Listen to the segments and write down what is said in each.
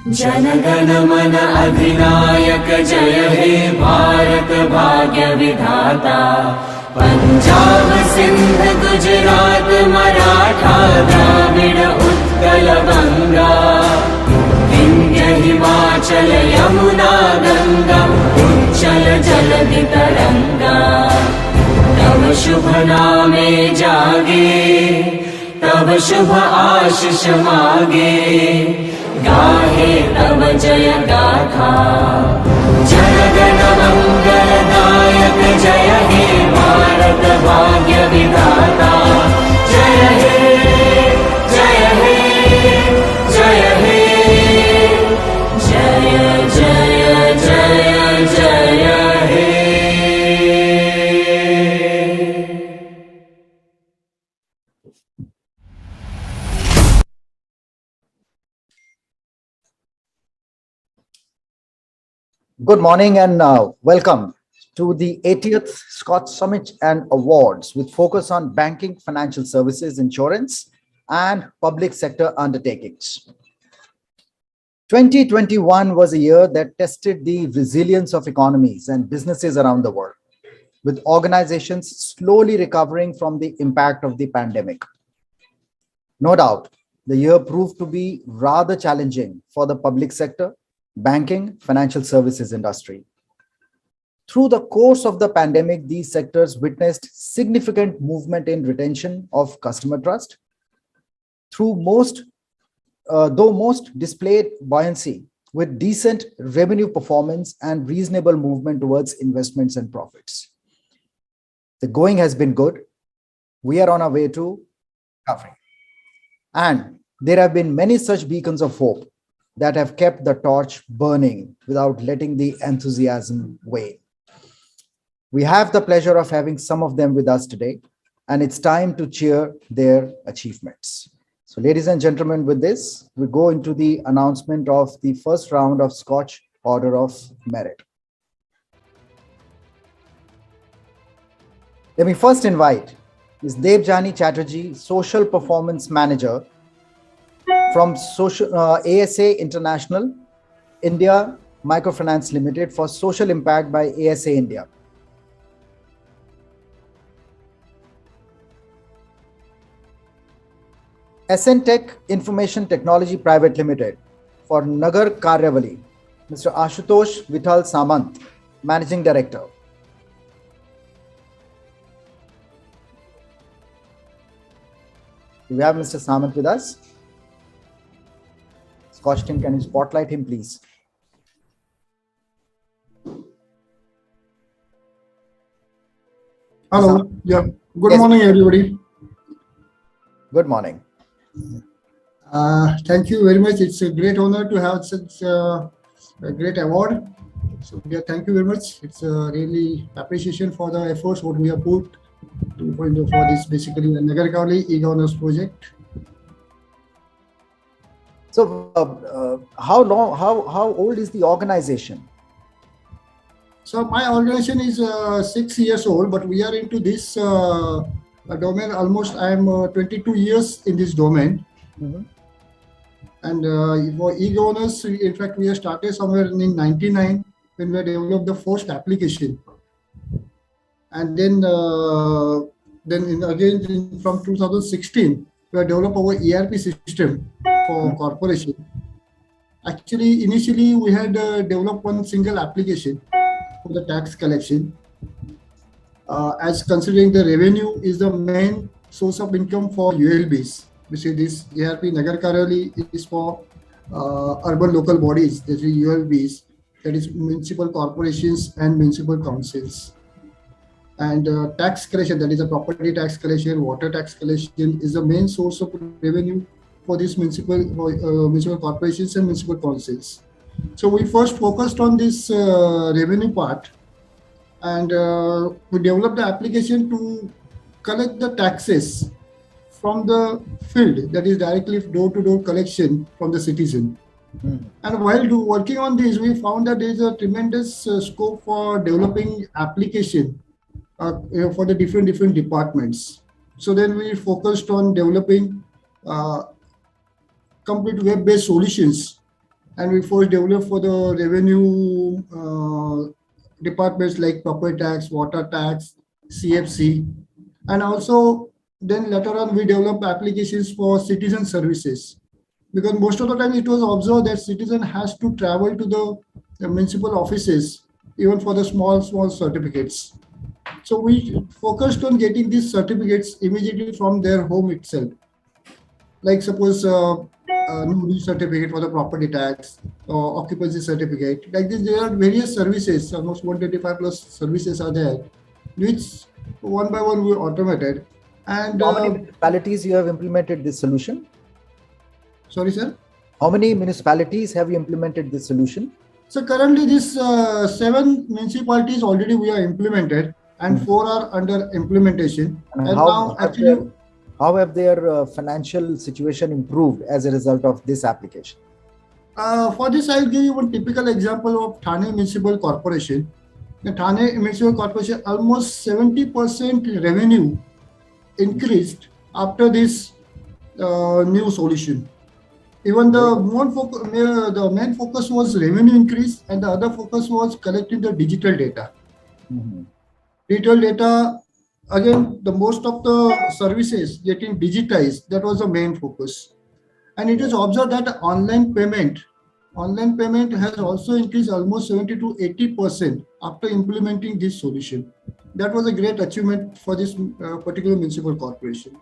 जनगण मन अधिनायक जय हे भारत भाग्य विधाता। पंजाब सिंध गुजरात मराठा द्राविड़ उत्कल बंगा। विंध्य हिमाचल यमुना गंगा उच्चल जलधि तरंगा। तव शुभ नामे जागे तव शुभ आशीष मागे। गाहे तव जय गाथा जनगण मंगलदायक जय हे भारत भाग्य विधाता। जय हे जय हे जय हे जय जय जय जय हे। Good morning and welcome to the 80th SKOCH Summit and Awards with focus on banking, financial services, insurance, and public sector undertakings. 2021 was a year that tested the resilience of economies and businesses around the world, with organizations slowly recovering from the impact of the pandemic. No doubt, the year proved to be rather challenging for the public sector, banking, financial services industry. Through the course of the pandemic, these sectors witnessed significant movement in retention of customer trust. Though most displayed buoyancy with decent revenue performance and reasonable movement towards investments and profits. The going has been good. We are on our way to recovery. And there have been many such beacons of hope that have kept the torch burning without letting the enthusiasm wane. We have the pleasure of having some of them with us today, and it's time to cheer their achievements. So ladies and gentlemen, with this, we go into the announcement of the first round of SKOCH Order of Merit. Let me first invite Ms. Devjani Chatterjee, Social Performance Manager from ASA International India Microfinance Limited for Social Impact by ASA India. Tech Information Technology Private Limited for Nagar Karyavali, Mr. Ashutosh Vithal Samant, Managing Director. Do we have Mr. Samant with us? SKOCH team, can you spotlight him, please? Hello. Yeah. Good morning, everybody. Good morning. Thank you very much. It's a great honor to have such a great award. So yeah, thank you very much. It's a really appreciation for the efforts what we have put for this basically the Nagar Karyavali e-governance project. So, how old is the organization? So my organization is 6 years old, but we are into this domain almost. I am 22 years in this domain. Mm-hmm. And for e-governance, in fact, we have started somewhere in 99 when we developed the first application. And then again from 2016, we have developed our ERP system for corporation. Actually, initially we had developed one single application for the tax collection. As considering the revenue is the main source of income for ULBs. We see this ERP Nagar Karyavali is for urban local bodies, that is ULBs, that is municipal corporations and municipal councils. And tax collection, that is a property tax collection, water tax collection, is the main source of revenue for these municipal corporations and municipal councils. So we first focused on this revenue part, and we developed the application to collect the taxes from the field, that is directly door-to-door collection from the citizen. And while working on this, we found that there is a tremendous scope for developing application for the different departments. So then we focused on developing complete web-based solutions and we first developed for the revenue departments like property tax, water tax, CFC, and also then later on we developed applications for citizen services, because most of the time it was observed that citizen has to travel to the municipal offices even for the small certificates. So we focused on getting these certificates immediately from their home itself. Like suppose new certificate for the property tax or occupancy certificate. Like this, there are various services, almost 125 plus services are there, which one by one we automated. And How many municipalities you have implemented this solution? sorry, sir. How many municipalities have you implemented this solution? So currently, this 7 municipalities already we are implemented, and 4 are under implementation. And now actually. How have their financial situation improved as a result of this application? For this, I'll give you one typical example of Thane Municipal Corporation. The Thane Municipal Corporation, almost 70% revenue increased after this new solution. Even the main focus was revenue increase, and the other focus was collecting the digital data. Mm-hmm. Digital data, again, the most of the services getting digitized, that was the main focus. And it is observed that online payment has also increased almost 70 to 80% after implementing this solution. That was a great achievement for this particular municipal corporation.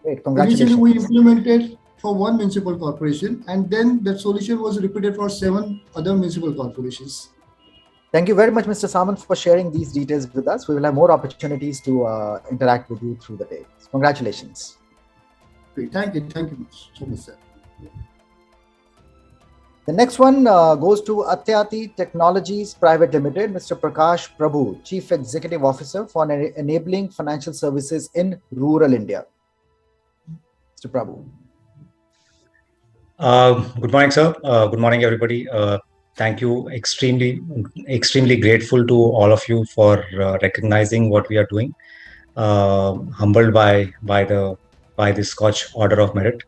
Great, congratulations. Initially, we implemented for one municipal corporation, and then that solution was repeated for 7 other municipal corporations. Thank you very much, Mr. Samant, for sharing these details with us. We will have more opportunities to interact with you through the day. Congratulations. Great. Thank you so much, sir. The next one goes to Atyati Technologies Private Limited, Mr. Prakash Prabhu, Chief Executive Officer for Enabling Financial Services in Rural India. Mr. Prabhu. Good morning, sir. Good morning, everybody. Thank you. Extremely grateful to all of you for recognizing what we are doing. Humbled by the SKOCH Order of Merit.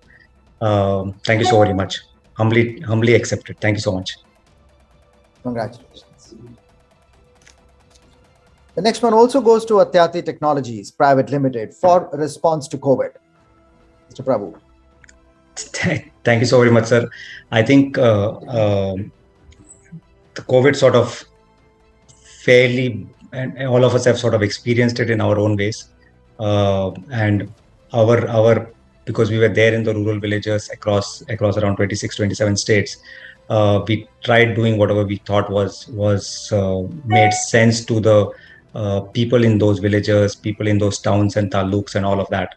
Thank you so very much. Humbly accepted. Thank you so much. Congratulations. The next one also goes to Atyati Technologies Private Limited for response to COVID. Mr. Prabhu. Thank you so very much, sir. I think the COVID sort of fairly, and all of us have sort of experienced it in our own ways. And our because we were there in the rural villages across around 26, 27 states, we tried doing whatever we thought was made sense to the people in those villages, people in those towns and taluks and all of that,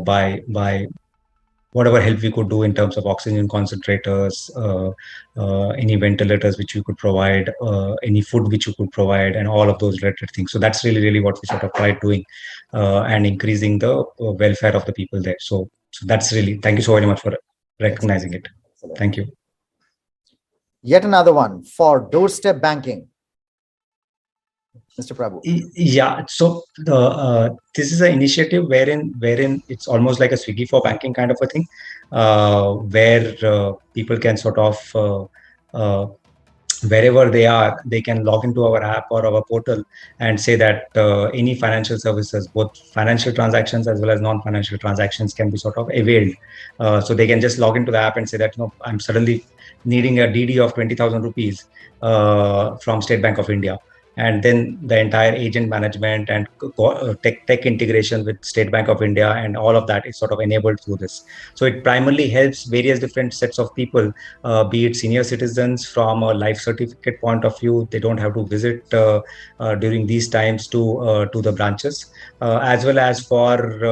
by whatever help we could do in terms of oxygen concentrators, any ventilators which you could provide, any food which you could provide, and all of those related things. So that's really what we sort of tried doing, and increasing the welfare of the people there. So that's really, thank you so very much for recognizing it. Thank you. Yet another one for doorstep banking. Mr. Prabhu. Yeah, so this is an initiative wherein it's almost like a Swiggy for banking kind of a thing, where people can sort of wherever they are, they can log into our app or our portal and say that any financial services, both financial transactions as well as non-financial transactions, can be sort of availed. So they can just log into the app and say that, I'm suddenly needing a DD of 20,000 rupees from State Bank of India. And then the entire agent management and tech integration with State Bank of India and all of that is sort of enabled through this. So it primarily helps various different sets of people, be it senior citizens from a life certificate point of view. They don't have to visit during these times to the branches, as well as for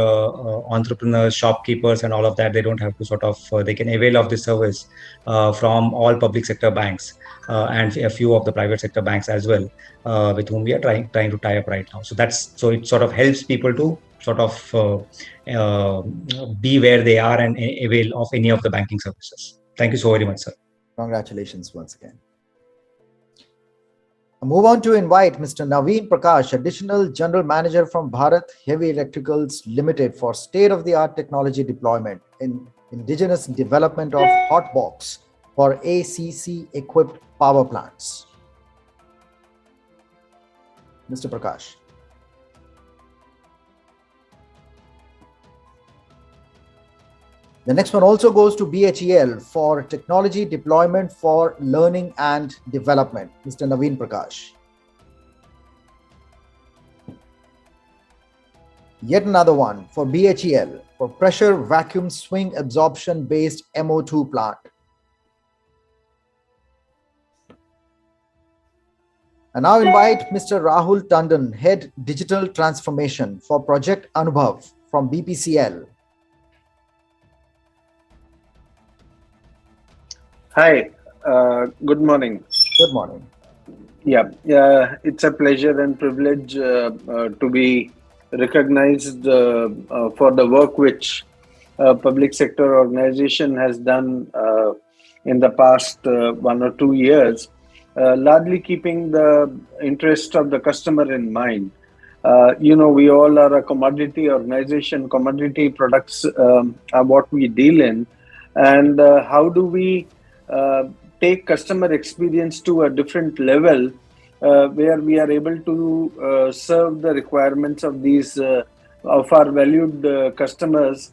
entrepreneurs, shopkeepers and all of that. They don't have to sort of, they can avail of this service from all public sector banks and a few of the private sector banks as well, with whom we are trying to tie up right now. So it sort of helps people to sort of be where they are and avail of any of the banking services. Thank you so very much, sir. Congratulations once again. I move on to invite Mr. Naveen Prakash, Additional General Manager from Bharat Heavy Electricals Limited, for state-of-the-art technology deployment in indigenous development of hot box for ACC equipped power plants? Mr. Prakash. The next one also goes to BHEL for technology deployment for learning and development. Mr. Naveen Prakash. Yet another one for BHEL for pressure vacuum swing absorption based MO2 plant. I now invite Mr. Rahul Tandon, Head Digital Transformation for Project Anubhav from BPCL. Hi, good morning. Good morning. Yeah, it's a pleasure and privilege to be recognized for the work which public sector organization has done in the past 1 or 2 years, largely keeping the interest of the customer in mind. We all are a commodity organization. Commodity products are what we deal in, and how do we take customer experience to a different level where we are able to serve the requirements of these of our valued customers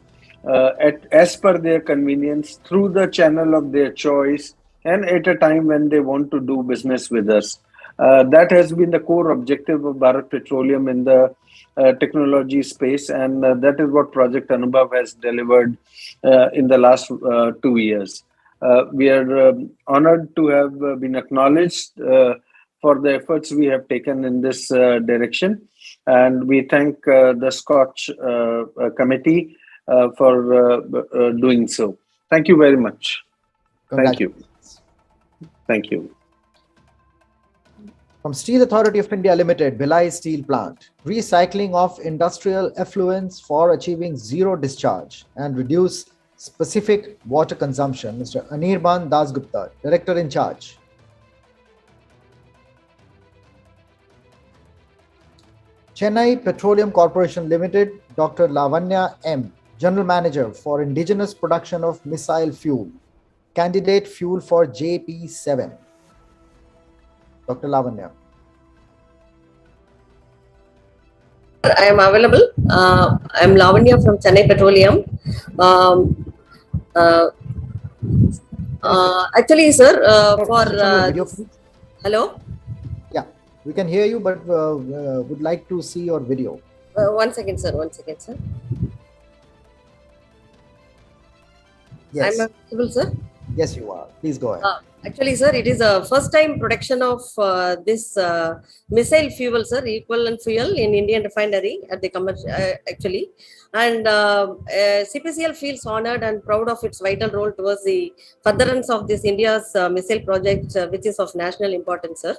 as per their convenience through the channel of their choice and at a time when they want to do business with us. That has been the core objective of Bharat Petroleum in the technology space, and that is what Project Anubhav has delivered in the last 2 years. We are honored to have been acknowledged for the efforts we have taken in this direction, and we thank the SKOCH committee for doing so. Thank you very much. Thank you. Thank you. From Steel Authority of India Limited, Bhilai Steel Plant, recycling of industrial effluents for achieving zero discharge and reduce specific water consumption. Mr. Anirban Dasgupta, Director in charge. Chennai Petroleum Corporation Limited, Dr. Lavanya M, General Manager for Indigenous Production of Missile Fuel, candidate fuel for JP7. Dr. Lavanya. I am available. I am Lavanya from Chennai Petroleum. Actually, sir, hello? Yeah, we can hear you, but would like to see your video. 1 second, sir. 1 second, sir. Yes. I'm available, sir. Yes, you are. Please go ahead. Actually, sir, it is a first time production of this missile fuel, sir, equivalent fuel in Indian refinery at the commercial, actually. And CPCL feels honored and proud of its vital role towards the furtherance of this India's missile project, which is of national importance, sir.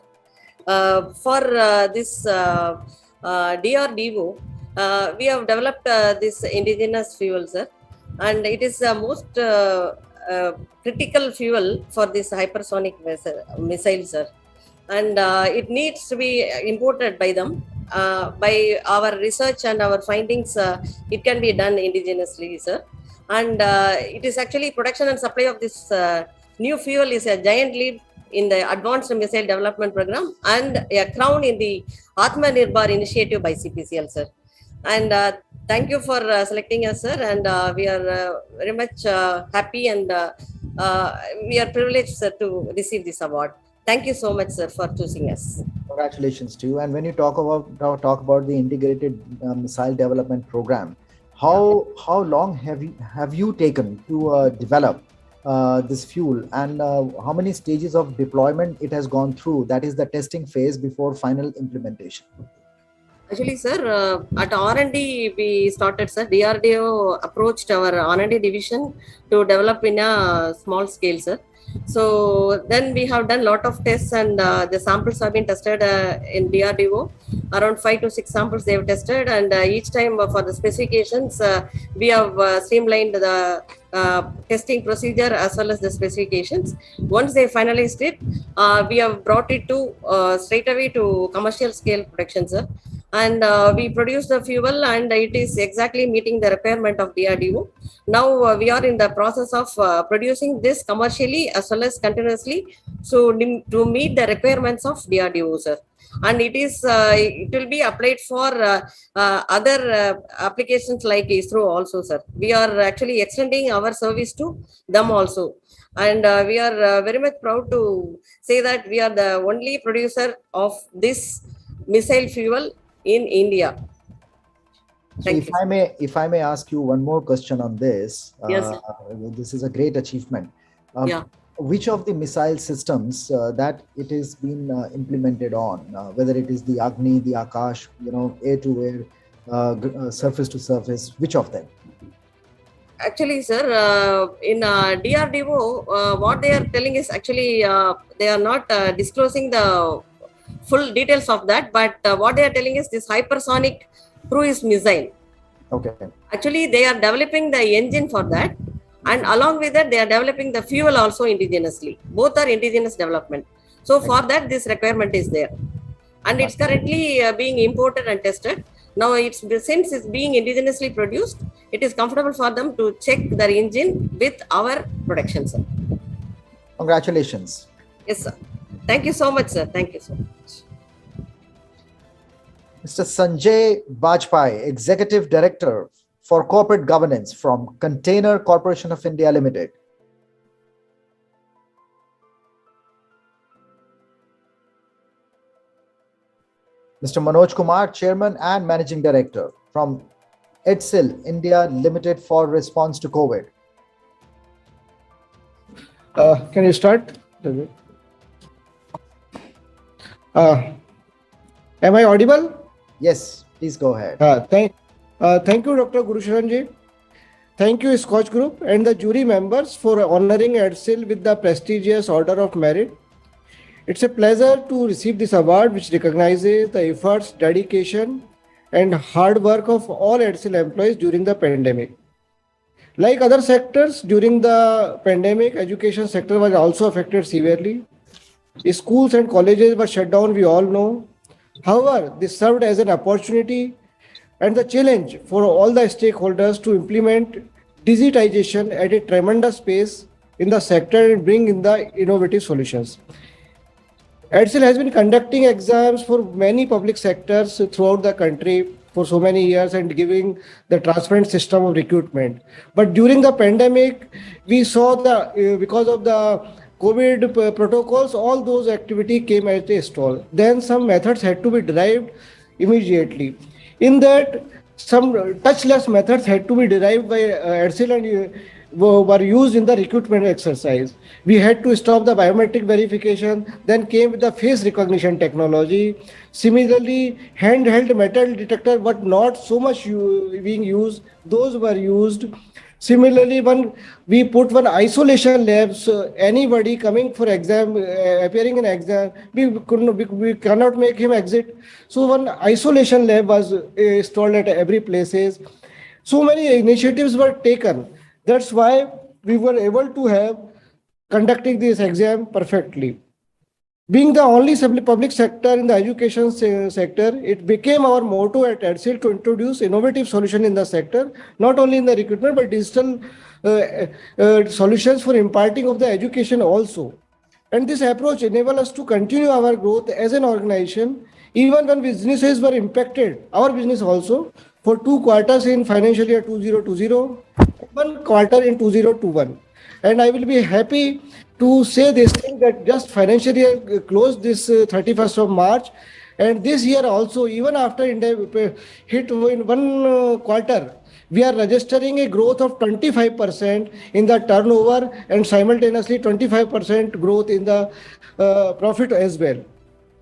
For this DRDO, we have developed this indigenous fuel, sir, and it is the most critical fuel for this hypersonic missile, sir, and it needs to be imported by them. By our research and our findings, it can be done indigenously, sir, and it is actually production and supply of this new fuel is a giant leap in the advanced missile development program and a crown in the Atmanirbhar initiative by CPCL, sir. And thank you for selecting us, sir, and we are very much happy and we are privileged, sir, to receive this award. Thank you so much, sir, for choosing us. Congratulations to you. And when you talk about the integrated missile development program, how long have you taken to develop this fuel, and how many stages of deployment it has gone through? That is the testing phase before final implementation. Actually, sir, at R&D we started, sir. DRDO approached our R&D division to develop in a small scale, sir. So then we have done a lot of tests, and the samples have been tested in DRDO. Around 5 to 6 samples they have tested, and each time for the specifications, we have streamlined the testing procedure as well as the specifications. Once they finalized it, we have brought it to straight away to commercial scale production, sir. and we produce the fuel, and it is exactly meeting the requirement of DRDO. Now we are in the process of producing this commercially as well as continuously, so to meet the requirements of DRDO, sir. And it will be applied for other applications like ISRO also, sir. We are actually extending our service to them also, and we are very much proud to say that we are the only producer of this missile fuel in India. So if I may ask you one more question on this, Yes, sir. This is a great achievement. Yeah. Which of the missile systems that it is been implemented on, whether it is the Agni, the Akash, air to air, surface to surface, which of them? Actually, sir, in DRDO, what they are telling is actually they are not disclosing the full details of that, but what they are telling is this hypersonic cruise missile. Okay. Actually, they are developing the engine for that, and along with that, they are developing the fuel also indigenously. Both are indigenous development. So for that, this requirement is there, and it's currently being imported and tested. Now, since it's being indigenously produced, it is comfortable for them to check their engine with our production, sir. Congratulations. Yes, sir. Thank you so much, sir. Thank you so much. Mr. Sanjay Bajpai, Executive Director for Corporate Governance from Container Corporation of India Limited. Mr. Manoj Kumar, Chairman and Managing Director from EDSIL India Limited for response to COVID. Can you start? Am I audible? Yes, please go ahead. Thank you, Dr. Gurusharanji. Thank you, SKOCH Group and the jury members for honoring EDSIL with the prestigious Order of Merit. It's a pleasure to receive this award, which recognizes the efforts, dedication, and hard work of all EDSIL employees during the pandemic. Like other sectors, during the pandemic, education sector was also affected severely. Schools and colleges were shut down, we all know. However, this served as an opportunity and the challenge for all the stakeholders to implement digitization at a tremendous pace in the sector and bring in the innovative solutions. EDSIL has been conducting exams for many public sectors throughout the country for so many years and giving the transparent system of recruitment. But during the pandemic, we saw because of the COVID protocols, all those activity came at a stall. Then some methods had to be derived immediately. In that, some touchless methods had to be derived by EDSIL and were used in the recruitment exercise. We had to stop the biometric verification, then came with the face recognition technology. Similarly, handheld metal detector, but not so much being used, those were used. Similarly, when we put one isolation lab, so anybody coming for exam, appearing in exam, we cannot make him exit. So one isolation lab was installed at every places. So many initiatives were taken. That's why we were able to have conducting this exam perfectly. Being the only public sector in the education sector, it became our motto at EDSIL to introduce innovative solutions in the sector, not only in the recruitment, but digital solutions for imparting of the education also. And this approach enabled us to continue our growth as an organization, even when businesses were impacted, our business also, for 2 quarters in financial year 2020, 1 quarter in 2021. And I will be happy to say this thing that just financial year closed this 31st of March. And this year also, even after hit in 1 quarter, we are registering a growth of 25% in the turnover and simultaneously 25% growth in the profit as well.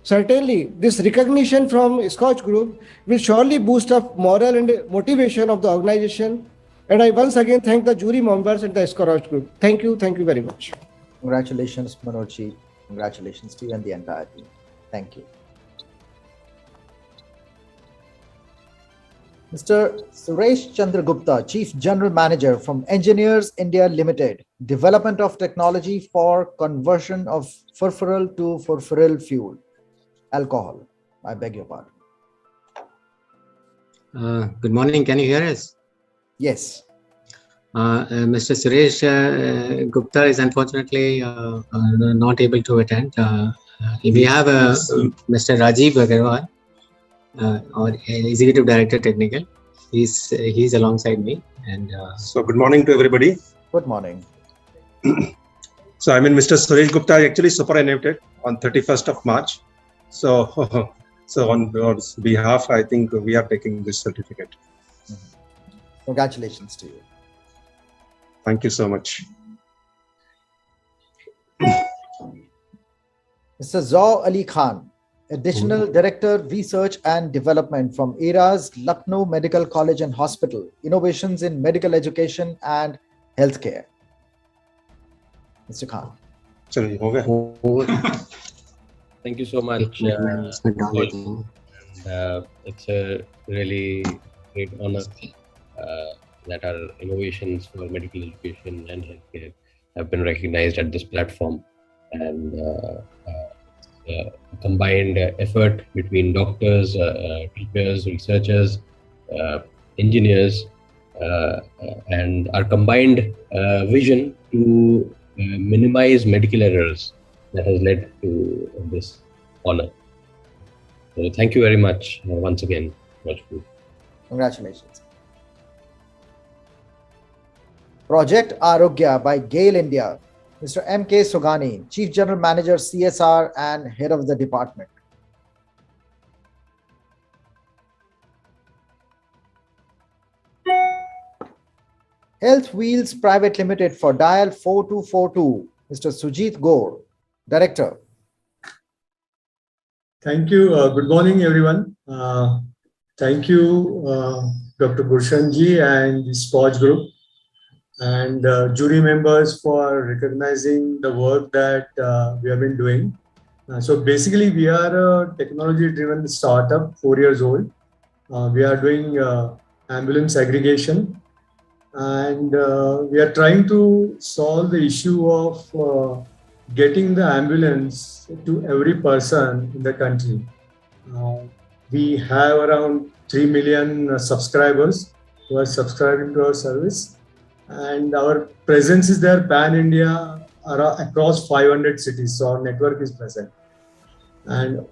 Certainly, this recognition from SKOCH Group will surely boost up morale and motivation of the organization. And I once again thank the jury members and the SKOCH Group. Thank you very much. Congratulations, Manoj. Congratulations to you and the entire team. Thank you. Mr. Suresh Chandra Gupta, Chief General Manager from Engineers India Limited, Development of Technology for Conversion of Furfural to Furfural Fuel. Alcohol. I beg your pardon. Good morning. Can you hear us? Yes. Mr. Suresh Gupta is unfortunately not able to attend. We have Mr. Rajiv Agarwal, our Executive Director Technical. He's alongside me. And so good morning to everybody. Good morning. So I mean, Mr. Suresh Gupta actually superannuated on 31st of March. So on behalf, I think we are taking this certificate. Congratulations to you. Thank you so much. Mr. Zaw Ali Khan, Additional Director, Research and Development from ERA's Lucknow Medical College and Hospital, Innovations in Medical Education and Healthcare. Mr. Khan. Thank you so much. It's a really great honor that our innovations for medical education and healthcare have been recognized at this platform, and combined effort between doctors, teachers, researchers, engineers, and our combined vision to minimize medical errors that has led to this honor. So thank you very much once again. Congratulations. Project Arogya by GAIL India. Mr. M.K. Sogani, Chief General Manager, CSR and Head of the Department. Health Wheels Private Limited for dial 4242. Mr. Sujit Gore, Director. Thank you. Good morning, everyone. Thank you, Dr. Gurshanji and the SKOCH Group and jury members for recognizing the work that we have been doing. So basically, we are a technology-driven startup, 4 years old. We are doing ambulance aggregation, and we are trying to solve the issue of getting the ambulance to every person in the country. We have around 3 million subscribers who are subscribing to our service, and our presence is there pan-India across 500 cities, so our network is present. And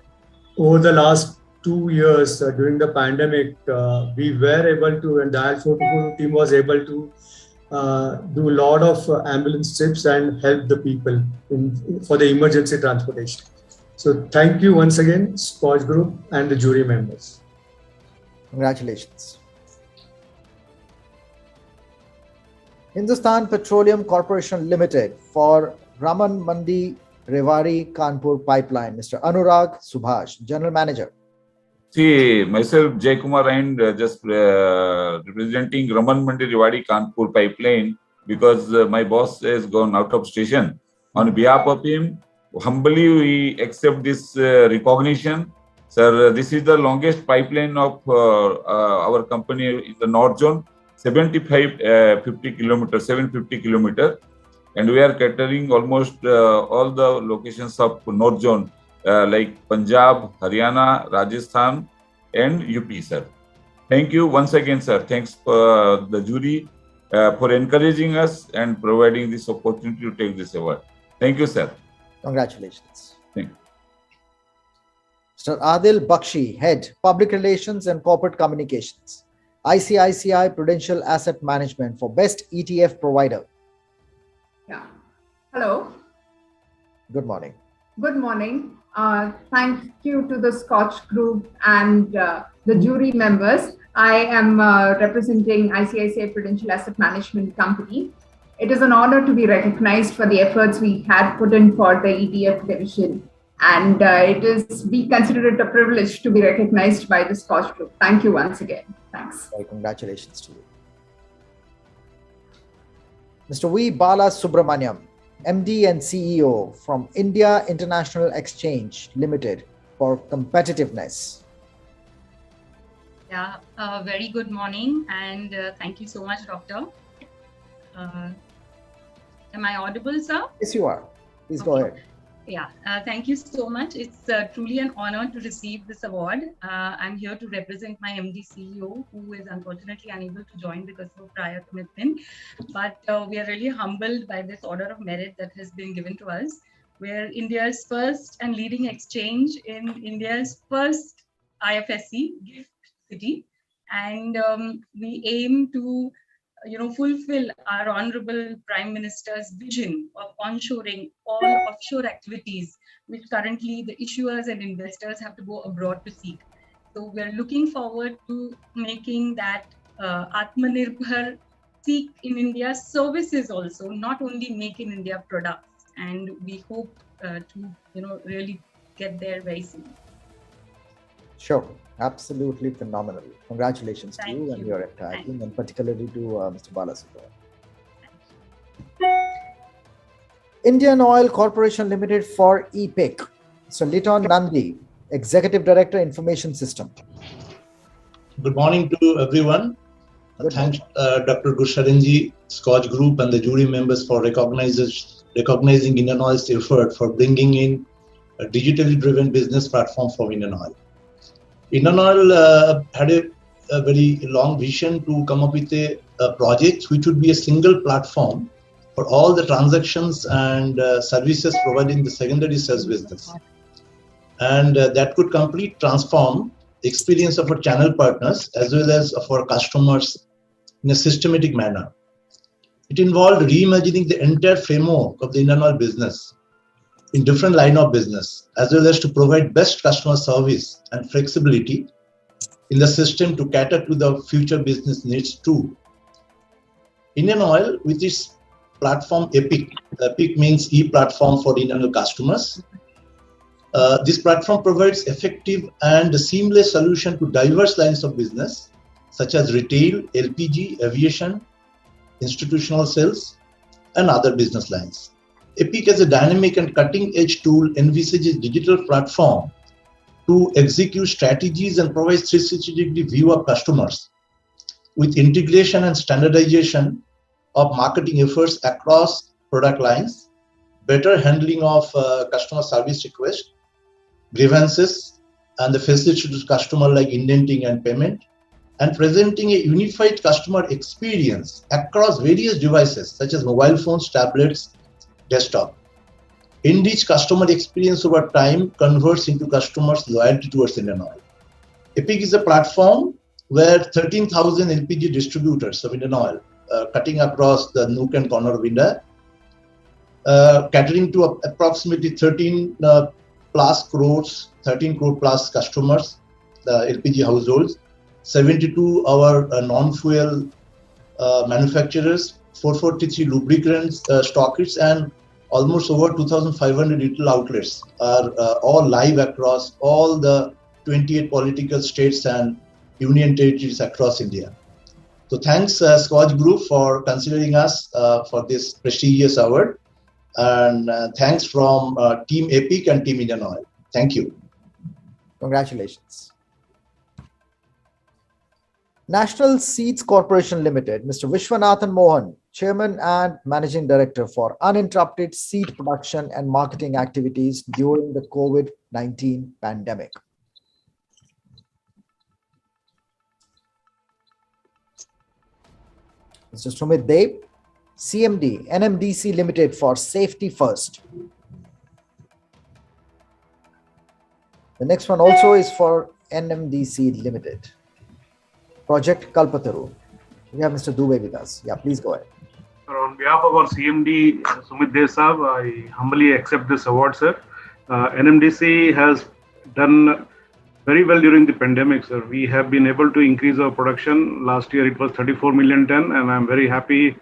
over the last 2 years during the pandemic, we were able to, and the Dial 44 team was able to do a lot of ambulance trips and help the people for the emergency transportation. So thank you once again, SKOCH Group and the jury members. Congratulations. Hindustan Petroleum Corporation Limited for Raman Mandi Rewari Kanpur Pipeline. Mr. Anurag Subhash, General Manager. See, myself, Jay Kumar, and just representing Raman Mandi Rewari Kanpur Pipeline, because my boss has gone out of station. On behalf of him, humbly we accept this recognition. Sir, this is the longest pipeline of our company in the North Zone, 750 kilometers, and we are catering almost all the locations of North Zone, like Punjab, Haryana, Rajasthan, and UP, sir. Thank you once again, sir. Thanks for the jury for encouraging us and providing this opportunity to take this award. Thank you, sir. Congratulations. Thank you. Mr. Adil Bakshi, Head, Public Relations and Corporate Communications, ICICI Prudential Asset Management for Best ETF Provider. Yeah. Hello. Good morning. Good morning. Thank you to the SKOCH Group and the jury members. I am representing ICICI Prudential Asset Management Company. It is an honor to be recognized for the efforts we had put in for the ETF division. And we consider it a privilege to be recognized by the SKOCH Group. Thank you once again. Thanks. Well, congratulations to you. Mr. V. Bala Subramaniam, MD and CEO from India International Exchange Limited for Competitiveness. Yeah, very good morning and thank you so much, Doctor. Am I audible, sir? Yes, you are. Please go ahead. Yeah, thank you so much. It's truly an honor to receive this award. I'm here to represent my MD CEO, who is unfortunately unable to join because of a prior commitment. But we are really humbled by this order of merit that has been given to us. We're India's first and leading exchange in India's first IFSC gift city. And we aim to fulfill our honorable Prime Minister's vision of onshoring all offshore activities, which currently the issuers and investors have to go abroad to seek. So we're looking forward to making that Atmanirbhar seek in India services also, not only make in India products. And we hope to really get there very soon. Sure. Absolutely phenomenal. Congratulations Thank to you and your entire team, and particularly to Mr. Balasubramanian. Indian Oil Corporation Limited for EPIC. So Liton Nandi, Executive Director, Information System. Good morning to everyone. Thanks, Dr. Gurcharanji, SKOCH Group, and the jury members for recognizing Indian Oil's effort for bringing in a digitally driven business platform for Indian Oil. Indian Oil had a very long vision to come up with a project which would be a single platform for all the transactions and services providing the secondary sales business. And that could completely transform the experience of our channel partners as well as of our customers in a systematic manner. It involved reimagining the entire framework of the Indian Oil business in different line of business, as well as to provide best customer service and flexibility in the system to cater to the future business needs too. Indian Oil, with its platform EPIC, EPIC means e-platform for Indian Oil customers. This platform provides effective and seamless solution to diverse lines of business, such as retail, LPG, aviation, institutional sales, and other business lines. EPIC as a dynamic and cutting-edge tool envisages digital platform to execute strategies and provide 360-degree view of customers with integration and standardization of marketing efforts across product lines, better handling of customer service requests, grievances, and the facility to customer like indenting and payment, and presenting a unified customer experience across various devices such as mobile phones, tablets, desktop. Enrich customer experience over time converts into customers' loyalty towards Indian Oil. EPIC is a platform where 13,000 LPG distributors of Indian Oil, cutting across the nook and corner of India, catering to approximately 13 crore plus customers, LPG households, 72 our non-fuel manufacturers, 443 lubricants stockists, and almost over 2,500 retail outlets are all live across all the 28 political states and union territories across India. So thanks SKOCH Group for considering us for this prestigious award, and thanks from Team EPIC and Team Indian Oil. Thank you. Congratulations. National Seeds Corporation Limited, Mr. Vishwanathan Mohan, Chairman and Managing Director for uninterrupted seed production and marketing activities during the COVID-19 pandemic. Mr. Sumit Deb, CMD, NMDC Limited for Safety First. The next one also is for NMDC Limited. Project Kalpataru. We have Mr. Dubey with us. Yeah, please go ahead. Sir, on behalf of our CMD, Sumit Deb Sahab, I humbly accept this award, sir. NMDC has done very well during the pandemic, sir. We have been able to increase our production. Last year it was 34 million ton, and I'm very happy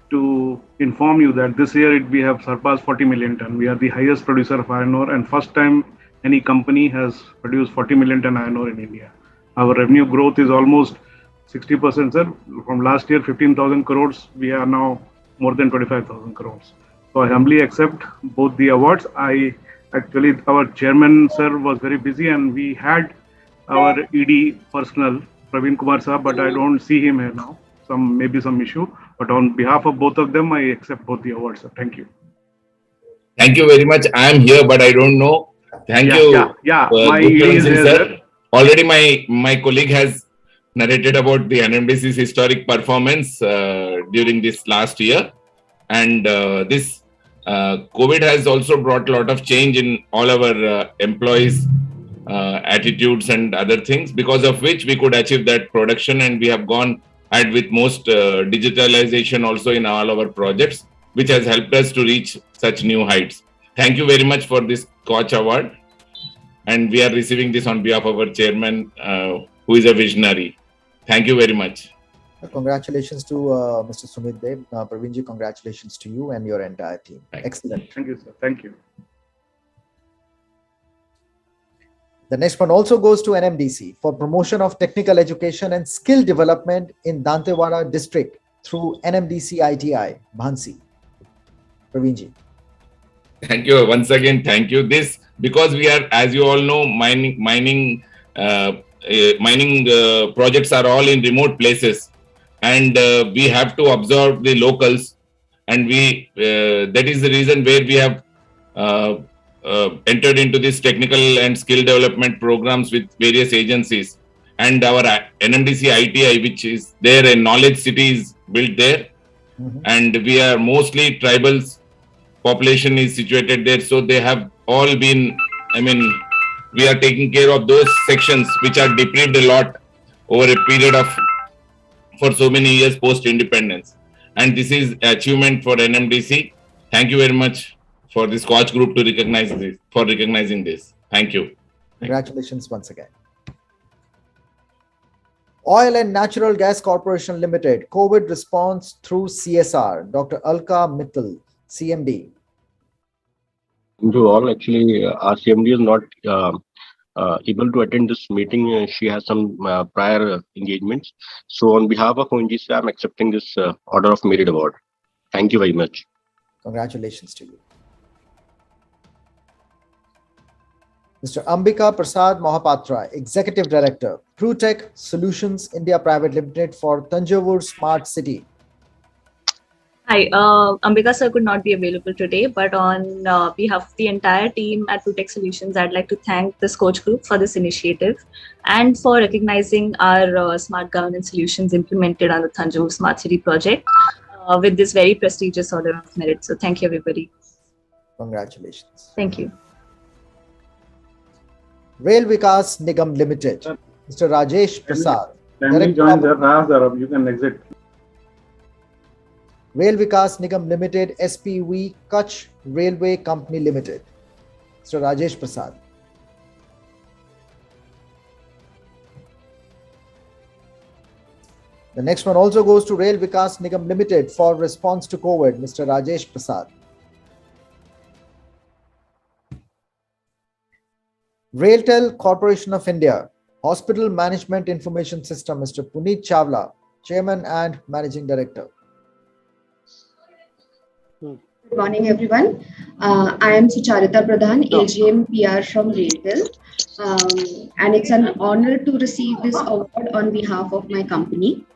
to inform you that this year we have surpassed 40 million ton. We are the highest producer of iron ore, and first time any company has produced 40 million ton iron ore in India. Our revenue growth is almost 60%, sir. From last year, 15,000 crores, we are now more than 25,000 crores. So I humbly accept both the awards. Actually, our chairman, sir, was very busy, and we had our ED personnel, Praveen Kumar Sahab, but I don't see him here now. Maybe some issue. But on behalf of both of them, I accept both the awards, sir. Thank you. Thank you very much. I am here, but I don't know. Thank you. My ED is here, sir. Already my colleague has narrated about the NMDC's historic performance during this last year. And this COVID has also brought a lot of change in all our employees' attitudes and other things, because of which we could achieve that production, and we have gone ahead with most digitalization also in all our projects, which has helped us to reach such new heights. Thank you very much for this SKOCH award, and we are receiving this on behalf of our chairman, who is a visionary. Thank you very much. Congratulations to Mr. Sumit Deb. Praveenji, congratulations to you and your entire team. Excellent. Thank you, sir. Thank you. The next one also goes to NMDC for promotion of technical education and skill development in Dantewada district through NMDC ITI, Bhansi. Praveenji. Thank you once again. Thank you. This, because we are, as you all know, mining projects are all in remote places, and we have to absorb the locals, and we that is the reason where we have entered into this technical and skill development programs with various agencies, and our NMDC ITI, which is there, a knowledge city is built there, and we are mostly tribals. Population is situated there, so they have all been, we are taking care of those sections which are deprived a lot over a period of for so many years post independence, and this is achievement for NMDC. Thank you very much for the SKOCH group to recognize this, for recognizing this. Thank you. Congratulations once again. Oil and Natural Gas Corporation Limited, COVID response through CSR. Dr. Alka Mittal, CMD. To all, actually, our CMD is not able to attend this meeting. She has some prior engagements. So on behalf of ONGC, I'm accepting this Order of Merit Award. Thank you very much. Congratulations to you. Mr. Ambika Prasad Mohapatra, Executive Director, PruTech Solutions India Private Limited for Tanjavur Smart City. Hi, Ambika sir could not be available today, but on behalf of the entire team at PruTech Solutions, I'd like to thank the SKOCH group for this initiative and for recognizing our smart governance solutions implemented on the Tanjavur Smart City project with this very prestigious Order of Merit. So thank you, everybody. Congratulations. Thank you. Rail Vikas Nigam Limited, Mr. Rajesh Prasad. Kindly join the you can exit. Rail Vikas Nigam Limited, SPV Kutch Railway Company Limited. Mr. Rajesh Prasad. The next one also goes to Rail Vikas Nigam Limited for response to COVID. Mr. Rajesh Prasad. Railtel Corporation of India, Hospital Management Information System, Mr. Puneet Chawla, Chairman and Managing Director. Good morning, everyone. I am Sucharita Pradhan, AGM PR from Railtel, and it's an honor to receive this award on behalf of my company.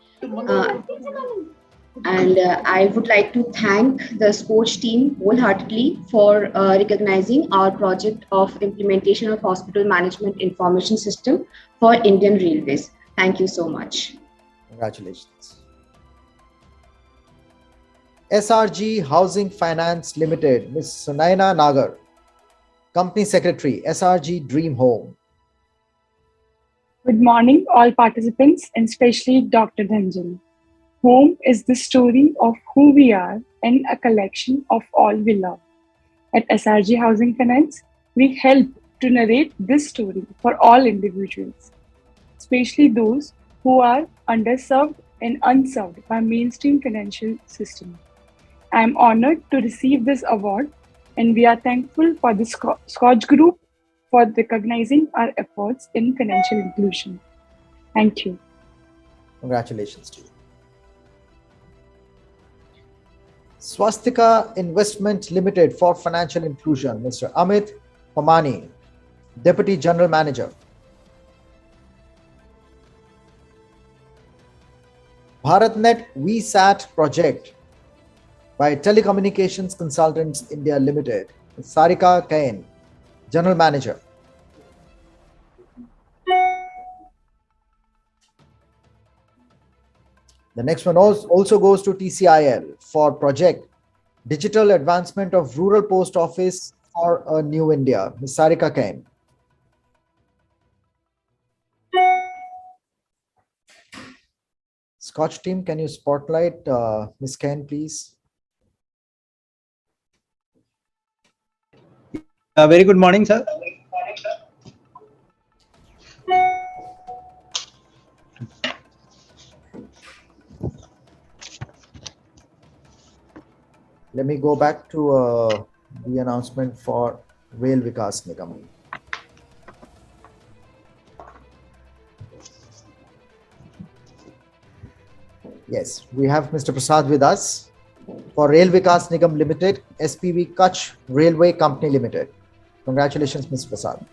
And I would like to thank the SKOCH team wholeheartedly for recognizing our project of implementation of Hospital Management Information System for Indian Railways. Thank you so much. Congratulations. SRG Housing Finance Limited, Ms. Sunaina Nagar, Company Secretary, SRG Dream Home. Good morning, all participants, and especially Dr. Dhanjal. Home is the story of who we are and a collection of all we love. At SRG Housing Finance, we help to narrate this story for all individuals, especially those who are underserved and unserved by mainstream financial system. I am honored to receive this award, and we are thankful for the SKOCH Group for recognizing our efforts in financial inclusion. Thank you. Congratulations to you. Swastika Investment Limited for Financial Inclusion, Mr. Amit Pamani, Deputy General Manager. BharatNet VSAT project by Telecommunications Consultants India Limited. Ms. Sarika Kain, General Manager. The next one also goes to TCIL for project Digital Advancement of Rural Post Office for a New India. Ms. Sarika Kain. SKOCH team, can you spotlight Ms. Kain, please? Very good morning, sir. Let me go back to the announcement for Rail Vikas Nigam. Yes, we have Mr. Prasad with us for Rail Vikas Nigam Limited, SPV Kutch Railway Company Limited. Congratulations, Mr. Prasad.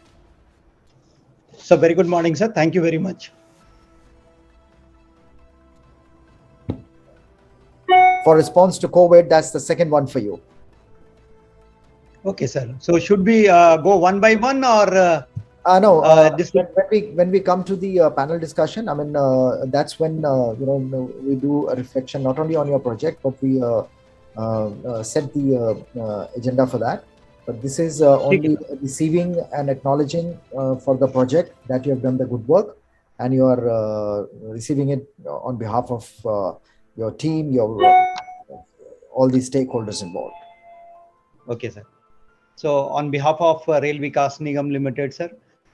So very good morning, sir. Thank you very much. For response to COVID, that's the second one for you. Okay, sir. So should we go one by one or? No. When we come to the panel discussion, I mean that's when we do a reflection not only on your project, but we set the agenda for that. But this is only receiving and acknowledging for the project that you have done the good work, and you are receiving it on behalf of your team, all the stakeholders involved. Okay, sir. So on behalf of Rail Vikas Nigam Limited, sir,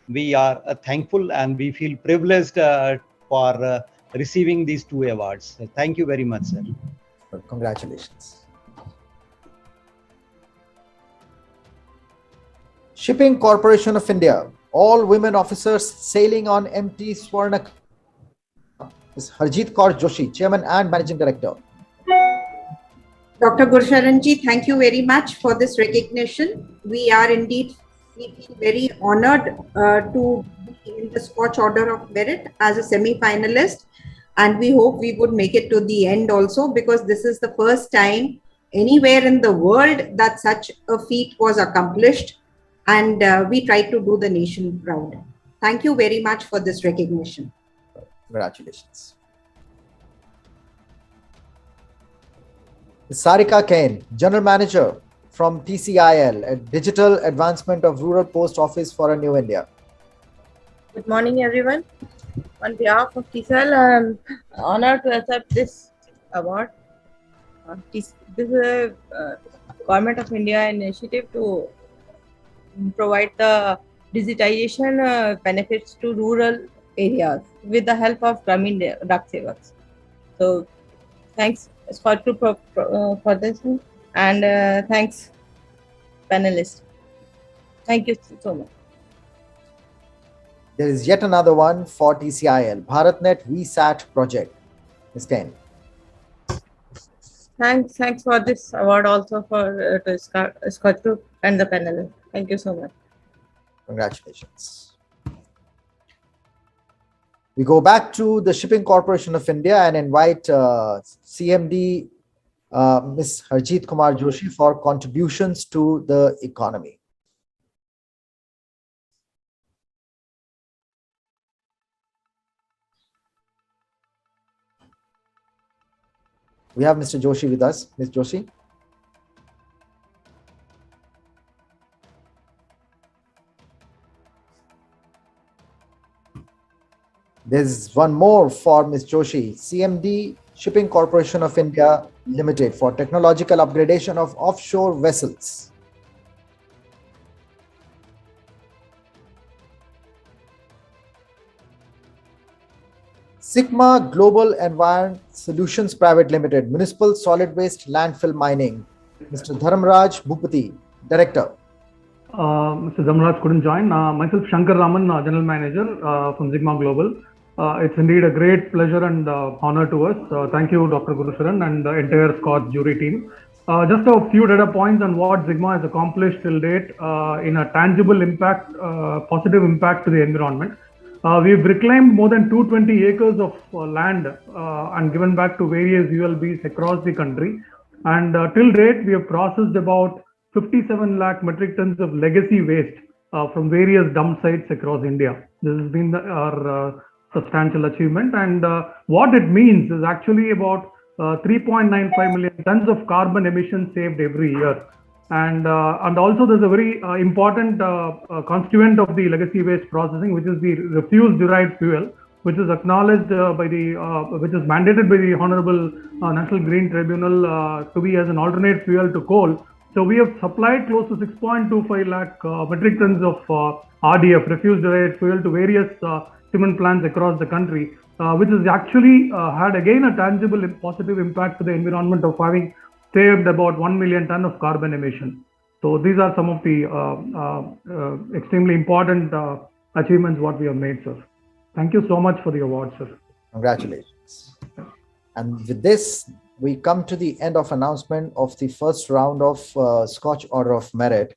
we are thankful and we feel privileged for receiving these two awards. So thank you very much, sir. Congratulations. Shipping Corporation of India, all women officers sailing on MT Swarnak. Is Harjeet Kaur Joshi, Chairman and Managing Director. Dr. Gurusharanji, thank you very much for this recognition. We are indeed very honored to be in the SKOCH Order of Merit as a semi-finalist, and we hope we would make it to the end also, because this is the first time anywhere in the world that such a feat was accomplished, and we try to do the nation proud. Thank you very much for this recognition. Congratulations. Sarika Kain, General Manager from TCIL, at Digital Advancement of Rural Post Office for a New India. Good morning, everyone. On behalf of TCIL, I am honored to accept this award. This is a Government of India initiative to provide the digitization benefits to rural areas with the help of Gramin Dak Sevaks. So, thanks SKOCH Group for this, and thanks panelists. Thank you so much. There is yet another one for TCIL, BharatNet VSAT project. Ms. Kain. Thanks for this award also for to SKOCH Group and the panelists. Thank you so much. Congratulations. We go back to the Shipping Corporation of India and invite CMD Ms. Harjeet Kumar Joshi for contributions to the economy. We have Mr. Joshi with us. Ms. Joshi. There's one more for Ms. Joshi, CMD Shipping Corporation of India Limited for technological upgradation of offshore vessels. Sigma Global Environment Solutions Private Limited, Municipal Solid Waste Landfill Mining. Mr. Dharamraj Bhupati, Director. Mr. Dharamraj couldn't join. Myself, Shankar Raman, General Manager from Sigma Global. It's indeed a great pleasure and honor to us. Thank you, Dr. Gurusharan and the entire SKOCH jury team. Just a few data points on what Sigma has accomplished till date in a tangible impact, positive impact to the environment. We've reclaimed more than 220 acres of land and given back to various ULBs across the country. And till date, we have processed about 57 lakh metric tons of legacy waste from various dump sites across India. This has been our substantial achievement, and what it means is actually about 3.95 million tons of carbon emissions saved every year. And also there's a very important constituent of the legacy waste processing, which is the refuse-derived fuel, which is acknowledged which is mandated by the Honorable National Green Tribunal to be as an alternate fuel to coal. So we have supplied close to 6.25 lakh metric tons of RDF, refuse-derived fuel, to various cement plants across the country, which has actually had again a tangible positive impact to the environment of having saved about 1 million ton of carbon emission. So these are some of the extremely important achievements what we have made, sir. Thank you so much for the award, sir. Congratulations. And with this, we come to the end of announcement of the first round of SKOCH Order of Merit.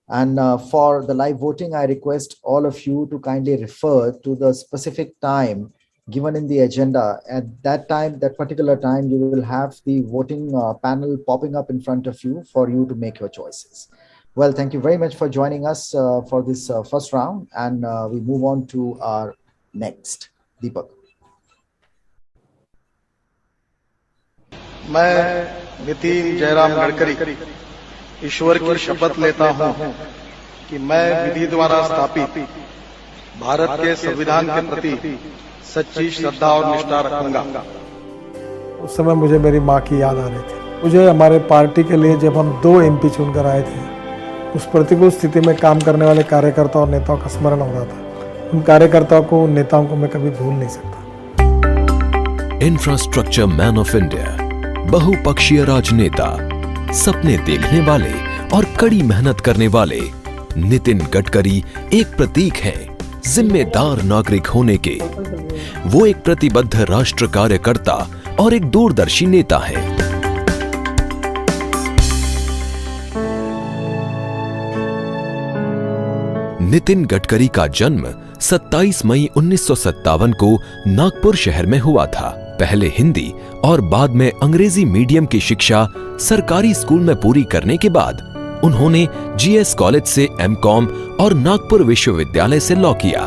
And for the live voting, I request all of you to kindly refer to the specific time given in the agenda. At that time, that particular time, you will have the voting panel popping up in front of you for you to make your choices. Well, thank you very much for joining us for this first round, and we move on to our next. Deepak. मैं नितिन जयराम गडकरी ईश्वर की शपथ लेता हूं कि मैं विधि द्वारा स्थापित भारत के संविधान के प्रति सच्ची श्रद्धा और निष्ठा रखूंगा। उस समय मुझे मेरी माँ की याद आ रही थी। मुझे हमारे पार्टी के लिए जब हम 2 MP चुनकर आए थे, उस प्रतिकूल स्थिति में काम करने वाले कार्यकर्ताओं और नेताओं का स्मरण हो रहा था। उन कार्यकर्ताओं को, उन नेताओं को मैं कभी भूल नहीं सकता। इंफ्रास्ट्रक्चर मैन ऑफ इंडिया, बहुपक्षीय राजनेता, सपने देखने वाले और कड़ी मेहनत करने वाले नितिन गडकरी एक प्रतीक हैं जिम्मेदार नागरिक होने के। वो एक प्रतिबद्ध राष्ट्र कार्यकर्ता और एक दूरदर्शी नेता हैं। नितिन गडकरी का जन्म 27 मई 1957 को नागपुर शहर में हुआ था। पहले हिंदी और बाद में अंग्रेजी मीडियम की शिक्षा सरकारी स्कूल में पूरी करने के बाद उन्होंने GS कॉलेज से M.Com और नागपुर विश्वविद्यालय से लॉ किया।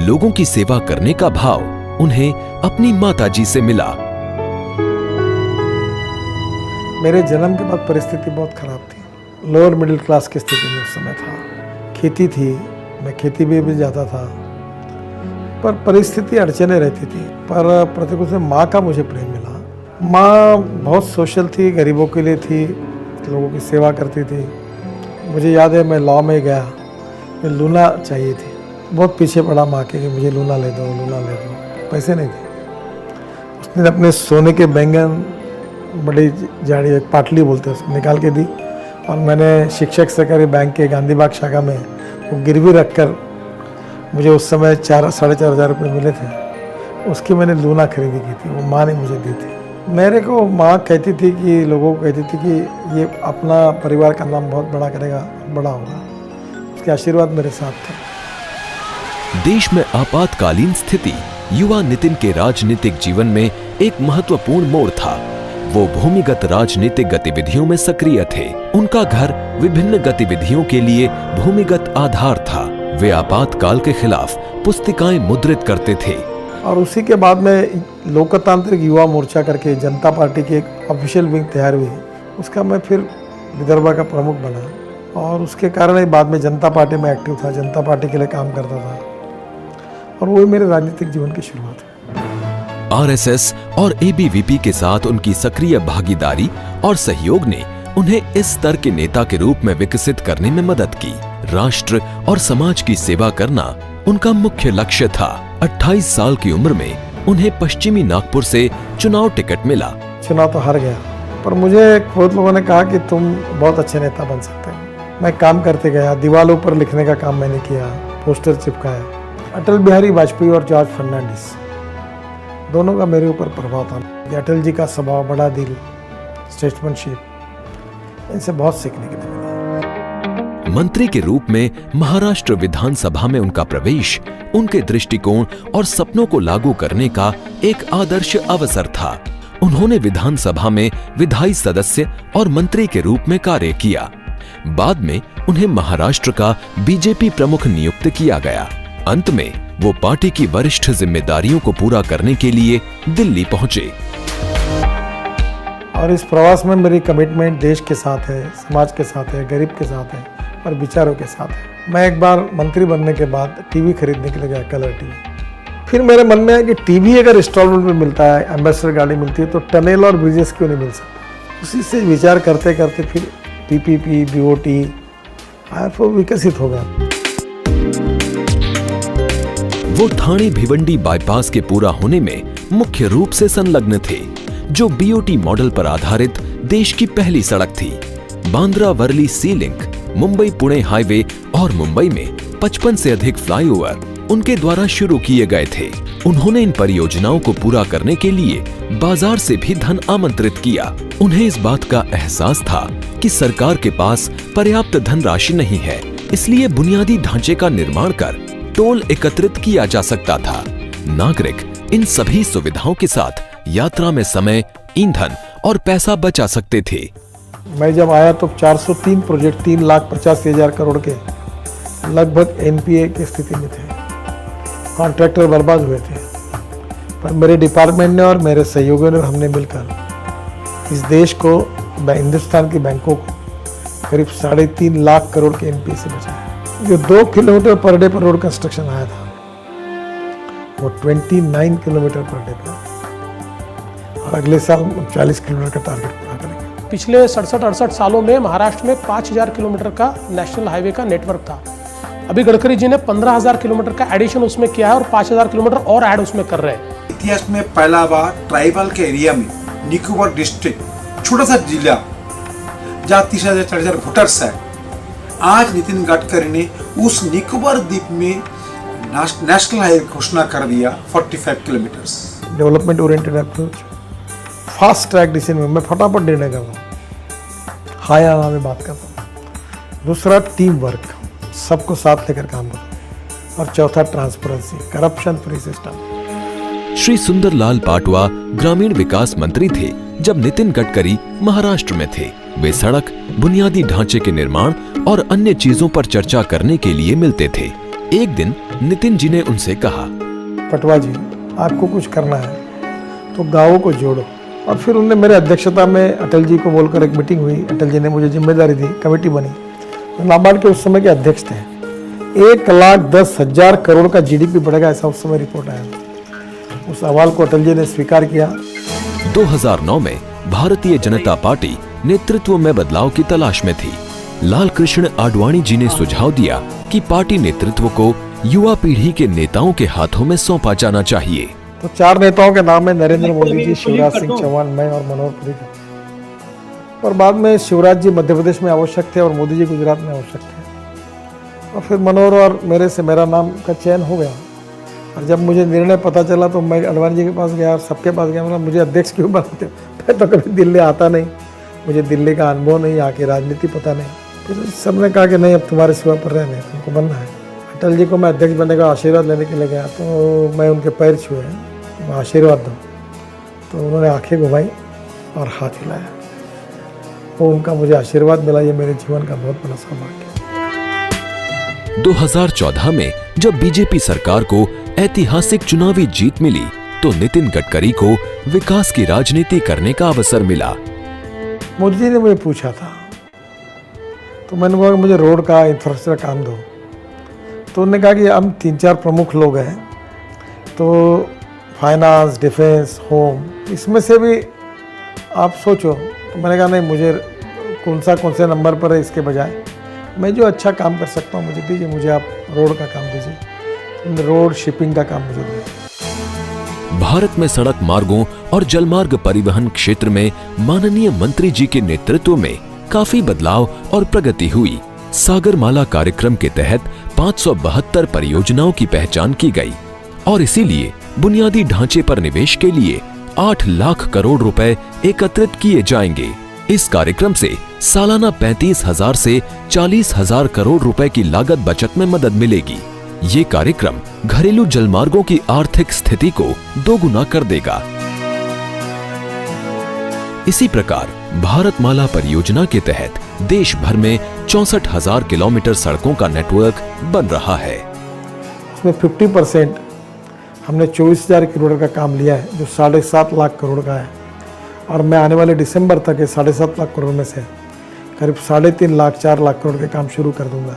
लोगों की सेवा करने का भाव उन्हें अपनी माताजी से मिला। मेरे जन्म के बाद परिस्थिति बहुत खराब थी। लोअर मिडिल क्लास की स्थिति में उस समय था। खेती थी, मैं खेती भी जाता था, पर परिस्थिति अड़चने रहती थी। पर प्रतिकूल से माँ का मुझे प्रेम मिला। माँ बहुत सोशल थी, गरीबों के लिए थी, लोगों की सेवा करती थी। मुझे याद है मैं लॉ में गया, मैं लूना चाहिए थी। बहुत पीछे पड़ा माँ के कि मुझे लूना ले दो, लूना ले दो। पैसे नहीं थे। उसने अपने सोने के बैंगन, बड़ी जाड़ी एक पाटली बोलते हैं उसको, निकाल के दी और मैंने शिक्षक सहकारी बैंक के गांधी बाग शाखा में वो गिरवी रखकर, मुझे उस समय 4,500 रुपये मिले थे, उसकी मैंने लूना खरीदी की थी। वो माँ ने मुझे दी थी। मेरे को माँ कहती थी कि लोगों को कहती थी कि ये अपना परिवार का नाम बहुत बड़ा करेगा, बड़ा होगा। उसके आशीर्वाद मेरे साथ थे। देश में आपातकालीन स्थिति युवा नितिन के राजनीतिक जीवन में एक महत्वपूर्ण मोड़ था। वो भूमिगत राजनीतिक गतिविधियों में सक्रिय थे। उनका घर विभिन्न गतिविधियों के लिए भूमिगत आधार था। वे आपातकाल के खिलाफ पुस्तिकाएं मुद्रित करते थे। और उसी के बाद में लोकतांत्रिक युवा मोर्चा करके जनता पार्टी की एक ऑफिशियल विंग तैयार हुई। उसका मैं फिर विदर्भ का प्रमुख बना और उसके कारण ही बाद में जनता पार्टी में एक्टिव था, जनता पार्टी के लिए काम करता था और वही मेरे राजनीतिक जीवन की शुरुआत है। RSS और ABVP के साथ उनकी सक्रिय भागीदारी और सहयोग ने उन्हें इस स्तर के नेता के रूप में विकसित करने में मदद की। राष्ट्र और समाज की सेवा करना उनका मुख्य लक्ष्य था। 28 साल की उम्र में उन्हें पश्चिमी नागपुर से चुनाव टिकट मिला। चुनाव तो हार गया, पर मुझे बहुत लोगों ने कहा कि तुम बहुत अच्छे नेता बन सकते हो। मैं काम करते गया, दीवारों पर लिखने का काम मैंने किया, पोस्टर चिपकाया। अटल बिहारी वाजपेयी और जॉर्ज फर्नांडिस दोनों का मेरे ऊपर प्रभाव था। अटल जी का स्वभाव, बड़ा दिल, स्टेट्समैनशिप, इनसे बहुत सीखने के लिए मिला। मंत्री के रूप में महाराष्ट्र विधानसभा में उनका प्रवेश उनके दृष्टिकोण और सपनों को लागू करने का एक आदर्श अवसर था। उन्होंने विधानसभा में विधायी सदस्य और मंत्री के रूप में कार्य किया। बाद में उन्हें महाराष्ट्र का बीजेपी प्रमुख नियुक्त किया गया। अंत में वो पार्टी की वरिष्ठ जिम्मेदारियों को पूरा करने के लिए दिल्ली पहुंचे। और इस प्रवास में मेरी कमिटमेंट देश के साथ है, समाज के साथ है, गरीब के साथ है और विचारों के साथ है। मैं एक बार मंत्री बनने के बाद टीवी खरीदने के लिए गया, कलर टीवी। फिर मेरे मन में आया कि टीवी अगर इंस्टॉलमेंट में मिलता है, एम्बेसडर गाड़ी मिलती है, तो टनल और ब्रिजेस क्यों नहीं मिल सकता। उसी से विचार करते करते फिर पीपीपी, बीओटी विकसित हो गया। वो ठाणे भिवंडी बाईपास के पूरा होने में मुख्य रूप से संलग्न थे, जो बीओटी मॉडल पर आधारित देश की पहली सड़क थी। बांद्रा वर्ली सी लिंक, मुंबई पुणे हाईवे और मुंबई में 55 से अधिक फ्लाईओवर उनके द्वारा शुरू किए गए थे। उन्होंने इन परियोजनाओं को पूरा करने के लिए बाजार से भी धन आमंत्रित किया। उन्हें इस बात का एहसास था कि सरकार के पास पर्याप्त धनराशि नहीं है, इसलिए बुनियादी ढांचे का निर्माण कर टोल एकत्रित किया जा सकता था। नागरिक इन सभी सुविधाओं के साथ यात्रा में समय, ईंधन और पैसा बचा सकते थे। मैं जब आया तो 403 प्रोजेक्ट 3,85,000 करोड़ के लगभग एनपीए की स्थिति में थे। कॉन्ट्रैक्टर बर्बाद हुए थे, पर मेरे डिपार्टमेंट ने और मेरे सहयोगियों ने, हमने मिलकर इस देश को, हिंदुस्तान की बैंकों को करीब 3.5 लाख करोड़ के एनपीए से बचाया। जो 2 किलोमीटर पर डे पर रोड कंस्ट्रक्शन आया था, वो 29 किलोमीटर पर डे पर, और अगले साल 40 किलोमीटर का टारगेट पूरा करेंगे। पिछले 67-68 सालों में महाराष्ट्र में 5,000 किलोमीटर का नेशनल हाईवे का नेटवर्क था। अभी गडकरी जी ने 15,000 किलोमीटर का एडिशन उसमें किया है और 5,000 किलोमीटर और ऐड उसमें कर रहे हैं। इतिहास में पहला बार ट्राइबल के एरिया में निकोबार डिस्ट्रिक्ट, छोटा सा जिला जहाँ 30,000-40,000 वोटर्स है, आज नितिन गडकरी ने उस निकोबार द्वीप में नेशनल हाईवे घोषणा कर दिया 45 kilometres. Development oriented approach, fast track decision में मैं फटाफट निर्णय कर रहा हूँ, हाई आना में बात करता हूँ। दूसरा टीम वर्क, सबको साथ लेकर काम करो। और चौथा transparency, corruption free system. Shri Sundarlal Patwa ग्रामीण विकास मंत्री थे जब नितिन गडकरी महाराष्ट्र में थे। वे सड़क, बुनियादी ढांचे के निर्माण और अन्य चीजों पर चर्चा करने के लिए मिलते थे। एक दिन नितिन जी ने उनसे कहा, पटवा जी, आपको कुछ करना है तो गांवों को जोड़ो। और फिर उन्होंने मेरे अध्यक्षता में अटल जी को बोलकर एक मीटिंग हुई। अटल जी ने मुझे जिम्मेदारी दी, कमेटी बनी। तो नाबार्ड के उस समय के अध्यक्ष थे। 1,10,000 करोड़ का जीडीपी बढ़ेगा, ऐसा उस समय रिपोर्ट आया। उस सवाल को अटल जी ने स्वीकार किया। 2009 में भारतीय जनता पार्टी नेतृत्व में बदलाव की तलाश में थी। लाल कृष्ण आडवाणी जी ने सुझाव दिया कि पार्टी नेतृत्व को युवा पीढ़ी के नेताओं के हाथों में सौंपा जाना चाहिए। तो 4 नेताओं के नाम है नरेंद्र मोदी जी, शिवराज सिंह चौहान, मैं और मनोहर पर्रिकर। और बाद में शिवराज जी मध्य प्रदेश में आवश्यक थे और मोदी जी गुजरात में आवश्यक थे। और फिर मनोहर और मेरे से मेरा नाम का चयन हो गया। और जब मुझे निर्णय पता चला तो मैं आडवाणी जी के पास गया और सबके पास गया। मतलब मुझे अध्यक्ष क्यों बनाते हो? मैं तो कभी दिल्ली आता नहीं, मुझे दिल्ली का अनुभव नहीं, आके राजनीति पता नहीं। फिर सबने कहा कि नहीं, अब तुम्हारे सेवा पर रहने, तुमको बनना है। अटल जी को मैं अध्यक्ष बनने का आशीर्वाद लेने के लिए गया तो मैं उनके पैर छुए, आशीर्वाद दो। तो उन्होंने आंखें घुमाई और हाथ हिलाया। वो उनका मुझे आशीर्वाद मिला, ये मेरे जीवन का बहुत बड़ा सौभाग्य है। 2014 में जब बीजेपी सरकार को ऐतिहासिक चुनावी जीत मिली तो नितिन गडकरी को विकास की राजनीति करने का अवसर मिला। मोदी जी ने मुझे पूछा था, तो मैंने कहा कि मुझे रोड का इंफ्रास्ट्रक्चर काम दो। तो उन्होंने कहा कि हम 3-4 प्रमुख लोग हैं, तो फाइनेंस, डिफेंस, होम, इसमें से भी आप सोचो। तो मैंने कहा नहीं, मुझे कौन से नंबर पर है इसके बजाय मैं जो अच्छा काम कर सकता हूँ मुझे दीजिए। मुझे आप रोड का काम दीजिए, रोड शिपिंग का काम मुझे दीजिए। भारत में सड़क मार्गों और जलमार्ग परिवहन क्षेत्र में माननीय मंत्री जी के नेतृत्व में काफी बदलाव और प्रगति हुई। सागरमाला कार्यक्रम के तहत 572 परियोजनाओं की पहचान की गई और इसीलिए बुनियादी ढांचे पर निवेश के लिए 8 लाख करोड़ रुपए एकत्रित किए जाएंगे। इस कार्यक्रम से सालाना 35,000 से 40,000 करोड़ रुपए की लागत बचत में मदद मिलेगी। ये कार्यक्रम घरेलू जलमार्गों की आर्थिक स्थिति को दोगुना कर देगा। इसी प्रकार भारतमाला परियोजना के तहत देश भर में 64,000 किलोमीटर सड़कों का नेटवर्क बन रहा है। इसमें 50% हमने 24,000 किलोमीटर का काम लिया है, जो 7.5 लाख करोड़ का है, और मैं आने वाले दिसंबर तक 7.5 लाख करोड़ में से करीब 3.5 लाख 4 लाख करोड़ के काम शुरू कर दूंगा।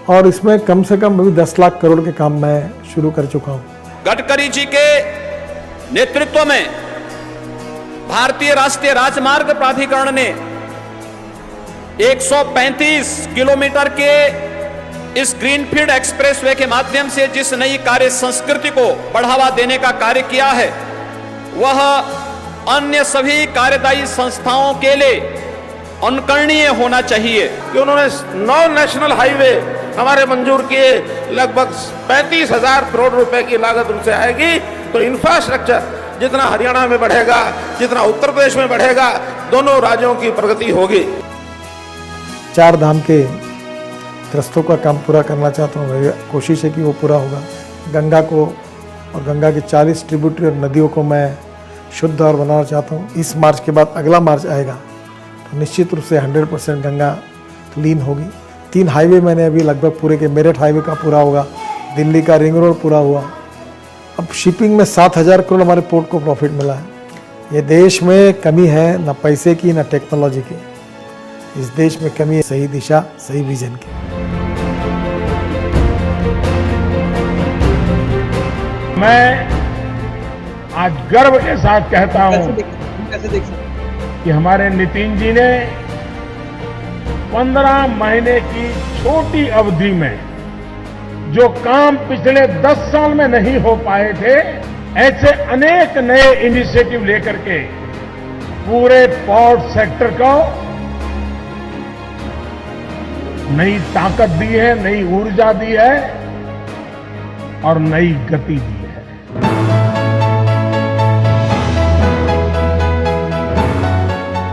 और इसमें कम से कम अभी 10 लाख करोड़ के काम मैं शुरू कर चुका हूँ। गडकरी जी के नेतृत्व में भारतीय राष्ट्रीय राजमार्ग प्राधिकरण ने 135 किलोमीटर के इस ग्रीनफील्ड एक्सप्रेसवे के माध्यम से जिस नई कार्य संस्कृति को बढ़ावा देने का कार्य किया है, वह अन्य सभी कार्यदायी संस्थाओं के लिए अनुकरणीय होना चाहिए। कि उन्होंने 9 नेशनल हाईवे हमारे मंजूर किए, लगभग 35,000 करोड़ रुपए की लागत उनसे आएगी। तो इंफ्रास्ट्रक्चर जितना हरियाणा में बढ़ेगा, जितना उत्तर प्रदेश में बढ़ेगा, दोनों राज्यों की प्रगति होगी। 4 धाम के रस्तों का काम पूरा करना चाहता हूँ। मेरी कोशिश है कि वो पूरा होगा। गंगा को और गंगा की 40 ट्रिब्यूटरी और नदियों को मैं शुद्ध और बनाना चाहता हूँ। इस मार्च के बाद अगला मार्च आएगा तो निश्चित रूप से 100% गंगा क्लीन होगी। 3 हाईवे मैंने अभी लगभग पूरे के, मेरठ हाईवे का पूरा होगा, दिल्ली का रिंग रोड पूरा हुआ। अब शिपिंग में 7,000 करोड़ हमारे पोर्ट को प्रॉफिट मिला है। ये देश में कमी है न पैसे की न टेक्नोलॉजी की, इस देश में कमी है सही दिशा सही विजन की। मैं आज गर्व के साथ कहता हूं कि हमारे नितिन जी ने 15 महीने की छोटी अवधि में जो काम पिछले 10 साल में नहीं हो पाए थे, ऐसे अनेक नए इनिशिएटिव लेकर के पूरे पोर्ट सेक्टर को नई ताकत दी है, नई ऊर्जा दी है और नई गति दी है।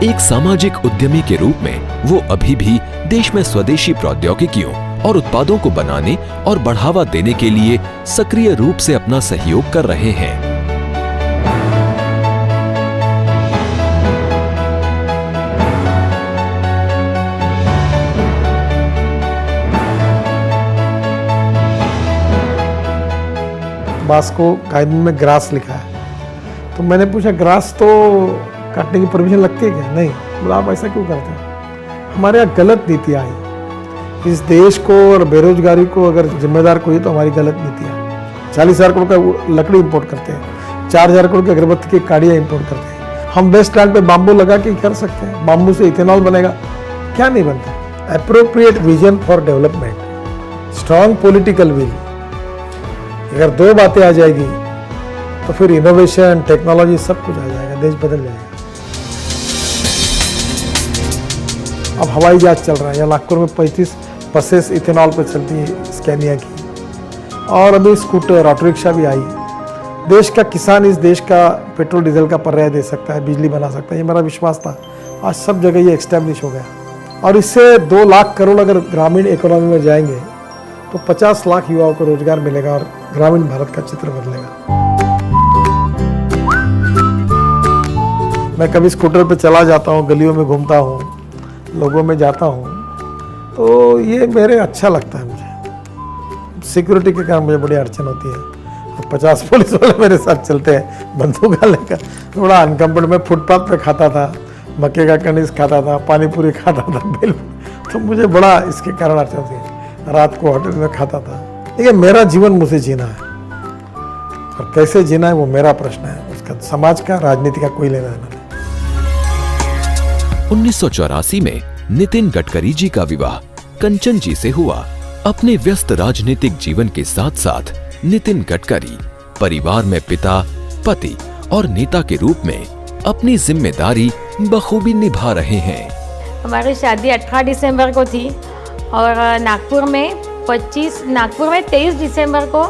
एक सामाजिक उद्यमी के रूप में वो अभी भी देश में स्वदेशी प्रौद्योगिकियों और उत्पादों को बनाने और बढ़ावा देने के लिए सक्रिय रूप से अपना सहयोग कर रहे हैं। बांस को कानून में ग्रास लिखा है, तो मैंने पूछा ग्रास तो काटने की परमिशन लगती है क्या? नहीं। बोला आप ऐसा क्यों करते हो? हमारे यहाँ गलत नीति आई। इस देश को और बेरोजगारी को अगर जिम्मेदार कोई तो हमारी गलत नीति है। 40,000 करोड़ का लकड़ी इंपोर्ट करते हैं, 4,000 करोड़ की अगरबत्ती की काड़ियाँ इंपोर्ट करते हैं। हम वेस्ट लैंड पे बाम्बू लगा के कर सकते हैं, बाम्बू से इथेनॉल बनेगा, क्या नहीं बनता? Appropriate vision for development, strong political will, अगर 2 बातें आ जाएगी तो फिर इनोवेशन टेक्नोलॉजी सब कुछ आ जाएगा, देश बदल जाएगा। अब हवाई जहाज चल रहा है, यहाँ नागपुर में 35 बसेस इथेनॉल पर चलती है स्कैनिया की, और अभी स्कूटर ऑटो रिक्शा भी आई। देश का किसान इस देश का पेट्रोल डीजल का पर्याय दे सकता है, बिजली बना सकता है, ये मेरा विश्वास था। आज सब जगह ये एक्सटेब्लिश हो गया, और इससे 2 लाख करोड़ अगर ग्रामीण इकोनॉमी में जाएंगे तो 50 लाख युवाओं को रोजगार मिलेगा और ग्रामीण भारत का चित्र बदलेगा। मैं कभी स्कूटर पे चला जाता हूँ, गलियों में घूमता हूँ, लोगों में जाता हूँ, तो ये मेरे अच्छा लगता है। मुझे सिक्योरिटी के कारण मुझे बड़ी अड़चन होती है। 50 पुलिस वाले मेरे साथ चलते हैं बंदूक लेकर, थोड़ा अनकम्फर्टेबल। मैं फुटपाथ पे खाता था, मक्के का कनीस खाता था, पानी पूरी खाता था, तो मुझे बड़ा इसके कारण अड़चन होती है। रात को होटल में खाता था। देखिए मेरा जीवन मुझे जीना है, और कैसे जीना है वो मेरा प्रश्न है, उसका समाज का राजनीति का कोई लेना देना नहीं। 1984 में नितिन गडकरी जी का विवाह कंचन जी से हुआ। अपने व्यस्त राजनीतिक जीवन के साथ साथ नितिन गडकरी परिवार में पिता, पति और नेता के रूप में अपनी जिम्मेदारी बखूबी निभा रहे हैं। हमारी शादी 18 दिसंबर को थी और नागपुर में 23 दिसंबर को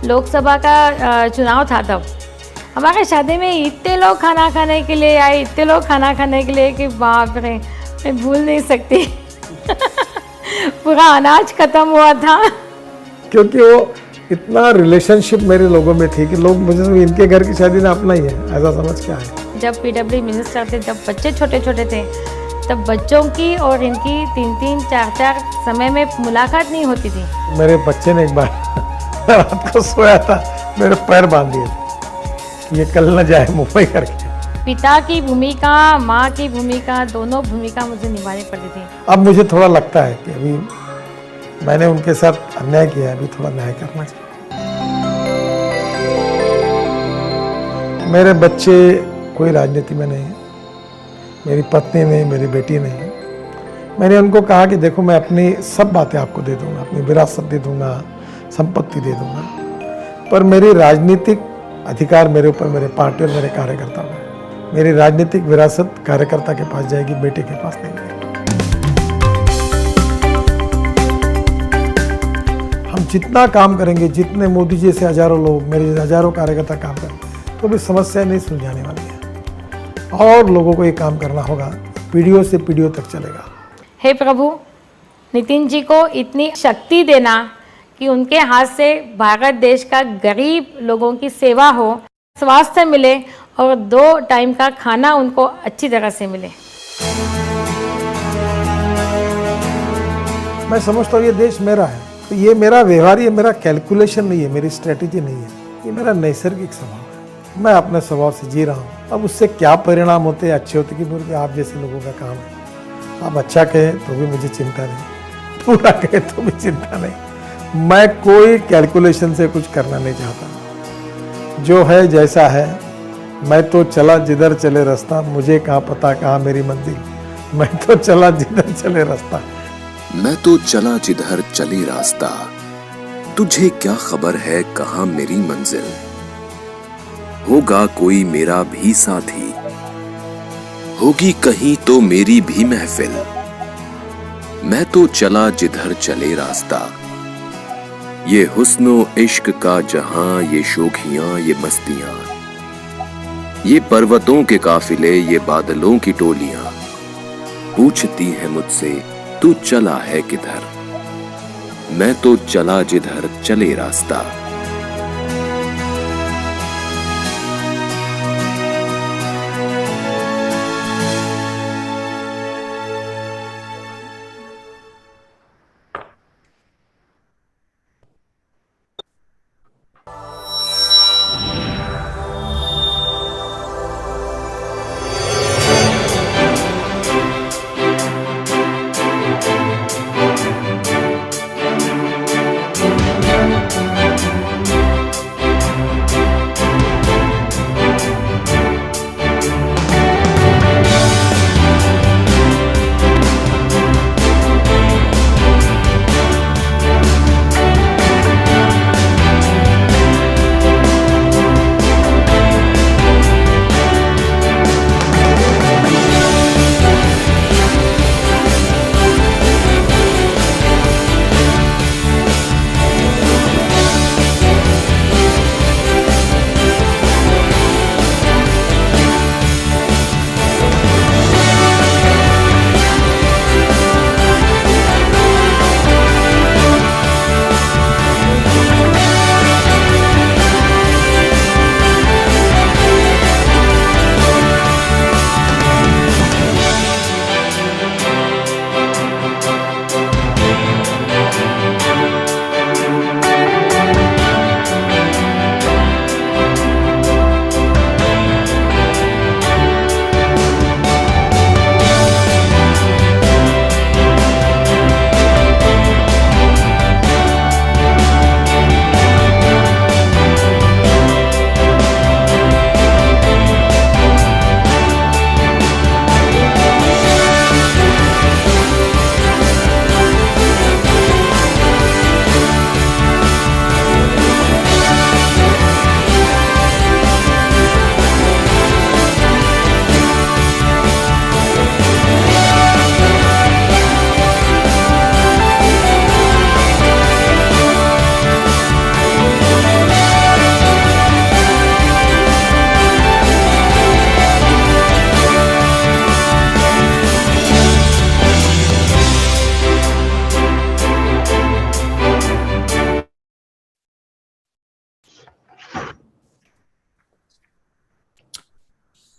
लोकसभा का चुनाव था। तब हमारे शादी में इतने लोग खाना खाने के लिए आए, इतने लोग खाना खाने के लिए कि बाप रे, मैं भूल नहीं सकती। पूरा अनाज खत्म हुआ था, क्योंकि वो इतना रिलेशनशिप मेरे लोगों में थी कि लोग मुझे इनके घर की शादी ना अपना ही है ऐसा समझ के आए। जब पीडब्ल्यू मिनिस्टर थे, जब बच्चे छोटे छोटे थे, तब बच्चों की और इनकी 3-3, 4-4 समय में मुलाकात नहीं होती थी। मेरे बच्चे ने एक बार रात को सोया था, मेरे पैर बांध दिए थे, ये कल न जाए मुंबई करके। पिता की भूमिका, माँ की भूमिका, दोनों भूमिका मुझे निभानी पड़ती थी। अब मुझे थोड़ा लगता है कि अभी मैंने उनके साथ अन्याय किया है, अभी थोड़ा न्याय करना चाहिए। मेरे बच्चे कोई राजनीति में नहीं है, मेरी पत्नी नहीं, मेरी बेटी नहीं। मैंने उनको कहा कि देखो, मैं अपनी सब बातें आपको दे दूंगा, अपनी विरासत दे दूंगा, संपत्ति दे दूंगा, पर मेरी राजनीतिक अधिकार मेरे ऊपर, मेरे पार्टी और मेरे कार्यकर्ता में। मेरी राजनीतिक विरासत कार्यकर्ता के पास जाएगी, बेटे के पास नहीं जाएगी। हम जितना काम करेंगे, जितने मोदी जी से हजारों लोग, मेरे हजारों कार्यकर्ता काम करें, तो भी समस्या नहीं सुलझाने वाली है और लोगों को ये काम करना होगा, पीढ़ियों से पीढ़ियों तक चलेगा। हे प्रभु, नितिन जी को इतनी शक्ति देना कि उनके हाथ से भारत देश का गरीब लोगों की सेवा हो, स्वास्थ्य मिले और 2 टाइम का खाना उनको अच्छी तरह से मिले। मैं समझता हूँ ये देश मेरा है, तो ये मेरा व्यवहार, ये मेरा कैलकुलेशन नहीं है, मेरी स्ट्रेटेजी नहीं है, ये मेरा नैसर्गिक स्वभाव है। मैं अपने स्वभाव से जी रहा हूँ। अब उससे क्या परिणाम होते हैं, अच्छे होते कि बुरे, आप जैसे लोगों का काम है। आप अच्छा कहें तो भी मुझे चिंता नहीं, बुरा कहे तो भी चिंता नहीं। मैं कोई कैलकुलेशन से कुछ करना नहीं चाहता, जो है जैसा है। मैं तो चला जिधर चले रास्ता, मुझे कहाँ पता कहाँ मेरी मंजिल। मैं तो चला जिधर चले रास्ता। मैं तो चला जिधर चले रास्ता, तुझे क्या खबर है कहाँ मेरी मंजिल। होगा कोई मेरा भी साथी, होगी कहीं तो मेरी भी महफिल। मैं तो चला जिधर चले रास्ता, ये हुस्नो इश्क का जहां, ये शोखियां, ये मस्तियां, ये पर्वतों के काफिले, ये बादलों की टोलियां, पूछती है मुझसे तू चला है किधर। मैं तो चला जिधर चले रास्ता।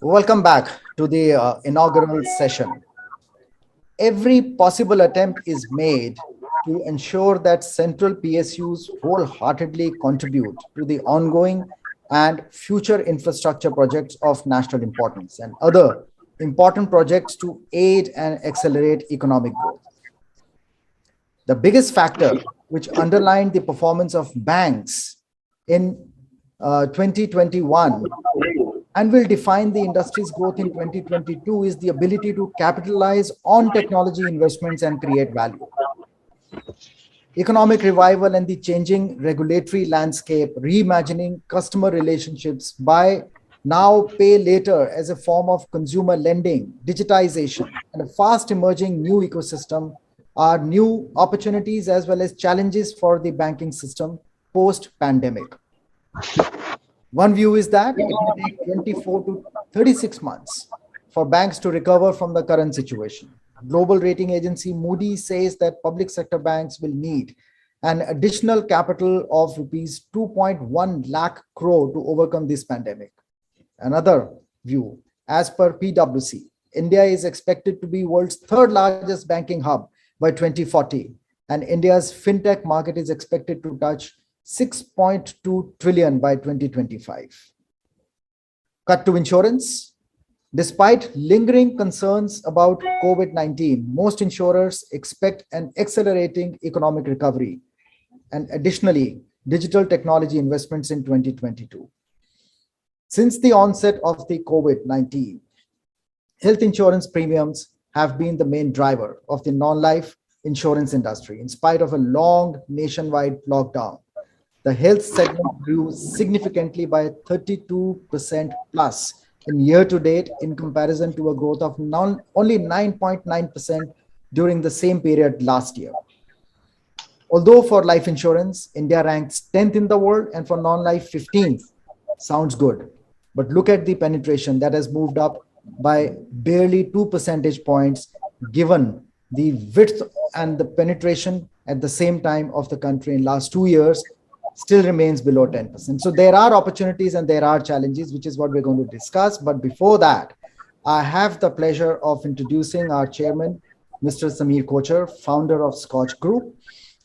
Welcome back to the inaugural session. Every possible attempt is made to ensure that central PSUs wholeheartedly contribute to the ongoing and future infrastructure projects of national importance and other important projects to aid and accelerate economic growth. The biggest factor which underlined the performance of banks in 2021 and will define the industry's growth in 2022 is the ability to capitalize on technology investments and create value. Economic revival and the changing regulatory landscape, reimagining customer relationships by now pay later as a form of consumer lending, digitization, and a fast emerging new ecosystem are new opportunities as well as challenges for the banking system post-pandemic. One view is that it will take 24 to 36 months for banks to recover from the current situation. Global rating agency Moody's says that public sector banks will need an additional capital of rupees 2.1 lakh crore to overcome this pandemic. Another view, as per PwC, India is expected to be world's third largest banking hub by 2040, and India's fintech market is expected to touch 6.2 trillion by 2025. Cut to insurance. Despite lingering concerns about COVID-19, most insurers expect an accelerating economic recovery and additionally digital technology investments in 2022. Since the onset of the COVID-19, health insurance premiums have been the main driver of the non-life insurance industry. In spite of a long nationwide lockdown, the health segment grew significantly by 32% plus in year to date in comparison to a growth of only 9.9% during the same period last year. Although for life insurance, India ranks 10th in the world and for non-life 15th, sounds good. But look at the penetration that has moved up by barely 2 percentage points given the width and the penetration at the same time of the country in last 2 years still remains below 10%. So there are opportunities and there are challenges, which is what we're going to discuss. But before that, I have the pleasure of introducing our chairman, Mr. Sameer Kochhar, founder of SKOCH Group,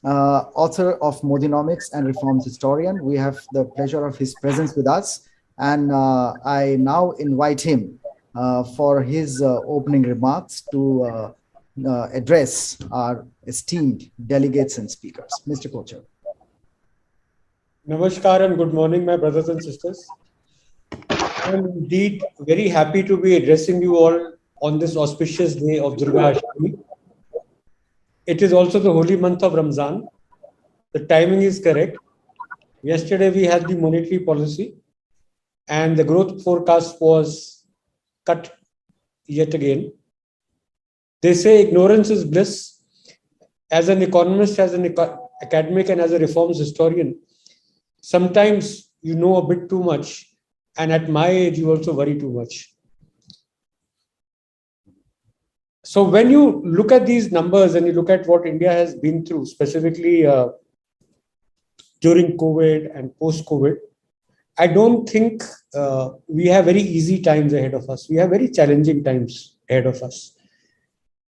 author of Modinomics and Reforms Historian. We have the pleasure of his presence with us. And I now invite him for his opening remarks to address our esteemed delegates and speakers. Mr. Kochhar. Namaskar and good morning, my brothers and sisters. I am indeed very happy to be addressing you all on this auspicious day of Durga Ashtami. It is also the holy month of Ramzan. The timing is correct. Yesterday we had the monetary policy and the growth forecast was cut yet again. They say ignorance is bliss. As an economist, as an academic and as a reforms historian, sometimes you know a bit too much, and at my age, you also worry too much. So when you look at these numbers and you look at what India has been through, specifically during COVID and post-COVID, I don't think we have very easy times ahead of us. We have very challenging times ahead of us.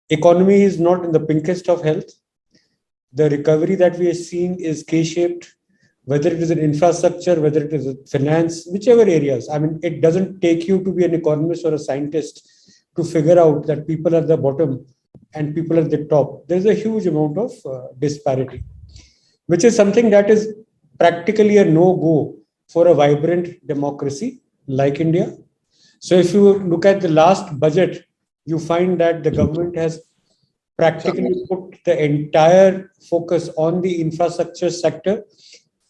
Economy is not in the pinkest of health. The recovery that we are seeing is K-shaped. Whether it is in infrastructure, whether it is in finance, whichever areas. I mean, it doesn't take you to be an economist or a scientist to figure out that people at the bottom and people at the top. There's a huge amount of disparity, which is something that is practically a no-go for a vibrant democracy like India. So if you look at the last budget, you find that the government has practically put the entire focus on the infrastructure sector,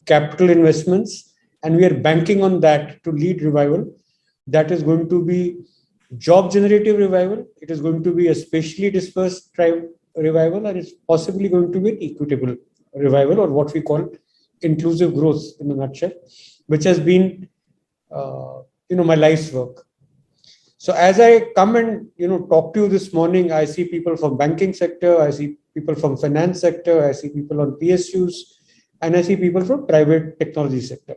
capital investments, and we are banking on that to lead revival. That is going to be job generative revival. It is going to be a spatially dispersed revival, and it's possibly going to be an equitable revival, or what we call inclusive growth in a nutshell, which has been my life's work. So as I come and talk to you this morning, I see people from banking sector, I see people from finance sector, I see people on PSUs, and I see people from private technology sector.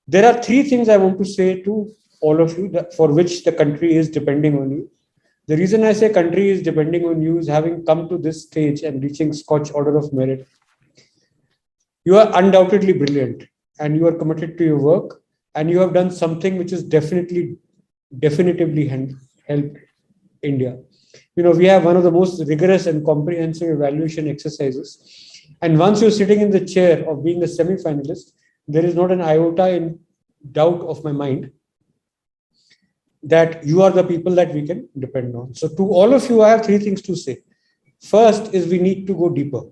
There are three things I want to say to all of you, for which the country is depending on you. The reason I say country is depending on you is having come to this stage and reaching SKOCH Order of Merit. You are undoubtedly brilliant and you are committed to your work, and you have done something which is definitively helped India. We have one of the most rigorous and comprehensive evaluation exercises. And once you're sitting in the chair of being a semi-finalist, there is not an iota in doubt of my mind that you are the people that we can depend on. So to all of you, I have three things to say. First is we need to go deeper.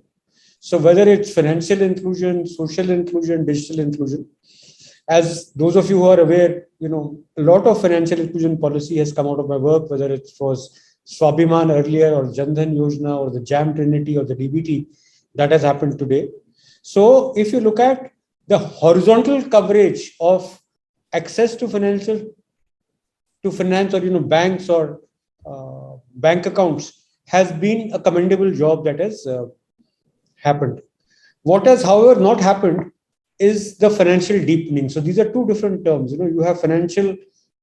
So whether it's financial inclusion, social inclusion, digital inclusion, as those of you who are aware, a lot of financial inclusion policy has come out of my work, whether it was Swabhiman earlier or Jan Dhan Yojana or the JAM Trinity or the DBT that has happened today. So if you look at the horizontal coverage of access to finance or banks or bank accounts has been a commendable job that has happened. What has, however, not happened is the financial deepening. So these are two different terms. You have financial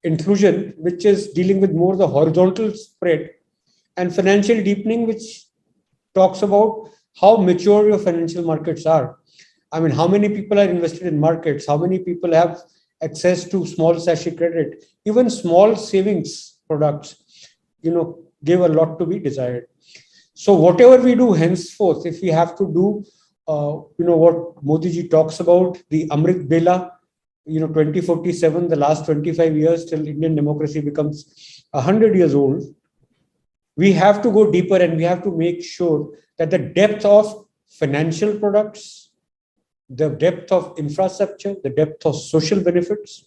inclusion, which is dealing with more the horizontal spread, and financial deepening, which talks about how mature your financial markets are. I mean, how many people are invested in markets? How many people have access to small sachet credit? Even small savings products, give a lot to be desired. So whatever we do henceforth, if we have to do, what Modi ji talks about, the Amrit Bela, 2047, the last 25 years till Indian democracy becomes 100 years old, we have to go deeper and we have to make sure that the depth of financial products, the depth of infrastructure, the depth of social benefits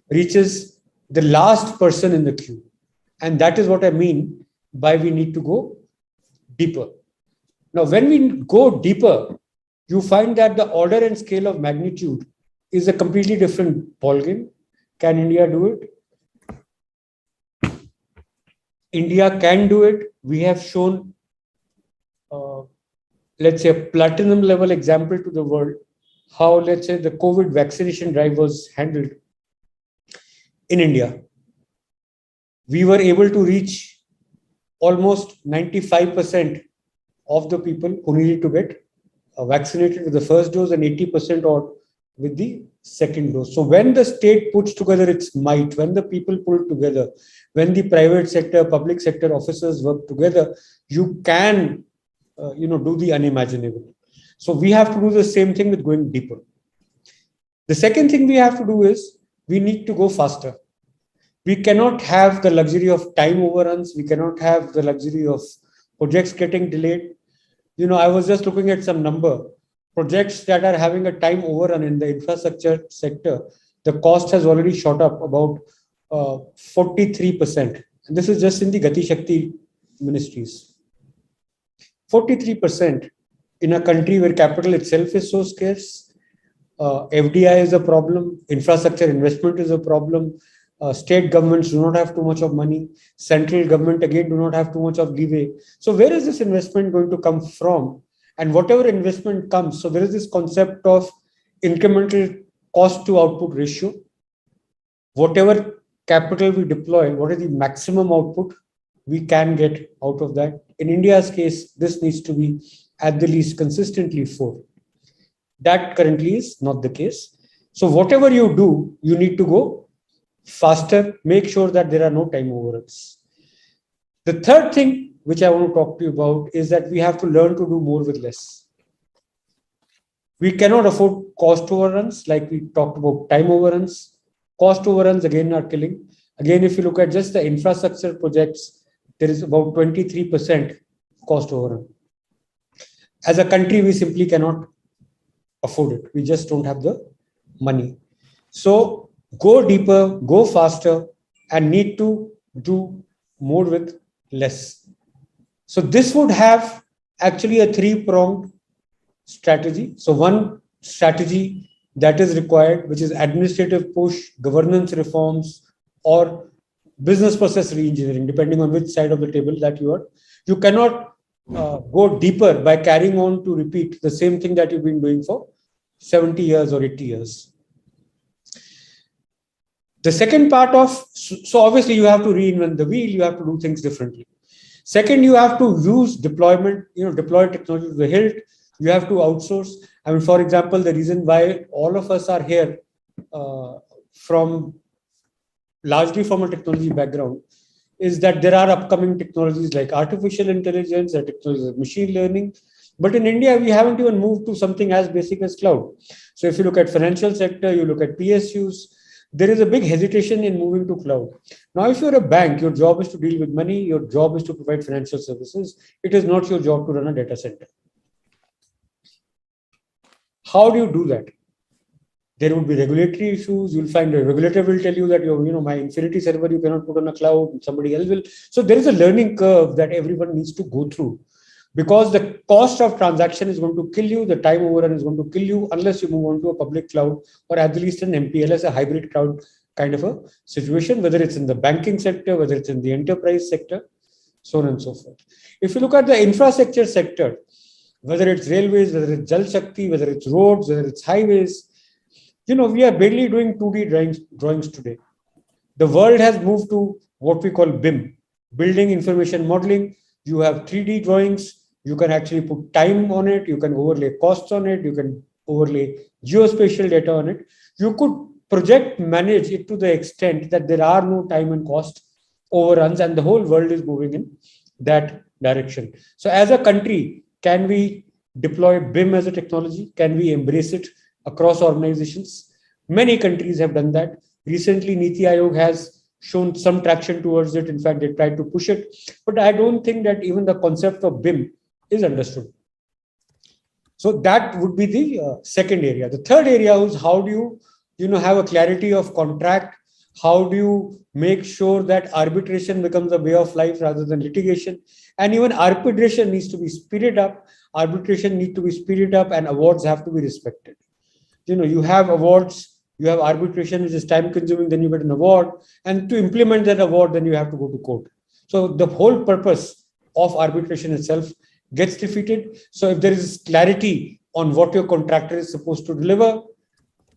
reaches the last person in the queue. And that is what I mean by we need to go deeper. Now, when we go deeper, you find that the order and scale of magnitude is a completely different ballgame. Can India do it? India can do it. We have shown, let's say, a platinum level example to the world, how, let's say, the COVID vaccination drive was handled in India. We were able to reach almost 95% of the people who needed to get vaccinated with the first dose and 80% or with the second dose. So when the state puts together its might, when the people pull together, when the private sector, public sector officers work together, you can, do the unimaginable. So we have to do the same thing with going deeper. The second thing we have to do is we need to go faster. We cannot have the luxury of time overruns. We cannot have the luxury of projects getting delayed. I was just looking at some number. Projects that are having a time overrun in the infrastructure sector, the cost has already shot up about 43%. And this is just in the Gati Shakti ministries. 43% in a country where capital itself is so scarce. FDI is a problem. Infrastructure investment is a problem. State governments do not have too much of money. Central government, again, do not have too much of leeway. So where is this investment going to come from? And whatever investment comes, so there is this concept of incremental cost to output ratio. Whatever capital we deploy, what is the maximum output we can get out of that? In India's case, this needs to be at the least consistently 4. That currently is not the case. So whatever you do, you need to go faster, make sure that there are no time overruns. The third thing which I want to talk to you about is that we have to learn to do more with less. We cannot afford cost overruns like we talked about time overruns. Cost overruns again are killing. Again, if you look at just the infrastructure projects, there is about 23% cost overrun. As a country, we simply cannot afford it. We just don't have the money. So go deeper, go faster, and need to do more with less. So this would have actually a 3-pronged strategy. So one strategy that is required, which is administrative push, governance reforms, or business process reengineering, depending on which side of the table that you are. You cannot go deeper by carrying on to repeat the same thing that you've been doing for 70 years or 80 years. The second part of, so obviously you have to reinvent the wheel, you have to do things differently. Second, you have to use deployment, deploy technology to the hilt. You have to outsource. I mean, for example, the reason why all of us are here largely from a technology background is that there are upcoming technologies like artificial intelligence, or technologies like machine learning. But in India, we haven't even moved to something as basic as cloud. So if you look at financial sector, you look at PSUs, there is a big hesitation in moving to cloud. Now, if you're a bank, your job is to deal with money, your job is to provide financial services. It is not your job to run a data center. How do you do that? There would be regulatory issues. You'll find a regulator will tell you that my Infinity server you cannot put on a cloud, somebody else will. So there is a learning curve that everyone needs to go through, because the cost of transaction is going to kill you, the time overrun is going to kill you unless you move on to a public cloud or at least an MPLS, a hybrid cloud kind of a situation, whether it's in the banking sector, whether it's in the enterprise sector, so on and so forth. If you look at the infrastructure sector, whether it's railways, whether it's Jal Shakti, whether it's roads, whether it's highways, we are barely doing 2D drawings today. The world has moved to what we call BIM, building information modeling. You have 3D drawings. You can actually put time on it. You can overlay costs on it. You can overlay geospatial data on it. You could project manage it to the extent that there are no time and cost overruns, and the whole world is moving in that direction. So as a country, can we deploy BIM as a technology? Can we embrace it across organizations? Many countries have done that. Recently, Niti Aayog has shown some traction towards it. In fact, they tried to push it. But I don't think that even the concept of BIM is understood. So that would be the second area. The third area is how do you have a clarity of contract? How do you make sure that arbitration becomes a way of life rather than litigation? And even arbitration needs to be speeded up. Arbitration needs to be speeded up, and awards have to be respected. You have awards, you have arbitration, which is time consuming, then you get an award. And to implement that award, then you have to go to court. So the whole purpose of arbitration itself gets defeated. So if there is clarity on what your contractor is supposed to deliver,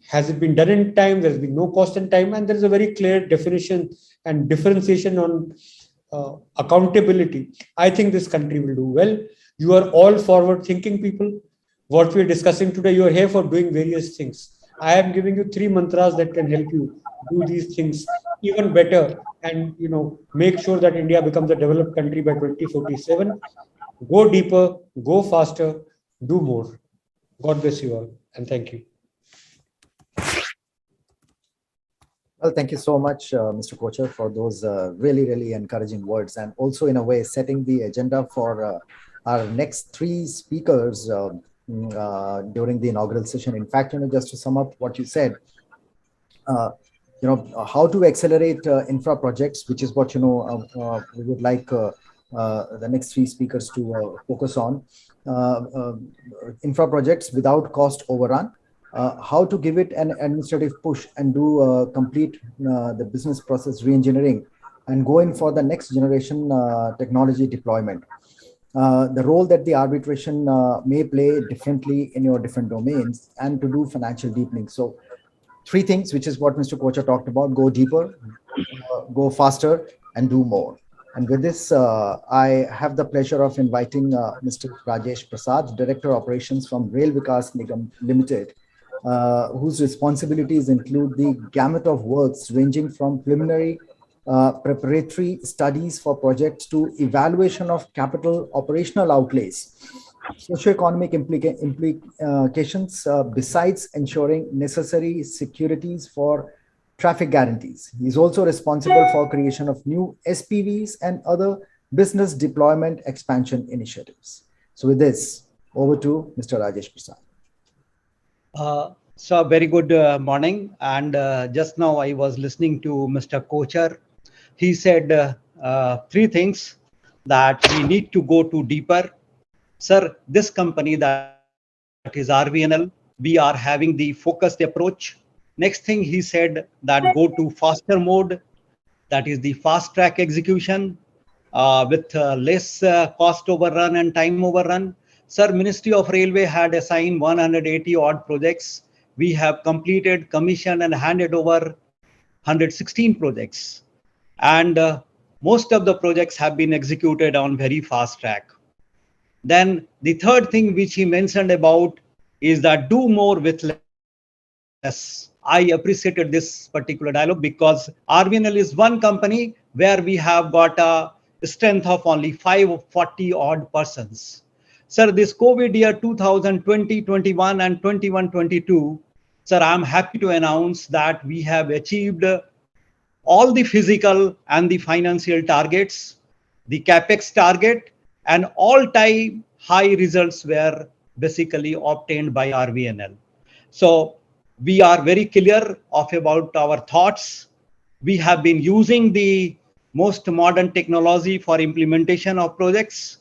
has it been done in time, there's been no cost in time, and there is a very clear definition and differentiation on accountability, I think this country will do well. You are all forward-thinking people. What we're discussing today, you are here for doing various things. I am giving you 3 mantras that can help you do these things even better and make sure that India becomes a developed country by 2047. Go deeper, go faster, do more. God bless you all, and thank you. Well, thank you so much, Mr. Kocher, for those really, really encouraging words, and also in a way setting the agenda for our next 3 speakers during the inaugural session. In fact, just to sum up what you said, how to accelerate infra projects, which is what we would like the next 3 speakers to focus on. Infra projects without cost overrun. How to give it an administrative push and do complete the business process reengineering and go in for the next generation technology deployment. The role that the arbitration may play differently in your different domains, and to do financial deepening. So 3 things, which is what Mr. Kocher talked about: go deeper, go faster, and do more. And with this, I have the pleasure of inviting Mr. Rajesh Prasad, Director Operations from Rail Vikas Nigam Limited, whose responsibilities include the gamut of works ranging from preliminary preparatory studies for projects to evaluation of capital operational outlays, socioeconomic implications, besides ensuring necessary securities for traffic guarantees. He is also responsible for creation of new SPVs and other business deployment expansion initiatives. So with this, over to Mr. Rajesh Prasad. So very good morning. And just now I was listening to Mr. Kocher. He said 3 things that we need to go to deeper. Sir, this company that is RVNL, we are having the focused approach. Next thing he said that go to faster mode, that is the fast track execution with less cost overrun and time overrun. Sir, Ministry of Railway had assigned 180 odd projects. We have completed, commissioned and handed over 116 projects. And most of the projects have been executed on very fast track. Then the third thing which he mentioned about is that do more with less. I appreciated this particular dialogue because RVNL is one company where we have got a strength of only 540 odd persons. Sir, this COVID year 2020, 21 and 21, 22, sir, I'm happy to announce that we have achieved all the physical and the financial targets, the capex target, and all-time high results were basically obtained by RVNL. So we are very clear about our thoughts. We have been using the most modern technology for implementation of projects.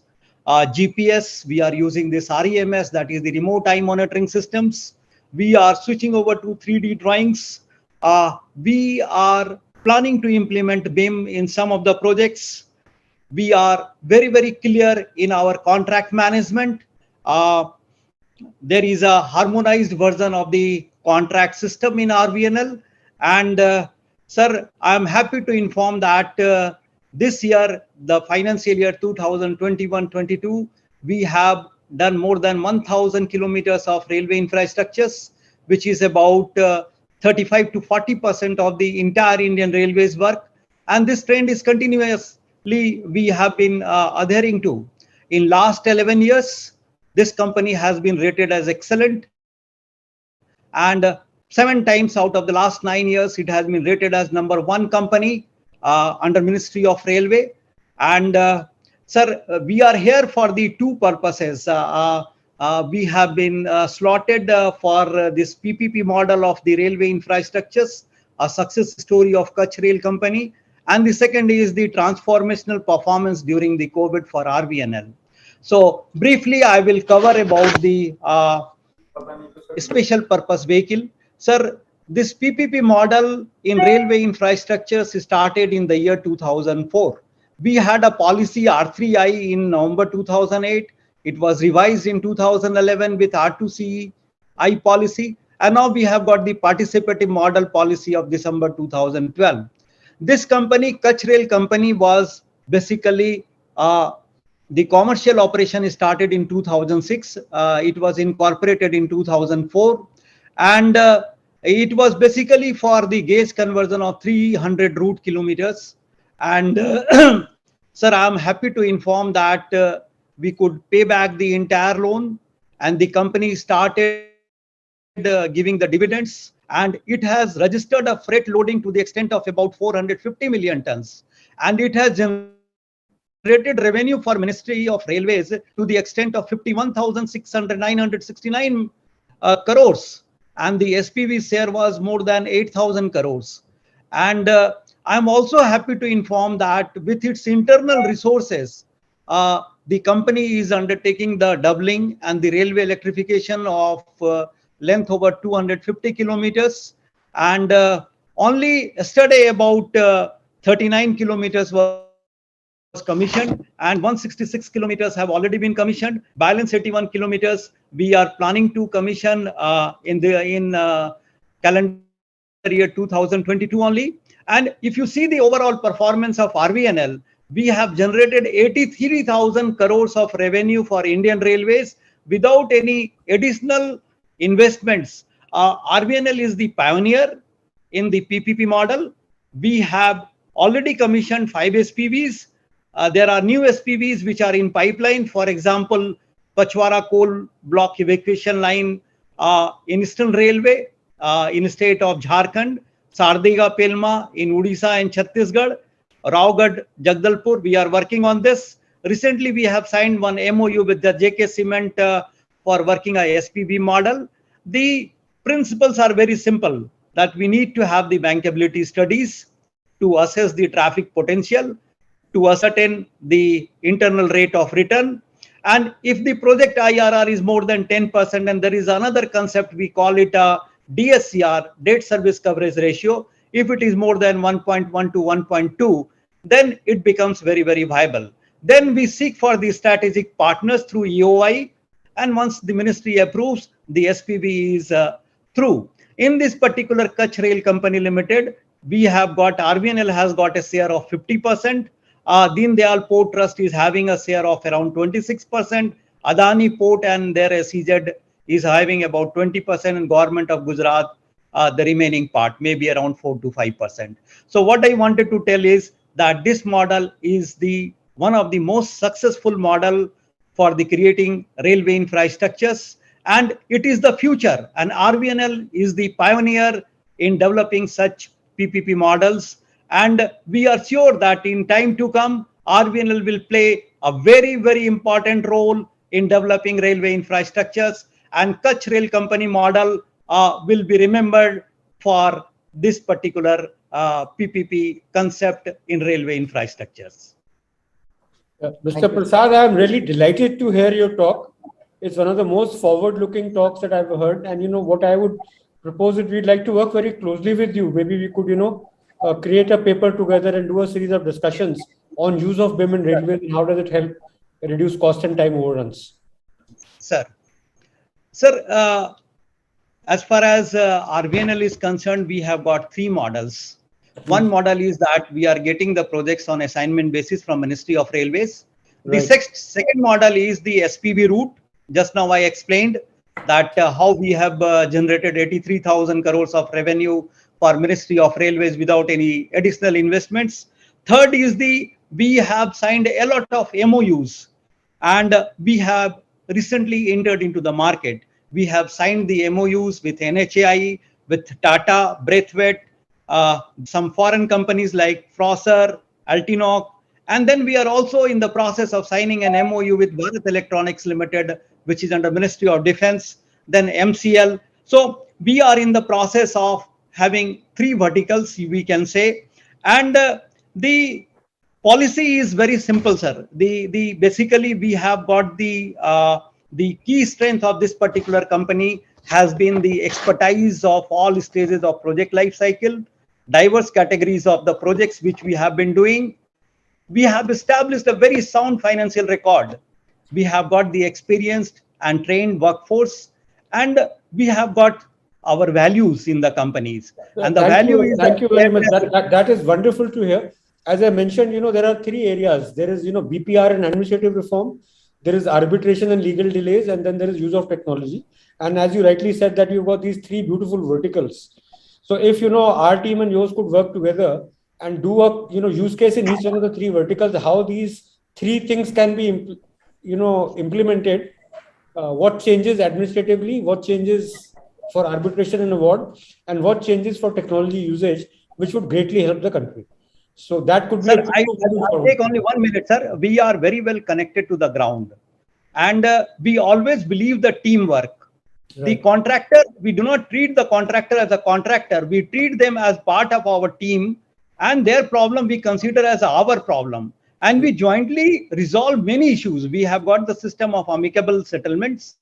GPS, we are using this REMS, that is the remote eye monitoring systems. We are switching over to 3D drawings. We are planning to implement BIM in some of the projects. We are very, very clear in our contract management. There is a harmonized version of the contract system in RVNL. And sir, I'm happy to inform that this year, the financial year 2021-22, we have done more than 1,000 kilometers of railway infrastructures, which is about 35 to 40% of the entire Indian Railways work. And this trend is continuously we have been adhering to. In last 11 years, this company has been rated as excellent. And 7 times out of the last 9 years, it has been rated as #1 company under Ministry of Railway. And sir, we are here for the 2 purposes. We have been slotted for this PPP model of the railway infrastructures, a success story of Kutch Rail Company. And the second is the transformational performance during the COVID for RVNL. So briefly, I will cover about the special purpose vehicle. Sir, this PPP model in railway infrastructures started in the year 2004. We had a policy R3I in November 2008. It was revised in 2011 with R2CI policy. And now we have got the participative model policy of December 2012. This company, Kutch Rail Company, was basically the commercial operation started in 2006. It was incorporated in 2004. And it was basically for the gauge conversion of 300 route kilometers. And sir, I'm happy to inform that we could pay back the entire loan, and the company started giving the dividends, and it has registered a freight loading to the extent of about 450 million tons. And it has generated revenue for Ministry of Railways to the extent of 51,969 crores. And the SPV share was more than 8,000 crores. And I'm also happy to inform that with its internal resources, the company is undertaking the doubling and the railway electrification of length over 250 kilometers. And only yesterday about 39 kilometers was commissioned, and 166 kilometers have already been commissioned. Balance 81 kilometers we are planning to commission in calendar year 2022 only. And if you see the overall performance of RVNL, we have generated 83,000 crores of revenue for Indian Railways without any additional investments. RVNL is the pioneer in the PPP model. We have already commissioned 5 SPVs. There are new SPVs which are in pipeline. For example, Pachwara coal block evacuation line in Eastern Railway in the state of Jharkhand, Sardega Pelma in Odisha and Chhattisgarh, Rawgad, Jagdalpur. We are working on this. Recently, we have signed one MOU with the JK Cement for working a SPV model. The principles are very simple, that we need to have the bankability studies to assess the traffic potential, to ascertain the internal rate of return. And if the project IRR is more than 10%, and there is another concept, we call it a DSCR, debt service coverage ratio. If it is more than 1.1 to 1.2, then it becomes very, very viable. Then we seek for the strategic partners through EOI. And once the ministry approves, the SPV is through. In this particular Kutch Rail Company Limited, we have got RVNL has got a share of 50%. Deen Dayal Port Trust is having a share of around 26%. Adani Port and their SEZ is having about 20%, and Government of Gujarat the remaining part, maybe around 4 to 5%. So what I wanted to tell is that this model is the one of the most successful model for the creating railway infrastructures, and it is the future. And RVNL is the pioneer in developing such PPP models. And we are sure that in time to come, RVNL will play a very, very important role in developing railway infrastructures. And Kutch Rail Company model will be remembered for this particular PPP concept in railway infrastructures. Mr. Prasad, I am really delighted to hear your talk. It's one of the most forward-looking talks that I've heard. And what I would propose is we'd like to work very closely with you. Maybe we could, create a paper together and do a series of discussions on use of BIM in railways and how does it help reduce cost and time overruns. Sir, as far as RVNL is concerned, we have got 3 models. One model is that we are getting the projects on assignment basis from Ministry of Railways. The second model is the SPV route. Just now I explained that how we have generated 83,000 crores of revenue for Ministry of Railways without any additional investments. Third is we have signed a lot of MOUs, and we have recently entered into the market. We have signed the MOUs with NHAI, with Tata, Braithwaite, some foreign companies like Frosser, Altinoc, and then we are also in the process of signing an MOU with Bharat Electronics Limited, which is under Ministry of Defense, then MCL. So we are in the process of having 3 verticals, we can say, and the policy is very simple, sir. Basically we have got the key strength of this particular company has been the expertise of all stages of project life cycle, diverse categories of the projects which we have been doing. We have established a very sound financial record. We have got the experienced and trained workforce, and we have got our values in the companies. And the value is... Thank you very much. That is wonderful to hear. As I mentioned, there are 3 areas. There is, BPR and administrative reform. There is arbitration and legal delays, and then there is use of technology. And as you rightly said, that you've got these 3 beautiful verticals. So if, our team and yours could work together and do a, use case in each one of the 3 verticals, how these 3 things can be, implemented, what changes administratively, what changes for arbitration and award, and what changes for technology usage, which would greatly help the country. So that could be... Sir, I'll take only 1 minute, sir. We are very well connected to the ground, and we always believe the teamwork. Right. The contractor, we do not treat the contractor as a contractor. We treat them as part of our team, and their problem we consider as our problem. And we jointly resolve many issues. We have got the system of amicable settlements.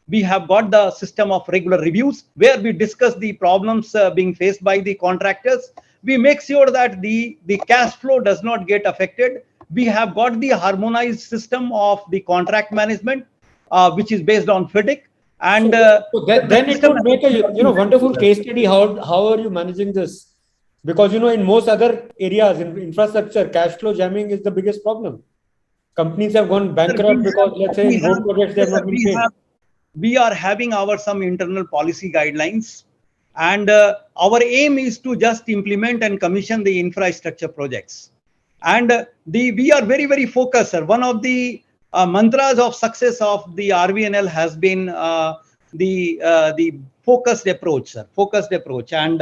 We have got the system of regular reviews where we discuss the problems being faced by the contractors. We make sure that the cash flow does not get affected. We have got the harmonized system of the contract management, which is based on FIDIC. And then it would make a wonderful case study. How are you managing this? Because in most other areas in infrastructure, cash flow jamming is the biggest problem. Companies have gone bankrupt because, let's say, in road projects they have not been paid. We are having some internal policy guidelines, and our aim is to just implement and commission the infrastructure projects. And we are very, very focused, sir. One of the mantras of success of the RVNL has been the focused approach, sir. Focused approach. And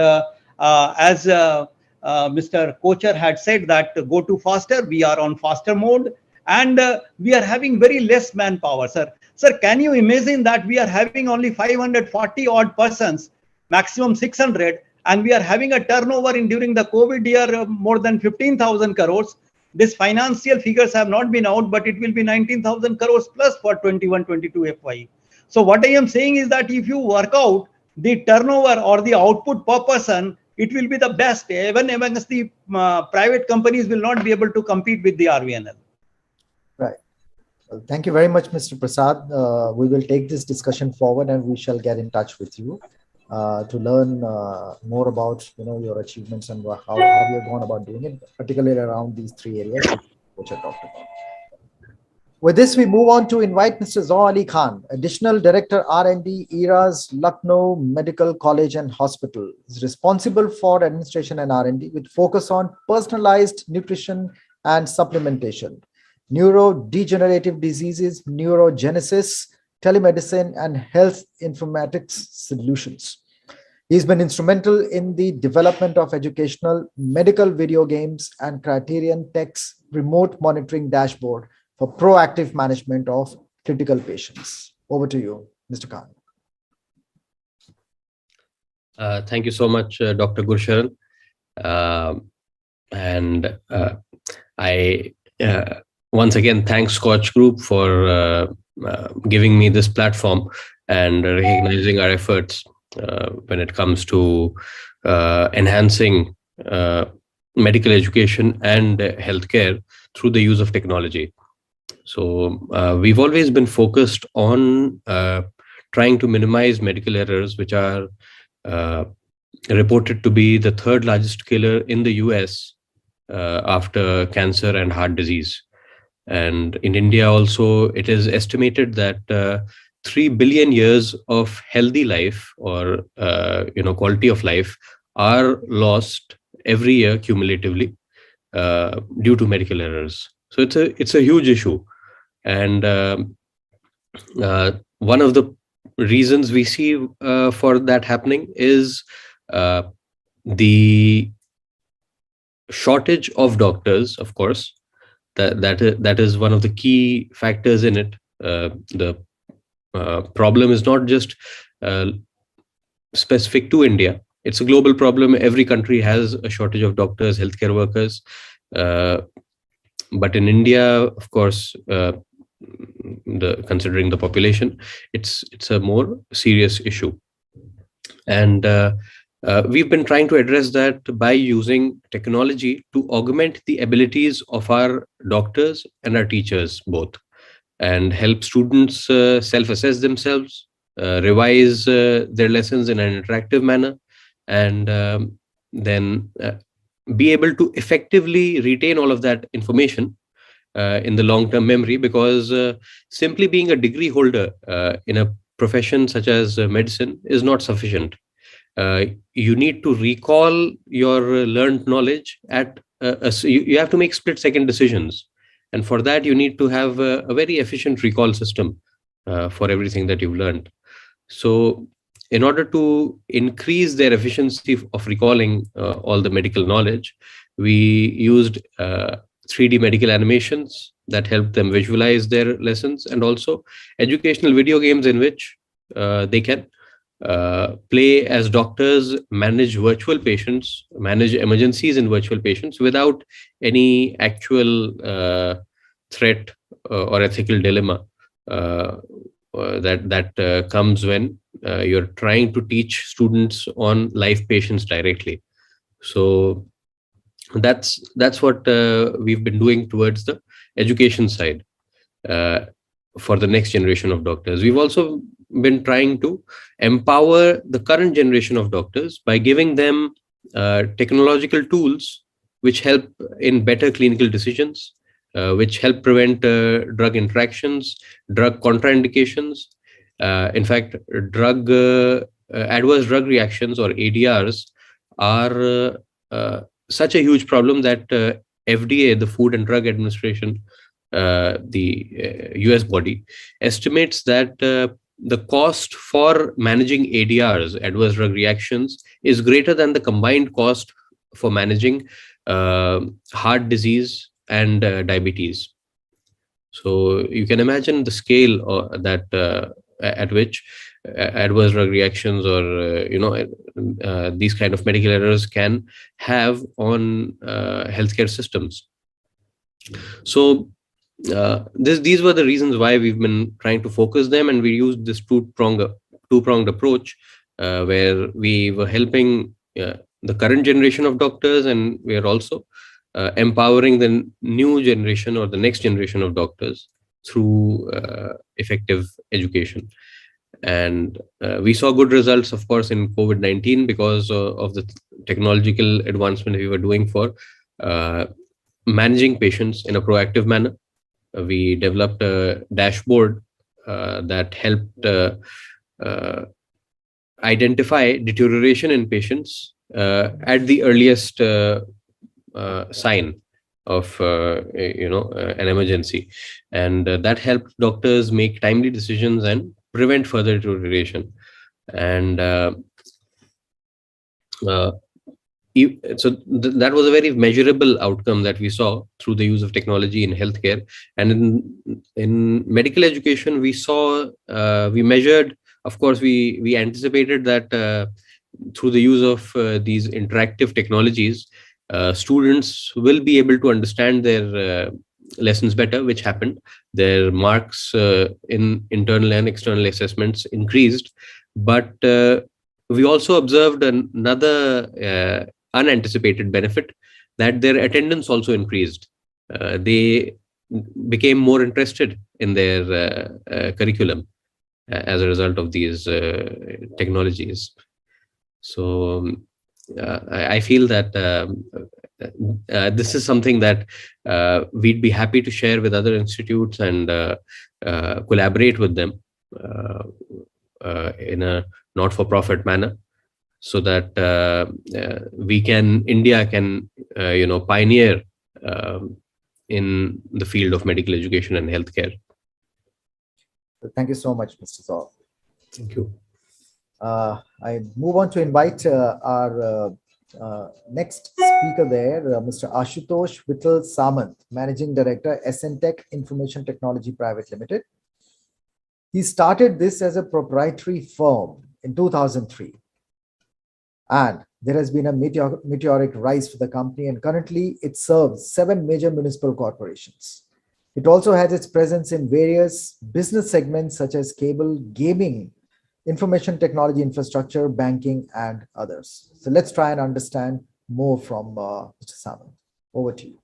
as Mr. Kocher had said that go to faster, we are on faster mode, and we are having very less manpower, sir. Sir, can you imagine that we are having only 540 odd persons, maximum 600, and we are having a turnover during the COVID year more than 15,000 crores. These financial figures have not been out, but it will be 19,000 crores plus for 21-22 FY. So what I am saying is that if you work out the turnover or the output per person, it will be the best. Even amongst the private companies will not be able to compete with the RVNL. Right. Well, thank you very much, Mr. Prasad. We will take this discussion forward and we shall get in touch with you. to learn more about your achievements and how you have gone about doing it, particularly around these three areas which I talked about. With this, we move on to invite Mr. Zaw Ali Khan, Additional Director R&D, ERA's Lucknow Medical College and Hospital. He's responsible for administration and R&D with focus on personalized nutrition and supplementation, neurodegenerative diseases, neurogenesis, telemedicine, and health informatics solutions. He's been instrumental in the development of educational medical video games and Criterion Tech's remote monitoring dashboard for proactive management of critical patients. Over to you, Mr. Khan. Thank you so much, Dr. Gursharan. I once again thank SKOCH Group for giving me this platform and recognizing our efforts when it comes to enhancing medical education and healthcare through the use of technology. So we've always been focused on trying to minimize medical errors, which are reported to be the third largest killer in the US after cancer and heart disease. And in India also, it is estimated that 3 billion years of healthy life or quality of life are lost every year cumulatively due to medical errors. So it's a huge issue. And one of the reasons we see for that happening is the shortage of doctors, of course. That is one of the key factors in it. The problem is not just specific to India. It's a global problem. Every country has a shortage of doctors, healthcare workers. But in India, of course, considering the population, it's a more serious issue. And we've been trying to address that by using technology to augment the abilities of our doctors and our teachers both, and help students self-assess themselves, revise their lessons in an interactive manner, and then be able to effectively retain all of that information in the long-term memory, because simply being a degree holder in a profession such as medicine is not sufficient. You need to recall your learned knowledge at you have to make split-second decisions. And for that, you need to have a very efficient recall system for everything that you've learned. So in order to increase their efficiency of recalling all the medical knowledge, we used 3D medical animations that help them visualize their lessons, and also educational video games in which they can play as doctors, manage virtual patients, manage emergencies in virtual patients without any actual threat or ethical dilemma that comes when you're trying to teach students on live patients directly. So that's what we've been doing towards the education side for the next generation of doctors. We've also been trying to empower the current generation of doctors by giving them technological tools which help in better clinical decisions, which help prevent drug interactions, drug contraindications. In fact, adverse drug reactions or ADRs are such a huge problem that FDA, the Food and Drug Administration, the US body, estimates that the cost for managing ADRs, adverse drug reactions, is greater than the combined cost for managing heart disease and diabetes. So you can imagine the scale that at which adverse drug reactions or these kind of medical errors can have on healthcare systems. So these were the reasons why we've been trying to focus them, and we used this two-pronged approach where we were helping the current generation of doctors, and we are also empowering the new generation or the next generation of doctors through effective education. And we saw good results, of course, in COVID-19 because of the technological advancement we were doing for managing patients in a proactive manner. We developed a dashboard that helped identify deterioration in patients at the earliest sign of an emergency, and that helped doctors make timely decisions and prevent further deterioration. And that was a very measurable outcome that we saw through the use of technology in healthcare. And in medical education, we saw, we measured, of course, we anticipated that through the use of these interactive technologies, students will be able to understand their lessons better, which happened. Their marks in internal and external assessments increased. But we also observed another unanticipated benefit, that their attendance also increased. They became more interested in their curriculum as a result of these technologies. So I feel that this is something that we'd be happy to share with other institutes and collaborate with them in a not-for-profit manner, so that India can pioneer in the field of medical education and healthcare. Thank you so much, Mr. Saul. Thank you. I move on to invite our next speaker there, Mr. Ashutosh Vittal Samant, Managing Director, SNTech Information Technology Private Limited. He started this as a proprietary firm in 2003. And there has been a meteoric rise for the company, and currently it serves 7 major municipal corporations. It also has its presence in various business segments such as cable, gaming, information technology infrastructure, banking, and others. So let's try and understand more from Mr. Samant. Over to you.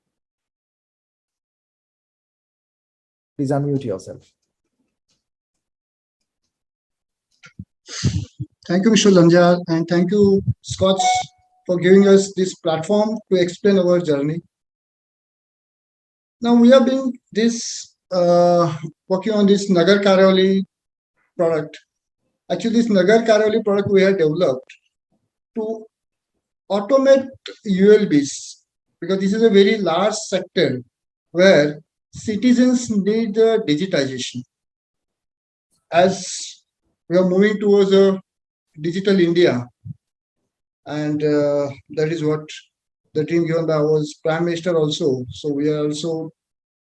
Please unmute yourself. Thank you, Mr. Lanjar, and thank you, SKOCH, for giving us this platform to explain our journey. Now we have been working on this Nagar Karoli product. Actually, this Nagar Karoli product we have developed to automate ULBs, because this is a very large sector where citizens need digitization. As we are moving towards a digital India, and that is what the dream given by our Prime Minister also. So we are also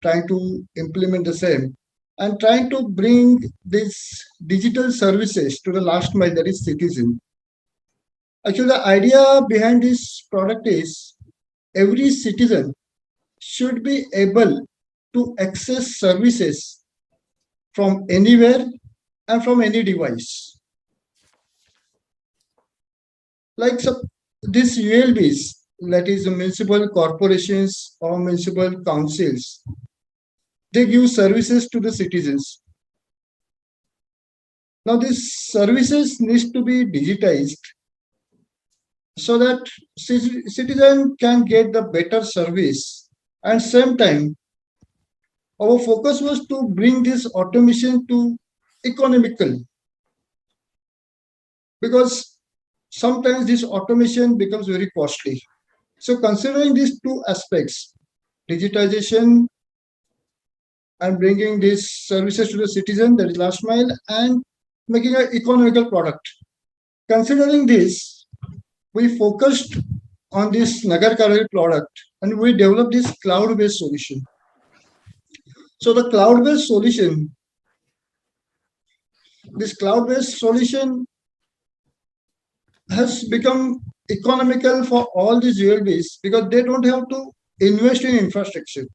trying to implement the same and trying to bring these digital services to the last mile, that is citizen. Actually, the idea behind this product is every citizen should be able to access services from anywhere and from any device. Like these ULBs, that is municipal corporations or municipal councils, they give services to the citizens. Now these services need to be digitized so that citizen can get the better service. And same time, our focus was to bring this automation to economical, because sometimes this automation becomes very costly. So considering these two aspects, digitization and bringing these services to the citizen, that is last mile, and making an economical product. Considering this, we focused on this Nagar Karoli product and we developed this cloud-based solution. So the cloud-based solution, has become economical for all these ULBs because they don't have to invest in infrastructure.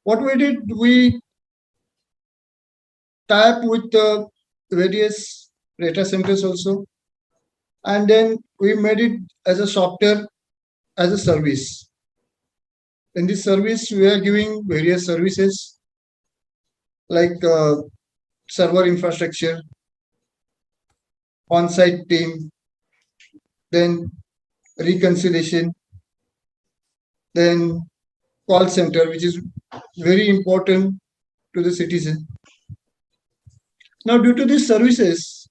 What we did, we tapped with the various data centers also, and then we made it as a software, as a service. In this service, we are giving various services like server infrastructure, on-site team, then reconciliation, then call center, which is very important to the citizen. Now, due to these services,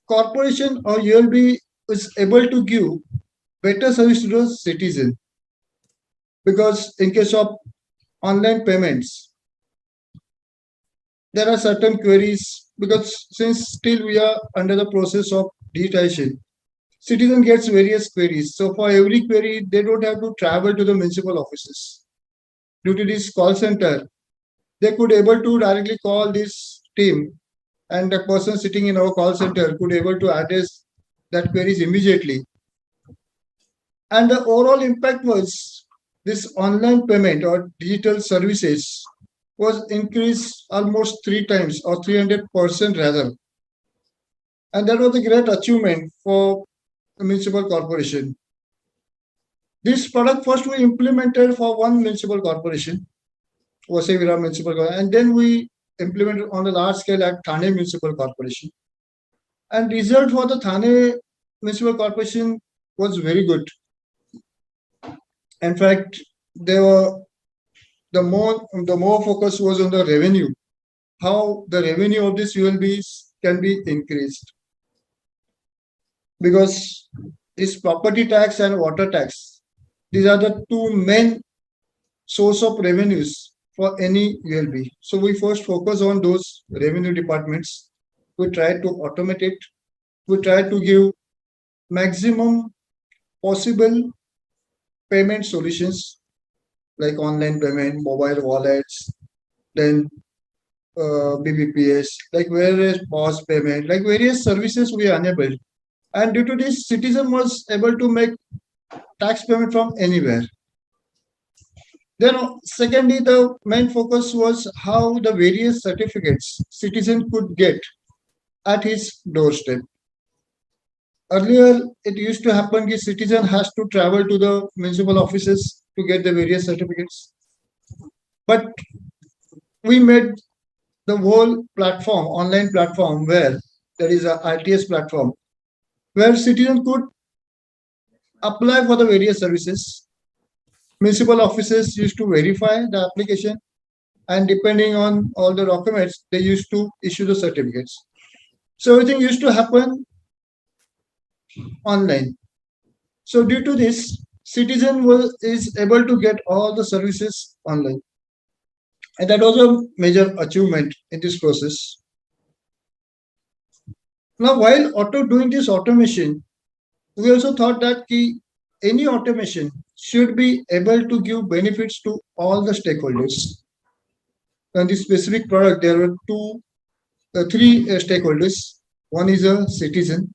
corporation or ULB is able to give better service to the citizen, because in case of online payments, there are certain queries, because since still we are under the process of digitization, citizen gets various queries. So for every query, they don't have to travel to the municipal offices. Due to this call center, they could able to directly call this team, and the person sitting in our call center could able to address that queries immediately. And the overall impact was this online payment or digital services was increased almost 3 times or 300% rather. And that was a great achievement for the municipal corporation. This product first we implemented for one municipal corporation, Vasai Municipal Corporation, and then we implemented on a large scale at Thane Municipal Corporation. And result for the Thane Municipal Corporation was very good. In fact, they were the more focus was on the revenue, how the revenue of these ULBs can be increased. Because this property tax and water tax, these are the two main source of revenues for any ULB. So we first focus on those revenue departments. We try to automate it. We try to give maximum possible payment solutions like online payment, mobile wallets, then BBPS, like various POS payment, like various services we enabled. And due to this, citizen was able to make tax payment from anywhere. Then secondly, the main focus was how the various certificates citizen could get at his doorstep. Earlier, it used to happen that citizen has to travel to the municipal offices to get the various certificates. But we made the whole platform, online platform, where there is a RTS platform, where citizen could apply for the various services. Municipal offices used to verify the application, and depending on all the documents, they used to issue the certificates. So everything used to happen online. So due to this, citizen is able to get all the services online. And that was a major achievement in this process. Now, while doing this automation, we also thought that any automation should be able to give benefits to all the stakeholders. On this specific product, there were three stakeholders. One is a citizen,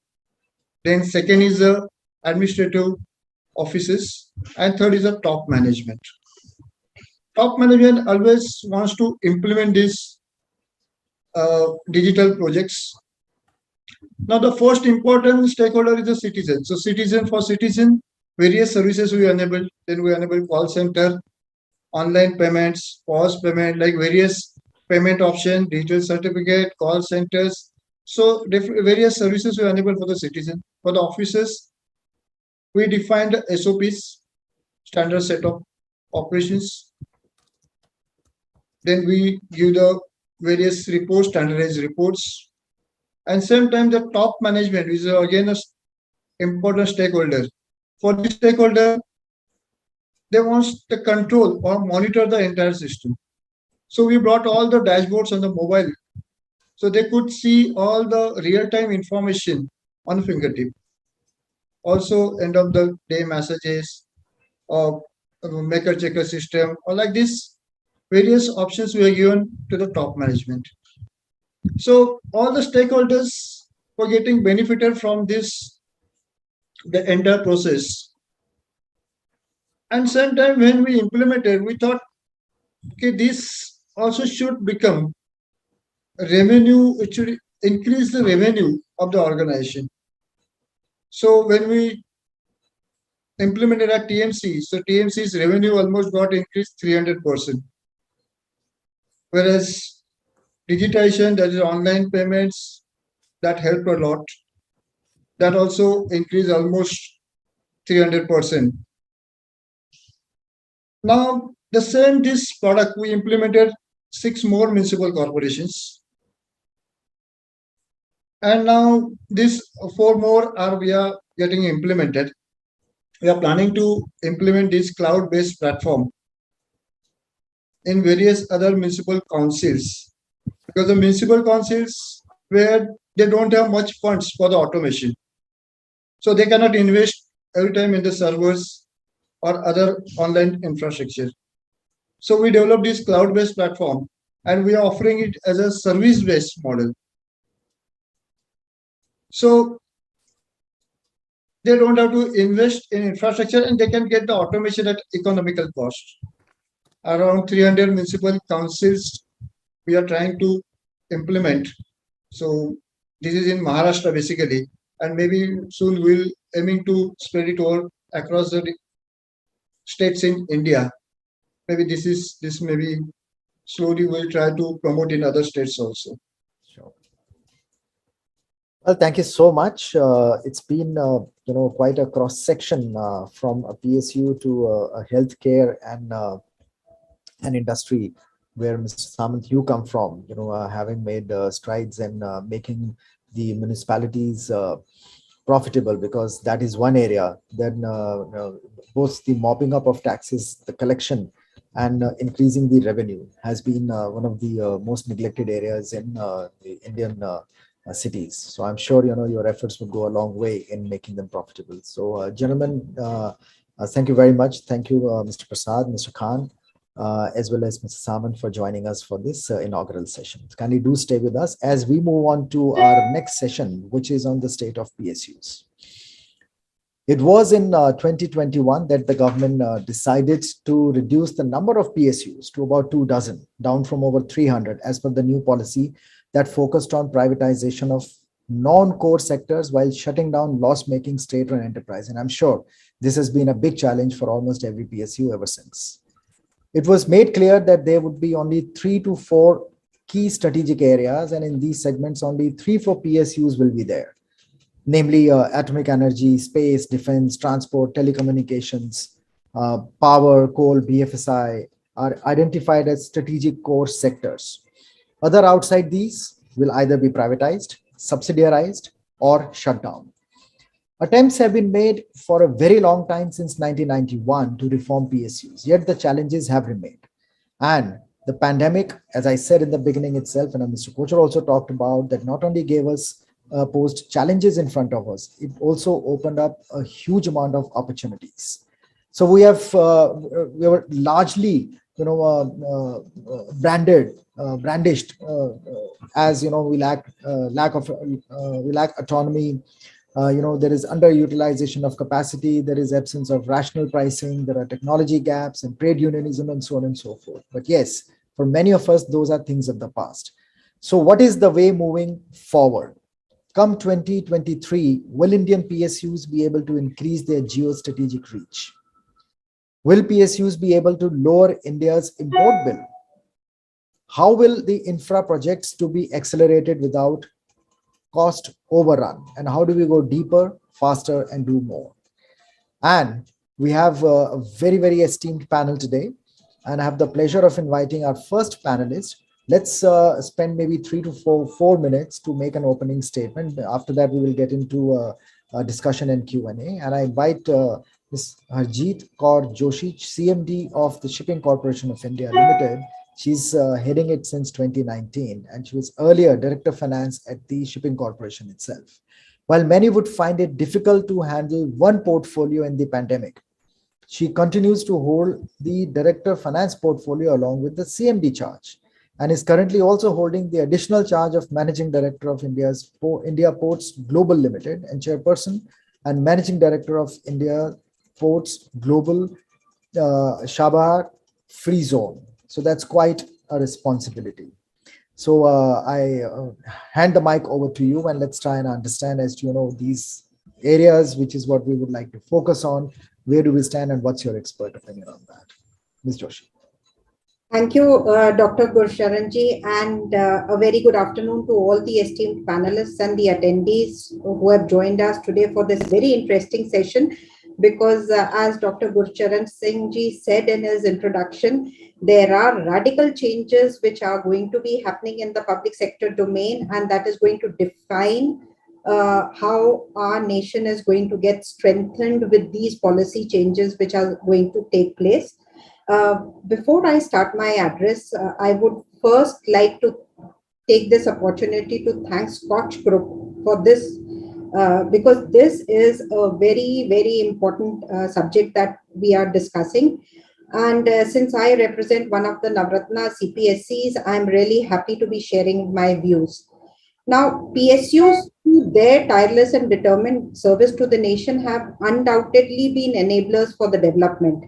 then second is a administrative offices, and third is a top management. Top management always wants to implement these digital projects. Now, the first important stakeholder is the citizen. So, for citizen, various services we enable. Then we enable call center, online payments, POS payment, like various payment option, digital certificate, call centers. So, various services we enable for the citizen. For the offices, we defined SOPs, standard set of operations. Then we give the various reports, standardized reports. And same time, the top management is again an important stakeholder. For this stakeholder, they want the control or monitor the entire system. So we brought all the dashboards on the mobile, so they could see all the real-time information on fingertip. Also, end of the day messages or maker checker system, or like this, various options were given to the top management. So all the stakeholders were getting benefited from this, the entire process. And same time when we implemented, we thought, okay, this also should become revenue, it should increase the revenue of the organization. So when we implemented at TMC, so TMC's revenue almost got increased 300%. Whereas digitization, that is online payments, that helped a lot. That also increased almost 300%. Now, this product, we implemented 6 more municipal corporations. And now these 4 more we are getting implemented. We are planning to implement this cloud-based platform in various other municipal councils, because the municipal councils where they don't have much funds for the automation, so they cannot invest every time in the servers or other online infrastructure. So we developed this cloud-based platform and we are offering it as a service-based model. So they don't have to invest in infrastructure and they can get the automation at economical cost. Around 300 municipal councils we are trying to implement. So this is in Maharashtra basically, and maybe soon we'll aiming to spread it over across the states in India. Maybe this maybe slowly we'll try to promote in other states also. Sure. Well, thank you so much. It's been quite a cross section from a PSU to a healthcare and an industry where Mr. Samant, you come from, having made strides and making the municipalities profitable, because that is one area. Then both the mopping up of taxes, the collection, and increasing the revenue has been one of the most neglected areas in the Indian cities. So I'm sure your efforts would go a long way in making them profitable. So gentlemen, thank you very much. Thank you, Mr. Prasad, Mr. Khan, as well as Mr. Samant for joining us for this inaugural session. Kindly do stay with us as we move on to our next session, which is on the state of PSUs. It was in 2021 that the government decided to reduce the number of PSUs to about 24, down from over 300, as per the new policy that focused on privatization of non-core sectors while shutting down loss-making state-run enterprise. And I'm sure this has been a big challenge for almost every PSU ever since. It was made clear that there would be only 3 to 4 key strategic areas, and in these segments, only 3-4 PSUs will be there, namely atomic energy, space, defense, transport, telecommunications, power, coal, BFSI are identified as strategic core sectors. Other outside these will either be privatized, subsidiarized, or shut down. Attempts have been made for a very long time since 1991 to reform PSUs, yet the challenges have remained. And the pandemic, as I said in the beginning itself, and Mr. Kochhar also talked about, that not only gave us posed challenges in front of us, it also opened up a huge amount of opportunities. So we were largely brandished as we lack autonomy. There is underutilization of capacity, there is absence of rational pricing, there are technology gaps and trade unionism and so on and so forth. But yes, for many of us, those are things of the past. So what is the way moving forward? Come 2023, will Indian PSUs be able to increase their geostrategic reach? Will PSUs be able to lower India's import bill? How will the infra projects to be accelerated without cost overrun? And how do we go deeper, faster, and do more? And we have a very, very esteemed panel today, and I have the pleasure of inviting our first panelist. Let's spend maybe 3 to 4 minutes to make an opening statement. After that, we will get into a discussion and Q&A. And I invite Ms. Harjeet Kaur Joshi, CMD of the Shipping Corporation of India Limited. She's heading it since 2019, and she was earlier Director of Finance at the Shipping Corporation itself. While many would find it difficult to handle one portfolio in the pandemic, she continues to hold the Director of Finance portfolio along with the CMD charge, and is currently also holding the additional charge of Managing Director of India Ports Global Limited and Chairperson and Managing Director of India Ports Global Chabahar Free Zone. So that's quite a responsibility. So I hand the mic over to you, and let's try and understand as to these areas, which is what we would like to focus on. Where do we stand, and what's your expert opinion on that? Ms. Joshi. Thank you, Dr. Gurcharanji, and a very good afternoon to all the esteemed panelists and the attendees who have joined us today for this very interesting session. Because as Dr. Gurcharan Singh ji said in his introduction, there are radical changes which are going to be happening in the public sector domain, and that is going to define how our nation is going to get strengthened with these policy changes which are going to take place. Before I start my address, I would first like to take this opportunity to thank SKOCH Group for this, because this is a very, very important subject that we are discussing. And since I represent one of the Navratna CPSCs, I'm really happy to be sharing my views. Now, PSUs, through their tireless and determined service to the nation, have undoubtedly been enablers for the development.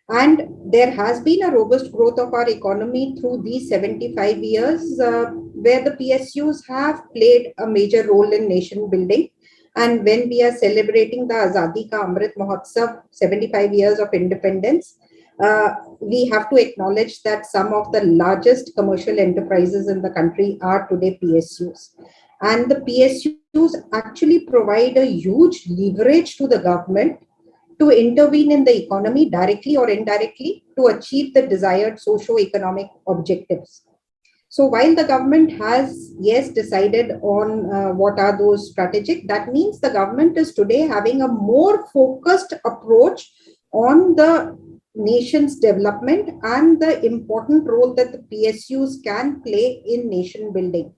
And there has been a robust growth of our economy through these 75 years, where the PSUs have played a major role in nation building. And when we are celebrating the Azadi Ka Amrit Mahotsav, 75 years of independence, we have to acknowledge that some of the largest commercial enterprises in the country are today PSUs. And the PSUs actually provide a huge leverage to the government to intervene in the economy directly or indirectly to achieve the desired socio-economic objectives. So while the government has, yes, decided on what are those strategic, that means the government is today having a more focused approach on the nation's development and the important role that the PSUs can play in nation building.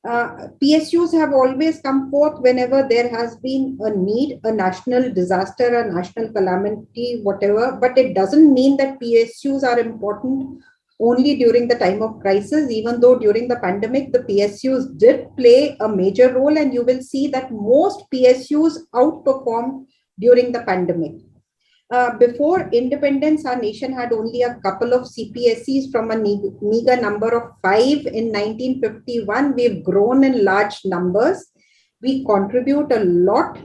PSUs have always come forth whenever there has been a need, a national disaster, a national calamity, whatever, but it doesn't mean that PSUs are important only during the time of crisis, even though during the pandemic, the PSUs did play a major role, and you will see that most PSUs outperformed during the pandemic. Before independence, our nation had only a couple of CPSCs from a meager number of 5 in 1951. We've grown in large numbers. We contribute a lot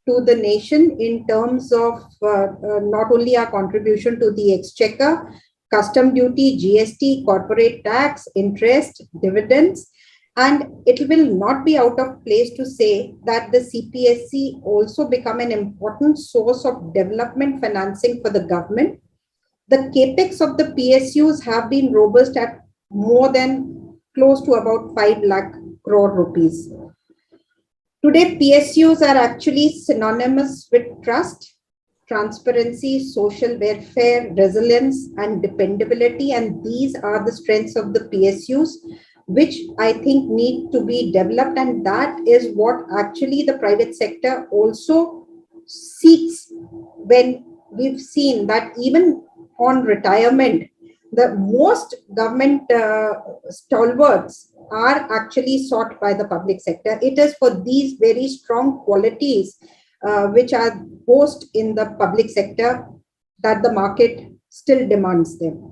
to the nation in terms of not only our contribution to the exchequer, custom duty, GST, corporate tax, interest, dividends. And it will not be out of place to say that the CPSC also become an important source of development financing for the government. The capex of the PSUs have been robust at more than close to about 5 lakh crore rupees. Today, PSUs are actually synonymous with trust, transparency, social welfare, resilience, and dependability. And these are the strengths of the PSUs, which I think need to be developed. And that is what actually the private sector also seeks, when we've seen that even on retirement, the most government stalwarts are actually sought by the public sector. It is for these very strong qualities which are boast in the public sector that the market still demands them.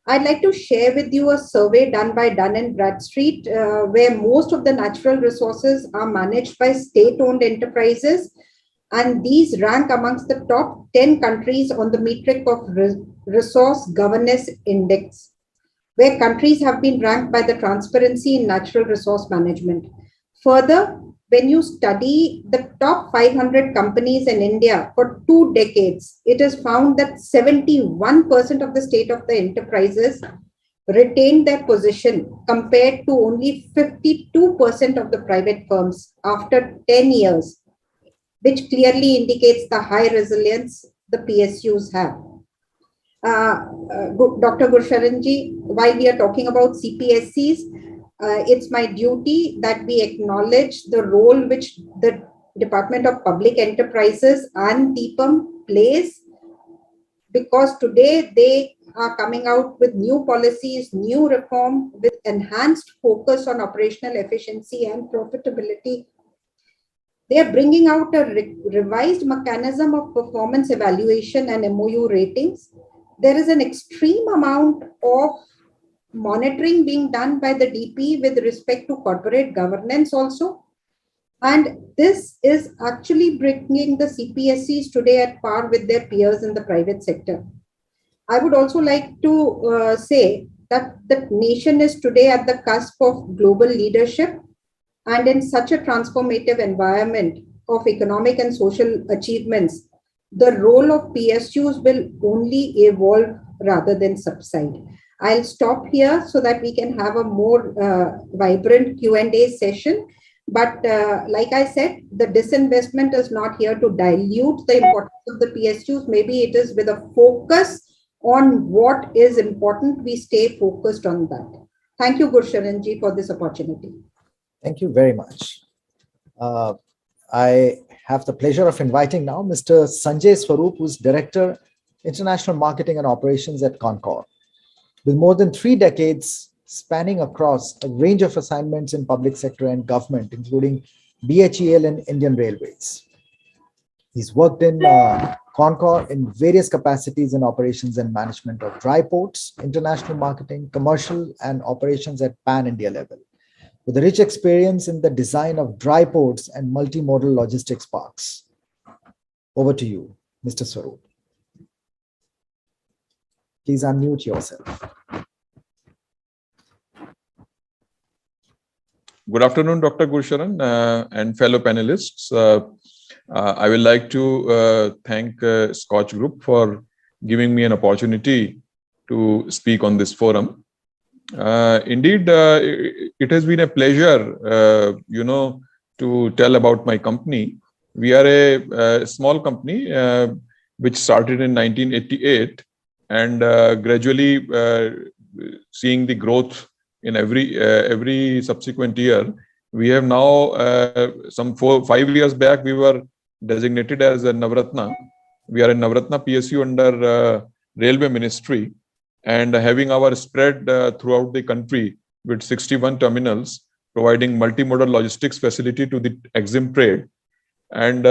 I'd like to share with you a survey done by Dun & Bradstreet, where most of the natural resources are managed by state-owned enterprises. And these rank amongst the top 10 countries on the metric of Resource Governance Index, where countries have been ranked by the transparency in natural resource management. Further, when you study the top 500 companies in India for 2 decades, it is found that 71% of the state of the enterprises retained their position compared to only 52% of the private firms after 10 years, which clearly indicates the high resilience the PSUs have. Dr. Gurcharanji, while we are talking about CPSCs, it's my duty that we acknowledge the role which the Department of Public Enterprises and DPEM plays, because today they are coming out with new policies, new reform with enhanced focus on operational efficiency and profitability. They are bringing out a revised mechanism of performance evaluation and MOU ratings. There is an extreme amount of monitoring being done by the DP with respect to corporate governance also. And this is actually bringing the CPSCs today at par with their peers in the private sector. I would also like to say that the nation is today at the cusp of global leadership, and in such a transformative environment of economic and social achievements, the role of PSUs will only evolve rather than subside. I'll stop here so that we can have a more vibrant Q&A session. But like I said, the disinvestment is not here to dilute the importance of the PSUs. Maybe it is with a focus on what is important. We stay focused on that. Thank you, Gursharan ji, for this opportunity. Thank you very much. I have the pleasure of inviting now Mr. Sanjay Swaroop, who's Director, International Marketing and Operations at Concor. With more than 3 decades spanning across a range of assignments in public sector and government, including BHEL and Indian Railways. He's worked in Concor in various capacities in operations and management of dry ports, international marketing, commercial, and operations at pan-India level, with a rich experience in the design of dry ports and multimodal logistics parks. Over to you, Mr. Swaroop. Please unmute yourself. Good afternoon, Dr. Gursharan and fellow panelists. I would like to thank SKOCH Group for giving me an opportunity to speak on this forum. Indeed, it has been a pleasure, to tell about my company. We are a small company which started in 1988 and gradually seeing the growth in every subsequent year. We have now, some 5 years back, we were designated as a Navratna. We are a Navratna PSU under Railway Ministry, and having our spread throughout the country with 61 terminals, providing multimodal logistics facility to the EXIM trade. And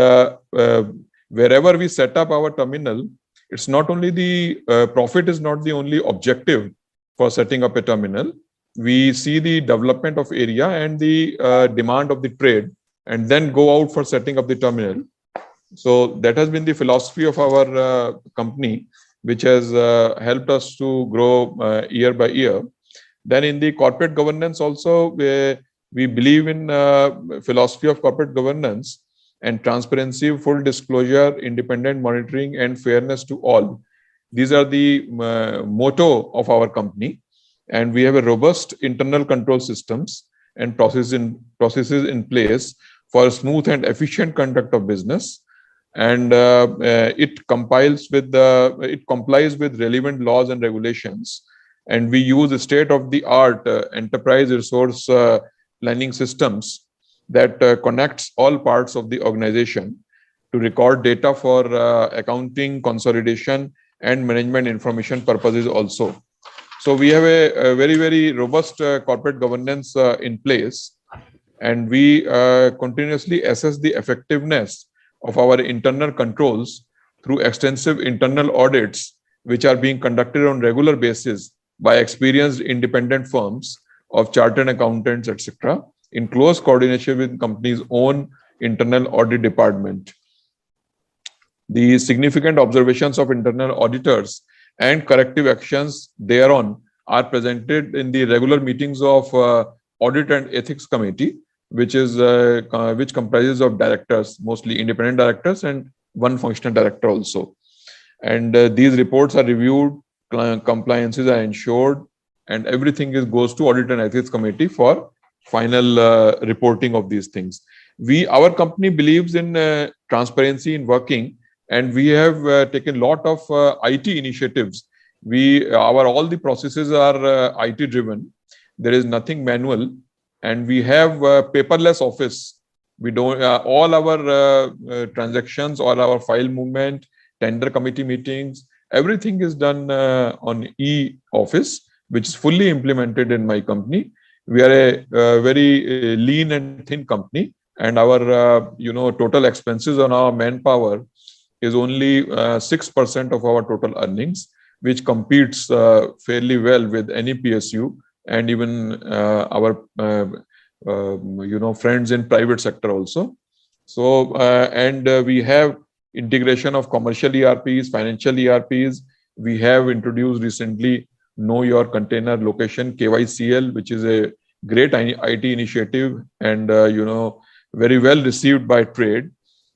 wherever we set up our terminal, it's not only the profit is not the only objective for setting up a terminal. We see the development of area and the demand of the trade, and then go out for setting up the terminal. So that has been the philosophy of our company, which has helped us to grow year by year. Then in the corporate governance also, we believe in philosophy of corporate governance and transparency, full disclosure, independent monitoring, and fairness to all. These are the motto of our company. And we have a robust internal control systems and processes in place for smooth and efficient conduct of business. And it complies with relevant laws and regulations. And we use state-of-the-art enterprise resource planning systems that connects all parts of the organization to record data for accounting, consolidation, and management information purposes also. So we have a very, very robust corporate governance in place, and we continuously assess the effectiveness of our internal controls through extensive internal audits, which are being conducted on regular basis by experienced independent firms of chartered accountants, etc., in close coordination with company's own internal audit department. The significant observations of internal auditors and corrective actions thereon are presented in the regular meetings of Audit and Ethics Committee, which comprises of directors, mostly independent directors, and one functional director also. And these reports are reviewed, compliances are ensured, and everything goes to Audit and Ethics Committee for final reporting of these things. Our company believes in transparency in working, and we have taken a lot of IT initiatives. All the processes are IT driven. There is nothing manual, and we have paperless office. We don't all our transactions, all our file movement, tender committee meetings, everything is done on e-office, which is fully implemented in my company. We are a very lean and thin company, and our total expenses on our manpower is only 6% of our total earnings, which competes fairly well with any PSU and even our friends in private sector also. So and we have integration of commercial ERPs, financial ERPs, We have introduced recently Know Your Container Location KYCL, which is a great IT initiative and very well received by trade.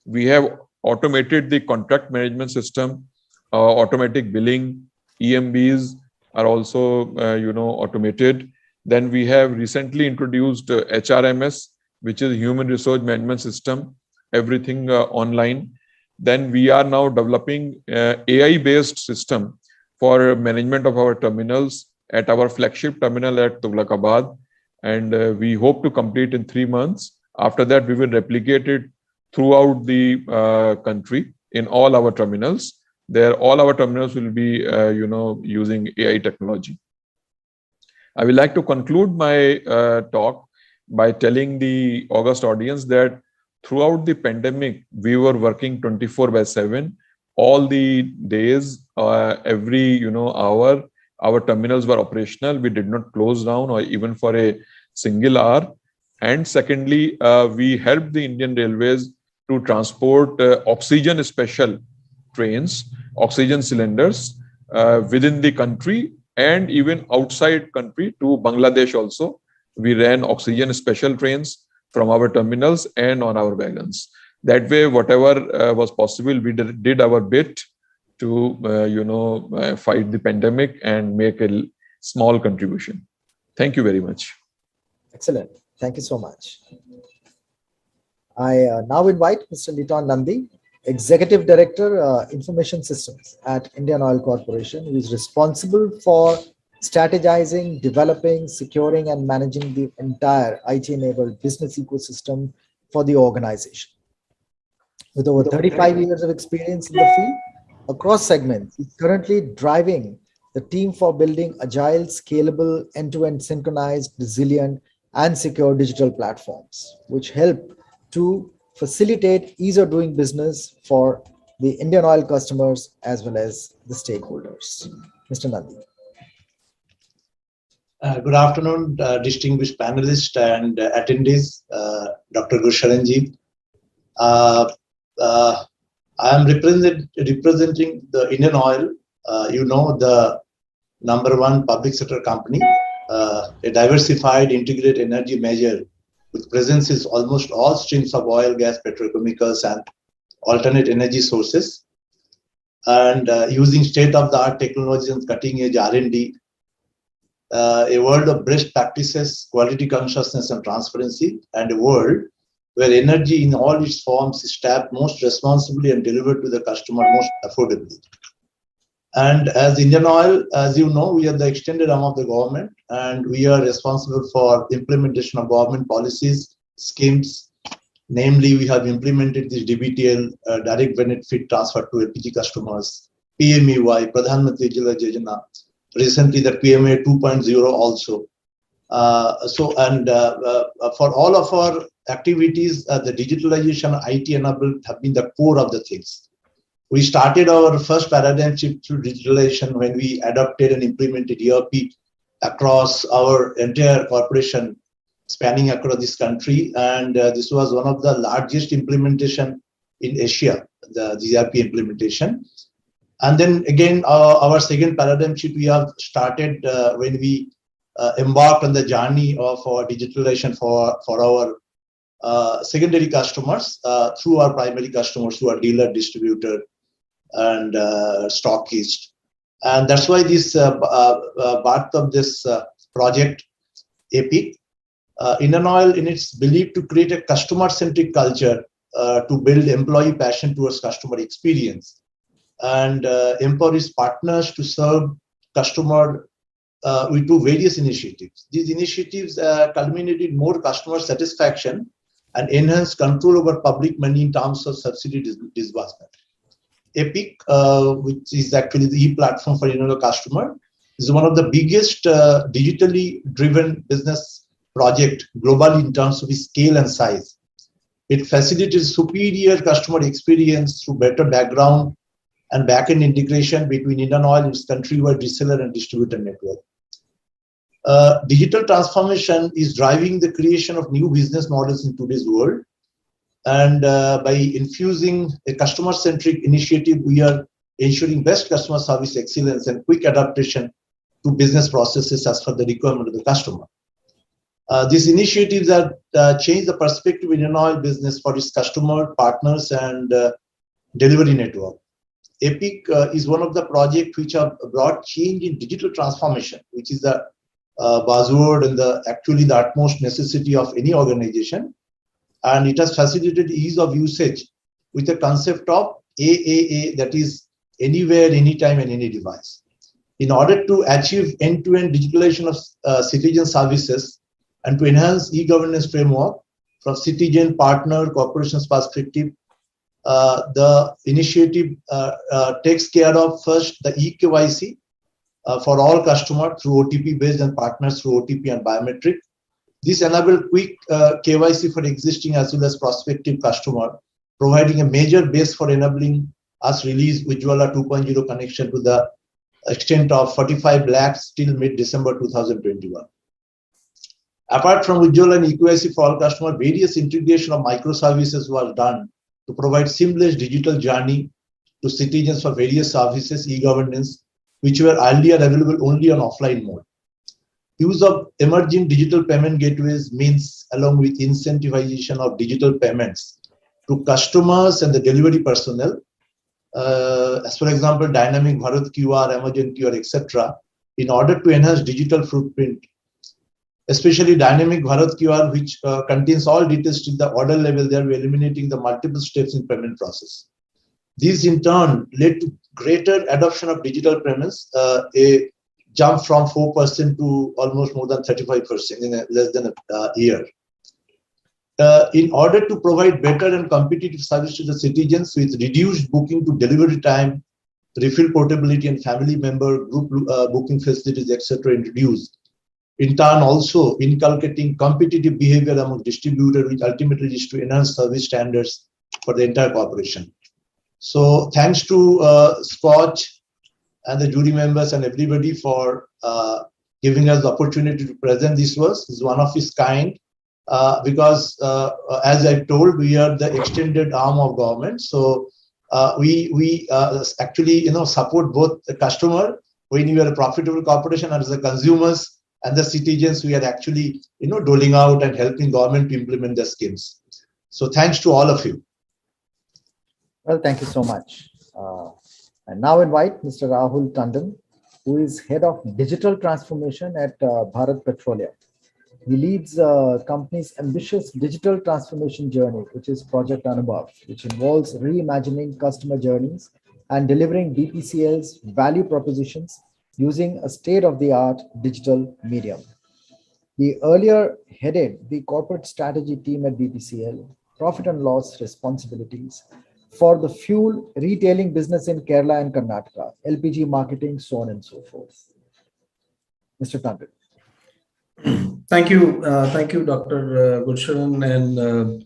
We have automated the contract management system, automatic billing, EMBs are also automated. Then we have recently introduced HRMS, which is Human Resource Management System, everything online. Then we are now developing AI-based system for management of our terminals at our flagship terminal at Tughlakabad, and we hope to complete in 3 months. After that, we will replicate it throughout the country in all our terminals. There, all our terminals will be, using AI technology. I would like to conclude my talk by telling the august audience that throughout the pandemic, we were working 24/7, all the days, every hour. Our terminals were operational. We did not close down or even for a single hour. And secondly, we helped the Indian Railways to transport oxygen special trains, oxygen cylinders within the country and even outside country to Bangladesh also. We ran oxygen special trains from our terminals and on our wagons. That way, whatever was possible, we did our bit to fight the pandemic and make a small contribution. Thank you very much. Excellent. Thank you so much. I now invite Mr. Nitin Nandi, Executive Director, Information Systems at Indian Oil Corporation, who is responsible for strategizing, developing, securing, and managing the entire IT-enabled business ecosystem for the organization. With over 35 years of experience in the field across segments, he's currently driving the team for building agile, scalable, end-to-end synchronized, resilient, and secure digital platforms, which help to facilitate ease of doing business for the Indian Oil customers as well as the stakeholders. Mr. Nandi. Good afternoon, distinguished panelists and attendees, Dr. Gurcharan. I am representing the Indian Oil, the #1 public sector company, a diversified integrated energy major with presence in almost all streams of oil, gas, petrochemicals, and alternate energy sources, and using state-of-the-art technology and cutting-edge R&D, a world of best practices, quality consciousness, and transparency, and a world where energy in all its forms is tapped most responsibly and delivered to the customer most affordably. And as Indian Oil, as you know, we are the extended arm of the government, and we are responsible for implementation of government policies, schemes. Namely, we have implemented this DBTL, direct benefit transfer to LPG customers, PMEY, Pradhan Mantri Ujjwala Yojana, recently the PMA 2.0 also. For all of our activities, the digitalization, IT enabled have been the core of the things. We started our first paradigm shift through digitalization when we adopted and implemented ERP across our entire corporation, spanning across this country. And this was one of the largest implementation in Asia, the ERP implementation. And then again, our second paradigm shift we have started when we embarked on the journey of our digitalization for our secondary customers through our primary customers, through our dealer, distributor, and stockist. And that's why this birth of this project, EPIC, Indian Oil, in its belief to create a customer-centric culture, to build employee passion towards customer experience, and empower its partners to serve customer with two various initiatives. These initiatives culminated more customer satisfaction and enhanced control over public money in terms of subsidy disbursement. EPIC, which is actually the e-platform for Indian Oil customer, is one of the biggest digitally driven business project globally in terms of its scale and size. It facilitates superior customer experience through better background and back-end integration between Indian Oil and its countrywide reseller and distributor network. Digital transformation is driving the creation of new business models in today's world. And by infusing a customer-centric initiative, we are ensuring best customer service excellence and quick adaptation to business processes as per the requirement of the customer. These initiatives have changed the perspective in oil business for its customer, partners, and delivery network. EPIC is one of the projects which have brought change in digital transformation, which is the buzzword and actually the utmost necessity of any organization. And it has facilitated ease of usage with the concept of AAA, that is anywhere, anytime, and any device. In order to achieve end-to-end digitalization of citizen services and to enhance e-governance framework from citizen, partner, corporations perspective, the initiative takes care of first the eKYC for all customers through OTP based and partners through OTP and biometric. This enables quick KYC for existing as well as prospective customer, providing a major base for enabling us release Ujjwala 2.0 connection to the extent of 45 lakhs till mid-December 2021. Apart from Ujjwala and eKYC for all customers, various integration of microservices was done to provide seamless digital journey to citizens for various services, e-governance, which were earlier available only on offline mode. Use of emerging digital payment gateways means, along with incentivization of digital payments to customers and the delivery personnel, as for example, dynamic Bharat QR, Amazon QR, etc., in order to enhance digital footprint, especially dynamic Bharat QR, which contains all details to the order level, there, we're eliminating the multiple steps in payment process. These in turn led to greater adoption of digital payments, a jump from 4% to almost more than 35% in less than a year. In order to provide better and competitive service to the citizens with reduced booking to delivery time, refill portability and family member group booking facilities, etc., introduced. In turn, also inculcating competitive behavior among distributors, which ultimately is to enhance service standards for the entire corporation. So thanks to SKOCH and the jury members and everybody for giving us the opportunity to present this verse. It's one of its kind because as I told, we are the extended arm of government. So we actually support both the customer when you are a profitable corporation and as the consumers and the citizens. We are actually doling out and helping government to implement the schemes. So thanks to all of you. Well, thank you so much. And now invite Mr. Rahul Tandon, who is Head of Digital Transformation at Bharat Petroleum. He leads the company's ambitious digital transformation journey, which is Project Anubhav, which involves reimagining customer journeys and delivering BPCL's value propositions using a state-of-the-art digital medium. He earlier headed the corporate strategy team at BPCL, profit and loss responsibilities for the fuel retailing business in Kerala and Karnataka, LPG marketing, so on and so forth. Mr. Tandon. Thank you, Dr. Gursharan and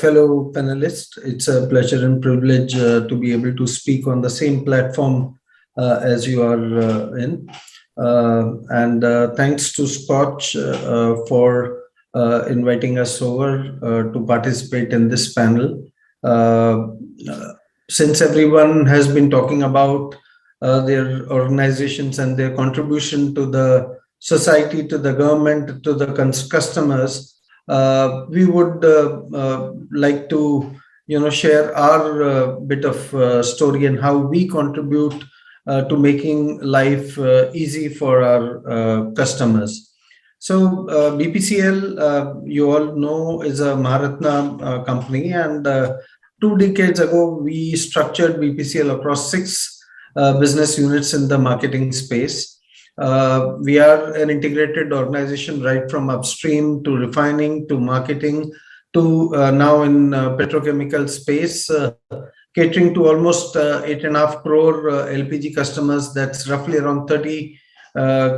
fellow panelists. It's a pleasure and privilege to be able to speak on the same platform as you are in. And thanks to SKOCH for inviting us over to participate in this panel. Since everyone has been talking about their organizations and their contribution to the society, to the government, to the customers, we would like to share our bit of story and how we contribute to making life easy for our customers. So BPCL, you all know, is a Maharatna company, and 2 decades ago, we structured BPCL across 6 business units in the marketing space. We are an integrated organization right from upstream to refining to marketing to now in petrochemical space, catering to almost 8.5 crore LPG customers. That's roughly around 30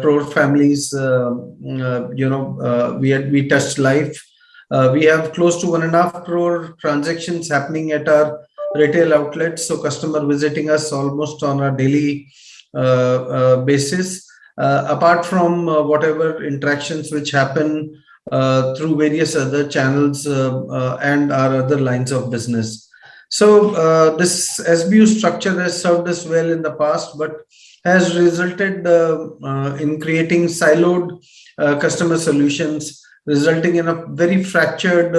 crore families. We touched life. We have close to 1.5 crore transactions happening at our retail outlets, so customer visiting us almost on a daily basis. Apart from whatever interactions which happen through various other channels and our other lines of business. So this SBU structure has served us well in the past, but has resulted in creating siloed customer solutions, resulting in a very fractured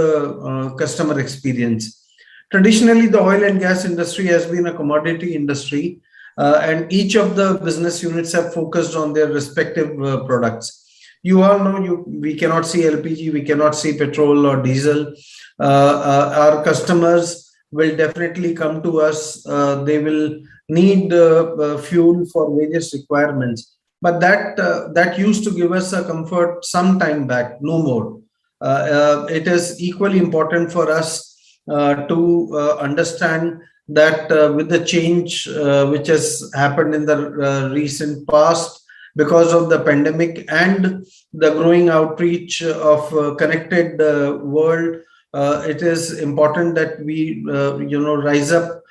customer experience. Traditionally, the oil and gas industry has been a commodity industry, and each of the business units have focused on their respective products. You all know we cannot see LPG, we cannot see petrol or diesel. Our customers will definitely come to us. They will need fuel for various requirements. But that used to give us a comfort some time back, no more. It is equally important for us to understand that with the change which has happened in the recent past because of the pandemic and the growing outreach of connected world, it is important that we rise up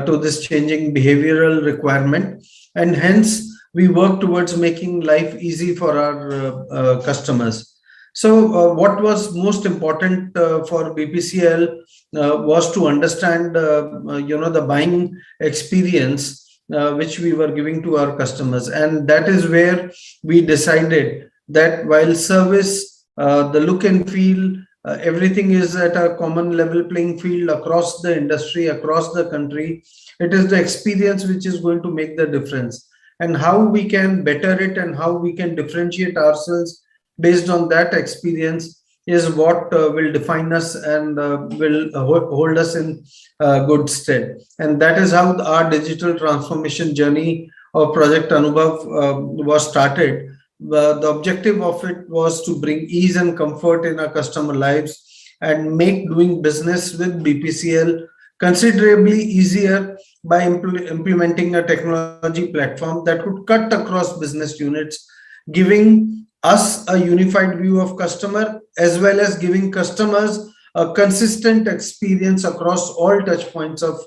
to this changing behavioral requirement, and hence we work towards making life easy for our customers. So what was most important for BPCL was to understand the buying experience which we were giving to our customers, and that is where we decided that while service, the look and feel, everything is at a common level playing field across the industry, across the country, it is the experience which is going to make the difference, and how we can better it and how we can differentiate ourselves based on that experience is what will define us and will hold us in good stead. And that is how our digital transformation journey of Project Anubhav was started. The objective of it was to bring ease and comfort in our customer lives and make doing business with BPCL considerably easier by implementing a technology platform that could cut across business units, giving us a unified view of customer as well as giving customers a consistent experience across all touch points of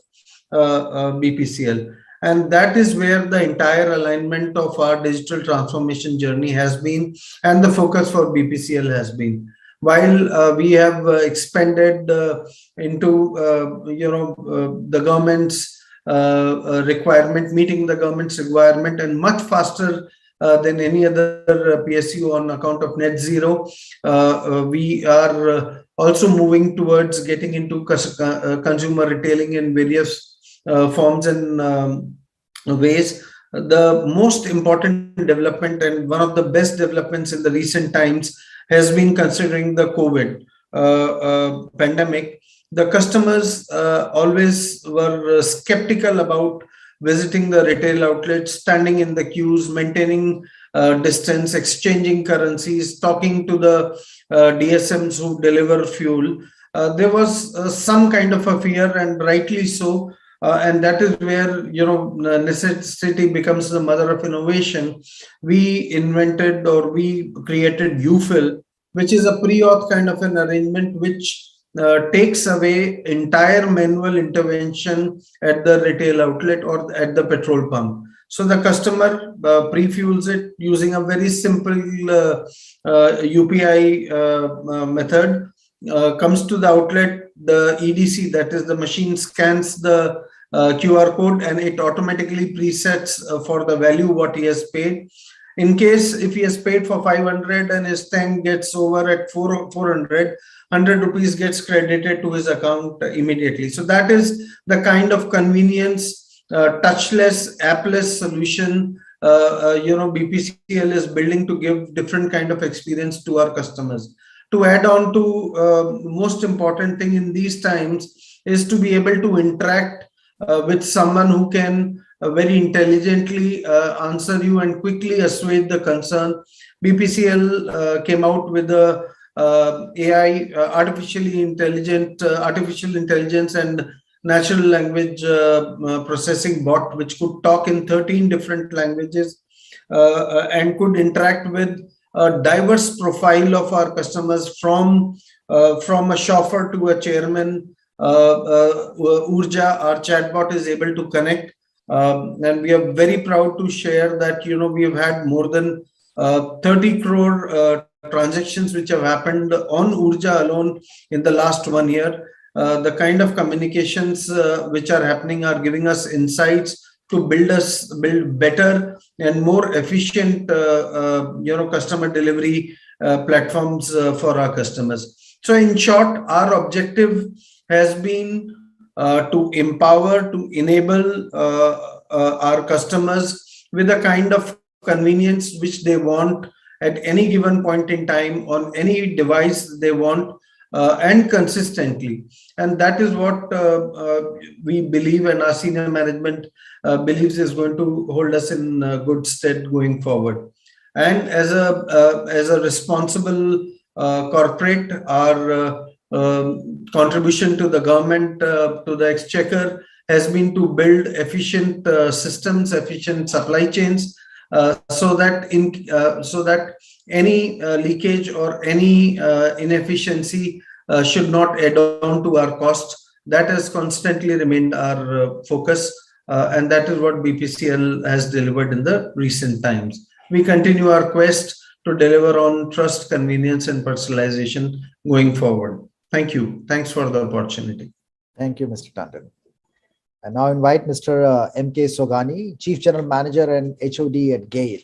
BPCL. And that is where the entire alignment of our digital transformation journey has been, and the focus for BPCL has been. While we have expanded into the government's requirement, meeting the government's requirement, and much faster than any other PSU on account of net zero. We are also moving towards getting into consumer retailing in various forms and ways. The most important development and one of the best developments in the recent times has been considering the COVID pandemic. The customers always were skeptical about visiting the retail outlets, standing in the queues, maintaining distance, exchanging currencies, talking to the DSMs who deliver fuel. There was some kind of a fear, and rightly so. And that is where necessity becomes the mother of innovation. We invented or we created UFIL, which is a pre-auth kind of an arrangement which takes away entire manual intervention at the retail outlet or at the petrol pump. So the customer pre-fuels it using a very simple UPI method, comes to the outlet, the EDC, that is the machine, scans the QR code and it automatically presets for the value what he has paid. In case if he has paid for 500 and his tank gets over at 400, 100 rupees gets credited to his account immediately. So that is the kind of convenience, touchless, appless solution BPCL is building to give different kind of experience to our customers. To add on to most important thing in these times is to be able to interact with someone who can very intelligently answer you and quickly assuage the concern. BPCL came out with the AI, artificial intelligence and natural language processing bot, which could talk in 13 different languages and could interact with a diverse profile of our customers, from a chauffeur to a chairman. Urja, our chatbot, is able to connect, and we are very proud to share that we have had more than 30 crore transactions which have happened on Urja alone in the last 1 year. The kind of communications which are happening are giving us insights to build better and more efficient customer delivery platforms for our customers. So in short, our objective has been to empower, to enable our customers with the kind of convenience which they want at any given point in time on any device they want, and consistently. And that is what we believe, and our senior management believes is going to hold us in good stead going forward. And as a responsible corporate, our contribution to the government, to the exchequer, has been to build efficient systems, efficient supply chains, so that any leakage or any inefficiency should not add on to our costs. That has constantly remained our focus, and that is what BPCL has delivered in the recent times. We continue our quest to deliver on trust, convenience, and personalization going forward. Thank you. Thanks for the opportunity. Thank you, Mr. Tandon. I now invite Mr. M.K. Sogani, Chief General Manager and HOD at GAIL.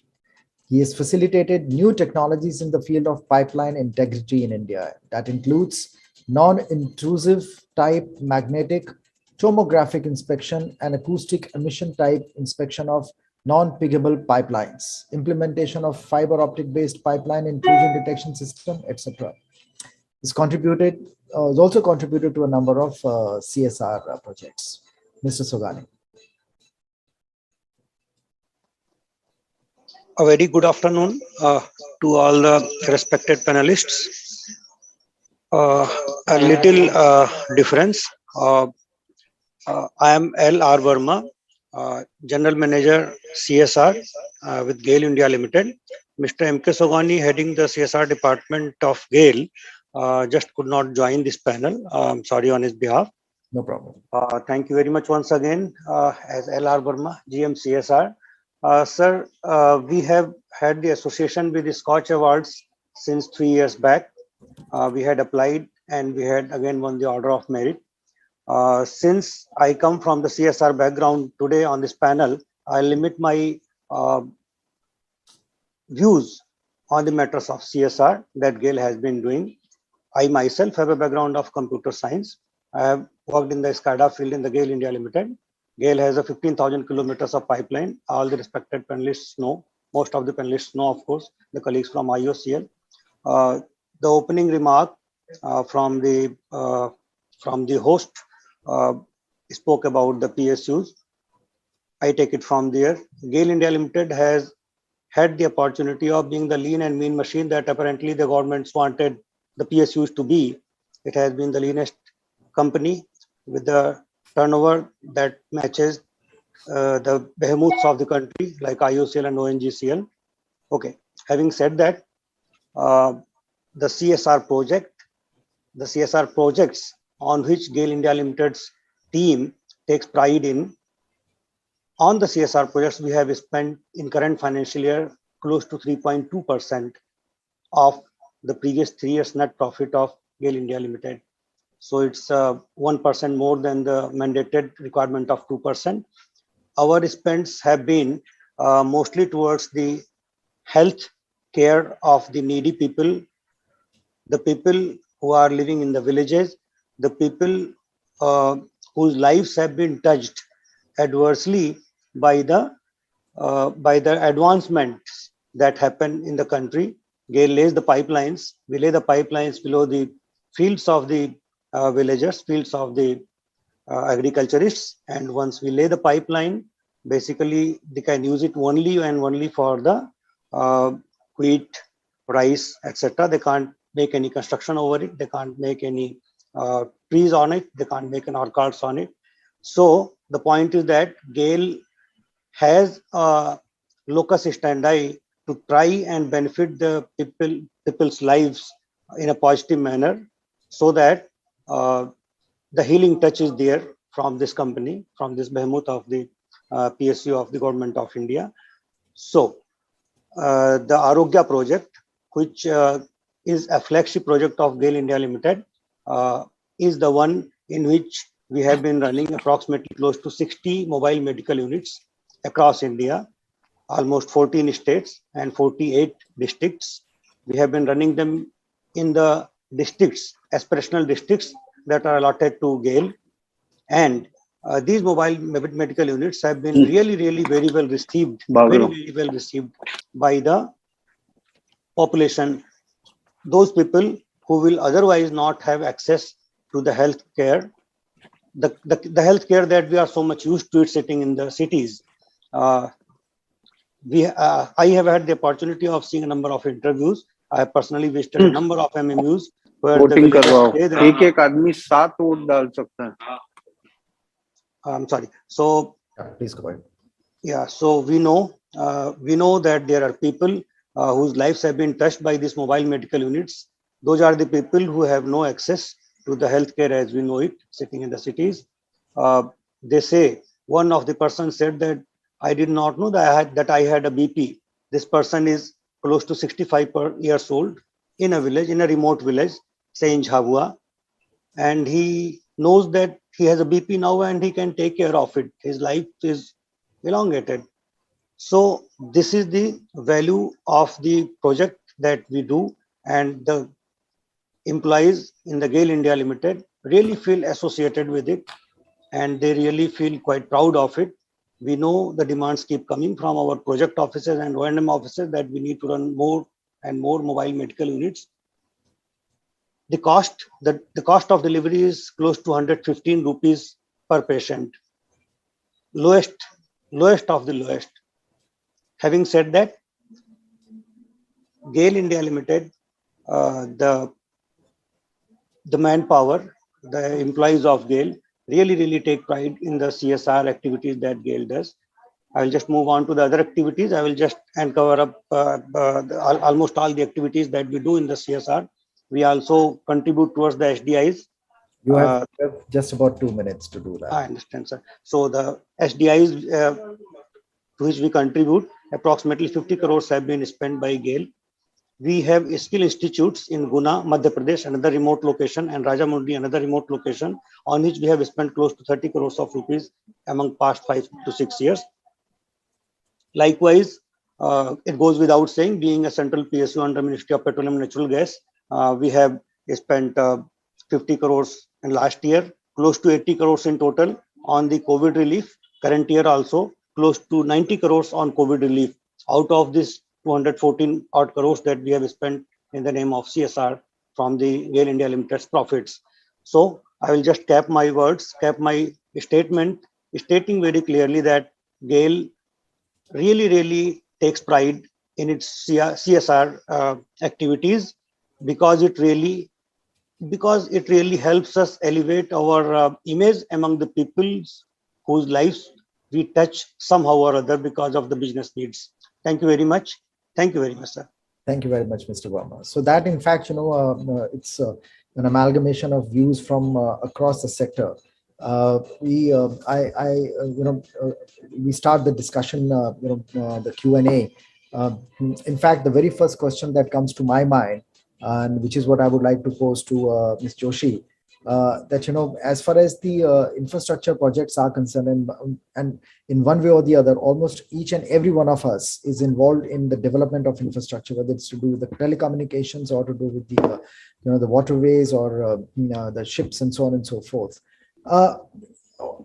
He has facilitated new technologies in the field of pipeline integrity in India. That includes non-intrusive type magnetic tomographic inspection and acoustic emission type inspection of non-piggable pipelines, implementation of fiber optic based pipeline intrusion detection system, etc. It's also contributed to a number of CSR projects. Mr. Sogani. A very good afternoon to all the respected panelists. A little difference. I am L.R. Verma, General Manager CSR with GAIL India Limited. Mr. M.K. Sogani, heading the CSR department of GAIL, just could not join this panel. I'm sorry on his behalf. No problem. Thank you very much once again, as L.R. Verma, GM CSR. Sir, we have had the association with the SKOCH Awards since 3 years back. We had applied and we had again won the Order of Merit. Since I come from the CSR background today on this panel, I'll limit my views on the matters of CSR that GAIL has been doing. I myself have a background of computer science. I have worked in the SCADA field in the GAIL India Limited. GAIL has a 15,000 kilometers of pipeline. All the respected panelists know. Most of the panelists know, of course, the colleagues from IOCL. The opening remark from the host spoke about the PSUs. I take it from there. GAIL India Limited has had the opportunity of being the lean and mean machine that apparently the governments wanted the PSUs to be. It has been the leanest company with the turnover that matches the behemoths of the country like IOCL and ONGCL. Okay, having said that, the CSR projects on which GAIL India Limited's team takes pride in, on the CSR projects, we have spent in current financial year close to 3.2% of the previous 3 years net profit of GAIL India Limited. So it's 1% more than the mandated requirement of 2%. Our spends have been mostly towards the health care of the needy people, the people who are living in the villages, the people whose lives have been touched adversely by the advancements that happen in the country. GAIL lays the pipelines. We lay the pipelines below the fields of the villagers, fields of the agriculturists, and once we lay the pipeline, basically they can use it only and only for the wheat, rice, etc. They can't make any construction over it. They can't make any trees on it. They can't make an orchards on it. So the point is that GAIL has a locus standi to try and benefit the people's lives in a positive manner, so that the healing touch is there from this company, from this behemoth of the PSU of the Government of India. So the Arogya project, which is a flagship project of GAIL India Limited, is the one in which we have been running approximately close to 60 mobile medical units across India, almost 14 states and 48 districts. We have been running them in the districts, aspirational districts that are allotted to GAIL. And these mobile medical units have been really very well received, very well received by the population. Those people who will otherwise not have access to the health care, the health care that we are so much used to it sitting in the cities. I have had the opportunity of seeing a number of interviews. I have personally visited a number of MMUs where voting करवाओ एक एक आदमी 7 vote डाल सकता है. I'm sorry. So please go ahead. Yeah, so we know that there are people whose lives have been touched by these mobile medical units. Those are the people who have no access to the healthcare as we know it, sitting in the cities. They say, one of the persons said that I did not know that I had a BP. This person is close to 65 years old in a village, in a remote village, say in Jhabua, and he knows that he has a BP now and he can take care of it. His life is elongated. So this is the value of the project that we do, and the employees in the GAIL India Limited really feel associated with it, and they really feel quite proud of it. We know the demands keep coming from our project officers and O&M officers that we need to run more and more mobile medical units. The cost of delivery is close to 115 rupees per patient. Lowest of the lowest. Having said that, GAIL India Limited, the manpower, the employees of GAIL really take pride in the CSR activities that GAIL does. I will just move on to the other activities. I will just cover up almost all the activities that we do in the CSR. We also contribute towards the SDIs. You have just about 2 minutes to do that. I understand, sir. So the SDIs to which we contribute, approximately 50 crores have been spent by GAIL. We have skill institutes in Guna, Madhya Pradesh, another remote location, and Rajamundi, another remote location, on which we have spent close to 30 crores of rupees among past 5 to 6 years. Likewise, it goes without saying, being a central PSU under Ministry of Petroleum and Natural Gas, we have spent 50 crores in last year, close to 80 crores in total on the COVID relief. Current year also, close to 90 crores on COVID relief. Out of this 214 odd crores that we have spent in the name of CSR from the GAIL India Limited's profits. So I will just cap my words, cap my statement, stating very clearly that GAIL really takes pride in its CSR activities because it really helps us elevate our image among the people whose lives we touch somehow or other because of the business needs. Thank you very much. Thank you very much, sir. Thank you very much, Mr. Verma. So that, in fact, it's an amalgamation of views from across the sector. We start the discussion, the Q&A. In fact, the very first question that comes to my mind, and which is what I would like to pose to Ms. Joshi, that, as far as the infrastructure projects are concerned, and in one way or the other, almost each and every one of us is involved in the development of infrastructure, whether it's to do with the telecommunications or to do with the, the waterways or the ships and so on and so forth.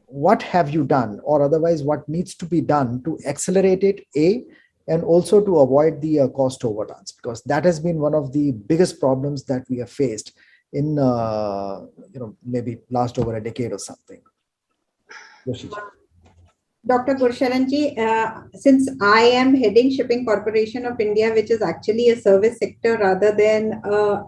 What have you done, or otherwise what needs to be done to accelerate it, and also to avoid the cost overruns? Because that has been one of the biggest problems that we have faced in, maybe last over a decade or something. Dr. Gursharanji, since I am heading Shipping Corporation of India, which is actually a service sector rather than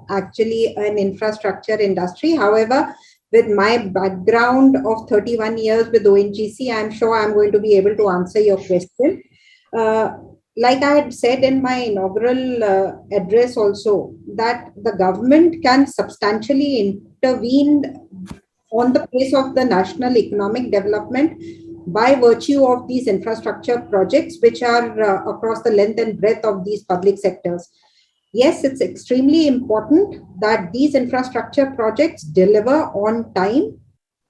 actually an infrastructure industry. However, with my background of 31 years with ONGC, I'm sure I'm going to be able to answer your question. Like I had said in my inaugural address also, that the government can substantially intervene on the pace of the national economic development by virtue of these infrastructure projects, which are across the length and breadth of these public sectors. Yes, it's extremely important that these infrastructure projects deliver on time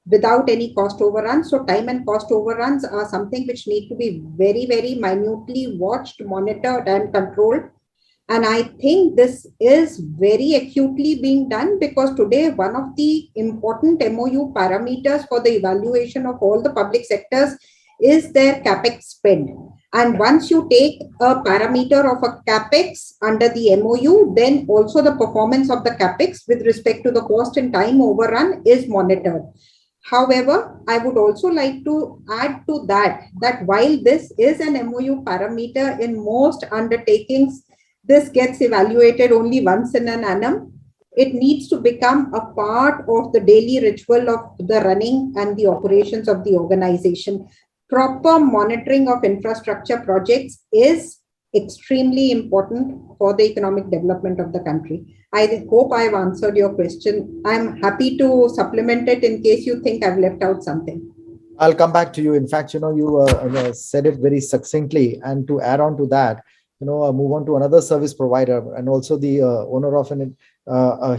without any cost overruns. So time and cost overruns are something which need to be very, very minutely watched, monitored and controlled. And I think this is very acutely being done, because today one of the important MOU parameters for the evaluation of all the public sectors is their capex spend. And once you take a parameter of a capex under the MOU, then also the performance of the capex with respect to the cost and time overrun is monitored. However, I would also like to add to that while this is an MOU parameter, in most undertakings, this gets evaluated only once in an annum. It needs to become a part of the daily ritual of the running and the operations of the organization. Proper monitoring of infrastructure projects is extremely important for the economic development of the country. I hope I've answered your question. I'm happy to supplement it in case you think I've left out something. I'll come back to you. In fact, you said it very succinctly. And to add on to that, move on to another service provider and also the owner of a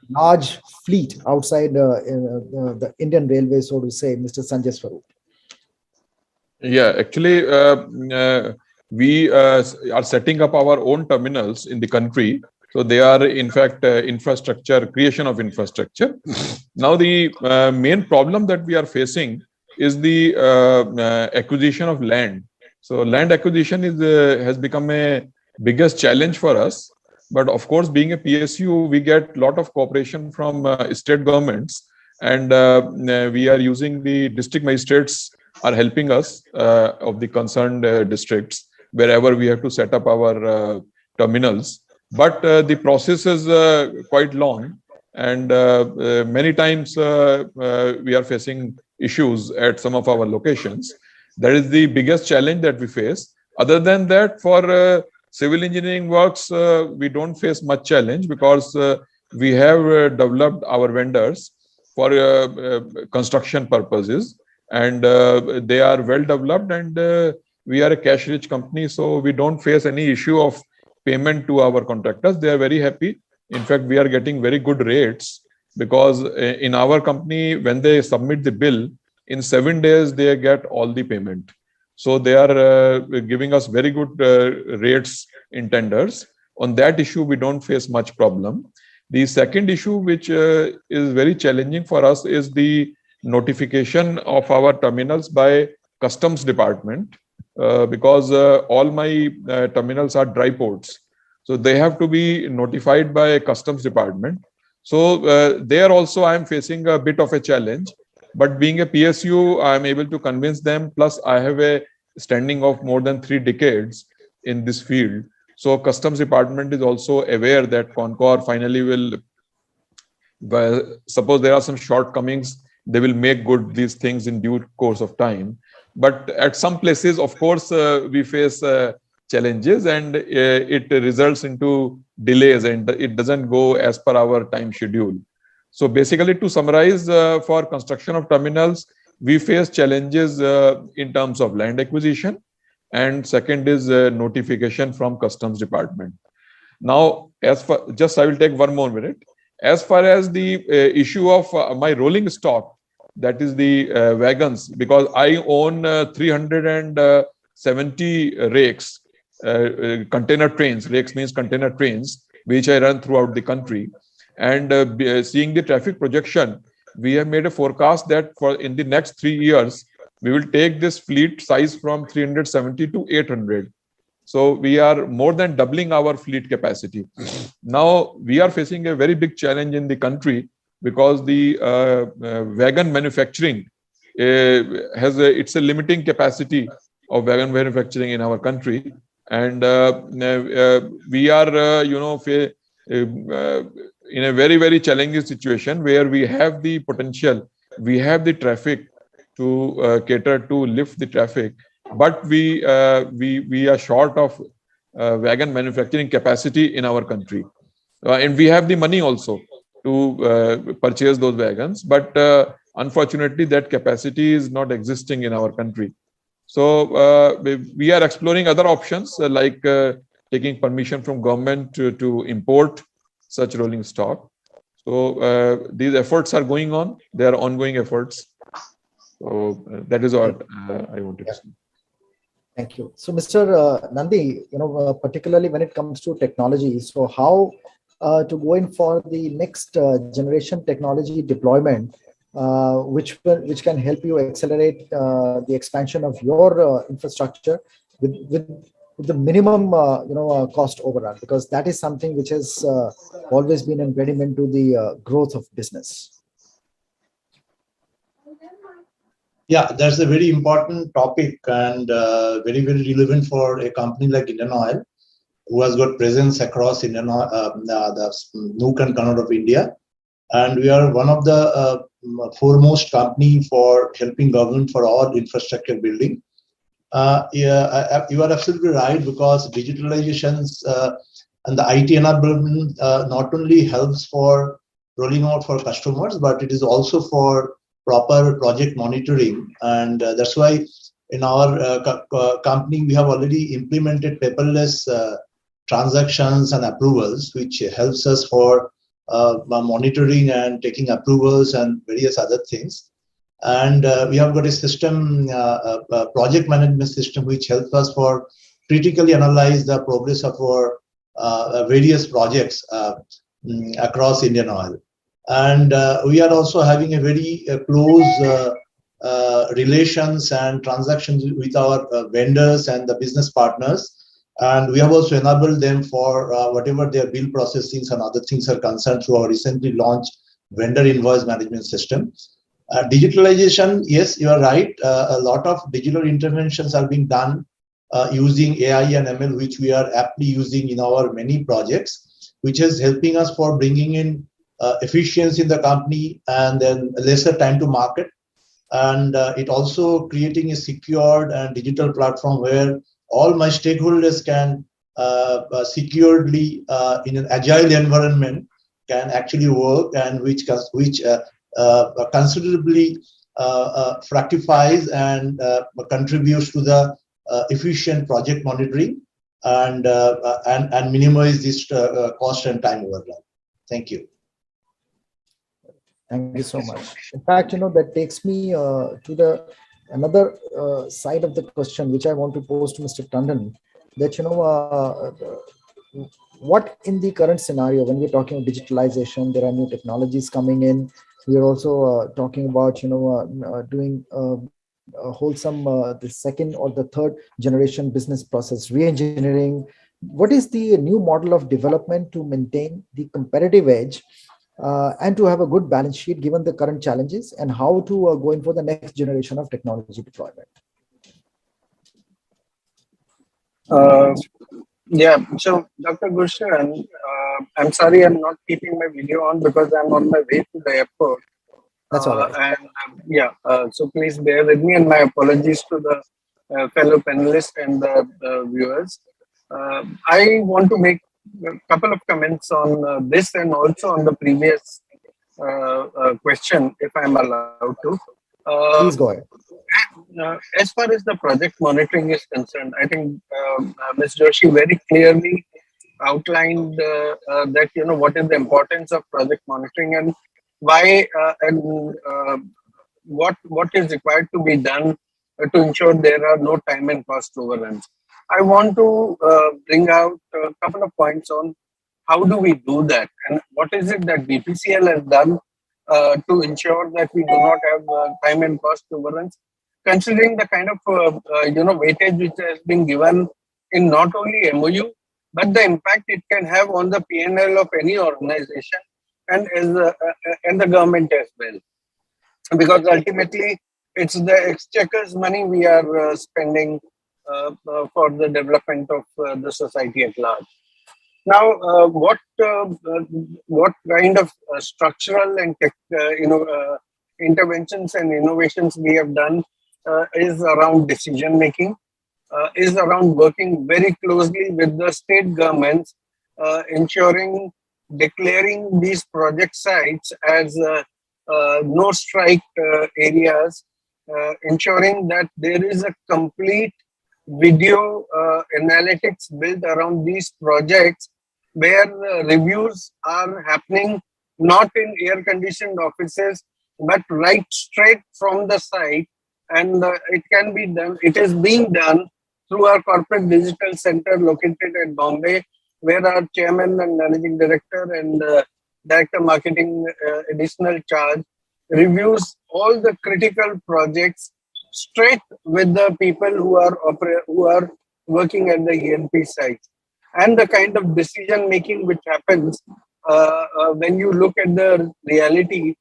large fleet outside the Indian Railways, so to say, Mr. Sanjay Swarup. Yeah, actually, we are setting up our own terminals in the country. So they are, in fact, creation of infrastructure. Now, the main problem that we are facing is the acquisition of land. So land acquisition has become a biggest challenge for us. But of course, being a PSU, we get a lot of cooperation from state governments, and we are using the district magistrates are helping us of the concerned districts wherever we have to set up our terminals. But the process is quite long, and many times we are facing issues at some of our locations. That is the biggest challenge that we face. Other than that, for civil engineering works, we don't face much challenge because we have developed our vendors for construction purposes, and they are well developed, and we are a cash rich company, so we don't face any issue of payment to our contractors. They are very happy. In fact, we are getting very good rates because in our company, when they submit the bill, in 7 days, they get all the payment. So they are giving us very good rates in tenders. On that issue, we don't face much problem. The second issue, which is very challenging for us, is the notification of our terminals by customs department, because all my terminals are dry ports. So they have to be notified by customs department. So there also I am facing a bit of a challenge. But being a PSU, I am able to convince them. Plus, I have a standing of more than 3 decades in this field. So customs department is also aware that CONCOR finally will, suppose there are some shortcomings, they will make good these things in due course of time. But at some places, of course, we face challenges, and it results into delays, and it doesn't go as per our time schedule. So basically, to summarize, for construction of terminals, we face challenges in terms of land acquisition, and second is notification from customs department. Now, as far, just I will take 1 more minute. As far as the issue of my rolling stock, that is the wagons, because I own 370 rakes, container trains. Rakes means container trains, which I run throughout the country. And seeing the traffic projection, we have made a forecast that for in the next 3 years, we will take this fleet size from 370 to 800. So we are more than doubling our fleet capacity. Now we are facing a very big challenge in the country because the wagon manufacturing it's a limiting capacity of wagon manufacturing in our country, and we are in a very, very challenging situation where we have the potential, we have the traffic to cater to lift the traffic, but we are short of wagon manufacturing capacity in our country, and we have the money also to purchase those wagons, but unfortunately that capacity is not existing in our country. So we are exploring other options like taking permission from government to import such rolling stock. So these efforts are going on. They are ongoing efforts. So that is what I wanted to say. Thank you. So, Mr. Nandi, particularly when it comes to technology, so how to go in for the next generation technology deployment, which can help you accelerate the expansion of your infrastructure with the minimum cost overrun, because that is something which has always been an impediment to the growth of business. Yeah, that's a very important topic and very, very relevant for a company like Indian Oil, who has got presence across Indian the nook and corner of India. And we are one of the foremost company for helping government for all infrastructure building. Yeah, you are absolutely right, because digitalizations and the IT enablement not only helps for rolling out for customers, but it is also for proper project monitoring. And that's why in our company, we have already implemented paperless transactions and approvals, which helps us for monitoring and taking approvals and various other things. And we have got a system, project management system, which helps us for critically analyze the progress of our various projects across Indian Oil. And we are also having a very close relations and transactions with our vendors and the business partners. And we have also enabled them for whatever their bill processings and other things are concerned through our recently launched vendor invoice management system. Digitalization, yes, you are right. A lot of digital interventions are being done using AI and ML, which we are aptly using in our many projects, which is helping us for bringing in efficiency in the company and then lesser time to market. And it also creating a secured and digital platform where all my stakeholders can securely in an agile environment can actually work, and which considerably fructifies and contributes to the efficient project monitoring and minimize this cost and time overrun. Thank you. Thank you so much. In fact, that takes me to another side of the question, which I want to pose to Mr. Tandon, that what in the current scenario, when we're talking digitalization, there are new technologies coming in. We are also talking about doing wholesome the second or the third generation business process re-engineering. What is the new model of development to maintain the competitive edge and to have a good balance sheet given the current challenges, and how to go in for the next generation of technology deployment? Yeah, so Dr. Gursharan, I'm sorry I'm not keeping my video on because I'm on my way to the airport. That's all right. And so please bear with me, and my apologies to the fellow panelists and the viewers. I want to make a couple of comments on this and also on the previous question, if I'm allowed to. Please go ahead. As far as the project monitoring is concerned, I think Ms. Joshi very clearly outlined that what is the importance of project monitoring and why and what is required to be done to ensure there are no time and cost overruns. I want to bring out a couple of points on how do we do that, and what is it that BPCL has done to ensure that we do not have time and cost overruns, considering the kind of weightage which has been given in not only MOU but the impact it can have on the P&L of any organization and the government as well, because ultimately it's the exchequer's money we are spending for the development of the society at large. Now, what kind of structural and interventions and innovations we have done is around decision making, is around working very closely with the state governments, ensuring declaring these project sites as no strike areas, ensuring that there is a complete video analytics built around these projects where reviews are happening not in air-conditioned offices, but right straight from the site. And it can be done, it is being done through our corporate digital center located at Bombay, where our chairman and managing director and director marketing additional charge reviews all the critical projects straight with the people who are working at the ENP sites. And the kind of decision making which happens when you look at the reality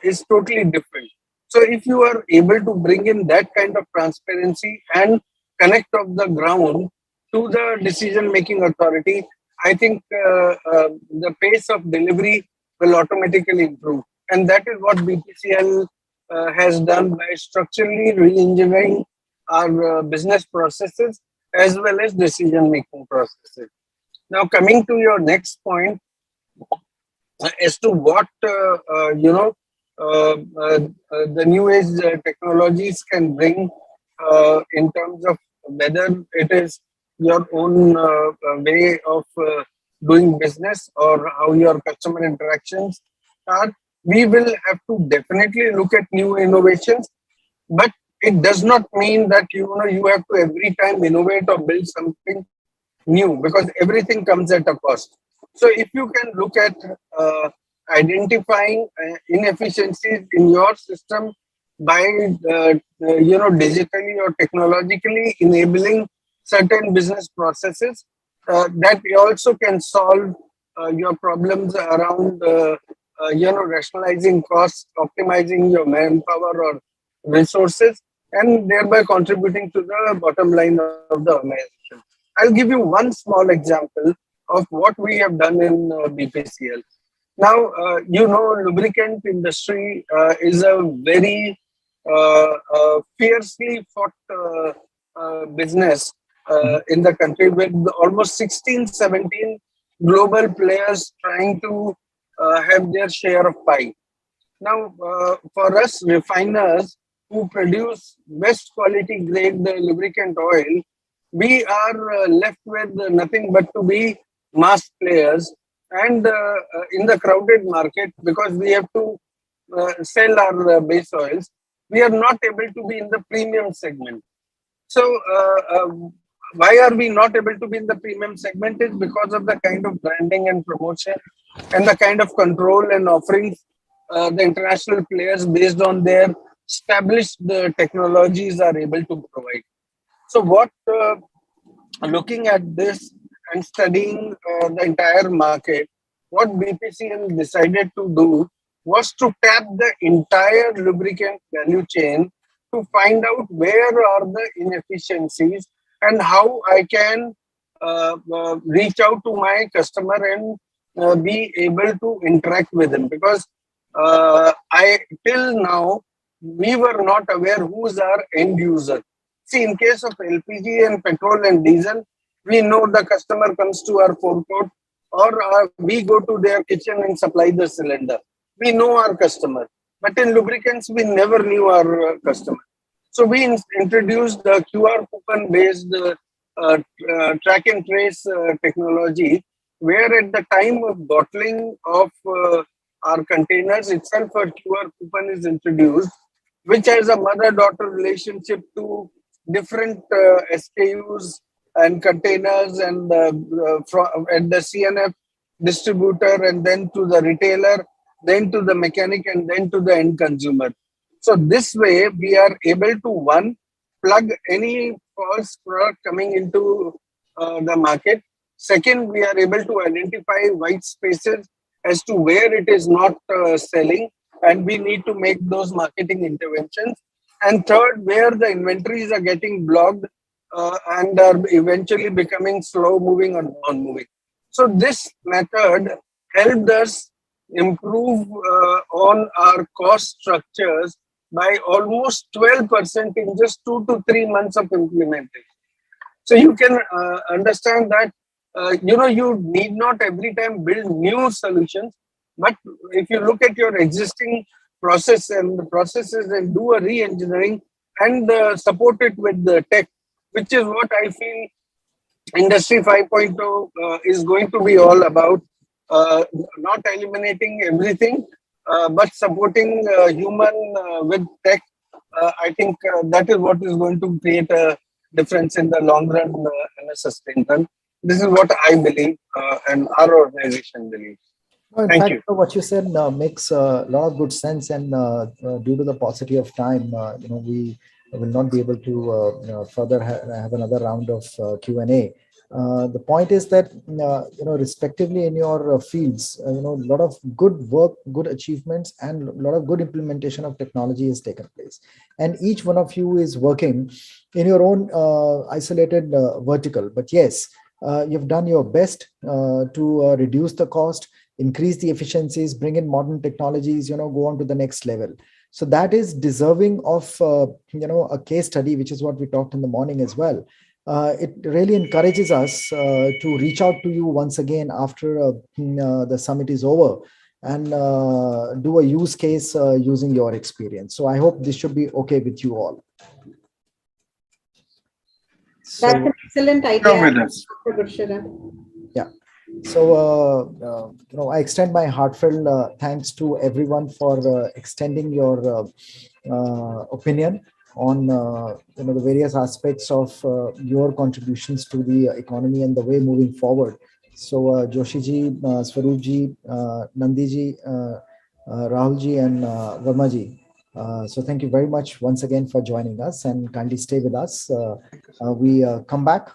is totally different. So if you are able to bring in that kind of transparency and connect of the ground to the decision making authority, I think the pace of delivery will automatically improve. And that is what BPCL has done by structurally re-engineering our business processes as well as decision making processes. Now, coming to your next point as to what the new age technologies can bring in terms of whether it is your own way of doing business or how your customer interactions are, we will have to definitely look at new innovations, but it does not mean that you have to every time innovate or build something new, because everything comes at a cost. So if you can look at identifying inefficiencies in your system by digitally or technologically enabling certain business processes, that also can solve your problems around rationalizing costs, optimizing your manpower or resources, and thereby contributing to the bottom line of the organization. I'll give you one small example of what we have done in BPCL. Now, lubricant industry is a very fiercely fought business in the country, with almost 16, 17 global players trying to have their share of pie. Now, for us refiners who produce best quality grade lubricant oil, we are left with nothing but to be mass players, and in the crowded market, because we have to sell our base oils, we are not able to be in the premium segment. So why are we not able to be in the premium segment is because of the kind of branding and promotion and the kind of control and offerings the international players based on their established technologies are able to provide. So what, looking at this and studying the entire market, what BPCL decided to do was to tap the entire lubricant value chain to find out where are the inefficiencies and how I can reach out to my customer and be able to interact with them. Because till now, we were not aware who's our end user. See, in case of LPG and petrol and diesel, we know the customer comes to our forecourt, or we go to their kitchen and supply the cylinder. We know our customer. But in lubricants, we never knew our customer. So we introduced the QR coupon based track and trace technology, where at the time of bottling of our containers itself, a QR coupon is introduced, which has a mother-daughter relationship to different SKUs and containers, and at the CNF distributor, and then to the retailer, then to the mechanic, and then to the end consumer. So this way, we are able to, one, plug any false product coming into the market. Second, we are able to identify white spaces as to where it is not selling, and we need to make those marketing interventions. And third, where the inventories are getting blocked and are eventually becoming slow moving or non-moving. So this method helped us improve on our cost structures by almost 12% in just 2 to 3 months of implementation. So you can understand that you need not every time build new solutions, but if you look at your existing process and the processes and do a re-engineering and support it with the tech, which is what I feel Industry 5.0 is going to be all about. not eliminating everything, but supporting human with tech. I think that is what is going to create a difference in the long run and a sustained run. This is what I believe and our organization believes. No, in Thank fact, you. what you said makes a lot of good sense, and due to the paucity of time, we will not be able to further have another round of Q&A. The point is that respectively in your fields, a lot of good work, good achievements, and a lot of good implementation of technology has taken place, and each one of you is working in your own isolated vertical. But yes, you've done your best to reduce the cost, increase the efficiencies, bring in modern technologies, go on to the next level. So that is deserving of a case study, which is what we talked in the morning as well. It really encourages us to reach out to you once again after the summit is over and do a use case using your experience. So I hope this should be okay with you all. That's an excellent idea, Dr. Gursharan. Yeah. So, I extend my heartfelt thanks to everyone for extending your opinion on the various aspects of your contributions to the economy and the way moving forward. So, Joshi ji, Swaroop ji, Nandi ji, Rahul ji, and Verma ji. So thank you very much once again for joining us, and kindly stay with us. We come back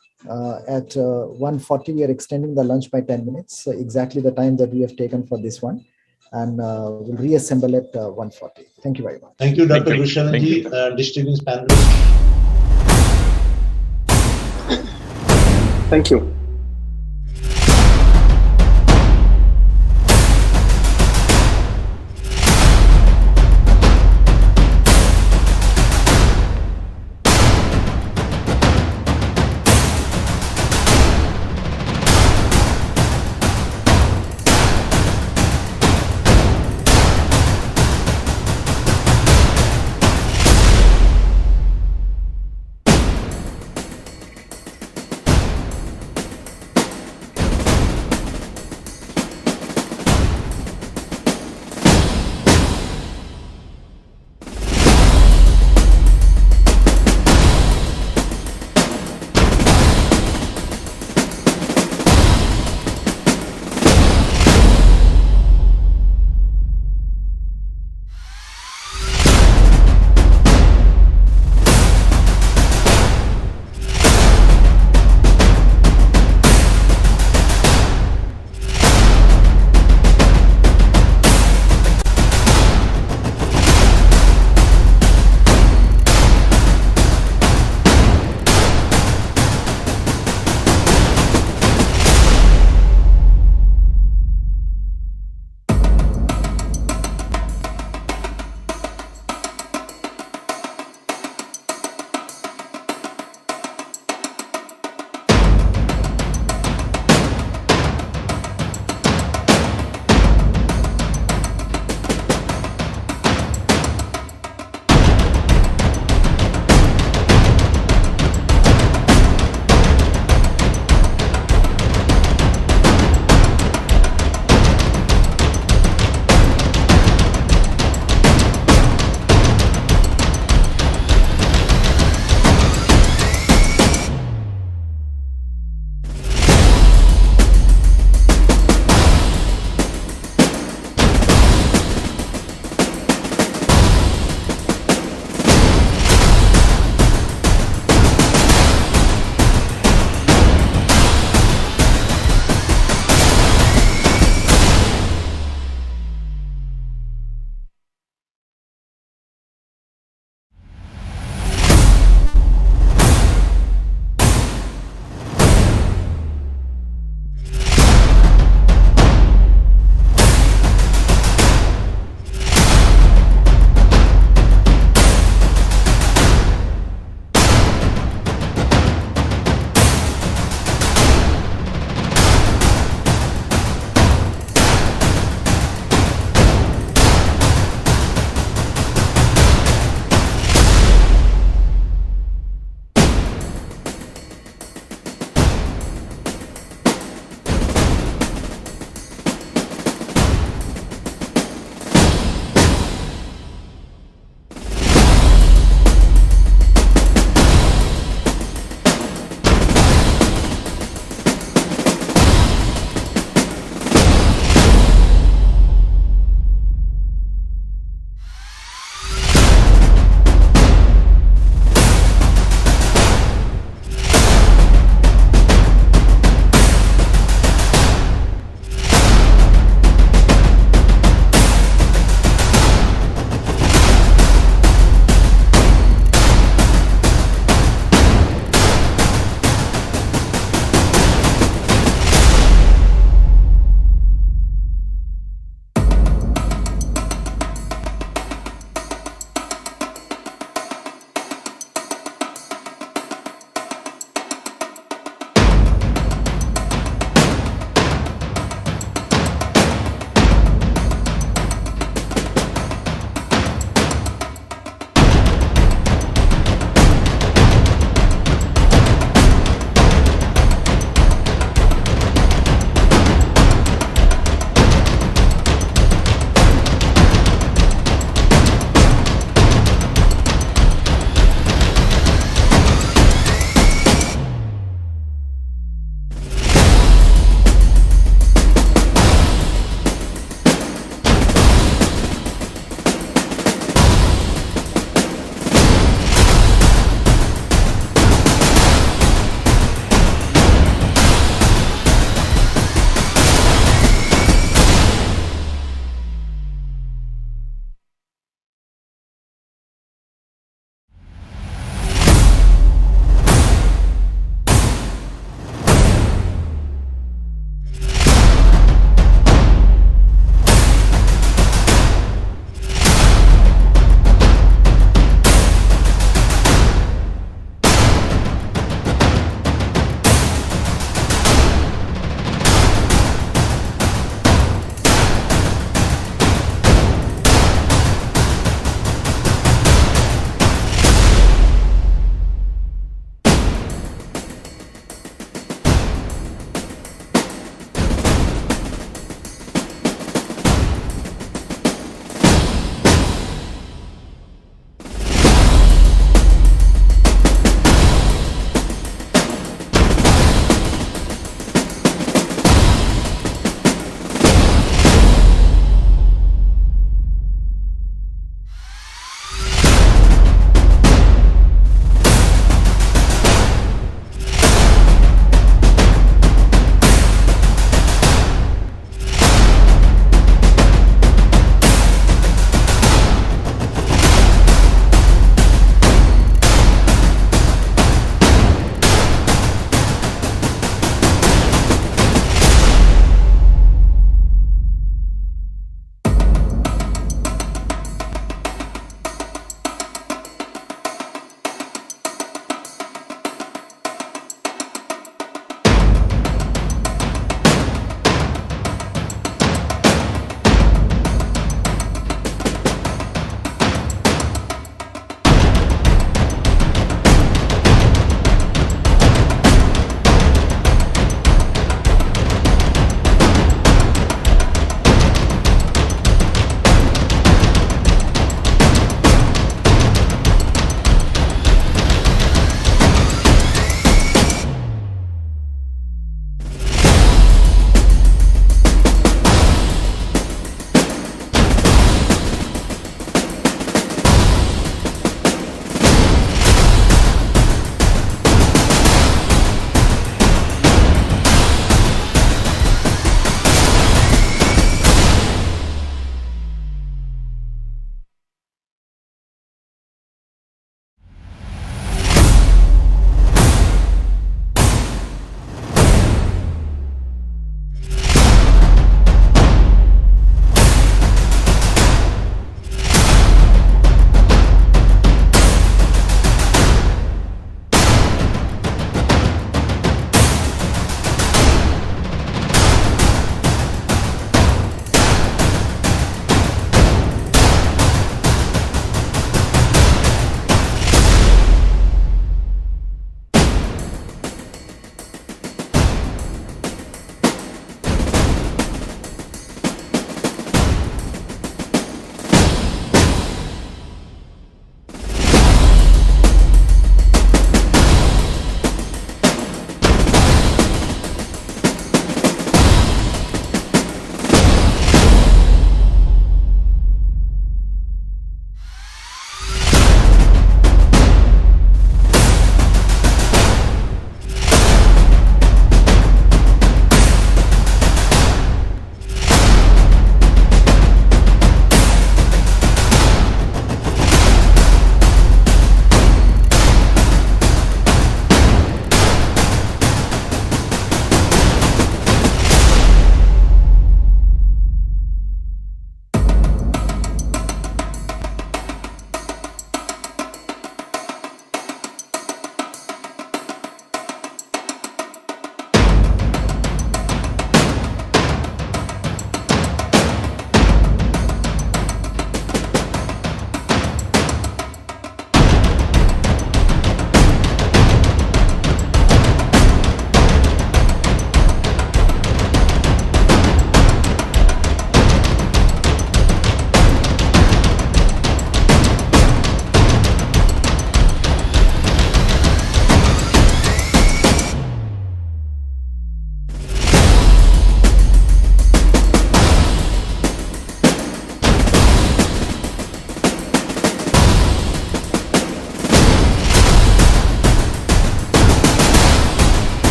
at 1:40. We are extending the lunch by 10 minutes, exactly the time that we have taken for this one, and we'll reassemble at 1:40. Thank you very much. Thank you, Dr. Gursharan ji, distinguished panelists. Thank you.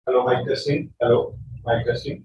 Hello, mic testing. Hello, mic testing.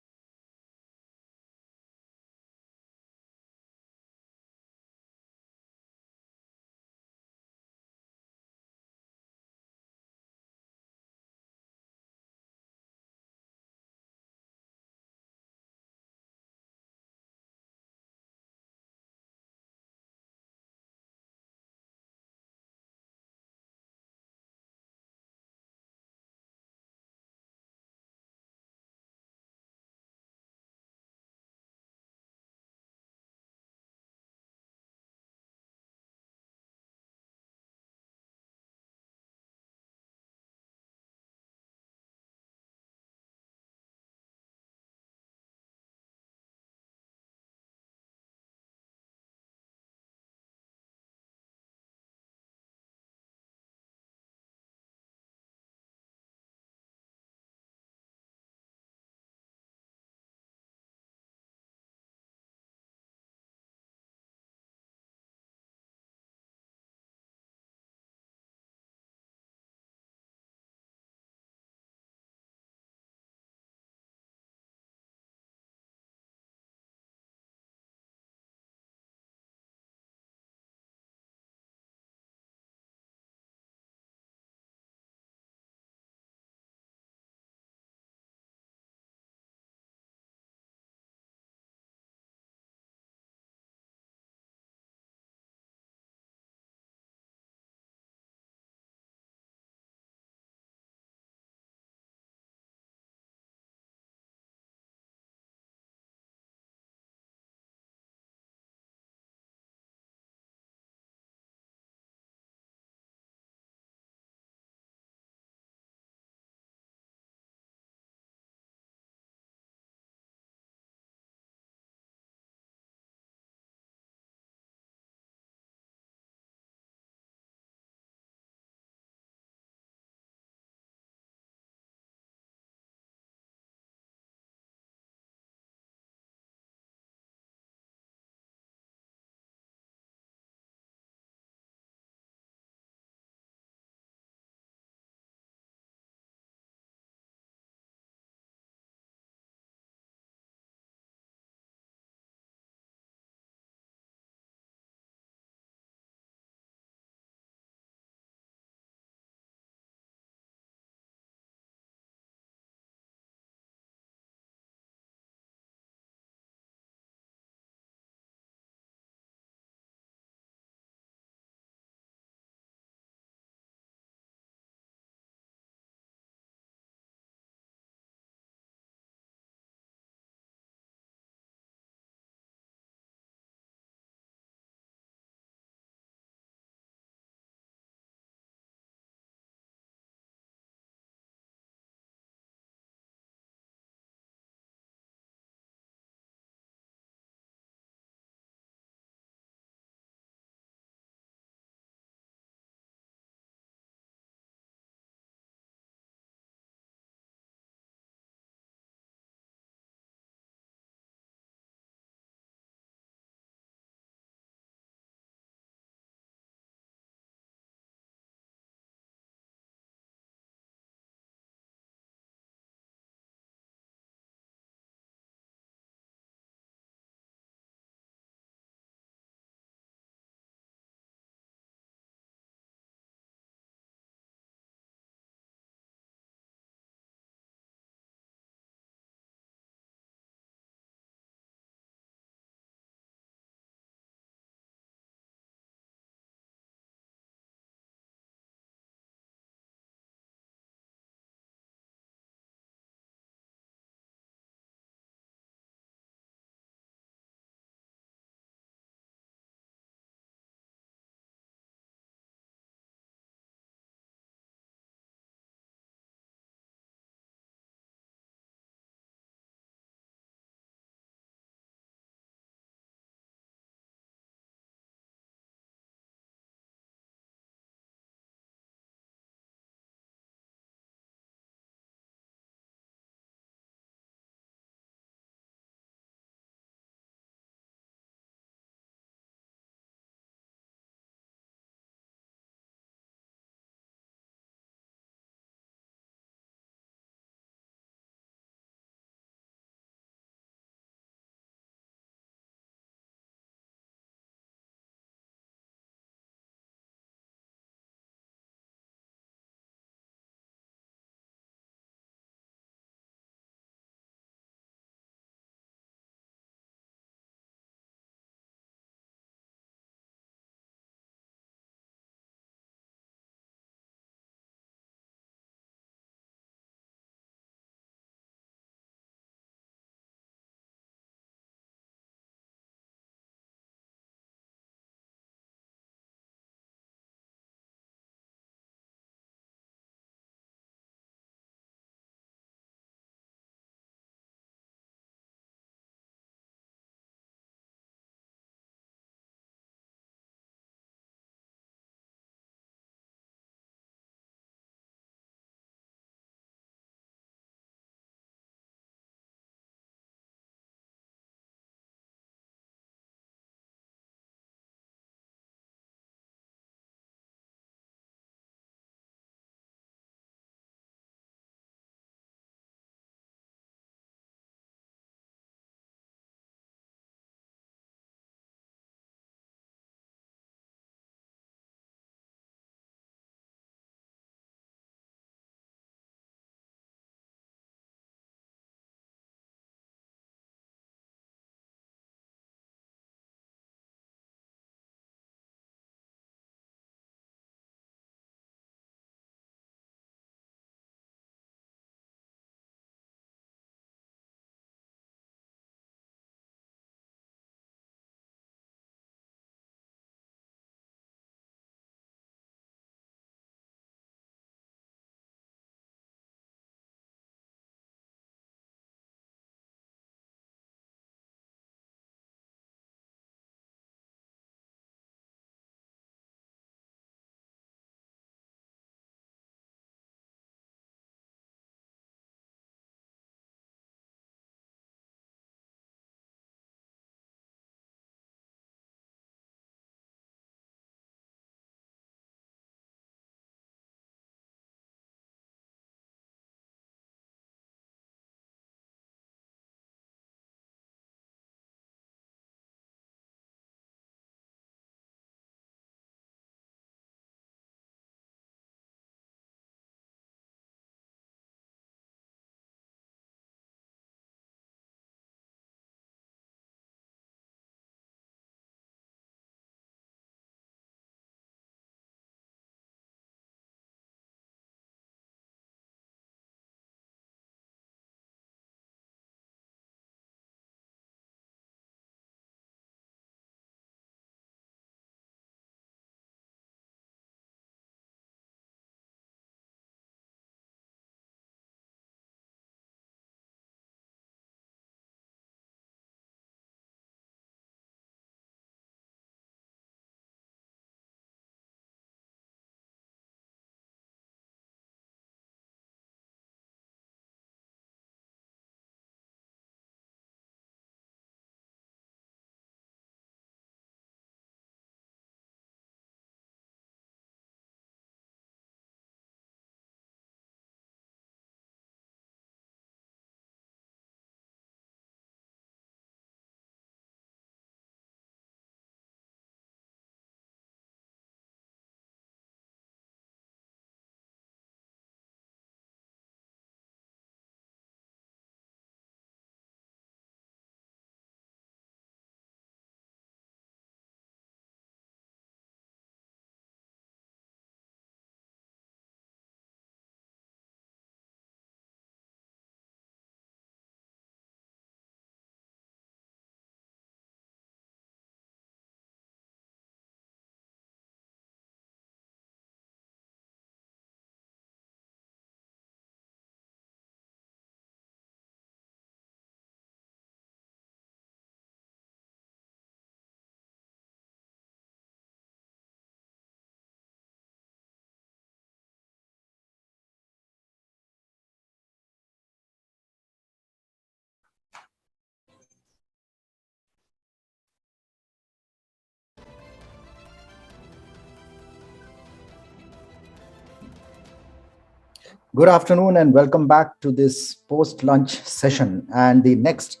Good afternoon and welcome back to this post-lunch session and the next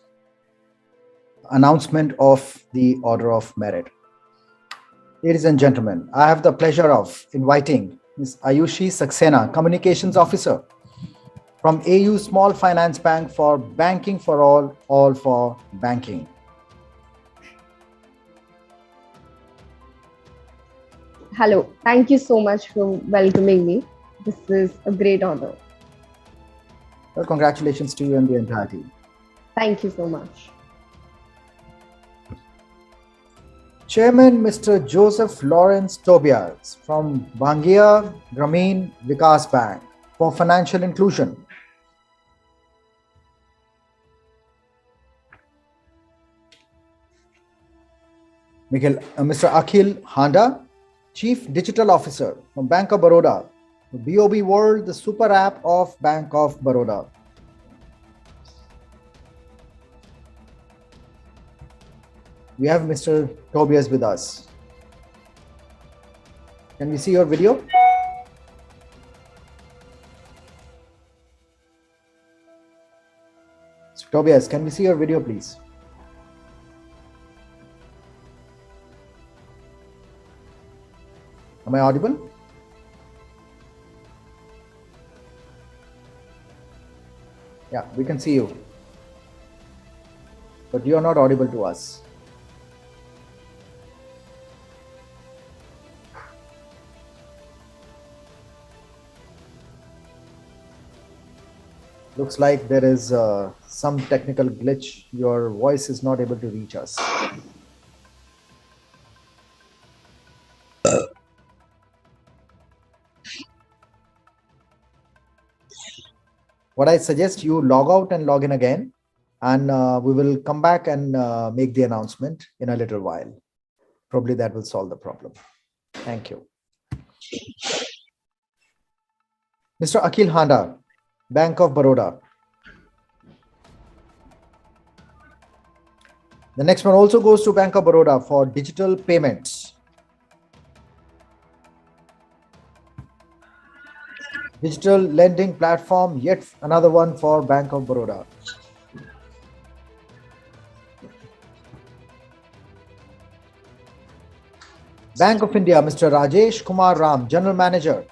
announcement of the Order of Merit. Ladies and gentlemen, I have the pleasure of inviting Ms. Ayushi Saxena, Communications Officer from AU Small Finance Bank for Banking for All for Banking. Hello, thank you so much for welcoming me. This is a great honor. Well, congratulations to you and the entire team. Thank you so much. Chairman Mr. Joseph Lawrence Tobias from Bangia Grameen Vikas Bank for Financial Inclusion. Mr. Akhil Handa, Chief Digital Officer from Bank of Baroda, BOB World, the super app of Bank of Baroda. We have Mr. Tobias with us. Can we see your video? Mr. Tobias, can we see your video, please? Am I audible? Yeah, we can see you. But you are not audible to us. Looks like there is some technical glitch. Your voice is not able to reach us. What I suggest, you log out and log in again, and we will come back and make the announcement in a little while. Probably that will solve the problem. Thank you. Mr. Akhil Handa, Bank of Baroda. The next one also goes to Bank of Baroda for digital payments. Digital lending platform, yet another one for Bank of Baroda. Bank of India, Mr. Rajesh Kumar Ram, General Manager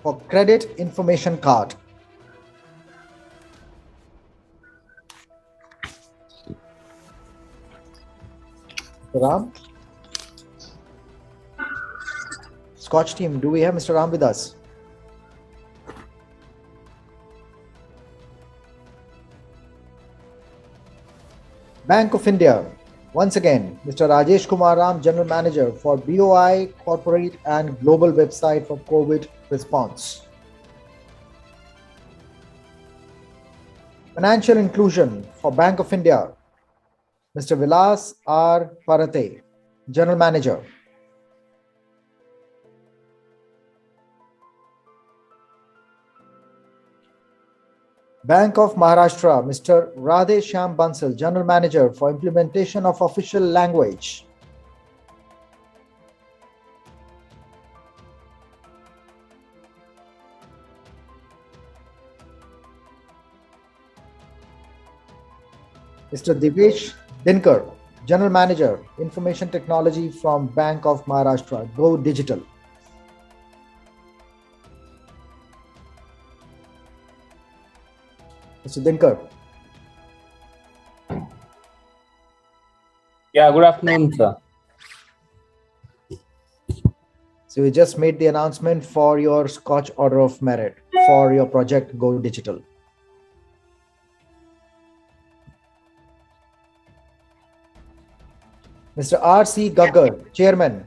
for Credit Information Card. Mr. Ram? SKOCH team, do we have Mr. Ram with us? Bank of India, once again, Mr. Rajesh Kumar Ram, General Manager for BOI, Corporate and Global Website for COVID Response. Financial Inclusion for Bank of India, Mr. Vilas R. Parate, General Manager. Bank of Maharashtra, Mr. Radhe Shyam Bansal, General Manager for Implementation of Official Language. Mr. Divesh Dinkar, General Manager, Information Technology from Bank of Maharashtra, Go Digital. Mr. Dinkar. Yeah, good afternoon, sir. So we just made the announcement for your SKOCH Order of Merit for your project Go Digital. Mr. R.C. Gaggar, Chairman,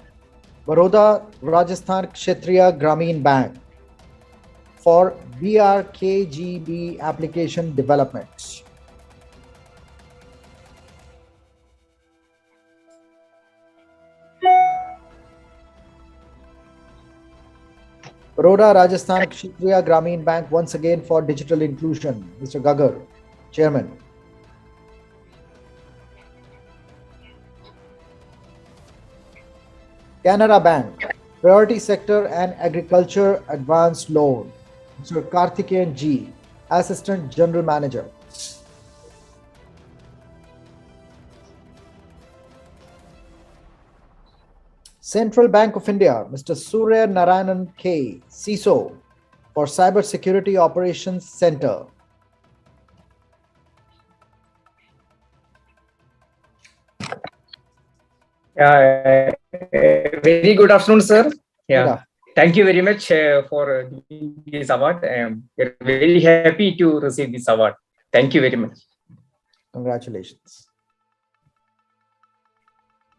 Baroda Rajasthan Kshetriya Grameen Bank for BRKGB application development. Baroda Rajasthan Kshetriya Grameen Bank once again for digital inclusion. Mr. Gaggar, Chairman. Canara Bank, Priority Sector and Agriculture Advanced Loan, Mr. Karthikeyan G, Assistant General Manager. Central Bank of India, Mr. Surya Narayanan K, CISO, for Cyber Security Operations Center. Very good afternoon, sir. Yeah. Thank you very much for this award. We're very happy to receive this award. Thank you very much. Congratulations.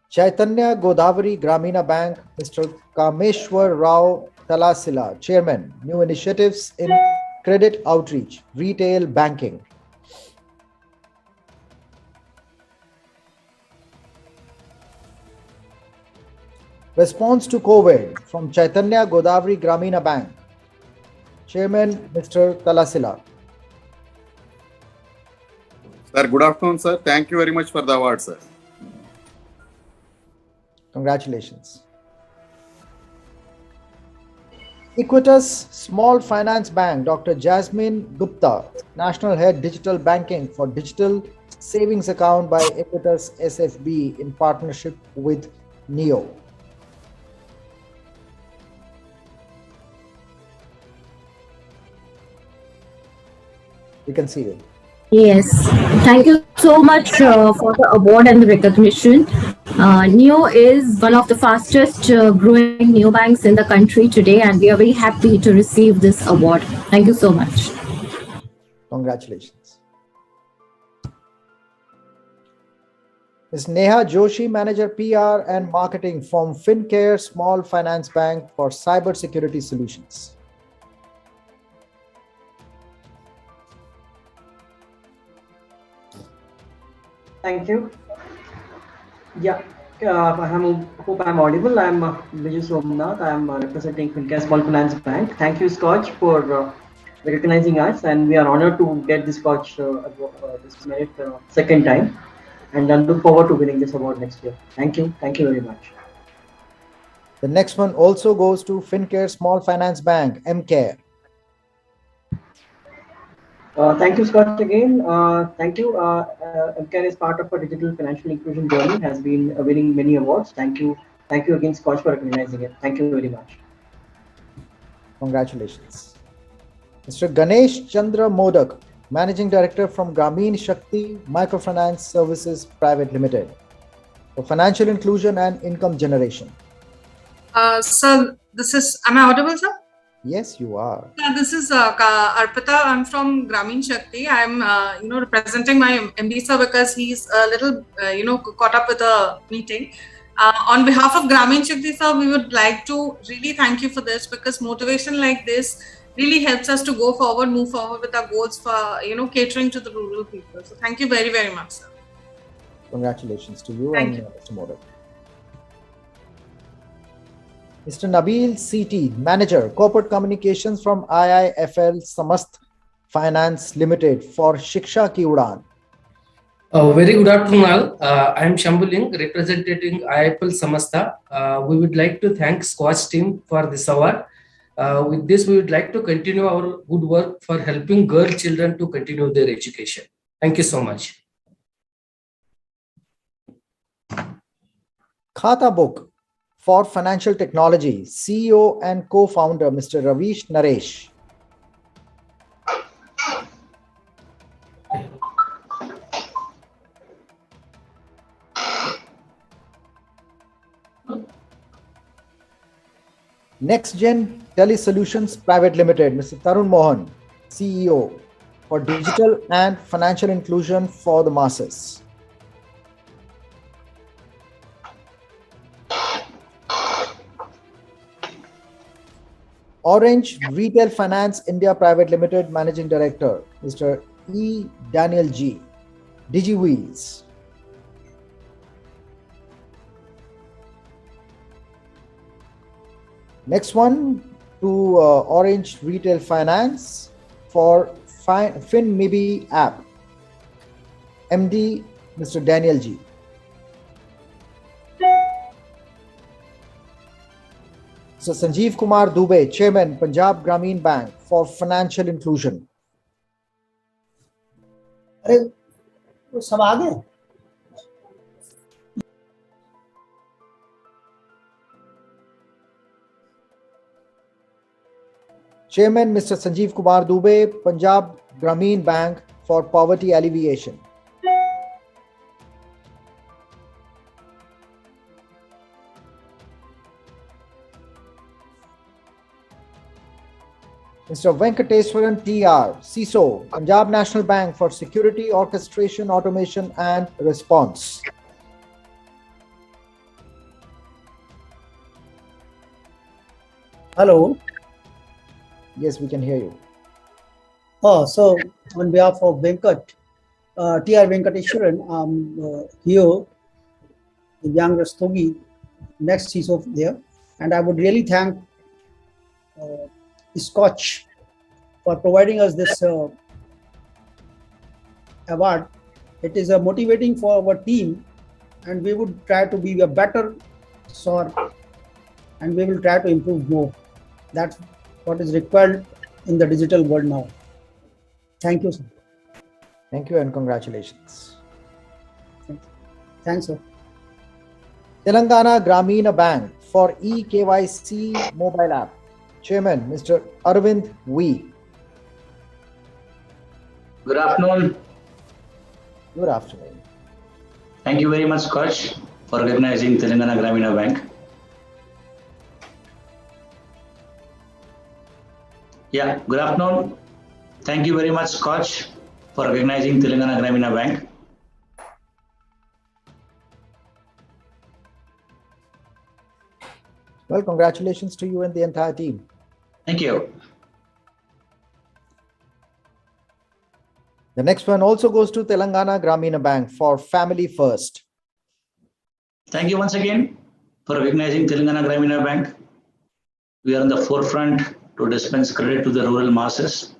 Chaitanya Godavari Gramina Bank, Mr. Kameshwar Rao Talasila, Chairman, New Initiatives in Credit Outreach, Retail Banking. Response to COVID from Chaitanya Godavari Gramina Bank, Chairman, Mr. Talasila. Sir, good afternoon, sir. Thank you very much for the award, sir. Congratulations. Equitas Small Finance Bank, Dr. Jasmine Gupta, National Head Digital Banking for Digital Savings Account by Equitas SFB in partnership with NEO. You can see it. Yes, thank you so much for the award and the recognition. NEO is one of the fastest growing neobanks in the country today, and we are very happy to receive this award. Thank you so much. Congratulations. Ms. Neha Joshi, Manager PR and Marketing from FinCare Small Finance Bank for Cyber Security Solutions. Thank you. Yeah, hope I'm audible. I'm Vijay Somnath. I'm representing FinCare Small Finance Bank. Thank you, SKOCH, for recognizing us, and we are honored to get this SKOCH this merit second time, and I look forward to winning this award next year. Thank you. Thank you very much. The next one also goes to FinCare Small Finance Bank, MCare. Thank you, Scott, again. Thank you. MCare is part of our digital financial inclusion journey, has been winning many awards. Thank you. Thank you again, Scott, for recognizing it. Thank you very much. Congratulations. Mr. Ganesh Chandra Modak, Managing Director from Grameen Shakti Microfinance Services Private Limited for financial inclusion and income generation. Sir, am I audible, sir? Yes, you are. This is Arpita. I'm from Grameen Shakti. I'm, representing my MD sir because he's a little, caught up with a meeting. On behalf of Grameen Shakti sir, we would like to really thank you for this, because motivation like this really helps us to go forward, move forward with our goals for, catering to the rural people. So thank you very, very much, sir. Congratulations to you Thank and you. Mr. Modak. Mr. Nabil CT, Manager, Corporate Communications from IIFL Samast Finance Limited for Shiksha Ki Udan. Very good afternoon all. I am Shambhuling, representing IIFL Samasta. We would like to thank SKOCH team for this award. With this, we would like to continue our good work for helping girl children to continue their education. Thank you so much. Khata Book for Financial Technology, CEO and co-founder, Mr. Ravish Naresh. Next Gen Telesolutions Private Limited, Mr. Tarun Mohan, CEO for digital and financial inclusion for the masses. Orange Retail Finance India Private Limited Managing Director, Mr. E. Daniel G, DigiWheels. Next one to Orange Retail Finance for FinMibi app, MD Mr. Daniel G. Mr. Sanjeev Kumar Dubey, Chairman, Punjab Grameen Bank for Financial Inclusion. Chairman, Mr. Sanjeev Kumar Dubey, Punjab Grameen Bank for Poverty Alleviation. Mr. Venkateswaran TR, CISO, Punjab National Bank for Security, Orchestration, Automation and Response. Hello. Yes, we can hear you. So on behalf of Venkat, TR Venkateswaran, I'm here, Young Rastogi, next CISO there. And I would really thank SKOCH for providing us this award. It is motivating for our team, and we would try to be a better sort, and we will try to improve more. That's what is required in the digital world now. Thank you, sir. Thank you and congratulations. Thanks, sir. Telangana Grameen Bank for eKYC mobile app. Chairman, Mr. Arvind V. Good afternoon. Good afternoon. Thank you very much, SKOCH, for recognizing Telangana Grameen Bank. Yeah, good afternoon. Thank you very much, SKOCH, for recognizing Telangana Grameen Bank. Well, congratulations to you and the entire team. Thank you. The next one also goes to Telangana Grameen Bank for Family First. Thank you once again for recognizing Telangana Grameen Bank. We are on the forefront to dispense credit to the rural masses.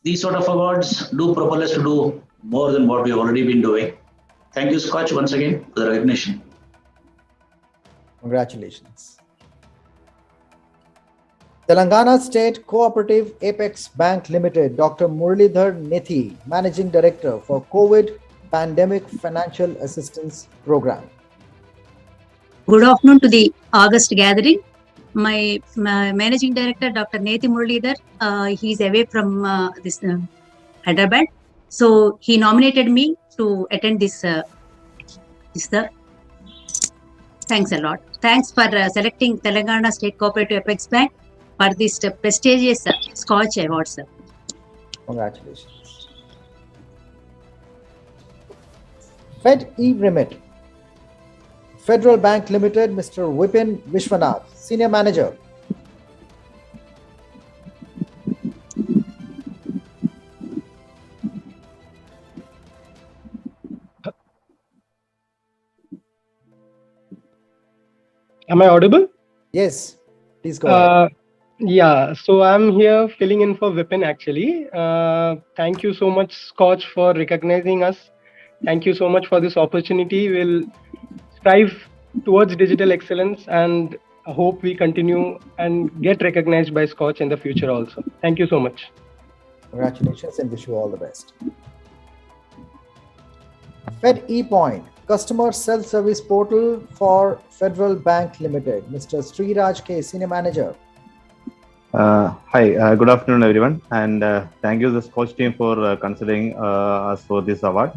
These sort of awards do propel us to do more than what we have already been doing. Thank you, SKOCH, once again for the recognition. Congratulations. Telangana State Cooperative Apex Bank Limited, Dr. Muralidhar Nethi, Managing Director for COVID Pandemic Financial Assistance Program. Good afternoon to the August gathering. My Managing Director, Dr. Nethi Muralidhar, he is away from Hyderabad. So he nominated me to attend this. Thanks a lot. Thanks for selecting Telangana State Cooperative Apex Bank for this prestigious SKOCH award, sir. Congratulations. Fed e-Remit, Federal Bank Limited, Mr. Vipin Vishwanath, Senior Manager. Am I audible? Yes, please go ahead. Yeah, so I'm here filling in for Vipin actually. Thank you so much, SKOCH, for recognizing us. Thank you so much for this opportunity. We'll strive towards digital excellence and I hope we continue and get recognized by SKOCH in the future also. Thank you so much. Congratulations and wish you all the best. Fed ePoint, Customer Self-Service Portal for Federal Bank Limited. Mr. Sriraj K, Senior Manager. Hi, good afternoon, everyone. And thank you, the SKOCH team, for considering us for this award.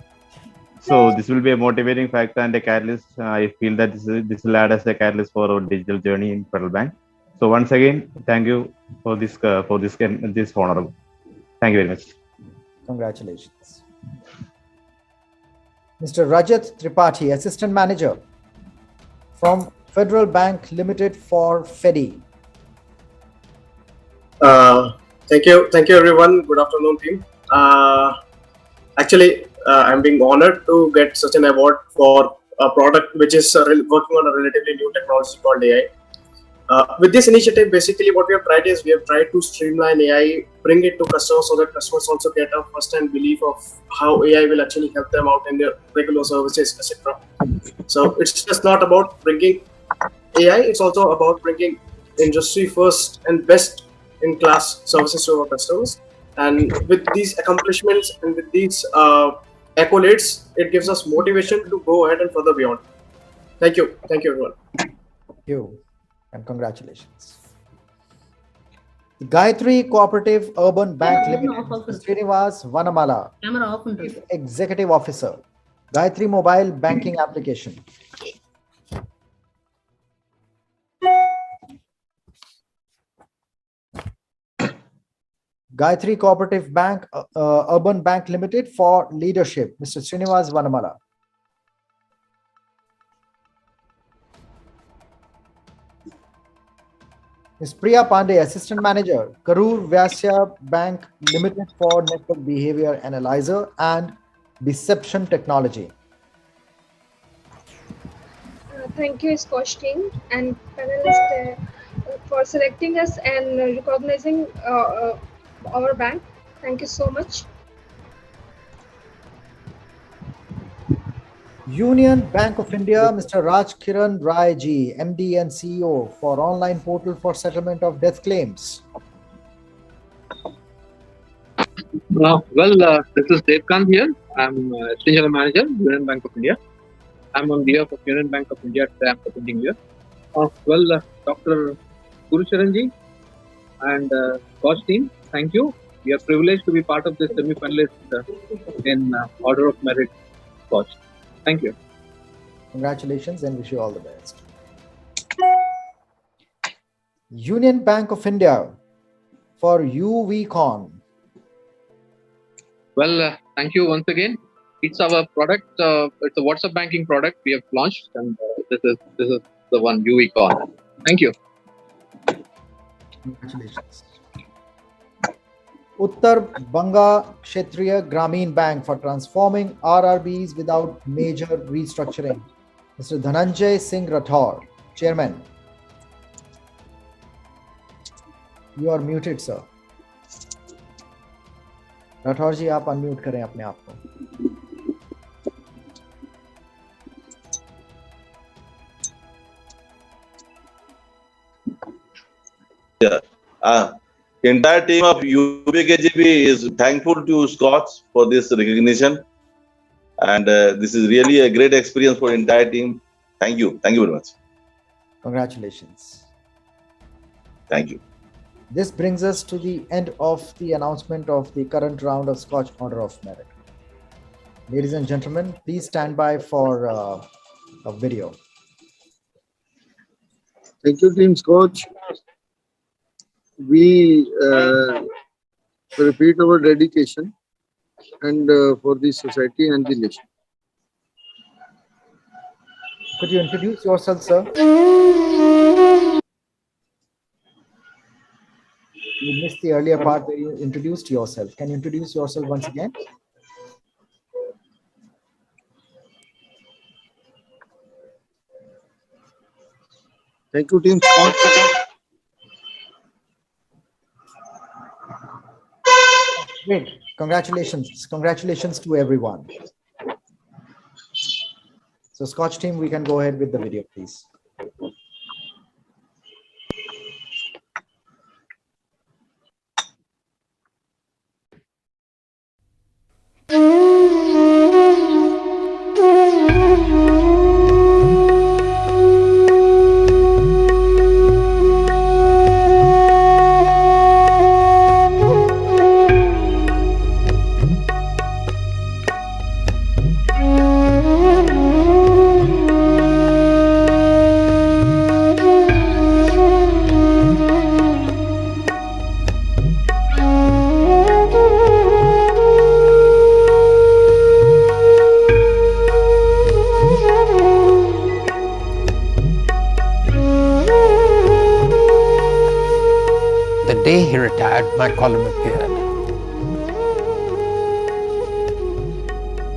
So this will be a motivating factor and a catalyst. I feel that this will add as a catalyst for our digital journey in Federal Bank. So once again, thank you for this honor. Thank you very much. Congratulations. Mr. Rajat Tripathi, Assistant Manager from Federal Bank Limited for FEDI. Thank you, everyone. Good afternoon, team. Actually, I'm being honored to get such an award for a product which is working on a relatively new technology called AI. With this initiative, basically what we have tried is we have tried to streamline AI, bring it to customers so that customers also get a first-hand belief of how AI will actually help them out in their regular services, etc. So it's just not about bringing AI, it's also about bringing industry first and best in class services to our customers. And with these accomplishments and with these accolades, it gives us motivation to go ahead and further beyond. Thank you. Thank you, everyone. Thank you, and congratulations. The Gayatri Cooperative Urban Bank Limited, Srinivas Vanamala, Chief Executive Officer, Gayatri Mobile Banking Application. Gayatri Cooperative Bank, Urban Bank Limited for leadership, Mr. Srinivas Vanamala. Ms. Priya Pandey, Assistant Manager, Karur Vyasya Bank Limited for Network Behavior Analyzer and Deception Technology. Thank you, SKOCH team and panelists for selecting us and recognizing our bank. Thank you so much. Union Bank of India, Mr. Raj Kiran Rai ji, MD and CEO for online portal for settlement of death claims. This is Devkant here. I'm Senior Manager, Union Bank of India. I'm on behalf of Union Bank of India today. I'm presenting here. Dr. Gurucharan ji and SKOCH team, thank you. We are privileged to be part of this semi-finalist in Order of Merit SKOCH. Thank you. Congratulations and wish you all the best. Union Bank of India for UVCon. Thank you once again. It's our product. It's a WhatsApp banking product we have launched, and this is the one UVCon. Thank you. Congratulations. Uttar Banga Kshetriya Grameen Bank for transforming RRBs without major restructuring. Mr. Dhananjay Singh Rathore, Chairman. You are muted, sir. Rathore ji, आप unmute करें अपने आप को. Yeah. Entire team of UBKGB is thankful to SKOCH for this recognition, and this is really a great experience for entire team. Thank you very much. Congratulations. Thank you. This brings us to the end of the announcement of the current round of SKOCH Order of Merit. Ladies and gentlemen, please stand by for a video. Thank you, Team SKOCH. We repeat our dedication and for the society and the nation. Could you introduce yourself, sir? You missed the earlier part where you introduced yourself. Can you introduce yourself once again? Thank you, Team SKOCH. Great. Congratulations. Congratulations to everyone. So SKOCH team, we can go ahead with the video, please. He retired, my column appeared,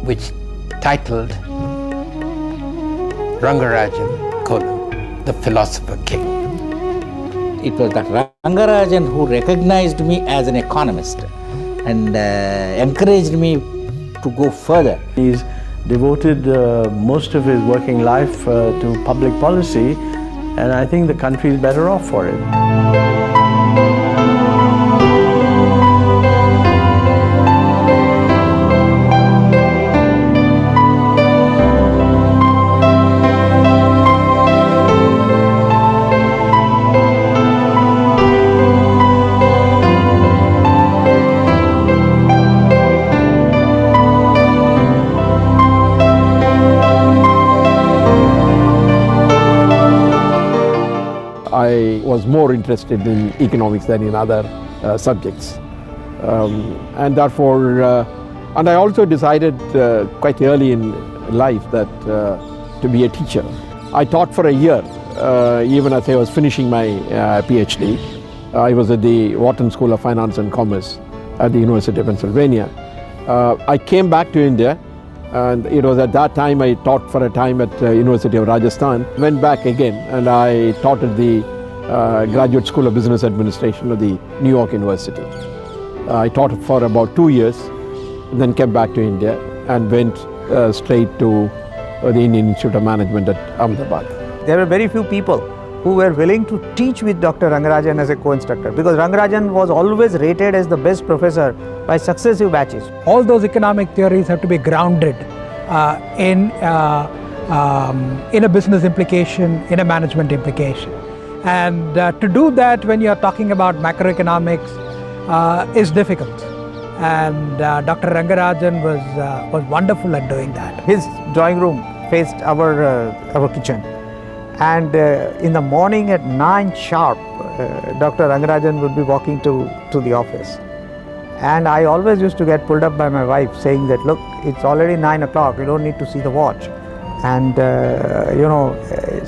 which titled Rangarajan, the Philosopher King. It was that Rangarajan who recognized me as an economist and encouraged me to go further. He's devoted most of his working life to public policy, and I think the country is better off for it. I was more interested in economics than in other subjects. And therefore, and I also decided quite early in life that to be a teacher. I taught for a year, even as I was finishing my PhD. I was at the Wharton School of Finance and Commerce at the University of Pennsylvania. I came back to India, and it was at that time I taught for a time at University of Rajasthan. Went back again, and I taught at the Graduate School of Business Administration of the New York University. I taught for about 2 years, then came back to India and went straight to the Indian Institute of Management at Ahmedabad. There were very few people who were willing to teach with Dr. Rangarajan as a co-instructor, because Rangarajan was always rated as the best professor by successive batches. All those economic theories have to be grounded in a business implication, in a management implication. And to do that when you're talking about macroeconomics is difficult. And Dr. Rangarajan was wonderful at doing that. His drawing room faced our kitchen. And in the morning at 9 sharp, Dr. Rangarajan would be walking to the office. And I always used to get pulled up by my wife saying that, look, it's already 9 o'clock, you don't need to see the watch. And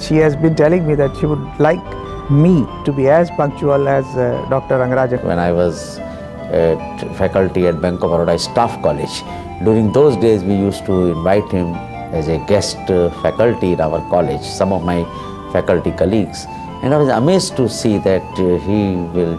she has been telling me that she would like me to be as punctual as Dr. Rangarajan. When I was at faculty at Bank of Baroda Staff College, during those days we used to invite him as a guest faculty in our college, some of my faculty colleagues. And I was amazed to see that he will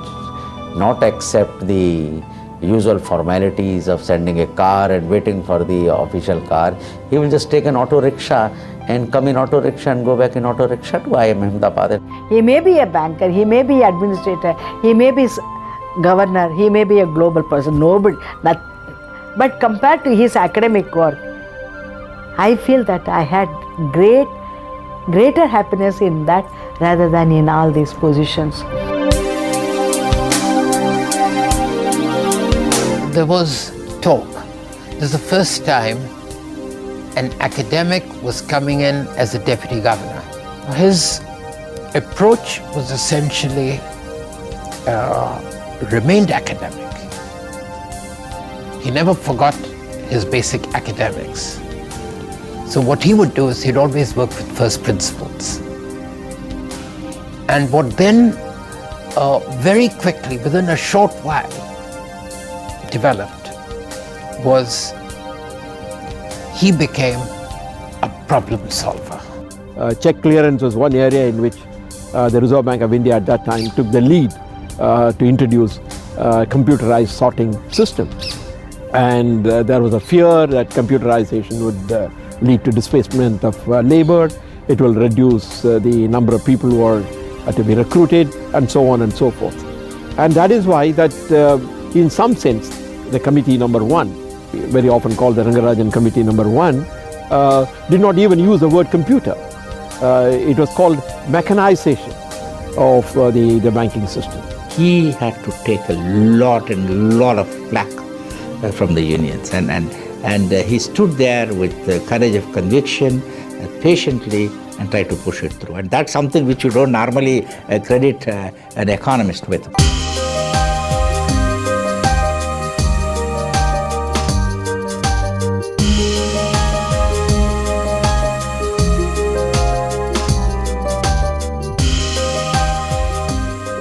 not accept the usual formalities of sending a car and waiting for the official car. He will just take an auto rickshaw and come in auto rickshaw and go back in auto rickshaw to IIM Ahmedabad. He may be a banker, he may be administrator, he may be governor, he may be a global person, but compared to his academic work, I feel that I had greater happiness in that rather than in all these positions. There was talk. This is the first time an academic was coming in as a deputy governor. His approach was essentially remained academic. He never forgot his basic academics. So what he would do is he'd always work with first principles. And what then very quickly, within a short while, developed was he became a problem solver. Check clearance was one area in which the Reserve Bank of India at that time took the lead to introduce computerized sorting systems. And there was a fear that computerization would lead to displacement of labor, it will reduce the number of people who are to be recruited, and so on and so forth. And that is why that in some sense the committee number 1, very often called the Rangarajan committee number 1, did not even use the word computer. It was called mechanization of the banking system. He had to take a lot of flack from the unions, and he stood there with the courage of conviction, patiently, and tried to push it through. And that's something which you don't normally credit an economist with.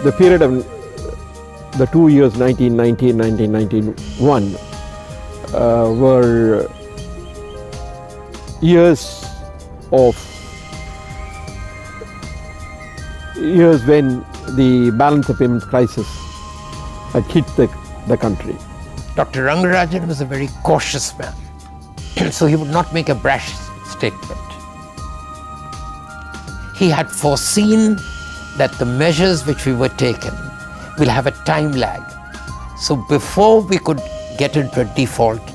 The period of the 2 years 1990 and 1991 were years when the balance of payments crisis had hit the country. Dr. Rangarajan was a very cautious man, so he would not make a brash statement. he had foreseen that the measures which we were taken will have a time lag. So before we could get into a default,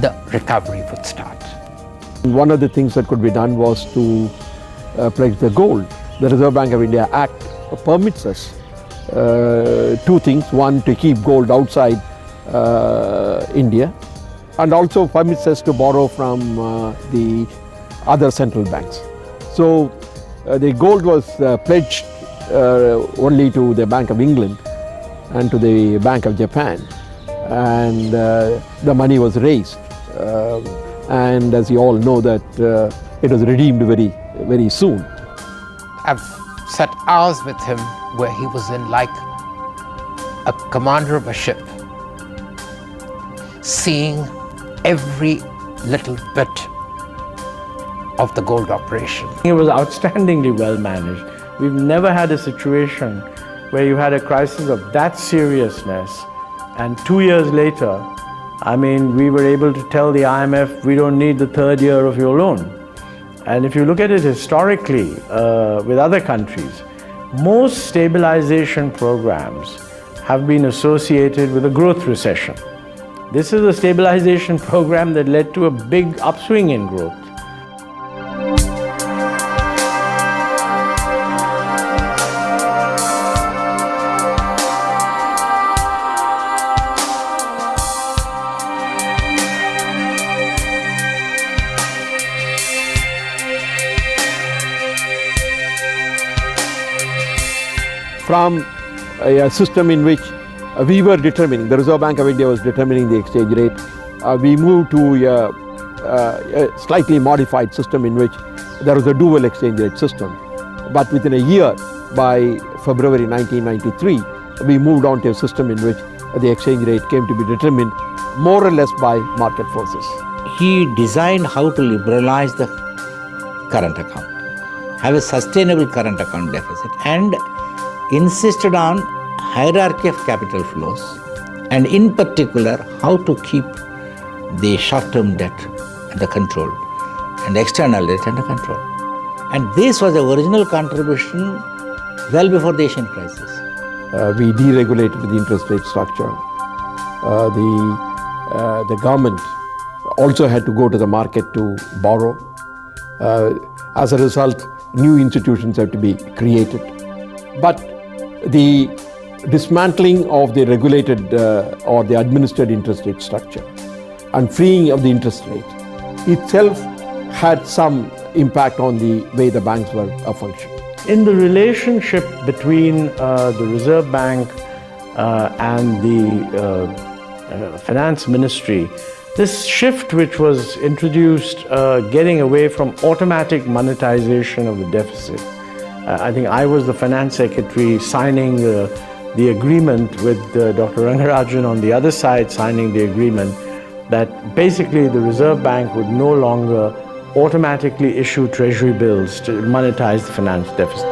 the recovery would start. One of the things that could be done was to pledge the gold. The Reserve Bank of India Act permits us two things. One, to keep gold outside India, and also permits us to borrow from the other central banks. So the gold was pledged only to the Bank of England and to the Bank of Japan, and the money was raised. And as you all know that it was redeemed very soon. I've sat hours with him where he was in like a commander of a ship, seeing every little bit of the gold operation. It was outstandingly well managed. We've never had a situation where you had a crisis of that seriousness, and 2 years later, I mean, we were able to tell the IMF, we don't need the third year of your loan. And if you look at it historically with other countries, most stabilization programs have been associated with a growth recession. This is a stabilization program that led to a big upswing in growth. From a system in which we were determining, the Reserve Bank of India was determining the exchange rate, we moved to a slightly modified system in which there was a dual exchange rate system. But within a year, by February 1993, we moved on to a system in which the exchange rate came to be determined more or less by market forces. He designed how to liberalize the current account, have a sustainable current account deficit, and insisted on hierarchy of capital flows, and in particular how to keep the short-term debt under control and external debt under control. And this was the original contribution well before the Asian crisis. We deregulated the interest rate structure. The government also had to go to the market to borrow. As a result, new institutions have to be created. But the dismantling of the regulated or the administered interest rate structure and freeing of the interest rate itself had some impact on the way the banks were functioning. In the relationship between the Reserve Bank and the Finance Ministry, this shift which was introduced, getting away from automatic monetization of the deficit. I think I was the finance secretary signing the agreement with Dr. Rangarajan on the other side signing the agreement that basically the Reserve Bank would no longer automatically issue treasury bills to monetize the finance deficit.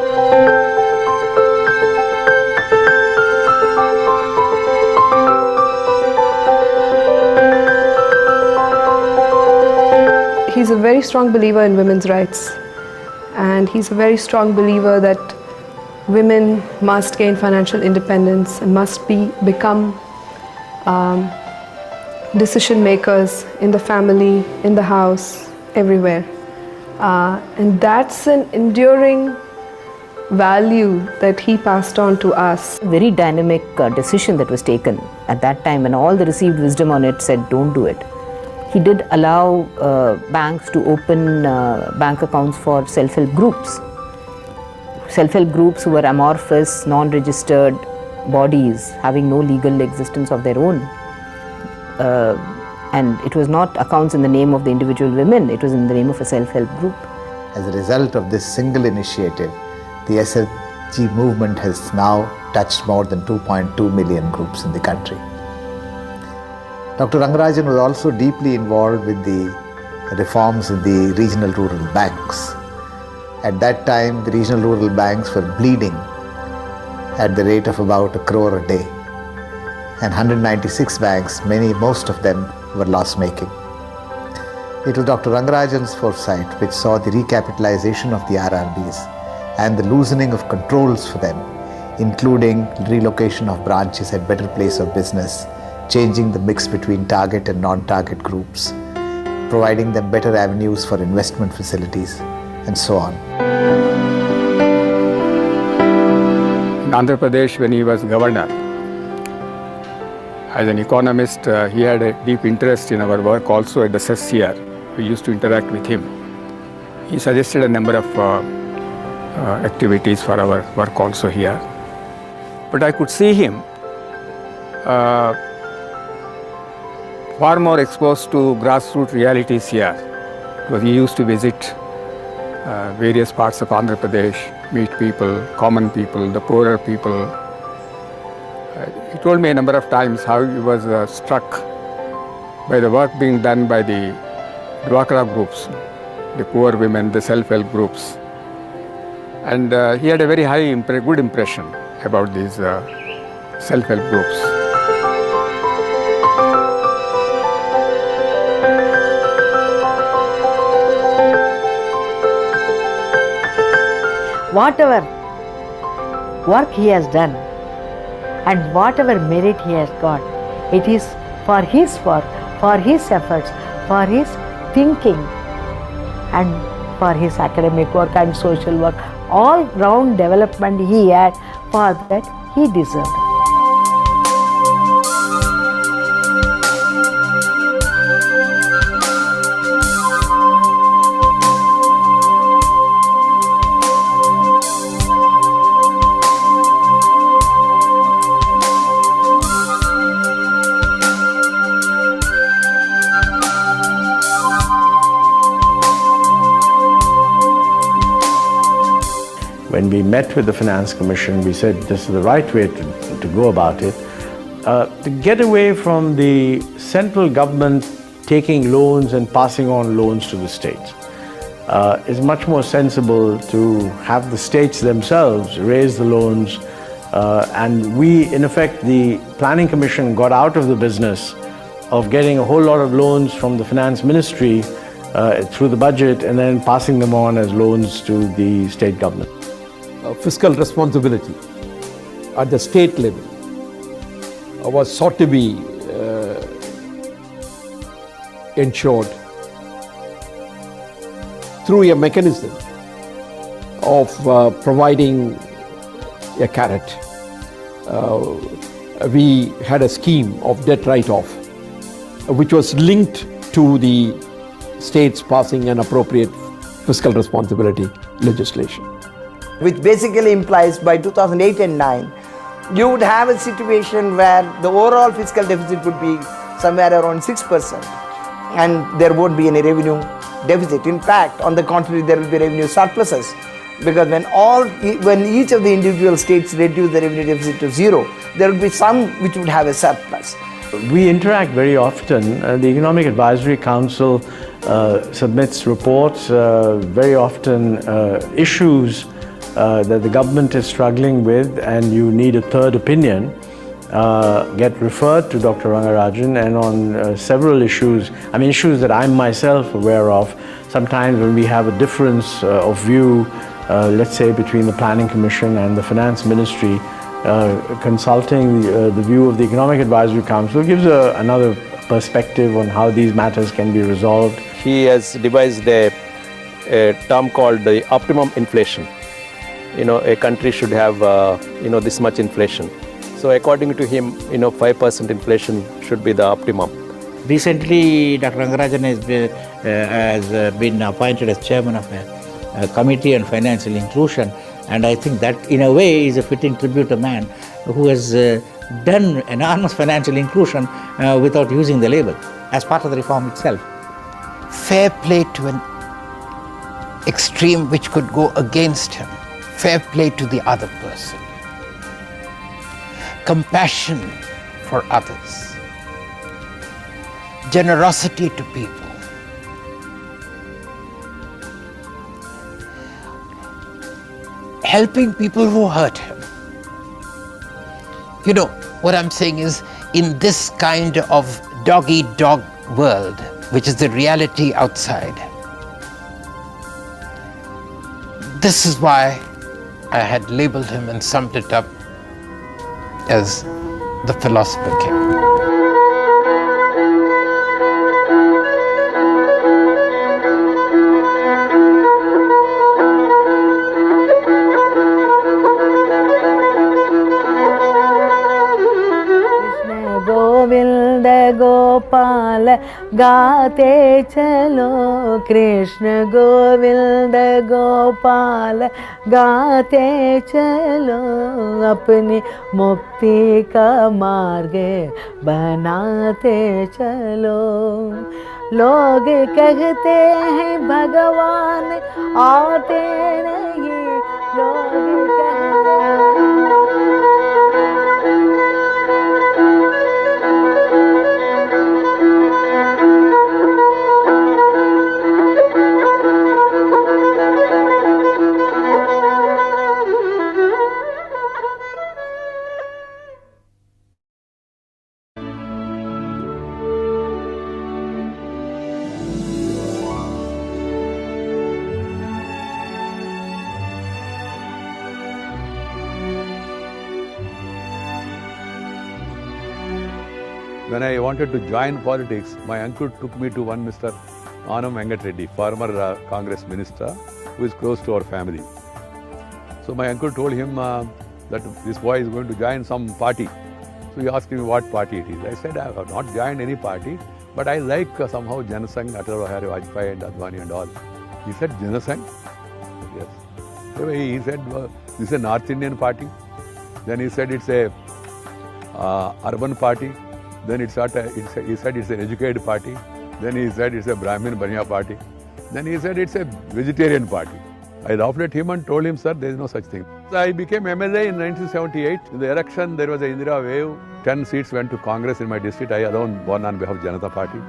He's a very strong believer in women's rights, and he's a very strong believer that women must gain financial independence and must become decision makers in the family, in the house, everywhere. And that's an enduring value that he passed on to us. Very dynamic decision that was taken at that time, and all the received wisdom on it said don't do it. He did allow banks to open bank accounts for self-help groups. Self-help groups who were amorphous, non-registered bodies having no legal existence of their own. And it was not accounts in the name of the individual women, it was in the name of a self-help group. As a result of this single initiative, the SHG movement has now touched more than 2.2 million groups in the country. Dr. Rangarajan was also deeply involved with the reforms in the regional rural banks. At that time, the regional rural banks were bleeding at the rate of about 1 crore a day. And 196 banks, most of them were loss-making. It was Dr. Rangarajan's foresight which saw the recapitalization of the RRBs and the loosening of controls for them, including relocation of branches at better place of business, changing the mix between target and non-target groups, providing them better avenues for investment facilities, and so on. In Andhra Pradesh, when he was governor, as an economist, he had a deep interest in our work also at the cess here. We used to interact with him. He suggested a number of activities for our work also here. But I could see him far more exposed to grassroots realities here, because he used to visit various parts of Andhra Pradesh, meet people, common people, the poorer people. He told me a number of times how he was struck by the work being done by the Dwakra groups, the poor women, the self-help groups. And he had a very good impression about these self-help groups. Whatever work he has done and whatever merit he has got, it is for his work, for his efforts, for his thinking and for his academic work and social work. All round development he had, for that he deserved. When we met with the Finance Commission, we said this is the right way to go about it, to get away from the central government taking loans and passing on loans to the states. It's much more sensible to have the states themselves raise the loans, and we, in effect, the Planning Commission got out of the business of getting a whole lot of loans from the Finance Ministry through the budget and then passing them on as loans to the state government. Fiscal responsibility at the state level was sought to be ensured through a mechanism of providing a carrot. We had a scheme of debt write-off which was linked to the states passing an appropriate fiscal responsibility legislation. Which basically implies by 2008 and 9, you would have a situation where the overall fiscal deficit would be somewhere around 6% and there won't be any revenue deficit. In fact, on the contrary, there will be revenue surpluses, because when each of the individual states reduce the revenue deficit to zero, there will be some which would have a surplus. We interact very often. The Economic Advisory Council submits reports, very often issues that the government is struggling with and you need a third opinion, get referred to Dr. Rangarajan, and on several issues, issues that I'm myself aware of, sometimes when we have a difference of view, let's say between the Planning Commission and the Finance Ministry, consulting the view of the Economic Advisory Council gives another perspective on how these matters can be resolved. He has devised a term called the optimum inflation. A country should have this much inflation. So according to him, 5% inflation should be the optimum. Recently, Dr. Rangarajan has been appointed as chairman of a committee on financial inclusion, and I think that in a way is a fitting tribute to a man who has done enormous financial inclusion without using the label as part of the reform itself. Fair play to an extreme which could go against him. Fair play to the other person. Compassion for others. Generosity to people. Helping people who hurt him. What I'm saying is, in this kind of dog-eat-dog world, which is the reality outside, this is why I had labeled him and summed it up as the philosopher king. Govind Gopal गाते चलो कृष्ण गोविंद गोपाल गाते चलो अपनी मुक्ति का मार्ग बनाते चलो लोग कहते हैं भगवान आते नहीं लोग कहते When I wanted to join politics, my uncle took me to one Mr. Anam Venkat Reddy, former Congress minister, who is close to our family. So my uncle told him that this boy is going to join some party. So he asked me what party it is. I said, I have not joined any party, but I like somehow Janasangh, Atal Bihari Vajpayee and Advani and all. He said, Janasangh? Yes. So he said, this is a North Indian party. Then he said, it's a urban party. Then he said it's an educated party. Then he said it's a Brahmin Banya party. Then he said it's a vegetarian party. I laughed at him and told him, sir, there is no such thing. So I became MLA in 1978. In the election, there was a Indira wave. 10 seats went to Congress in my district. I alone won on behalf of Janata Party.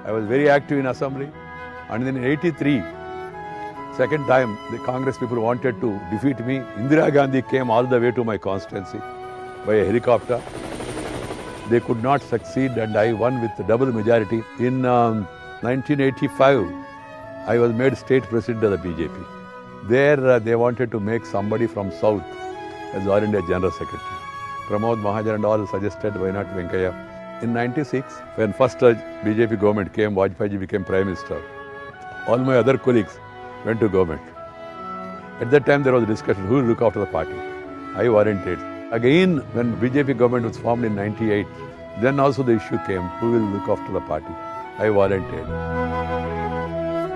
I was very active in Assembly. And then in 83, second time, the Congress people wanted to defeat me. Indira Gandhi came all the way to my constituency by a helicopter. They could not succeed and I won with a double majority. In 1985, I was made state president of the BJP. There they wanted to make somebody from South as All India General Secretary. Pramod Mahajan and all suggested, why not Venkaya? In 96, when first BJP government came, Vajpayee became Prime Minister. All my other colleagues went to government. At that time there was a discussion, who will look after the party? I volunteered. Again, when BJP government was formed in 98, then also the issue came, who will look after the party? I volunteered.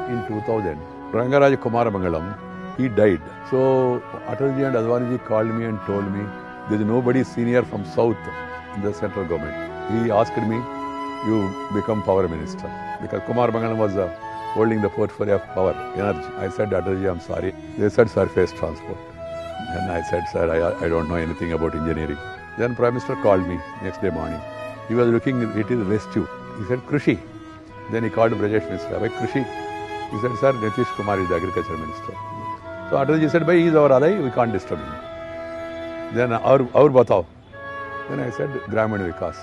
In 2000, Rangaraj Kumaramangalam, he died. So Atalji and Advaniji called me and told me, there is nobody senior from South in the central government. He asked me, you become power minister. Because Kumaramangalam was holding the portfolio of power, energy. I said, Atalji, I'm sorry. They said surface transport. Then I said, sir, I don't know anything about engineering. Then Prime Minister called me next day morning. He was looking at it is rescue. He said, Krushi. Then he called Brajesh Minister. Bhai, Krushi. He said, sir, Nitish Kumar is the agriculture minister. So Atalji said, bhai, he is our ally, we can't disturb him. Then, aur batao. Then I said, Gramin Vikas.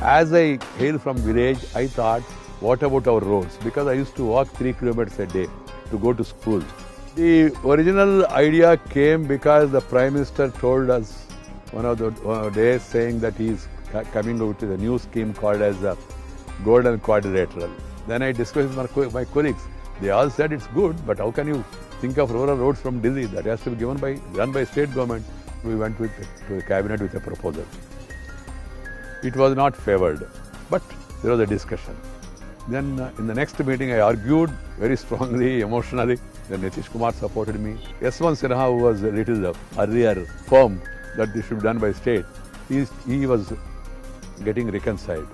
As I hail from village, I thought, what about our roads? Because I used to walk 3 kilometers a day to go to school. The original idea came because the Prime Minister told us one of the days saying that he is coming out with a new scheme called as the Golden Quadrilateral. Then I discussed with my colleagues. They all said it's good, but how can you think of rural roads from Delhi? That has to be done by state government. We went to the cabinet with a proposal. It was not favoured, but there was a discussion. Then in the next meeting, I argued very strongly, emotionally. Then Nitish Kumar supported me. Yashwant Sinha, who was a little earlier firm that this should be done by state, he was getting reconciled.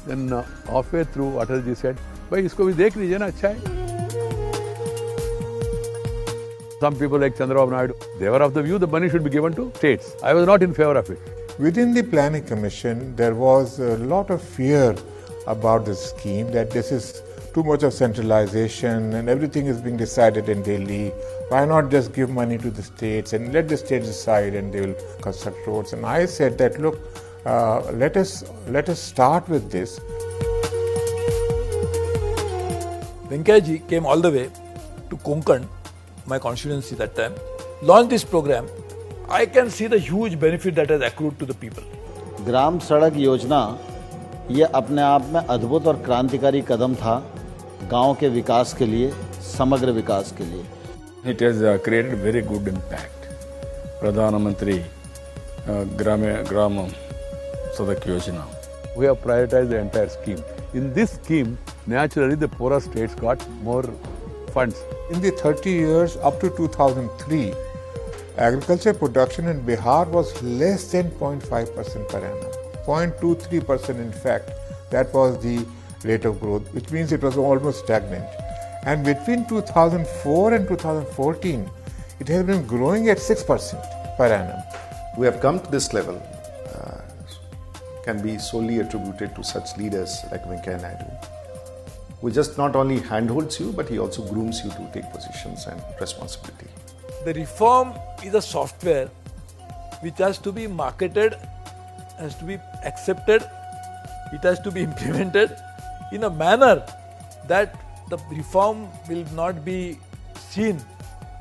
Then halfway through, Atalji said, "Bhai, isko bhi dekh lijiye na, acha hai." Some people like Chandrababu Naidu, they were of the view the money should be given to states. I was not in favor of it. Within the Planning Commission, there was a lot of fear about this scheme, that this is too much of centralization and everything is being decided in Delhi. Why not just give money to the states and let the states decide and they will construct roads? And I said that, look, let us start with this. Venkaiah came all the way to Konkan, my constituency that time, launched this program. I can see the huge benefit that has accrued to the people. ग्राम सड़क योजना ये अपने आप में अद्भुत और क्रांतिकारी कदम था गांव के विकास के लिए, समग्र विकास के लिए. It has created very good impact. Pradhan Mantri Gram Sadak Yojana. We have prioritized the entire scheme. In this scheme, naturally the poorer states got more funds. In the 30 years up to 2003, agriculture production in Bihar was less than 0.5% per annum. 0.23% in fact, that was the rate of growth, which means it was almost stagnant. And between 2004 and 2014, it has been growing at 6% per annum. We have come to this level can be solely attributed to such leaders like Venkaiah Naidu, who just not only handholds you, but he also grooms you to take positions and responsibility. The reform is a software which has to be marketed, has to be accepted, it has to be implemented in a manner that the reform will not be seen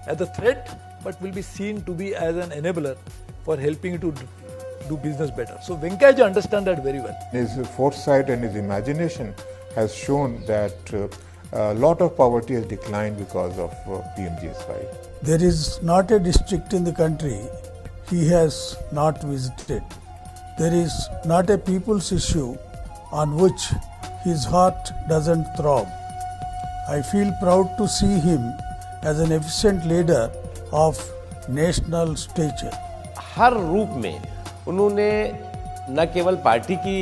as a threat, but will be seen to be as an enabler for helping you to do business better. So Venkaiah understands that very well. His foresight and his imagination has shown that a lot of poverty has declined because of PMGSY. There is not a district in the country he has not visited. There is not a people's issue on which his heart doesn't throb. I feel proud to see him as an efficient leader of national stature. हर रूप में उन्होंने न केवल party की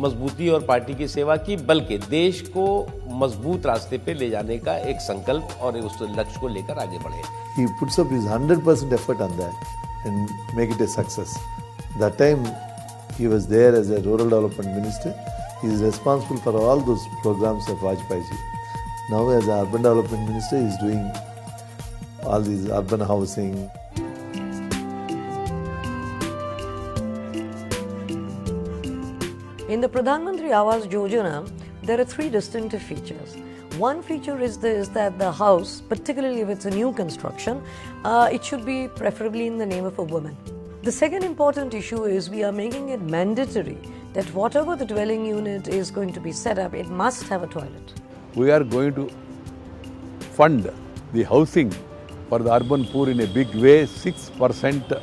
मजबूती और party की सेवा की, बल्कि देश को मजबूत रास्ते पे ले जाने का एक संकल्प और उस लक्ष्य को लेकर आगे बढ़े. He puts up his 100% effort on that and make it a success. That time he was there as a rural development minister. He is responsible for all those programs of Vajpayee. Now as an urban development minister, he is doing all these urban housing. In the Pradhan Mantri Awas Yojana, there are three distinctive features. One feature is that the house, particularly if it's a new construction, it should be preferably in the name of a woman. The second important issue is we are making it mandatory that whatever the dwelling unit is going to be set up, it must have a toilet. We are going to fund the housing for the urban poor in a big way, 6%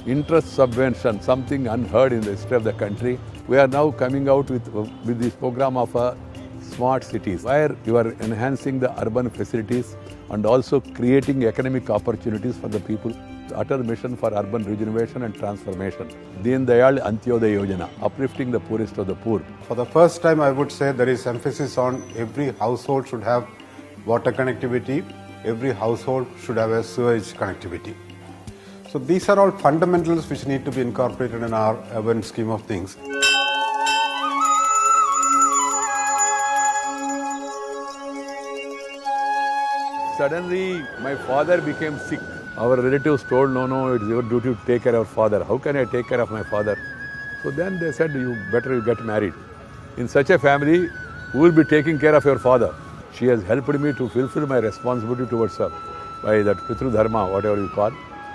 interest subvention, something unheard in the history of the country. We are now coming out with this program of smart cities, where you are enhancing the urban facilities and also creating economic opportunities for the people. The Atal Mission for Urban Regeneration and Transformation, Deen Dayal Antyodaya Yojana, uplifting the poorest of the poor. For the first time, I would say there is emphasis on every household should have water connectivity, every household should have a sewage connectivity. So these are all fundamentals which need to be incorporated in our urban scheme of things. Suddenly, my father became sick. Our relatives told, no, it's your duty to take care of father. How can I take care of my father? So then they said, you better get married. In such a family, who will be taking care of your father? She has helped me to fulfill my responsibility towards her by that Pitru Dharma, whatever you call,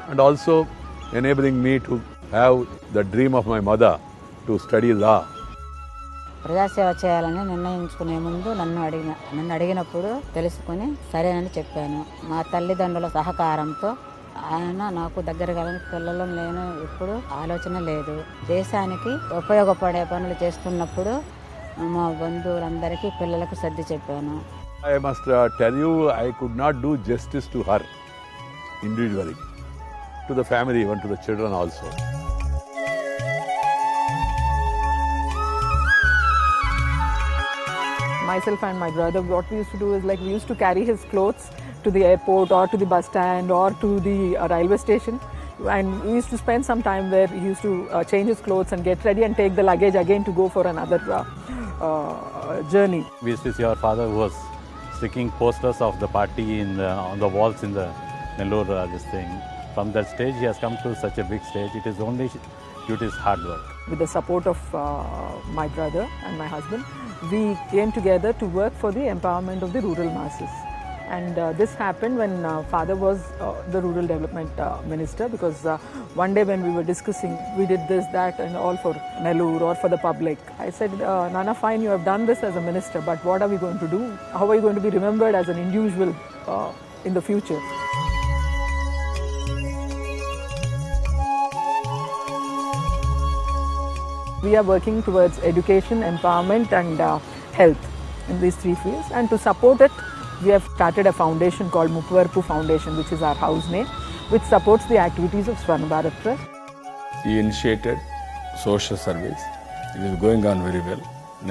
and also enabling me to have the dream of my mother to study law. ప్రజాసేవ చేయాలని నిర్ణయించుకునే ముందు నన్ను అడిగినప్పుడు తెలుసుకొని సరేనని చెప్పాను. మా తల్లిదండ్రుల సహకారంతో ఆయన నాకు దగ్గరగా పిల్లలు నేను ఇప్పుడు ఆలోచన లేదు. దేశానికి ఉపయోగపడే పనులు చేస్తున్నప్పుడు మా బంధువులందరికీ పిల్లలకు సర్ది చెప్పాను. I must tell you, I could not do justice to her individually, to the family, even to the children also. Myself and my brother, what we used to do is we used to carry his clothes to the airport or to the bus stand or to the railway station, and we used to spend some time where he used to change his clothes and get ready and take the luggage again to go for another journey. We used to see our father who was sticking posters of the party on the walls in the Nellore, this thing. From that stage, he has come to such a big stage. It is only due to his hard work. With the support of my brother and my husband, we came together to work for the empowerment of the rural masses. And this happened when father was the rural development minister, because one day when we were discussing, we did this, that and all for Nellore or for the public. I said, Nana, fine, you have done this as a minister, but what are we going to do? How are you going to be remembered as an individual in the future? We are working towards education, empowerment and health in these three fields, and to support it, we have started a foundation called Mupvarpu Foundation, which is our house name, which supports the activities of Swarna Bharat Trust. He initiated social service. It is going on very well.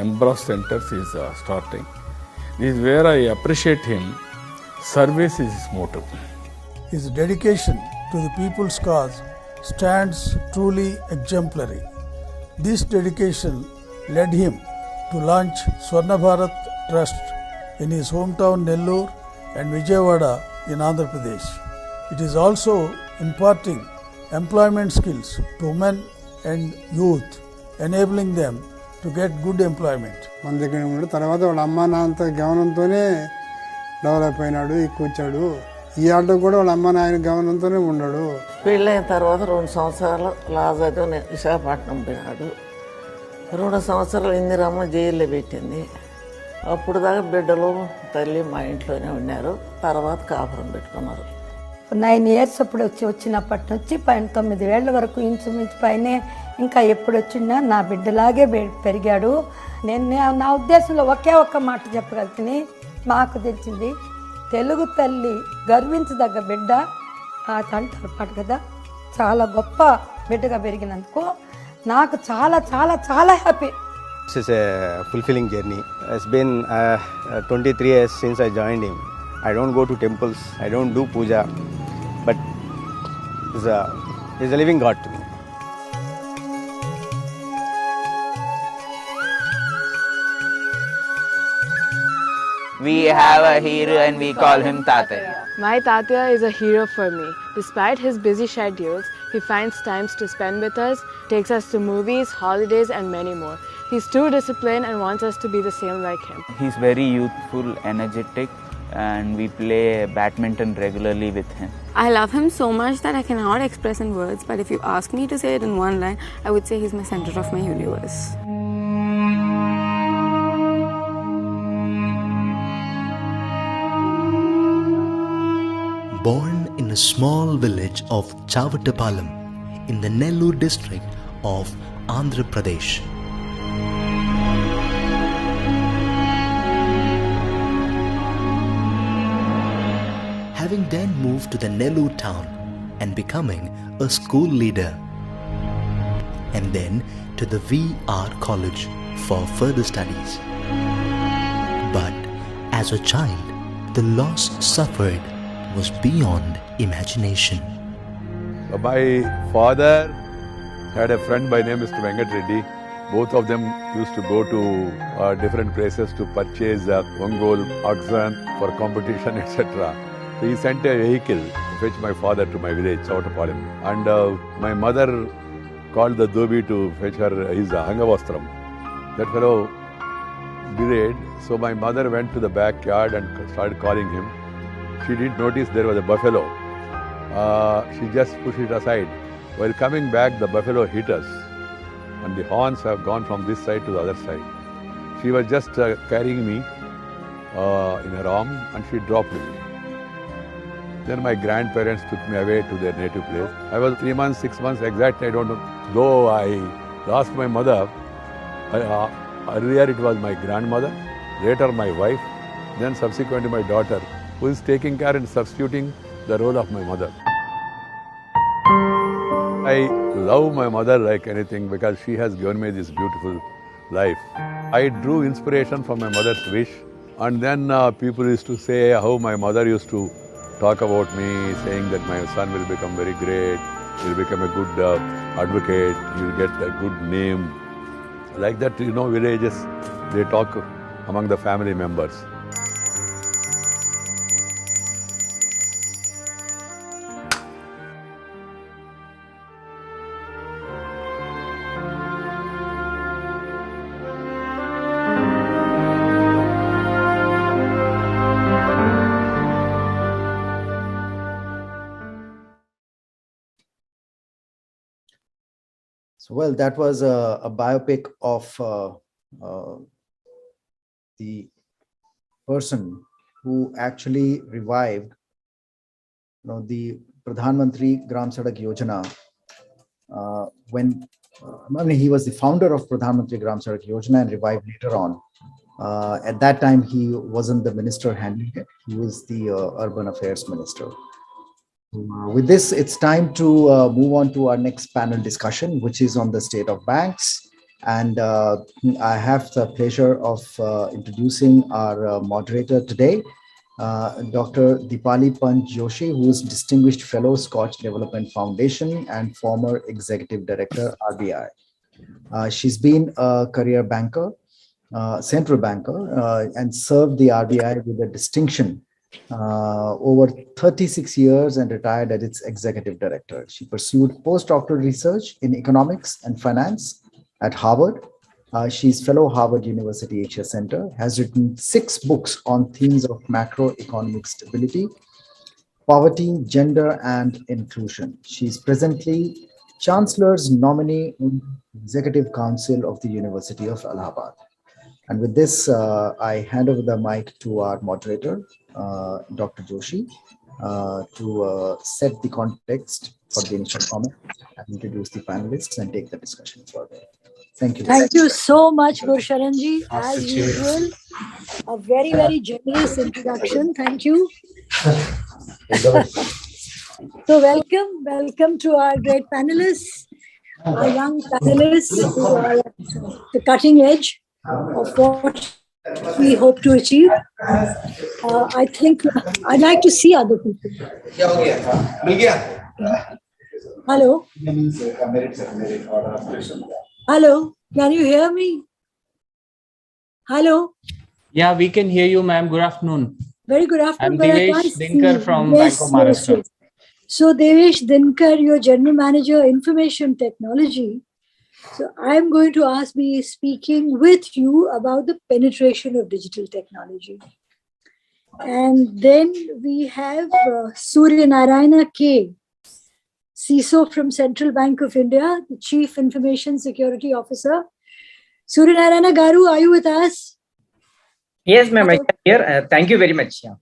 Number of centers is starting. This is where I appreciate him. Service is his motto. His dedication to the people's cause stands truly exemplary. This dedication led him to launch Swarna Bharat Trust in his hometown Nellore and Vijayawada in Andhra Pradesh. It is also imparting employment skills to women and youth, enabling them to get good employment. మన దగ్గర ఉన్నాడు. తర్వాత వాళ్ళ అమ్మ నాన్నతో గమనంతోనే develop అయినాడు, ఎక్కువచ్చాడు. ఈ auto కూడా వాళ్ళ అమ్మ నాయన గమనంతోనే ఉన్నాడు. పెళ్ళైన తర్వాత 2 సంవత్సరాలు లా చదివి విశాఖపట్నం పోయినాడు. 2 సంవత్సరాలు ఇందిరమ్మ జైల్లో పెట్టింది. అప్పుడు దాకా బిడ్డలు తల్లి మా ఇంట్లోనే ఉన్నారు. తర్వాత కాపురం పెట్టుకున్నారు. 9 years అప్పుడు వచ్చినప్పటి నుంచి 9 ఏళ్ల వరకు ఇంచుమించు పైనే ఇంకా ఎప్పుడు వచ్చినా నా బిడ్డలాగే పెరిగాడు. నేను నా ఉద్దేశంలో ఒకే ఒక్క మాట చెప్పగలుగుతాను. మాకు తెలిసింది తెలుగు తల్లి గర్వించదగ్గ బిడ్డ అంటారు పాట కదా, చాలా గొప్ప బిడ్డగా పెరిగినందుకు నాకు చాలా చాలా చాలా happy. This is a fulfilling journey. It's been 23 years since I joined him. I don't go to temples, I don't do puja, but he's a living God to me. We have a hero and we call him Tatya. My Tatya is a hero for me. Despite his busy schedules, he finds times to spend with us, takes us to movies, holidays and many more. He's too disciplined and wants us to be the same like him. He's very youthful, energetic, and we play badminton regularly with him. I love him so much that I cannot express in words, but if you ask me to say it in one line, I would say he's my center of my universe. Born in a small village of Chavatapalam in the Nellore district of Andhra Pradesh. Having then moved to the Nellore town and becoming a school leader, and then to the VR college for further studies. But as a child, the loss suffered was beyond imagination. My father had a friend by name Mr. Venkat Reddy. Both of them used to go to different places to purchase Ongol, oxen for competition, etc. So he sent a vehicle to fetch my father to my village, Chavatapalam. And my mother called the Dhobi to fetch her his Hangavastram. That fellow delayed, so my mother went to the backyard and started calling him. She didn't notice there was a buffalo. She just pushed it aside. While coming back, the buffalo hit us, and the horns have gone from this side to the other side. She was just carrying me in her arm, and she dropped me. Then my grandparents took me away to their native place. I was 3 months, 6 months exactly, I don't know. Though I lost my mother, earlier it was my grandmother, later my wife, then subsequently my daughter, who is taking care and substituting the role of my mother. I love my mother like anything because she has given me this beautiful life. I drew inspiration from my mother's wish, and then people used to say how my mother used to talk about me, saying that my son will become very great, he will become a good advocate, he will get a good name. Like that, villages, they talk among the family members. So, well, that was a biopic of the person who actually revived, the Pradhan Mantri Gram Sadak Yojana. He was the founder of Pradhan Mantri Gram Sadak Yojana and revived later on. At that time, he wasn't the minister handling it. He was the urban affairs minister. With this, it's time to move on to our next panel discussion, which is on the state of banks. And I have the pleasure of introducing our moderator today, Dr. Dipali Pant Joshi, who is Distinguished Fellow, SKOCH Development Foundation and former Executive Director, RBI. She's been a career banker, central banker, and served the RBI with a distinction over 36 years and retired as its executive director. She pursued postdoctoral research in economics and finance at Harvard. She's fellow Harvard University Asia Center, has written 6 books on themes of macroeconomic stability, poverty, gender, and inclusion. She's presently Chancellor's nominee in Executive Council of the University of Allahabad. And with this, I hand over the mic to our moderator, Dr. Joshi, to set the context for the initial comment and introduce the panelists and take the discussion further. Thank you. Thank you so much, Gursharanji. As usual, a very, very generous introduction. Thank you. So welcome to our great panelists, our young panelists who are at the cutting edge of what we hope to achieve. I think I'd like to see other people. Hello. Hello. Can you hear me? Hello. Yeah, we can hear you, ma'am. Good afternoon. Very good afternoon. I'm Devesh Dinkar from Bank of Maharashtra. Yes. So Devesh Dinkar, your General Manager, Information Technology. So I'm going to be speaking with you about the penetration of digital technology. And then we have Surya Narayana K, CISO from Central Bank of India, the Chief Information Security Officer. Surya Narayana Garu, are you with us? Yes, ma'am, I can hear. Thank you very much. Yeah.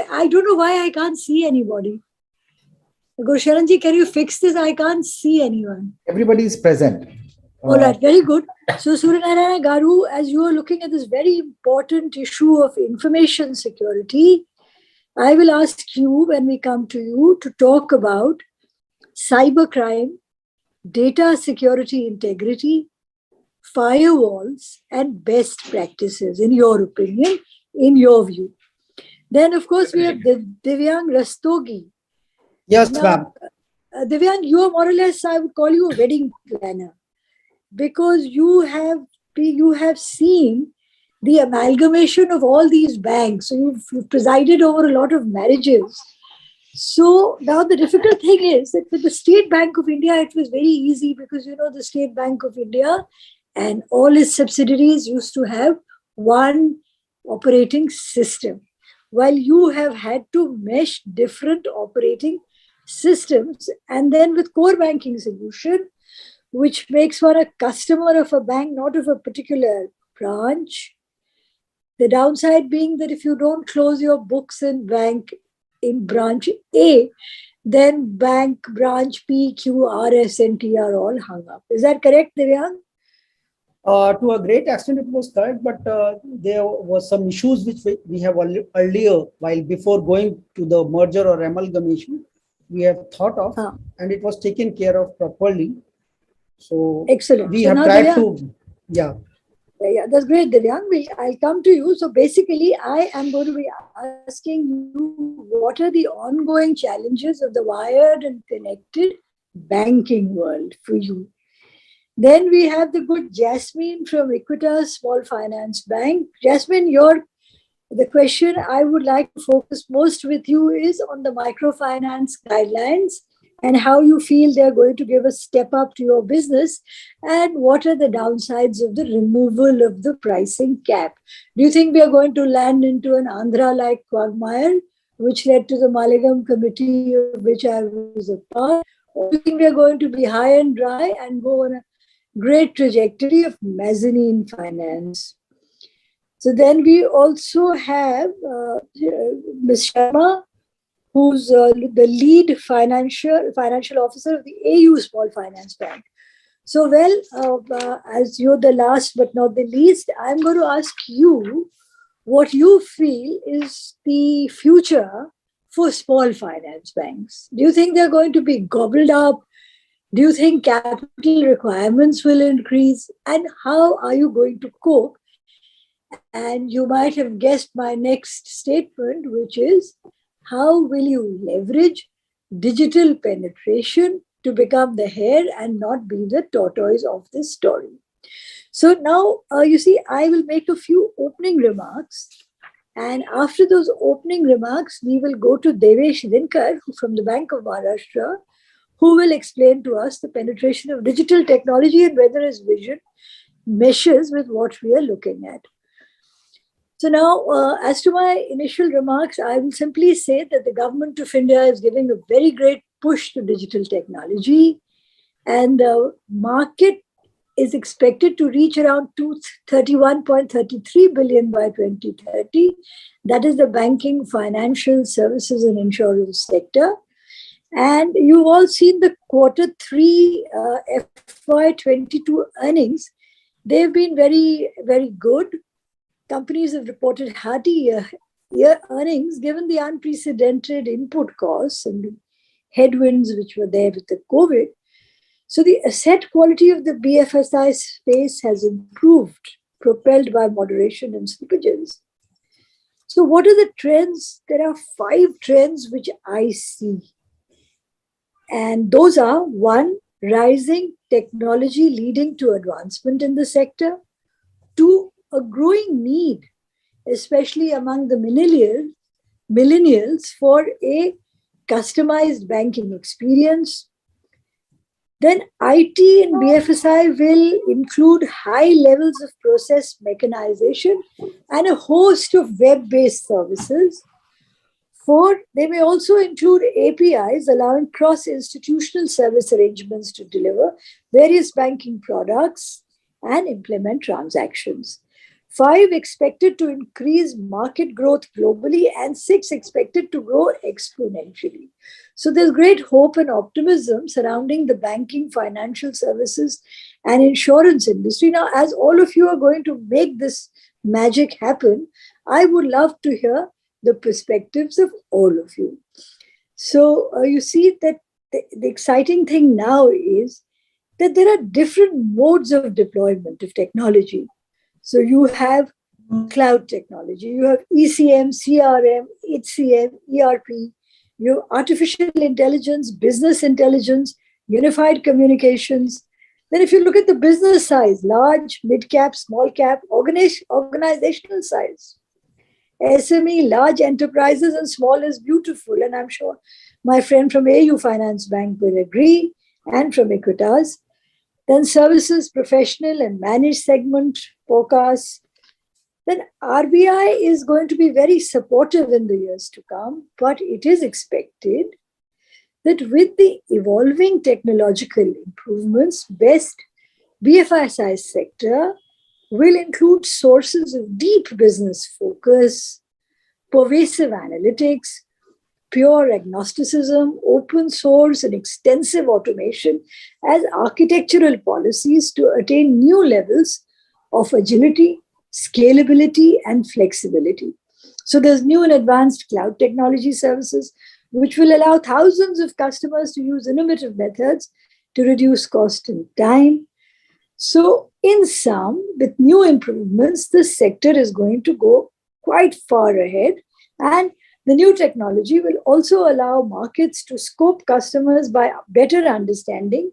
I don't know why I can't see anybody. Gursharanji, can you fix this? I can't see anyone. Everybody is present. All right, very good. So, Surya Narayana Garu, as you are looking at this very important issue of information security, I will ask you, when we come to you, to talk about cybercrime, data security integrity, firewalls, and best practices, in your opinion, in your view. Then, of course, we have Divyang Rastogi. Yes, ma'am. Divyang, you are more or less, I would call you a wedding planner, because you have seen the amalgamation of all these banks. So you've presided over a lot of marriages. So now the difficult thing is that with the State Bank of India, it was very easy because, the State Bank of India and all its subsidiaries used to have one operating system, while you have had to mesh different operating systems. And then with core banking solution, which makes one a customer of a bank, not of a particular branch. The downside being that if you don't close your books in branch A, then bank, branch P, Q, R, S, and T are all hung up. Is that correct, Divyang? To a great extent, it was correct, but there was some issues which we have earlier, while before going to the merger or amalgamation, we have thought of, and it was taken care of properly. So excellent. We so have tried to, yeah, that's great, Divyang. I'll come to you. So basically, I am going to be asking you, what are the ongoing challenges of the wired and connected banking world for you? Then we have the good Jasmine from Equitas Small Finance Bank. Jasmine, the question I would like to focus most with you is on the microfinance guidelines and how you feel they're going to give a step up to your business, and what are the downsides of the removal of the pricing cap. Do you think we are going to land into an Andhra-like quagmire, which led to the Maligam committee, of which I was a part? Or do you think we are going to be high and dry and go on a great trajectory of mezzanine finance. So then we also have Ms. Sharma, who's the lead financial officer of the AU Small Finance Bank. So, as you're the last but not the least, I'm going to ask you what you feel is the future for small finance banks. Do you think they're going to be gobbled up? Do you think capital requirements will increase? And how are you going to cope? And you might have guessed my next statement, which is, how will you leverage digital penetration to become the hare and not be the tortoise of this story? So now, you see, I will make a few opening remarks. And after those opening remarks, we will go to Devesh Dinkar from the Bank of Maharashtra, who will explain to us the penetration of digital technology and whether his vision meshes with what we are looking at. So now, as to my initial remarks, I will simply say that the government of India is giving a very great push to digital technology, and the market is expected to reach around 31.33 billion by 2030. That is the banking, financial services and insurance sector. And you've all seen the Q3 FY22 earnings. They've been very, very good. Companies have reported hearty year earnings given the unprecedented input costs and the headwinds which were there with the COVID. So the asset quality of the BFSI space has improved, propelled by moderation in slippages. So what are the trends? There are 5 trends which I see. And those are: 1, rising technology leading to advancement in the sector; 2, a growing need, especially among the millennials, for a customized banking experience. Then IT and BFSI will include high levels of process mechanization and a host of web-based services. 4, they may also include APIs allowing cross-institutional service arrangements to deliver various banking products and implement transactions. 5, expected to increase market growth globally, and 6, expected to grow exponentially. So there's great hope and optimism surrounding the banking, financial services, and insurance industry. Now, as all of you are going to make this magic happen, I would love to hear the perspectives of all of you. So you see that the exciting thing now is that there are different modes of deployment of technology. So you have cloud technology, you have ECM, CRM, HCM, ERP, you have artificial intelligence, business intelligence, unified communications. Then if you look at the business size, large, mid-cap, small-cap, organizational size, SME, large enterprises, and small is beautiful. And I'm sure my friend from AU Finance Bank will agree, and from Equitas. Then services, professional and managed segment forecasts. Then RBI is going to be very supportive in the years to come, but it is expected that with the evolving technological improvements, best BFSI sector will include sources of deep business focus, pervasive analytics, pure agnosticism, open source, and extensive automation as architectural policies to attain new levels of agility, scalability, and flexibility. So there's new and advanced cloud technology services, which will allow thousands of customers to use innovative methods to reduce cost and time. So in sum, with new improvements, this sector is going to go quite far ahead, and the new technology will also allow markets to scope customers by better understanding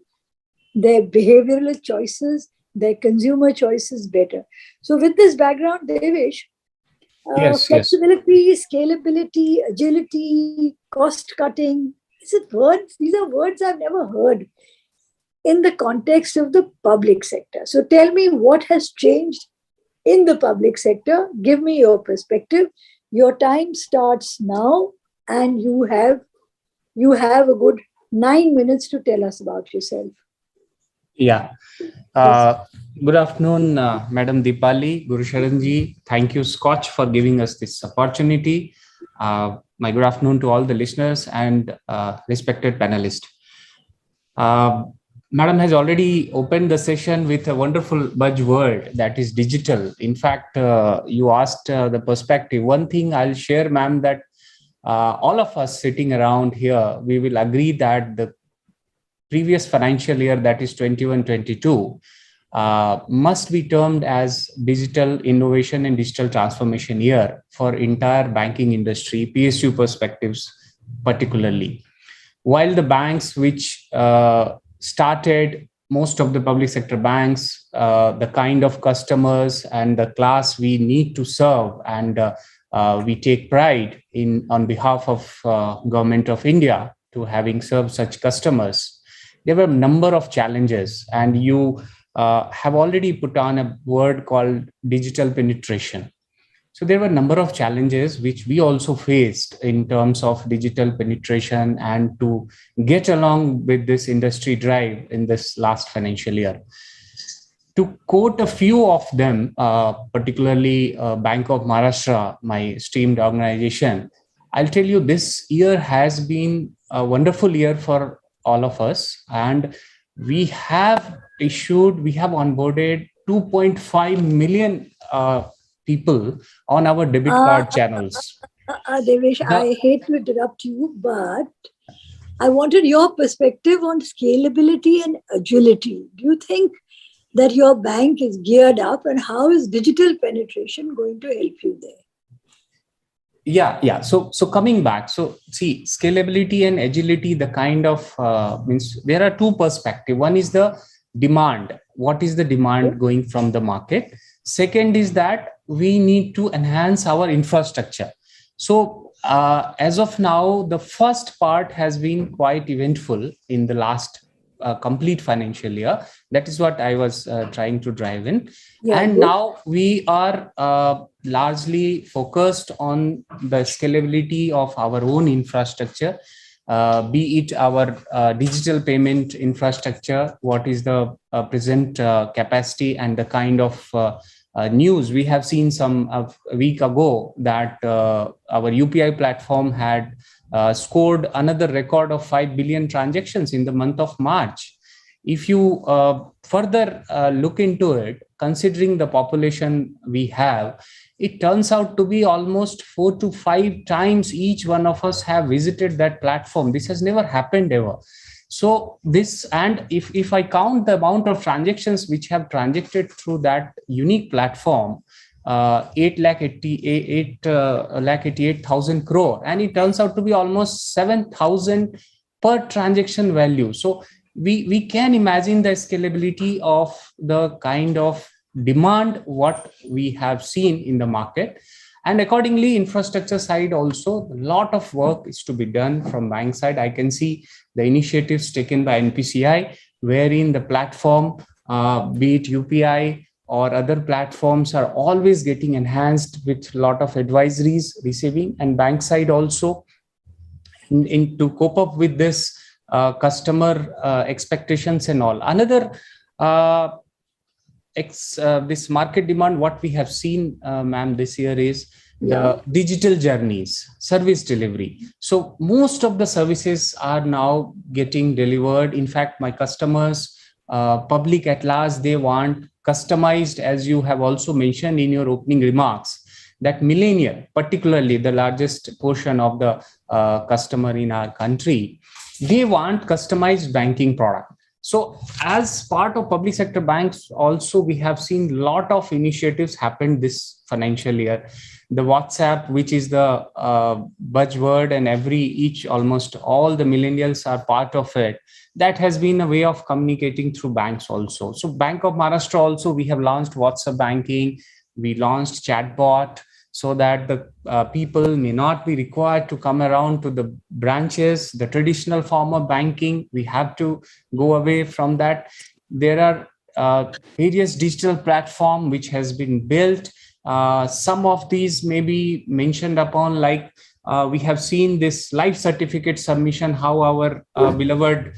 their behavioral choices, their consumer choices better. So with this background, Devesh, flexibility, scalability, agility, cost cutting, these are words I've never heard in the context of the public sector. So tell me what has changed in the public sector. Give me your perspective. Your time starts now, and you have a good 9 minutes to tell us about yourself. Yeah. Good afternoon, Madam Deepali, Guru Sharanji. Thank you, SKOCH, for giving us this opportunity. My good afternoon to all the listeners and respected panelists. Madam has already opened the session with a wonderful buzzword, that is digital. In fact, you asked the perspective. One thing I'll share, ma'am, that all of us sitting around here, we will agree that the previous financial year, that is 21-22, must be termed as digital innovation and digital transformation year for entire banking industry, PSU perspectives particularly. While the banks which started, most of the public sector banks, the kind of customers and the class we need to serve, and we take pride in on behalf of Government of India to having served such customers. There were a number of challenges, and you have already put on a word called digital penetration. So there were a number of challenges which we also faced in terms of digital penetration and to get along with this industry drive in this last financial year. To quote a few of them, particularly Bank of Maharashtra, my esteemed organization, I'll tell you this year has been a wonderful year for all of us, and we have onboarded 2.5 million people on our debit card channels. Devesh, I hate to interrupt you, but I wanted your perspective on scalability and agility. Do you think that your bank is geared up, and how is digital penetration going to help you there? Yeah. So coming back, so see, scalability and agility, the kind of means there are two perspectives. One is the demand. What is the demand going from the market? Second is that we need to enhance our infrastructure. So as of now, the first part has been quite eventful in the last complete financial year. That is what I was trying to drive in. Yeah, and now we are largely focused on the scalability of our own infrastructure, be it our digital payment infrastructure, what is the present capacity, and the kind of news we have seen some a week ago that our UPI platform had scored another record of 5 billion transactions in the month of March. If you further look into it, considering the population we have, it turns out to be almost 4 to 5 times each one of us have visited that platform. This has never happened ever. So this, and if I count the amount of transactions which have transacted through that unique platform, 8,88,000 crore, and it turns out to be almost 7,000 per transaction value. So we can imagine the scalability of the kind of demand what we have seen in the market. And accordingly, infrastructure side also, a lot of work is to be done from bank side. I can see the initiatives taken by NPCI, wherein the platform, be it UPI or other platforms, are always getting enhanced with a lot of advisories receiving, and bank side also in to cope up with this customer expectations and all. Another this market demand, what we have seen, ma'am, this year is the digital journeys, service delivery. So most of the services are now getting delivered. In fact, my customers, public at large, they want customized, as you have also mentioned in your opening remarks, that millennial, particularly the largest portion of the customer in our country, they want customized banking product. So as part of public sector banks also, we have seen a lot of initiatives happen this financial year. The WhatsApp, which is the buzzword, and almost all the millennials are part of it. That has been a way of communicating through banks also. So Bank of Maharashtra also, we have launched WhatsApp banking. We launched chatbot, so that the people may not be required to come around to the branches, the traditional form of banking. We have to go away from that. There are various digital platforms which has been built. Some of these may be mentioned upon, like we have seen this life certificate submission, how our beloved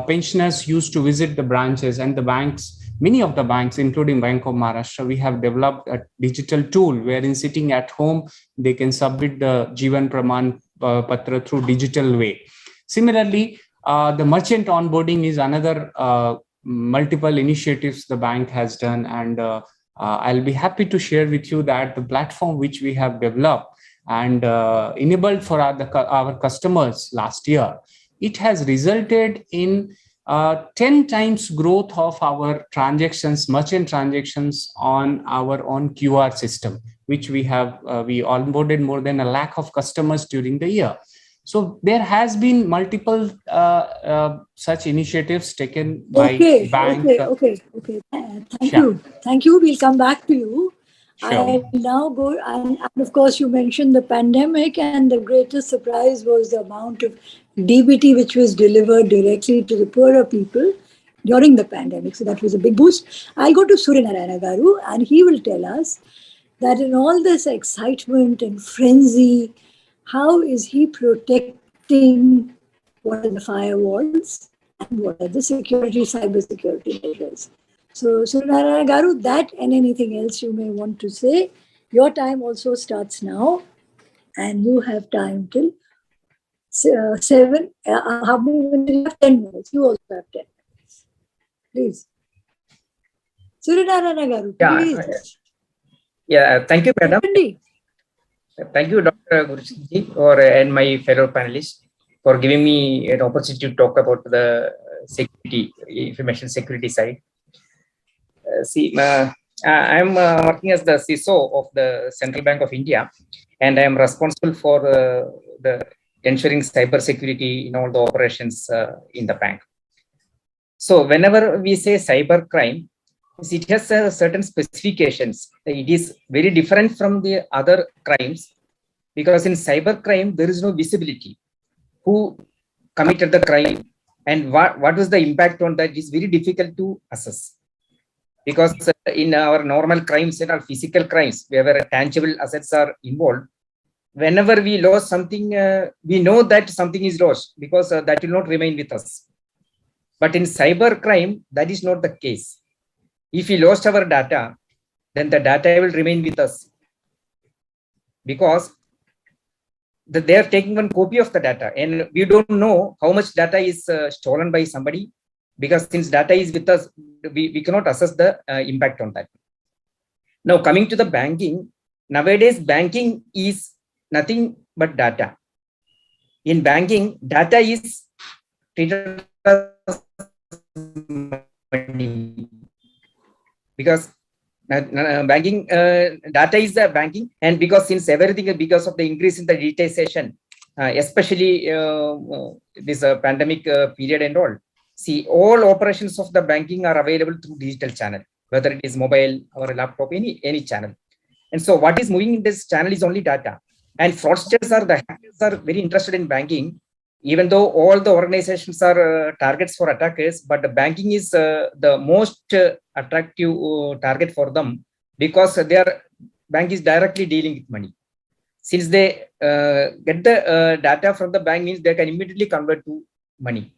pensioners used to visit the branches, and the banks, many of the banks, including Bank of Maharashtra, we have developed a digital tool wherein sitting at home, they can submit the Jivan Praman Patra through digital way. Similarly, the merchant onboarding is another multiple initiatives the bank has done, and I'll be happy to share with you that the platform which we have developed and enabled for our customers last year, it has resulted in 10 times growth of our transactions, merchant transactions on our own QR system, which we have, we onboarded more than 1 lakh of customers during the year. So there has been multiple such initiatives taken by bank. Okay. Thank you. We'll come back to you. Sure. I now go, and of course, you mentioned the pandemic, and the greatest surprise was the amount of DBT which was delivered directly to the poorer people during the pandemic. So that was a big boost. I'll go to Suryanarayana Garu, and he will tell us that in all this excitement and frenzy, how is he protecting what are the firewalls and what are the cyber security measures? So, Suryanarayana Garu, that and anything else you may want to say, your time also starts now, and you have time till 7. How many minutes? You have 10 minutes. You also have 10 minutes. Please. Suryanarayana Garu, please. Yeah, thank you, madam. Thank you, Dr. Guruji, and my fellow panelists for giving me an opportunity to talk about the security, information security side. I'm working as the CISO of the Central Bank of India, and I am responsible for the ensuring cyber security in all the operations in the bank. So whenever we say cyber crime, it has certain specifications. It is very different from the other crimes, because in cyber crime, there is no visibility. Who committed the crime and what was the impact on that is very difficult to assess. Because in our normal crimes and our physical crimes, where tangible assets are involved, whenever we lose something, we know that something is lost, because that will not remain with us. But in cyber crime, that is not the case. If we lost our data, then the data will remain with us, because they are taking one copy of the data, and we don't know how much data is stolen by somebody, because since data is with us, we cannot assess the impact on that. Now, coming to the banking, nowadays banking is nothing but data. In banking, data is treated as money, because banking data is the banking, and because since everything, because of the increase in the digitization, especially this pandemic period and all, see, all operations of the banking are available through digital channel, whether it is mobile or a laptop, any channel. And so what is moving in this channel is only data. And fraudsters the hackers are very interested in banking, even though all the organizations are targets for attackers, but the banking is the most attractive target for them, because their bank is directly dealing with money. Since they get the data from the bank, means they can immediately convert to money.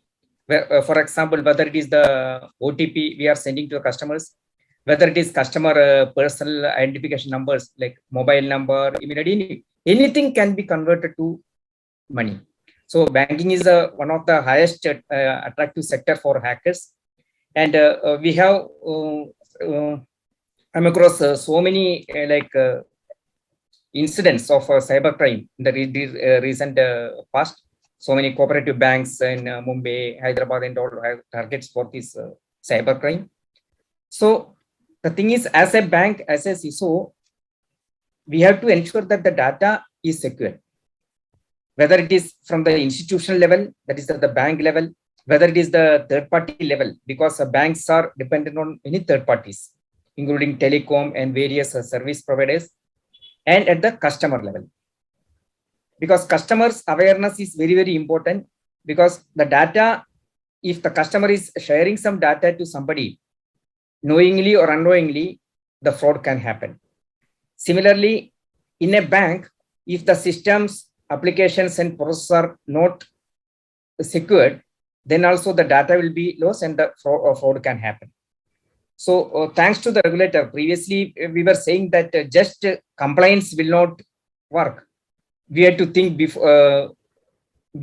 For example, whether it is the OTP we are sending to the customers, whether it is customer personal identification numbers like mobile number, immediately anything can be converted to money. So banking is one of the highest attractive sector for hackers, and we have come across so many incidents of cybercrime in the recent past. So many cooperative banks in Mumbai, Hyderabad, and all have targets for this cybercrime. So the thing is, as a bank, as a CISO, we have to ensure that the data is secure. Whether it is from the institutional level, that is at the bank level, whether it is the third-party level, because banks are dependent on many third parties, including telecom and various service providers, and at the customer level. Because customers' awareness is very, very important, because the data, if the customer is sharing some data to somebody, knowingly or unknowingly, the fraud can happen. Similarly, in a bank, if the systems, applications, and processes are not secured, then also the data will be lost and the fraud can happen. So thanks to the regulator, previously we were saying that just compliance will not work. We had to think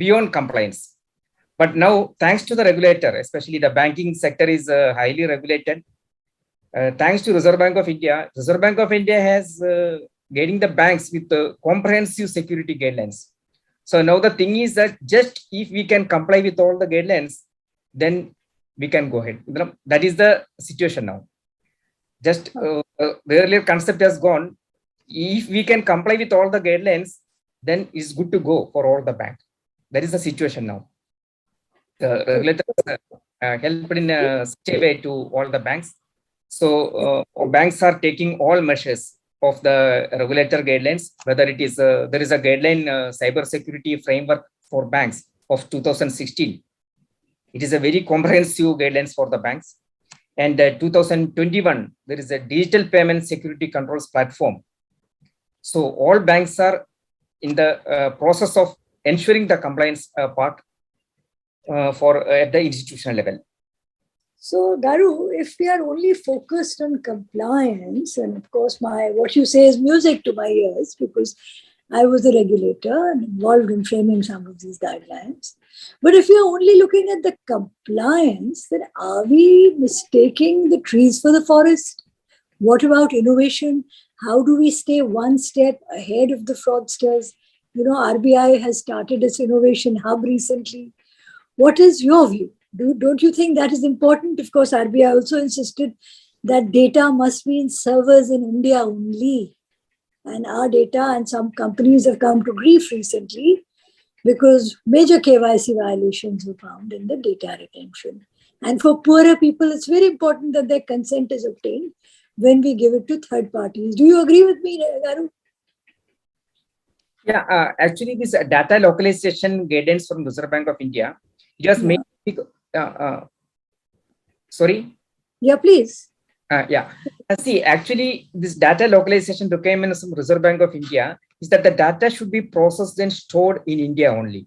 beyond compliance. But now, thanks to the regulator, especially the banking sector is highly regulated. Thanks to Reserve Bank of India has guiding the banks with comprehensive security guidelines. So now the thing is that just if we can comply with all the guidelines, then we can go ahead. That is the situation now. Just the earlier concept has gone. If we can comply with all the guidelines, then it's good to go for all the bank. That is the situation now. The regulators helped in such a way to all the banks. So banks are taking all measures of the regulator guidelines, whether it is there is a guideline cyber security framework for banks of 2016. It is a very comprehensive guidelines for the banks. And 2021, there is a digital payment security controls platform. So all banks are in the process of ensuring the compliance part for at the institutional level. So, Garu, if we are only focused on compliance, and of course, what you say is music to my ears because I was a regulator and involved in framing some of these guidelines. But if we are only looking at the compliance, then are we mistaking the trees for the forest? What about innovation? How do we stay one step ahead of the fraudsters? RBI has started its innovation hub recently. What is your view? Don't you think that is important? Of course, RBI also insisted that data must be in servers in India only. And our data and some companies have come to grief recently because major KYC violations were found in the data retention. And for poorer people, it's very important that their consent is obtained when we give it to third parties. Do you agree with me, Garu? Yeah, actually, this data localization guidance from Reserve Bank of India, it was made. Sorry? Yeah, please. See, actually, this data localization requirements from Reserve Bank of India is that the data should be processed and stored in India only.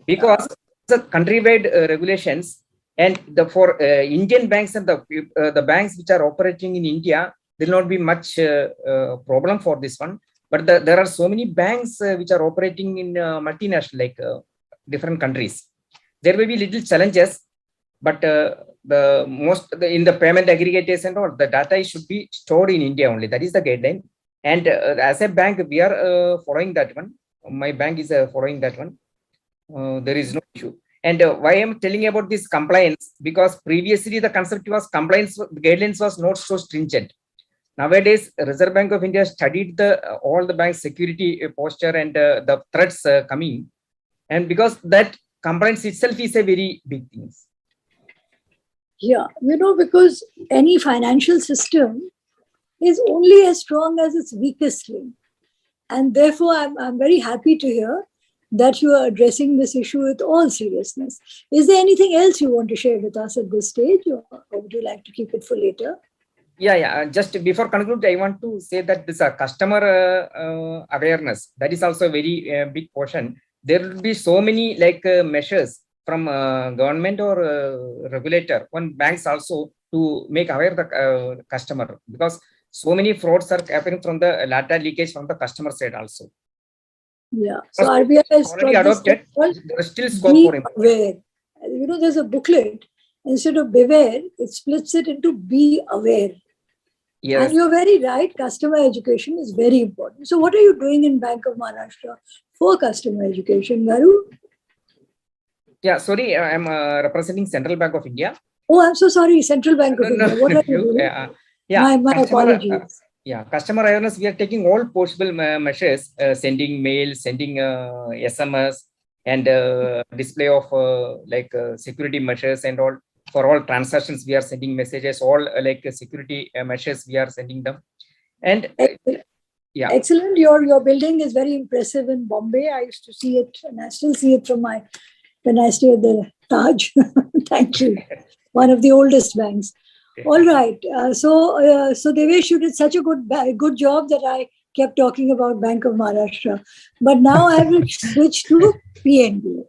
Because the country-wide regulations and for Indian banks and the banks which are operating in India, there will not be much problem for this one. But there are so many banks which are operating in multinational, like different countries. There may be little challenges, but in the payment aggregators and all, the data should be stored in India only. That is the guideline. And as a bank, we are following that one. My bank is following that one. There is no issue. And why I'm telling about this compliance, because previously the concept was compliance guidelines was not so stringent. Nowadays, Reserve Bank of India studied all the bank security posture and the threats coming. And because that compliance itself is a very big thing. Yeah, because any financial system is only as strong as its weakest link. And therefore, I'm very happy to hear that you are addressing this issue with all seriousness. Is there anything else you want to share with us at this stage, or would you like to keep it for later? Yeah. Just before conclude, I want to say that this customer awareness, that is also a very big portion. There will be so many measures from government or regulator on banks also to make aware the customer, because so many frauds are happening from the data leakage from the customer side also. Yeah. So RBI has already adopted. There is still scope for improvement. Aware. There's a booklet. Instead of beware, it splits it into be aware. Yes. And you're very right. Customer education is very important. So what are you doing in Bank of Maharashtra for customer education, Garu? Yeah, sorry, I'm representing Central Bank of India. Oh, I'm so sorry, Central Bank of India. What are you doing? My apologies. Customer awareness, we are taking all possible measures, sending mail, sending SMS, and display of security measures and all. For all transactions, we are sending messages, all security measures, we are sending them. And yeah. Excellent. Your building is very impressive in Bombay. I used to see it, and I still see it when I stay at the Taj. Thank you. One of the oldest banks. All right. So Devesh, you did such a good job that I kept talking about Bank of Maharashtra. But now I will switch to PNB.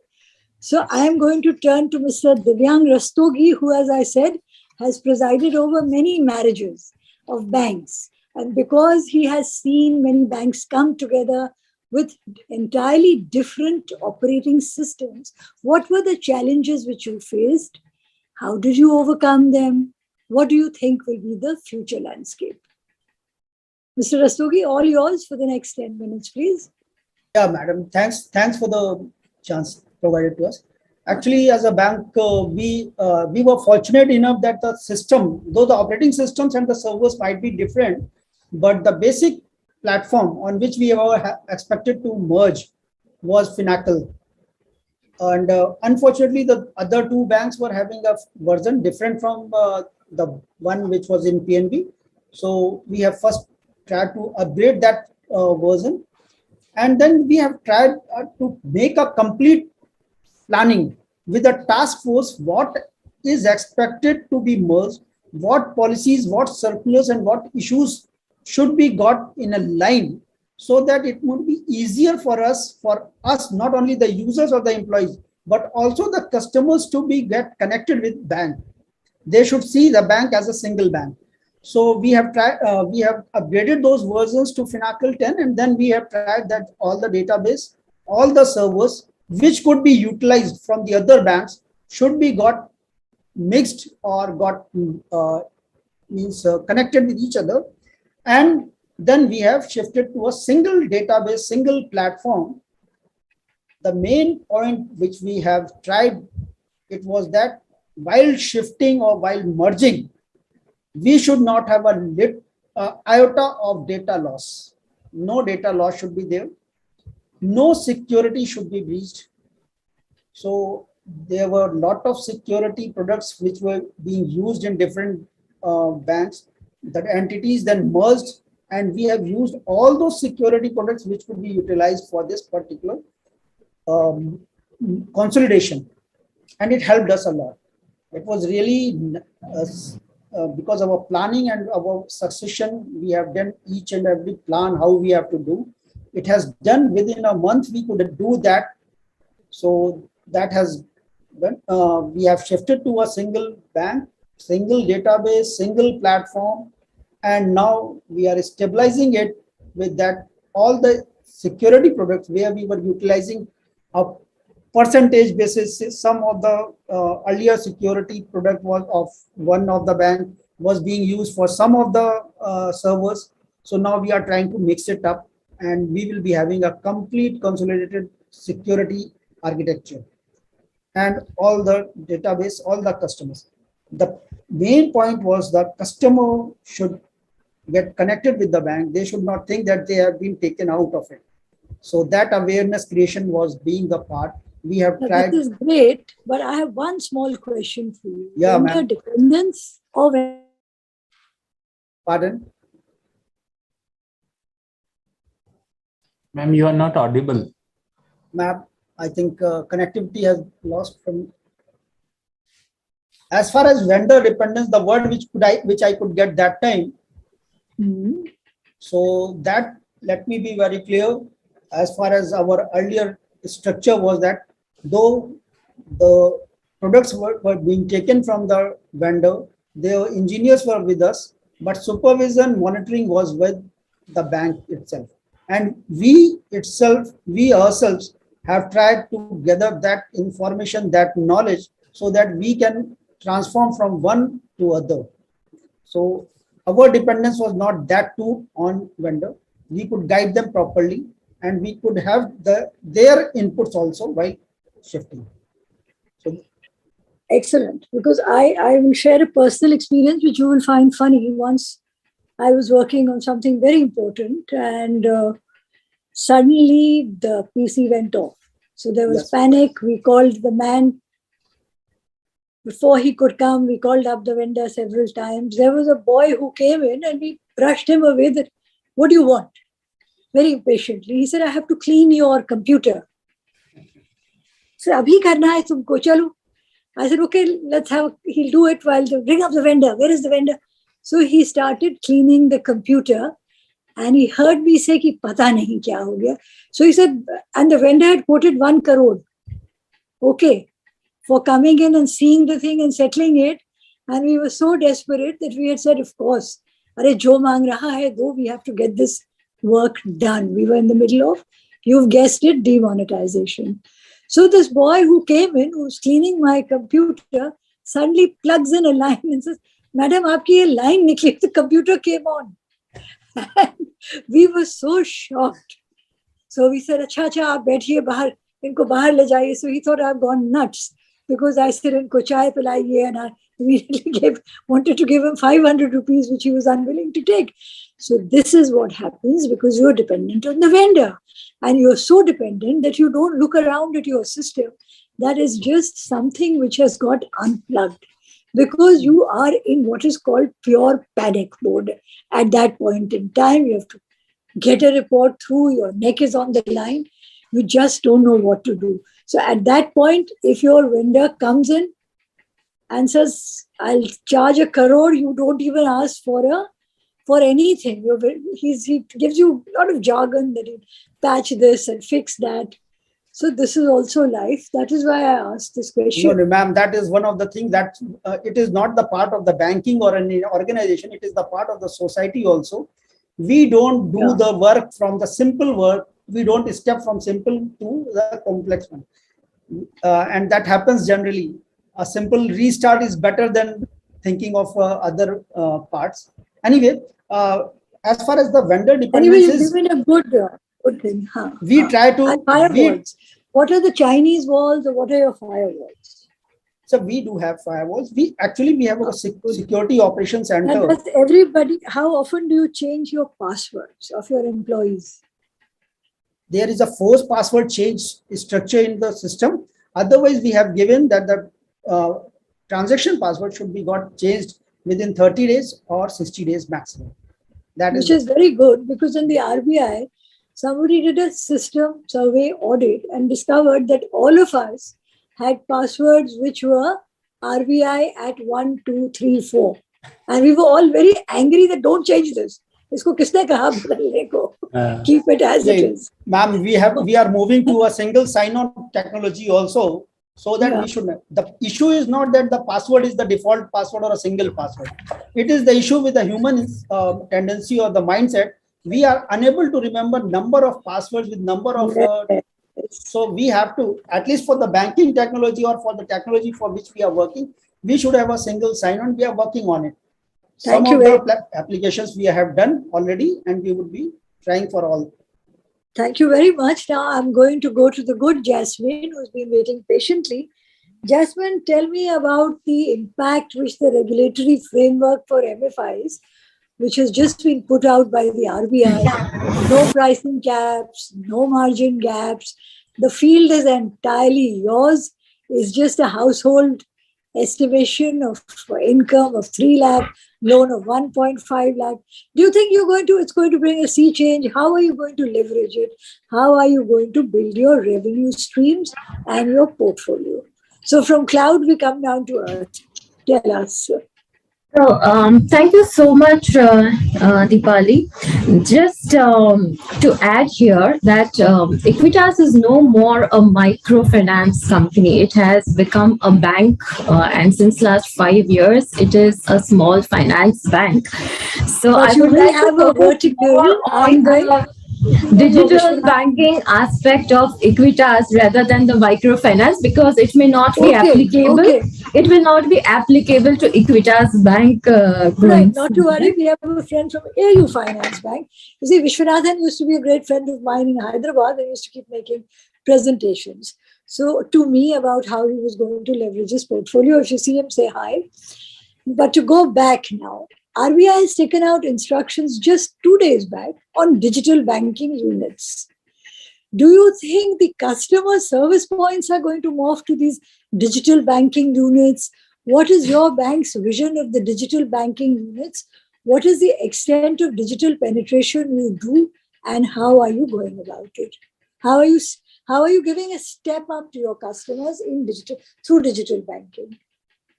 So I am going to turn to Mr. Divyang Rastogi, who, as I said, has presided over many marriages of banks. And because he has seen many banks come together with entirely different operating systems, what were the challenges which you faced? How did you overcome them? What do you think will be the future landscape? Mr. Rastogi, all yours for the next 10 minutes, please. Yeah, madam. Thanks for the chance provided to us. Actually, as a bank, we were fortunate enough that the system, though the operating systems and the servers might be different, but the basic platform on which we were expected to merge was Finacle. And unfortunately, the other two banks were having a version different from the one which was in PNB. So we have first tried to upgrade that version. And then we have tried to make a complete planning with a task force, what is expected to be merged, what policies, what circulars, and what issues should be got in a line, so that it would be easier for us, not only the users or the employees, but also the customers to get connected with bank. They should see the bank as a single bank. So we have tried, we have upgraded those versions to Finacle 10, and then we have tried that all the database, all the servers which could be utilized from the other banks should be got mixed or got connected with each other. And then we have shifted to a single database, single platform. The main point which we have tried, it was that while shifting or while merging, we should not have a iota of data loss. No data loss should be there. No security should be breached. So there were a lot of security products which were being used in different banks. That entities then merged, and we have used all those security products which could be utilized for this particular consolidation, and it helped us a lot. It was really because of our planning and our succession, we have done each and every plan how we have to do. It has done within a month. We could do that. So that has been, we have shifted to a single bank, single database, single platform, and now we are stabilizing it with that all the security products where we were utilizing a percentage basis. Some of the earlier security product was of one of the bank was being used for some of the servers. So now we are trying to mix it up, and we will be having a complete consolidated security architecture and all the database, all the customers. The main point was the customer should get connected with the bank. They should not think that they have been taken out of it. So that awareness creation was being the part. We have tried. This is great, but I have one small question for you. Yeah, vendor dependence or pardon? Ma'am, you are not audible. Ma'am, I think connectivity has lost from. As far as vendor dependence, the word which I could get that time. So that, let me be very clear. As far as our earlier structure was that, though the products were being taken from the vendor, their engineers were with us, but supervision monitoring was with the bank itself. And we ourselves have tried to gather that information, that knowledge, so that we can transform from one to other. So our dependence was not that too on vendor. We could guide them properly, and we could have their inputs also while shifting. So, excellent, because I will share a personal experience which you will find funny. Once I was working on something very important, and suddenly the PC went off. So there was panic. We called the man. Before he could come, we called up the vendor several times. There was a boy who came in and we brushed him away. That, what do you want? Very impatiently. He said, I have to clean your computer. So, abhi karna hai tumko, chalo. I said, okay, he'll do it while bring up the vendor. Where is the vendor? So he started cleaning the computer, and he heard me say ki pata nahi kya ho gaya. So he said, and the vendor had quoted 1 crore. okay, for coming in and seeing the thing and settling it. And we were so desperate that we had said, of course, Are jo mang raha hai, do, we have to get this work done. We were in the middle of, you've guessed it, demonetization. So this boy who came in, who's cleaning my computer, suddenly plugs in a line and says, Madam, aapki ye line nikli. The computer came on. And we were so shocked. So we said, acha, aap baithiye bahar, inko bahar le jaiye. So he thought I've gone nuts because I said, inko chai pilaiye, and I immediately wanted to give him 500 rupees, which he was unwilling to take. So this is what happens because you're dependent on the vendor. And you're so dependent that you don't look around at your system. That is just something which has got unplugged because you are in what is called pure panic mode. At that point in time, you have to get a report through, your neck is on the line, you just don't know what to do. So at that point, if your vendor comes in and says, I'll charge 1 crore, you don't even ask for anything. He gives you a lot of jargon that you patch this and fix that. So this is also life. That is why I asked this question. No, ma'am, that is one of the things that it is not the part of the banking or an organization. It is the part of the society also. We don't do the work from the simple work. We don't step from simple to the complex one. And that happens generally. A simple restart is better than thinking of other parts. Anyway, as far as the vendor dependencies, you've given a good thing. We try to. And firewalls. What are the Chinese walls or what are your firewalls? So we do have firewalls. We have a security operations center. Does everybody, how often do you change your passwords of your employees? There is a forced password change structure in the system. Otherwise, we have given that the transaction password should be got changed within 30 days or 60 days maximum. Which is very good because in the RBI, somebody did a system survey audit and discovered that all of us had passwords which were RBI at 1, 2, 3, 4. And we were all very angry that don't change this. Isko kisne kaha badalne ko? Keep it as it is. Ma'am, we are moving to a single sign-on technology also. So that we should, the issue is not that the password is the default password or a single password. It is the issue with the human tendency or the mindset. We are unable to remember number of passwords with number of, so we have to, at least for the banking technology or for the technology for which we are working, we should have a single sign-on. We are working on it. Some of the applications we have done already and we would be trying for all. Thank you very much. Now I'm going to go to the good Jasmine, who's been waiting patiently. Jasmine, tell me about the impact which the regulatory framework for MFIs, which has just been put out by the RBI, no pricing caps, no margin gaps. The field is entirely yours. It's just a household estimation of income of 3 lakh, loan of 1.5 lakh. Do you think it's going to bring a sea change? How are you going to leverage it? How are you going to build your revenue streams and your portfolio? So from cloud, we come down to earth. Tell us. So, thank you so much, Deepali. Just to add here that Equitas is no more a microfinance company. It has become a bank, and since last 5 years, it is a small finance bank. So but I would like have to a vertical on the digital banking aspect of Equitas rather than the microfinance because it may not be applicable. It will not be applicable to Equitas Bank. Right, not to worry. We have a friend from AU Finance Bank. You see, Vishwanathan used to be a great friend of mine in Hyderabad. They used to keep making presentations. So to me about how he was going to leverage his portfolio. If you see him, say hi. But to go back now, RBI has taken out instructions just 2 days back on digital banking units. Do you think the customer service points are going to morph to these digital banking units? What is your bank's vision of the digital banking units? What is the extent of digital penetration you do, and how are you going about it? How are you giving a step up to your customers in digital through digital banking?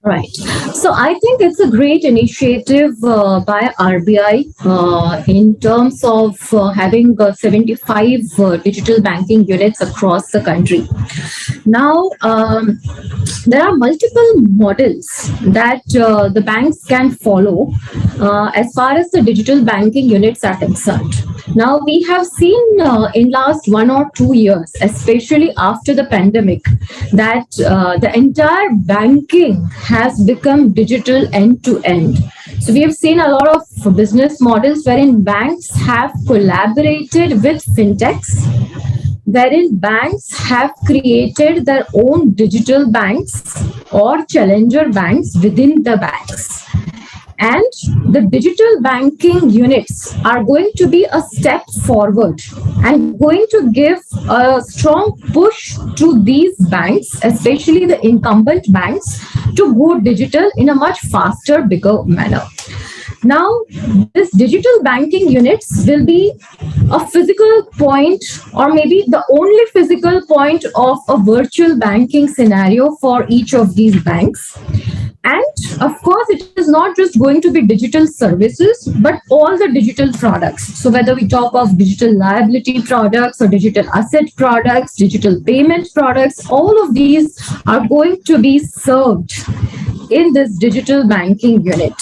Right. So I think it's a great initiative by RBI in terms of having 75 digital banking units across the country. Now, there are multiple models that the banks can follow as far as the digital banking units are concerned. Now, we have seen in last 1 or 2 years, especially after the pandemic, that the entire banking has become digital end to end. So we have seen a lot of business models wherein banks have collaborated with fintechs, wherein banks have created their own digital banks or challenger banks within the banks. And the digital banking units are going to be a step forward and going to give a strong push to these banks, especially the incumbent banks, to go digital in a much faster, bigger manner. Now, this digital banking units will be a physical point, or maybe the only physical point of a virtual banking scenario for each of these banks. And of course, it is not just going to be digital services, but all the digital products. So whether we talk of digital liability products or digital asset products, digital payment products, all of these are going to be served in this digital banking unit.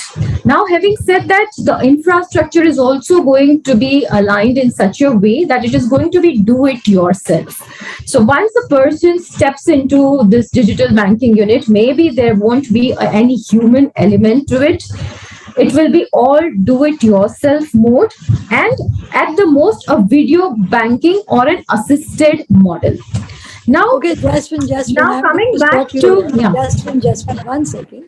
Now, having said that, the infrastructure is also going to be aligned in such a way that it is going to be do it yourself. So once a person steps into this digital banking unit, maybe there won't be any human element to it. It will be all do it yourself mode, and at the most a video banking or an assisted model. Now, okay, Jasmine, now coming back to Jasmine, 1 second.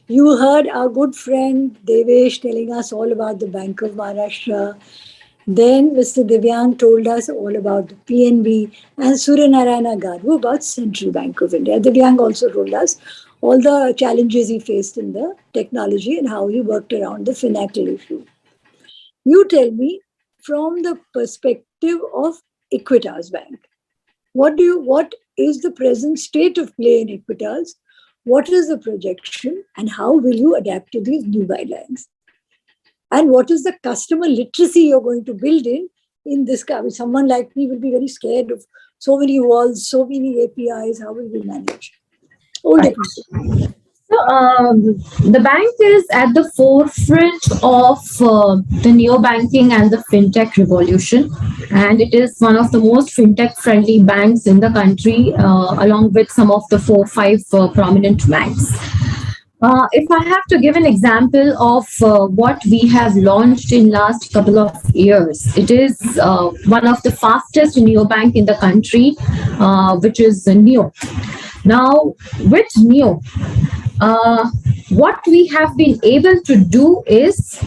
You heard our good friend Devesh telling us all about the Bank of Maharashtra. Then Mr. Divyang told us all about the PNB, and Suryanarayana Garu about Central Bank of India. Divyang also told us all the challenges he faced in the technology and how he worked around the financial issue. You tell me, from the perspective of Equitas Bank, what is the present state of play in Equitas? What is the projection, and how will you adapt to these new guidelines? And what is the customer literacy you're going to build in this? Someone like me will be very scared of so many walls, so many APIs. How will we manage? So, the bank is at the forefront of the neo-banking and the fintech revolution, and it is one of the most fintech-friendly banks in the country, along with some of the 4-5 prominent banks. If I have to give an example of what we have launched in last couple of years, it is one of the fastest neobank in the country, which is Neo. Now, with Neo, what we have been able to do is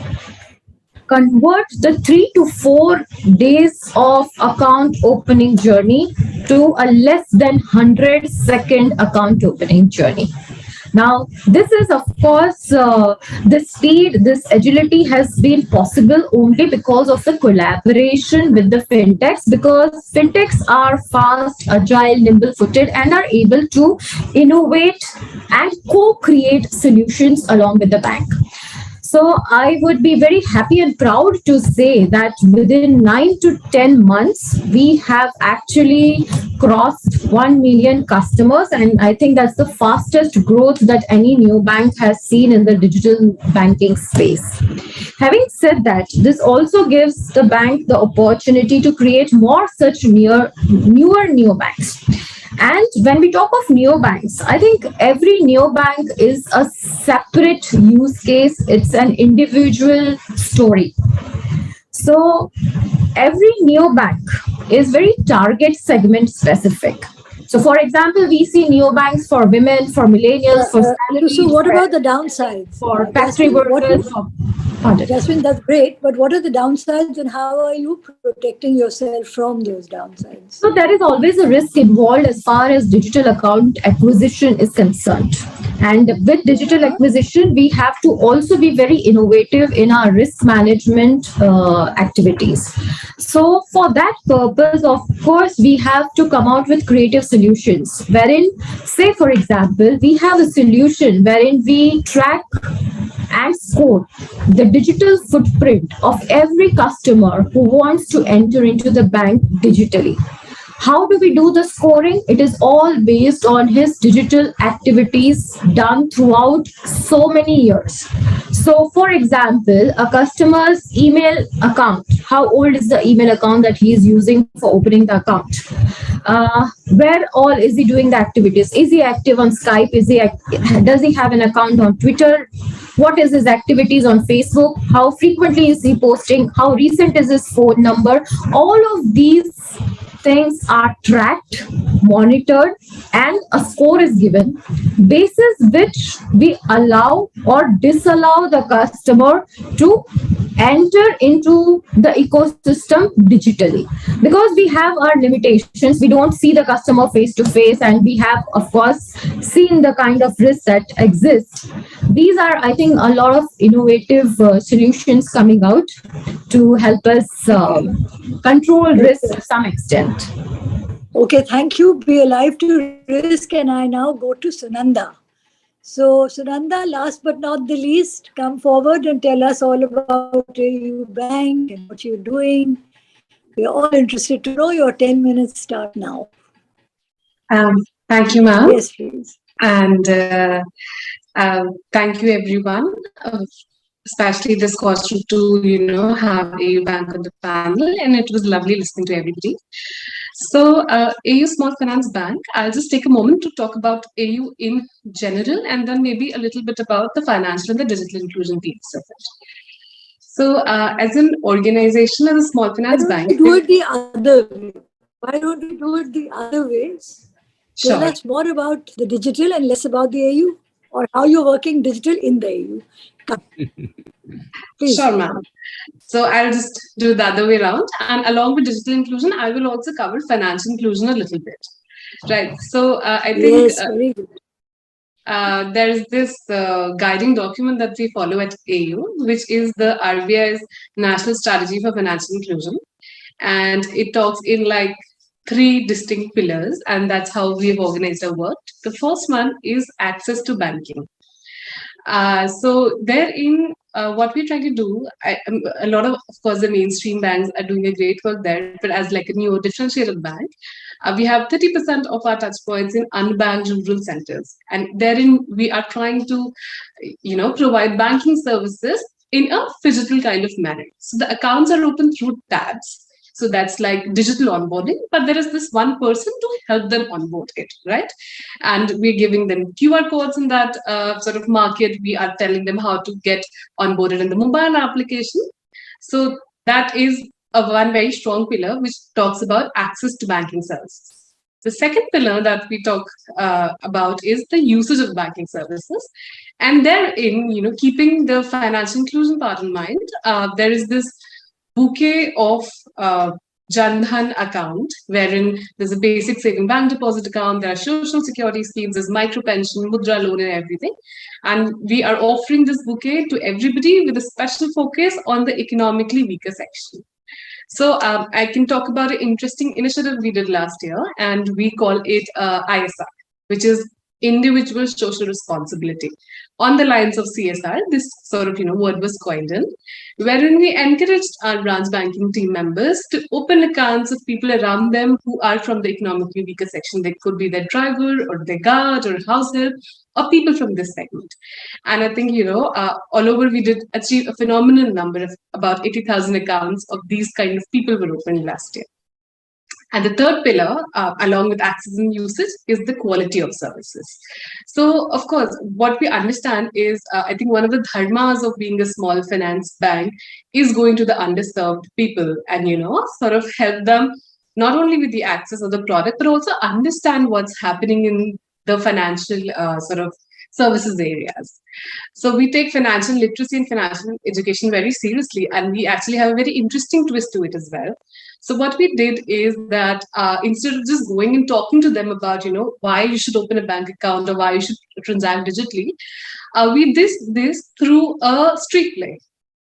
convert the 3 to 4 days of account opening journey to a less than 100-second account opening journey. Now, this is, of course, the speed, this agility has been possible only because of the collaboration with the fintechs, because fintechs are fast, agile, nimble-footed, and are able to innovate and co-create solutions along with the bank. So I would be very happy and proud to say that within 9 to 10 months, we have actually crossed 1 million customers. And I think that's the fastest growth that any new bank has seen in the digital banking space. Having said that, this also gives the bank the opportunity to create more such newer neobanks. And when we talk of neobanks, I think every neobank is a separate use case. It's an individual story. So every neobank is very target segment specific. So, for example, we see neobanks for women, for millennials, for salaries. So, what about the downsides? For factory workers. Jasmine, that's great. But what are the downsides and how are you protecting yourself from those downsides? So there is always a risk involved as far as digital account acquisition is concerned. And with digital acquisition, we have to also be very innovative in our risk management activities. So for that purpose, of course, we have to come out with creative solutions wherein, say, for example, we have a solution wherein we track and score the digital footprint of every customer who wants to enter into the bank digitally. How do we do the scoring? It is all based on his digital activities done throughout so many years. So, for example, a customer's email account, how old is the email account that he is using for opening the account? Where all is he doing the activities? Is he active on Skype? Does he have an account on Twitter? What is his activities on Facebook? How frequently is he posting? How recent is his phone number? All of these things are tracked, monitored, and a score is given, basis which we allow or disallow the customer to enter into the ecosystem digitally. Because we have our limitations, we don't see the customer face to face, and we have, of course, seen the kind of risks that exist. These are, I think, a lot of innovative solutions coming out to help us control risk to some extent. Okay, thank you. Be alive to risk. And I now go to Sunanda. So, Sunanda, last but not the least, come forward and tell us all about AU Bank and what you're doing. We're all interested to know. Your 10 minutes start now. Thank you, ma'am. Yes, please. And thank you, everyone, especially the SKOCH to have AU Bank on the panel, and it was lovely listening to everybody. So AU Small Finance Bank, I'll just take a moment to talk about AU in general, and then maybe a little bit about the financial and the digital inclusion piece of it. So as an organization, as a small finance bank, do it the other way. Why don't we do it the other ways? Tell us more about the digital and less about the AU, or how you're working digital in the AU. Come. Please. Sure, ma'am. So I'll just do it the other way around. And along with digital inclusion, I will also cover financial inclusion a little bit. Right. So I think very good. there's this guiding document that we follow at AU, which is the RBI's National Strategy for Financial Inclusion. And it talks in like 3 distinct pillars, and that's how we've organized our work. The first one is access to banking. So therein, what we're trying to do, a lot of course, the mainstream banks are doing a great work there, but as like a new differentiated bank, we have 30% of our touch points in unbanked rural centers. And therein, we are trying to, provide banking services in a physical kind of manner. So the accounts are open through tabs. So that's like digital onboarding, but there is this one person to help them onboard it, right? And we're giving them QR codes in that sort of market. We are telling them how to get onboarded in the mobile application. So that is one very strong pillar, which talks about access to banking services. The second pillar that we talk about is the usage of banking services. And therein, keeping the financial inclusion part in mind, there is this bouquet of Jan Dhan account, wherein there's a basic saving bank deposit account, there are social security schemes, there's micro pension, mudra loan and everything. And we are offering this bouquet to everybody with a special focus on the economically weaker section. So I can talk about an interesting initiative we did last year, and we call it ISR, which is individual social responsibility. On the lines of CSR, this sort of word was coined in, wherein we encouraged our branch banking team members to open accounts of people around them who are from the economically weaker section. They could be their driver or their guard or house help or people from this segment. And I think, all over we did achieve a phenomenal number of about 80,000 accounts of these kind of people were opened last year. And the third pillar, along with access and usage, is the quality of services. So, of course, what we understand is, I think one of the dharmas of being a small finance bank is going to the underserved people and, sort of help them not only with the access of the product, but also understand what's happening in the financial sort of services areas. So we take financial literacy and financial education very seriously, and we actually have a very interesting twist to it as well. So what we did is that instead of just going and talking to them about, why you should open a bank account or why you should transact digitally, we did this through a street play,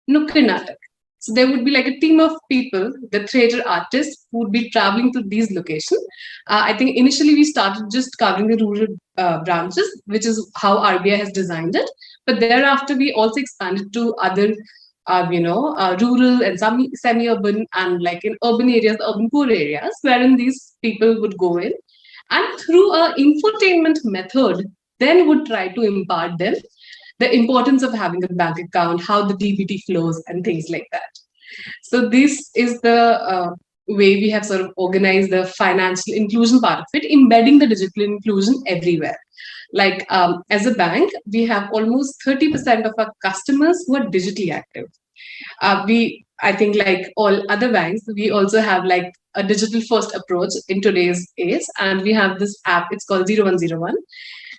Nukkad Natak. So there would be like a team of people, the theatre artists, who would be traveling to these locations. I think initially we started just covering the rural branches, which is how RBI has designed it. But thereafter, we also expanded to other, rural and some semi-urban and like in urban areas, urban poor areas, wherein these people would go in and through a infotainment method, then would try to impart them the importance of having a bank account, how the DBT flows, and things like that. So this is the way we have sort of organized the financial inclusion part of it, embedding the digital inclusion everywhere. Like as a bank, we have almost 30% of our customers who are digitally active. I think like all other banks, we also have like a digital first approach in today's age. And we have this app, it's called 0101.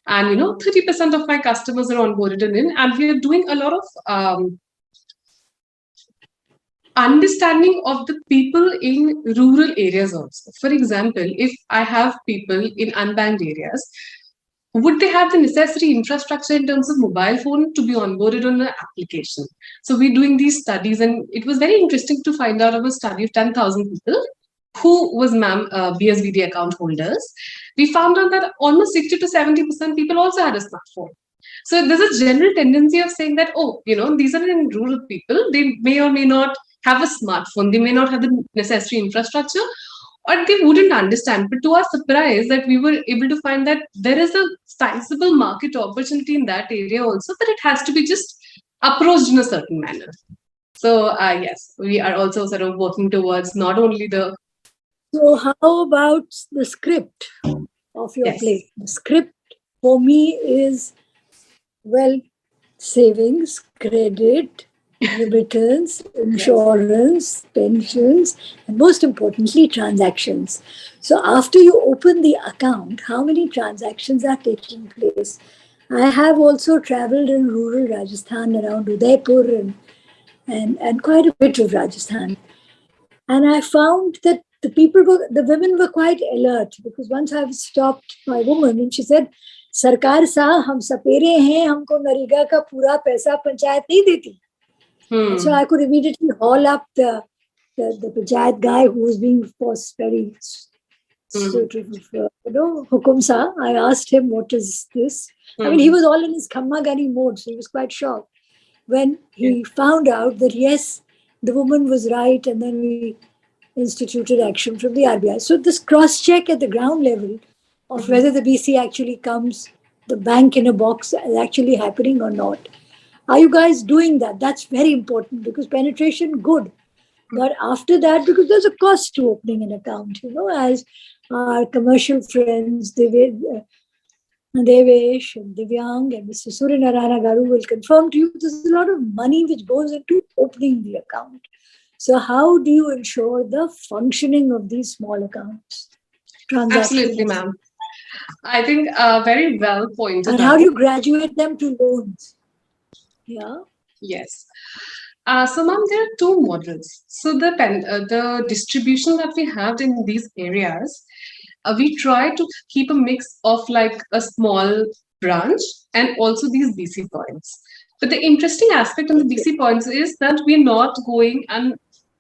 And 30% of my customers are onboarded in, and we are doing a lot of understanding of the people in rural areas also. For example, if I have people in unbanked areas, would they have the necessary infrastructure in terms of mobile phone to be onboarded on an application? So we're doing these studies, and it was very interesting to find out of a study of 10,000 people who was BSBD account holders. We found out that almost 60 to 70% people also had a smartphone. So there's a general tendency of saying that, these are in rural people, they may or may not have a smartphone, they may not have the necessary infrastructure, or they wouldn't understand. But to our surprise, that we were able to find that there is a sizable market opportunity in that area also, but it has to be just approached in a certain manner. So yes, we are also sort of working towards not only the... So how about the script of your play? The script for me is, well, savings, credit, remittance, insurance, pensions, and most importantly, transactions. So after you open the account, how many transactions are taking place? I have also traveled in rural Rajasthan around Udaipur and quite a bit of Rajasthan. And I found that the women were quite alert, because once I stopped my woman and she said, "Sarkar साहब हम सपेरे हैं, हमको नरेगा का पूरा पैसा पंचायत नहीं देती." So I could immediately haul up the panchayat guy who was being forced very sort of, Hukum Sa. I asked him, "What is this?" I mean, he was all in his Khamma Gani mode, so he was quite shocked when he found out that yes, the woman was right, and then we instituted action from the RBI. So this cross-check at the ground level of whether the BC actually comes, the bank in a box is actually happening or not. Are you guys doing that? That's very important, because penetration, good. But after that, because there's a cost to opening an account, as our commercial friends, Devesh and Divyang and Mr. Suryanarayana Garu will confirm to you, there's a lot of money which goes into opening the account. So how do you ensure the functioning of these small accounts? Absolutely, ma'am. I think very well pointed out. And how do you graduate them to loans? Yeah. Yes. So, ma'am, there are two models. So the distribution that we have in these areas, we try to keep a mix of like a small branch and also these BC points. But the interesting aspect on the BC points is that we're not going and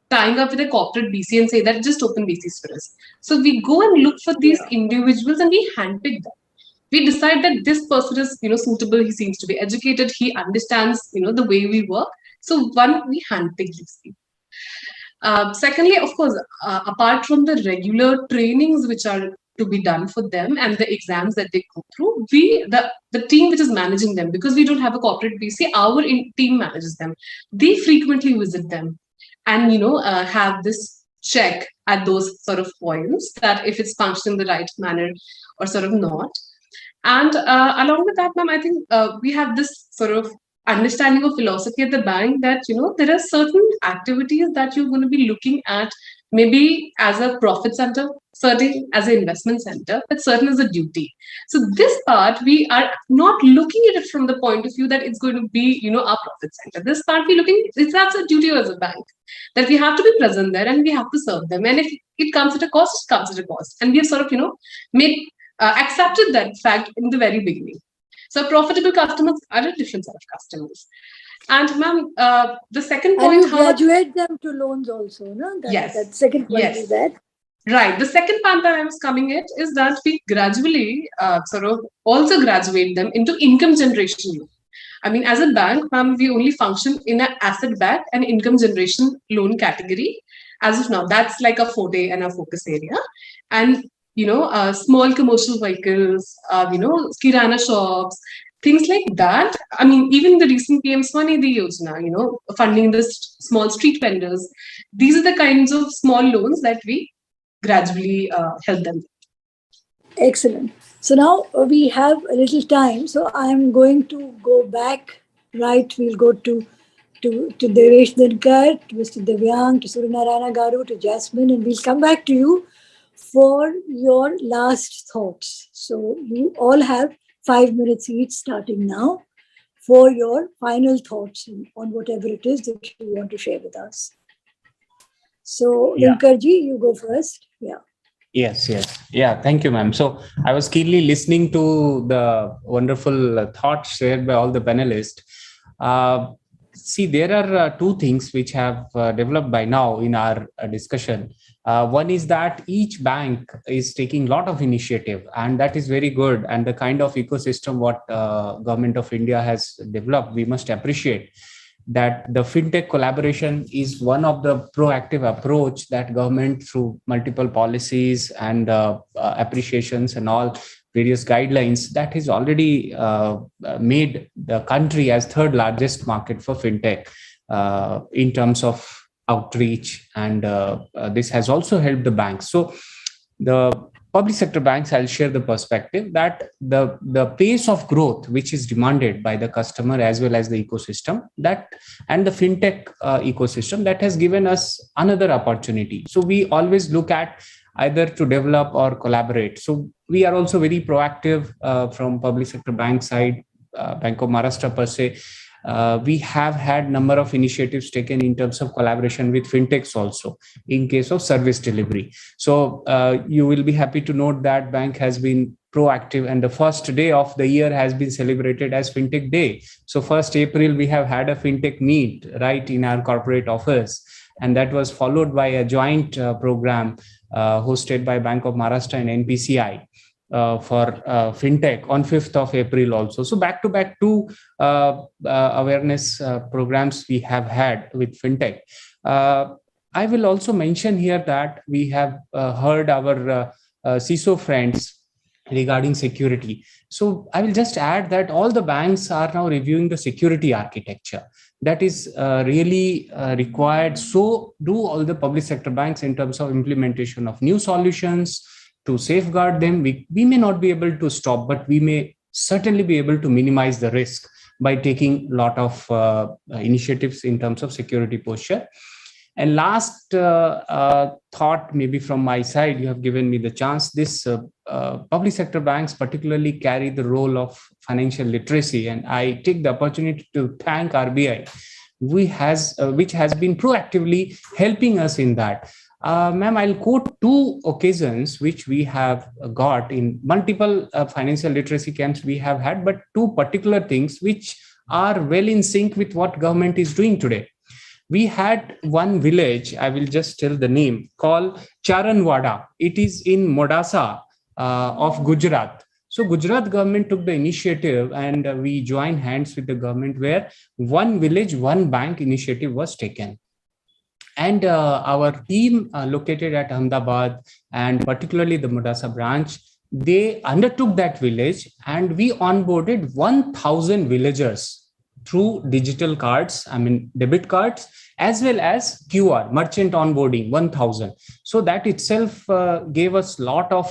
tying up with a corporate BC and say that just open BCs for us. So we go and look for these individuals and we handpick them. We decide that this person is, suitable. He seems to be educated. He understands, the way we work. So one, we handpick these people. Secondly, of course, apart from the regular trainings which are to be done for them and the exams that they go through, the team which is managing them, because we don't have a corporate BC, our team manages them. They frequently visit them and have this check at those sort of points that if it's functioning in the right manner or sort of not. And along with that, ma'am, I think we have this sort of understanding of philosophy at the bank that, there are certain activities that you're going to be looking at maybe as a profit center certain as an investment center, but certain as a duty. So this part, we are not looking at it from the point of view that it's going to be, our profit center. This part we're looking, that's a duty as a bank, that we have to be present there and we have to serve them. And if it comes at a cost, it comes at a cost. And we have sort of, accepted that fact in the very beginning. So profitable customers are a different set of customers. And ma'am, the second point, and you graduate them to loans also, no? Yes. That second point is that. Right. The second part that I was coming at is that we gradually sort of also graduate them into income generation. I mean, as a bank, ma'am, we only function in an asset-backed and income generation loan category. As of now, that's like a forte and a focus area. And, small commercial vehicles, kirana shops, things like that. I mean, even the recent PM Swanidhi Yojana, funding the small street vendors. These are the kinds of small loans that we gradually help them. Excellent. So now we have a little time. So I'm going to go back, right? We'll go to Devesh Dinkar, to Mr. Divyang, to Suryanarayana Garu, to Jasmine, and we'll come back to you for your last thoughts. So you all have 5 minutes each starting now for your final thoughts on whatever it is that you want to share with us. So Dinkarji, you go first. Yeah. Yes. Yeah, thank you, ma'am. So I was keenly listening to the wonderful thoughts shared by all the panelists. See, there are two things which have developed by now in our discussion. One is that each bank is taking a lot of initiative, and that is very good. And the kind of ecosystem what Government of India has developed, we must appreciate that the fintech collaboration is one of the proactive approach that government through multiple policies and appreciations and all various guidelines that has already made the country as third largest market for fintech in terms of outreach, and this has also helped the banks. So the public sector banks, I'll share the perspective that the pace of growth which is demanded by the customer as well as the ecosystem, that and the fintech ecosystem, that has given us another opportunity. So we always look at either to develop or collaborate. So we are also very proactive from public sector bank side, Bank of Maharashtra per se. We have had number of initiatives taken in terms of collaboration with fintechs also in case of service delivery. So you will be happy to note that bank has been proactive, and the first day of the year has been celebrated as Fintech Day. So 1st April, we have had a fintech meet right in our corporate office, and that was followed by a joint program hosted by Bank of Maharashtra and NPCI. For fintech on 5th of April also. So back-to-back two awareness programs we have had with fintech. I will also mention here that we have heard our CISO friends regarding security. So I will just add that all the banks are now reviewing the security architecture. That is really required. So do all the public sector banks in terms of implementation of new solutions, to safeguard them. We may not be able to stop, but we may certainly be able to minimize the risk by taking a lot of initiatives in terms of security posture. And last thought, maybe from my side, you have given me the chance. This public sector banks particularly carry the role of financial literacy, and I take the opportunity to thank RBI, which has been proactively helping us in that. Ma'am, I'll quote two occasions which we have got in multiple financial literacy camps we have had, but two particular things which are well in sync with what government is doing today. We had one village, I will just tell the name, called Charanwada. It is in Modasa of Gujarat. So Gujarat government took the initiative, and we joined hands with the government where one village, one bank initiative was taken. And our team located at Ahmedabad, and particularly the Modasa branch, they undertook that village, and we onboarded 1,000 villagers through digital cards, debit cards, as well as QR, merchant onboarding, 1,000. So that itself gave us a lot of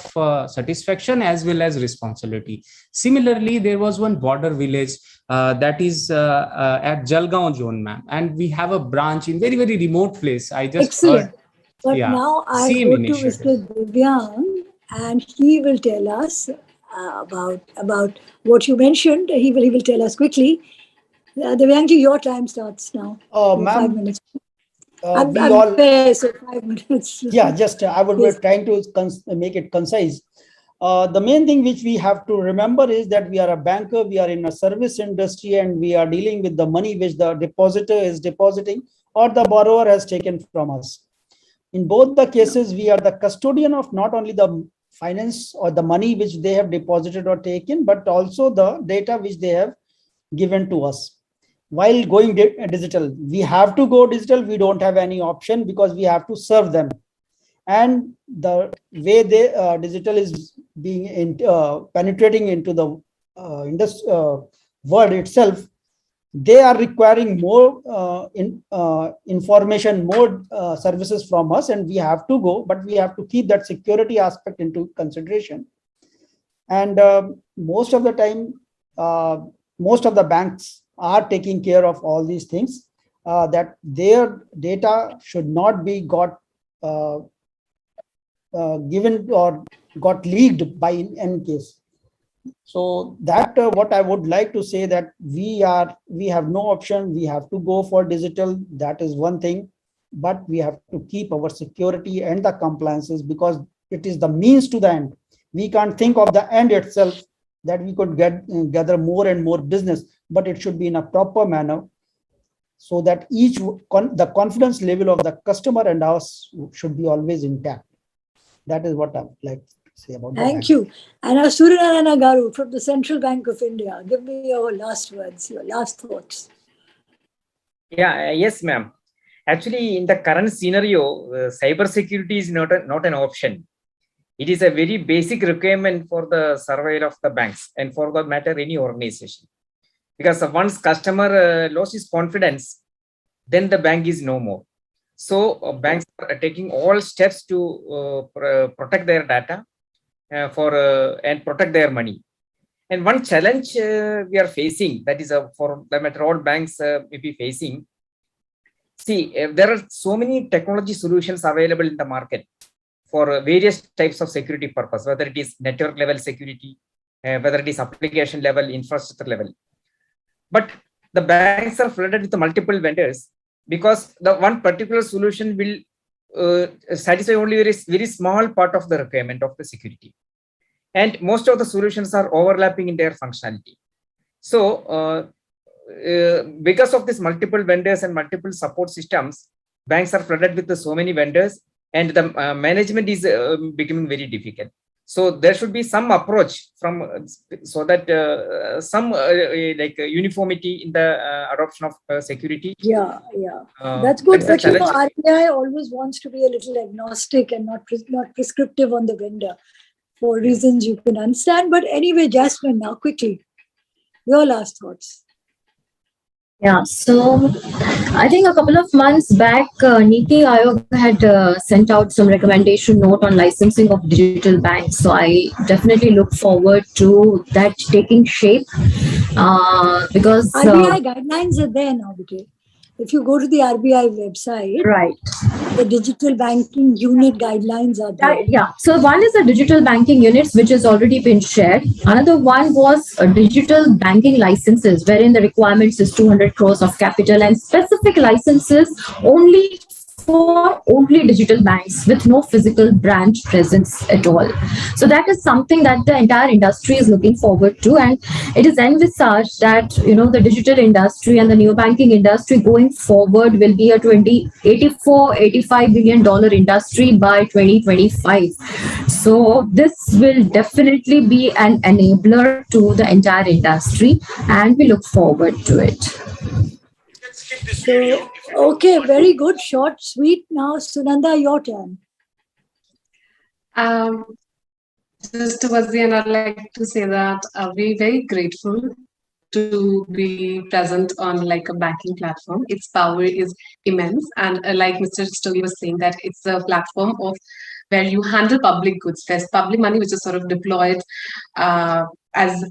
satisfaction as well as responsibility. Similarly, there was one border village that is at Jalgaon zone, ma'am. And we have a branch in very, very remote place. I just heard. But Yeah, now I same go to initiative. Mr. Divyang, and he will tell us about what you mentioned. He will tell us quickly. Divyangji, your time starts now. Your 5 Ma'am, minutes. we I'm all, fair, so 5 minutes. yeah, just I would Yes. be trying to make it concise. The main thing which we have to remember is that we are a banker, we are in a service industry, and we are dealing with the money which the depositor is depositing or the borrower has taken from us. In both the cases, we are the custodian of not only the finance or the money which they have deposited or taken, but also the data which they have given to us. While going digital, we have to go digital. We don't have any option because we have to serve them. And the way they digital is being penetrating into the world itself, they are requiring more information, more services from us, and we have to go, but we have to keep that security aspect into consideration. And most of the time, most of the banks are taking care of all these things, that their data should not be got given or got leaked by any case. So that what I would like to say, that we have no option. We have to go for digital. That is one thing, but we have to keep our security and the compliances, because it is the means to the end. We can't think of the end itself, that we could gather more and more business, but it should be in a proper manner, so that the confidence level of the customer and us should be always intact. That is what I would like to say about that. Thank you. And Suryanarayana Garu from the Central Bank of India, give me your last words, your last thoughts. Yeah, yes, ma'am. Actually, in the current scenario, cyber security is not an option. It is a very basic requirement for the survival of the banks and, for that matter, any organization. Because once customer lost his confidence, then the bank is no more. So banks are taking all steps to protect their data and protect their money. And one challenge we are facing, that is for the matter all banks may be facing. See, there are so many technology solutions available in the market for various types of security purpose, whether it is network level security, whether it is application level, infrastructure level. But the banks are flooded with the multiple vendors, because the one particular solution will satisfy only very small part of the requirement of the security. And most of the solutions are overlapping in their functionality. So because of these multiple vendors and multiple support systems, banks are flooded with so many vendors, and the management is becoming very difficult. So there should be some approach from so that some like uniformity in the adoption of security. Yeah. That's good. That's But RBI always wants to be a little agnostic and not prescriptive on the vendor, for reasons you can understand. But anyway, Jasmine, now quickly, your last thoughts. Yeah, so I think a couple of months back, Niti Aayog had sent out some recommendation note on licensing of digital banks. So I definitely look forward to that taking shape, because RBI guidelines are there now, Vijay. If you go to the RBI website, right, the digital banking unit guidelines are there. Yeah. So one is the digital banking units, which has already been shared. Another one was digital banking licenses, wherein the requirements is 200 crores of capital and specific licenses only for only digital banks with no physical branch presence at all. So that is something that the entire industry is looking forward to, and it is envisaged that the digital industry and the new banking industry going forward will be a $85 billion industry by 2025. So this will definitely be an enabler to the entire industry, and we look forward to it. So, okay, very good, short, sweet. Now, Sunanda, your turn. Just towards the end, I'd like to say that we're very grateful to be present on like a banking platform. Its power is immense, and like Mr. Stogi was saying, that it's a platform of where you handle public goods. There's public money which is sort of deployed as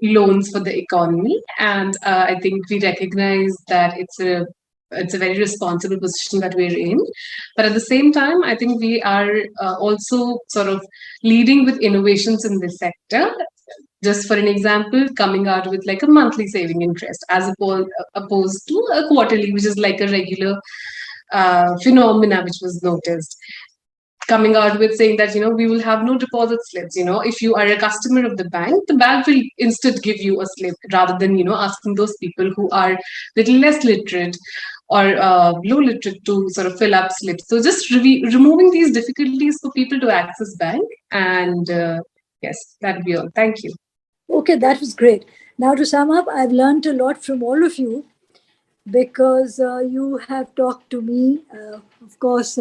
loans for the economy, and I think we recognize that it's a it's a very responsible position that we're in. But at the same time, I think we are also sort of leading with innovations in this sector. Just for an example, coming out with like a monthly saving interest as opposed to a quarterly, which is like a regular phenomena which was noticed. Coming out with saying that, we will have no deposit slips. If you are a customer of the bank will instead give you a slip rather than, asking those people who are little less literate or low literate to sort of fill up slips. So just removing these difficulties for people to access bank. And yes, that'd be all. Thank you. Okay, that was great. Now to sum up, I've learned a lot from all of you because you have talked to me. Of course,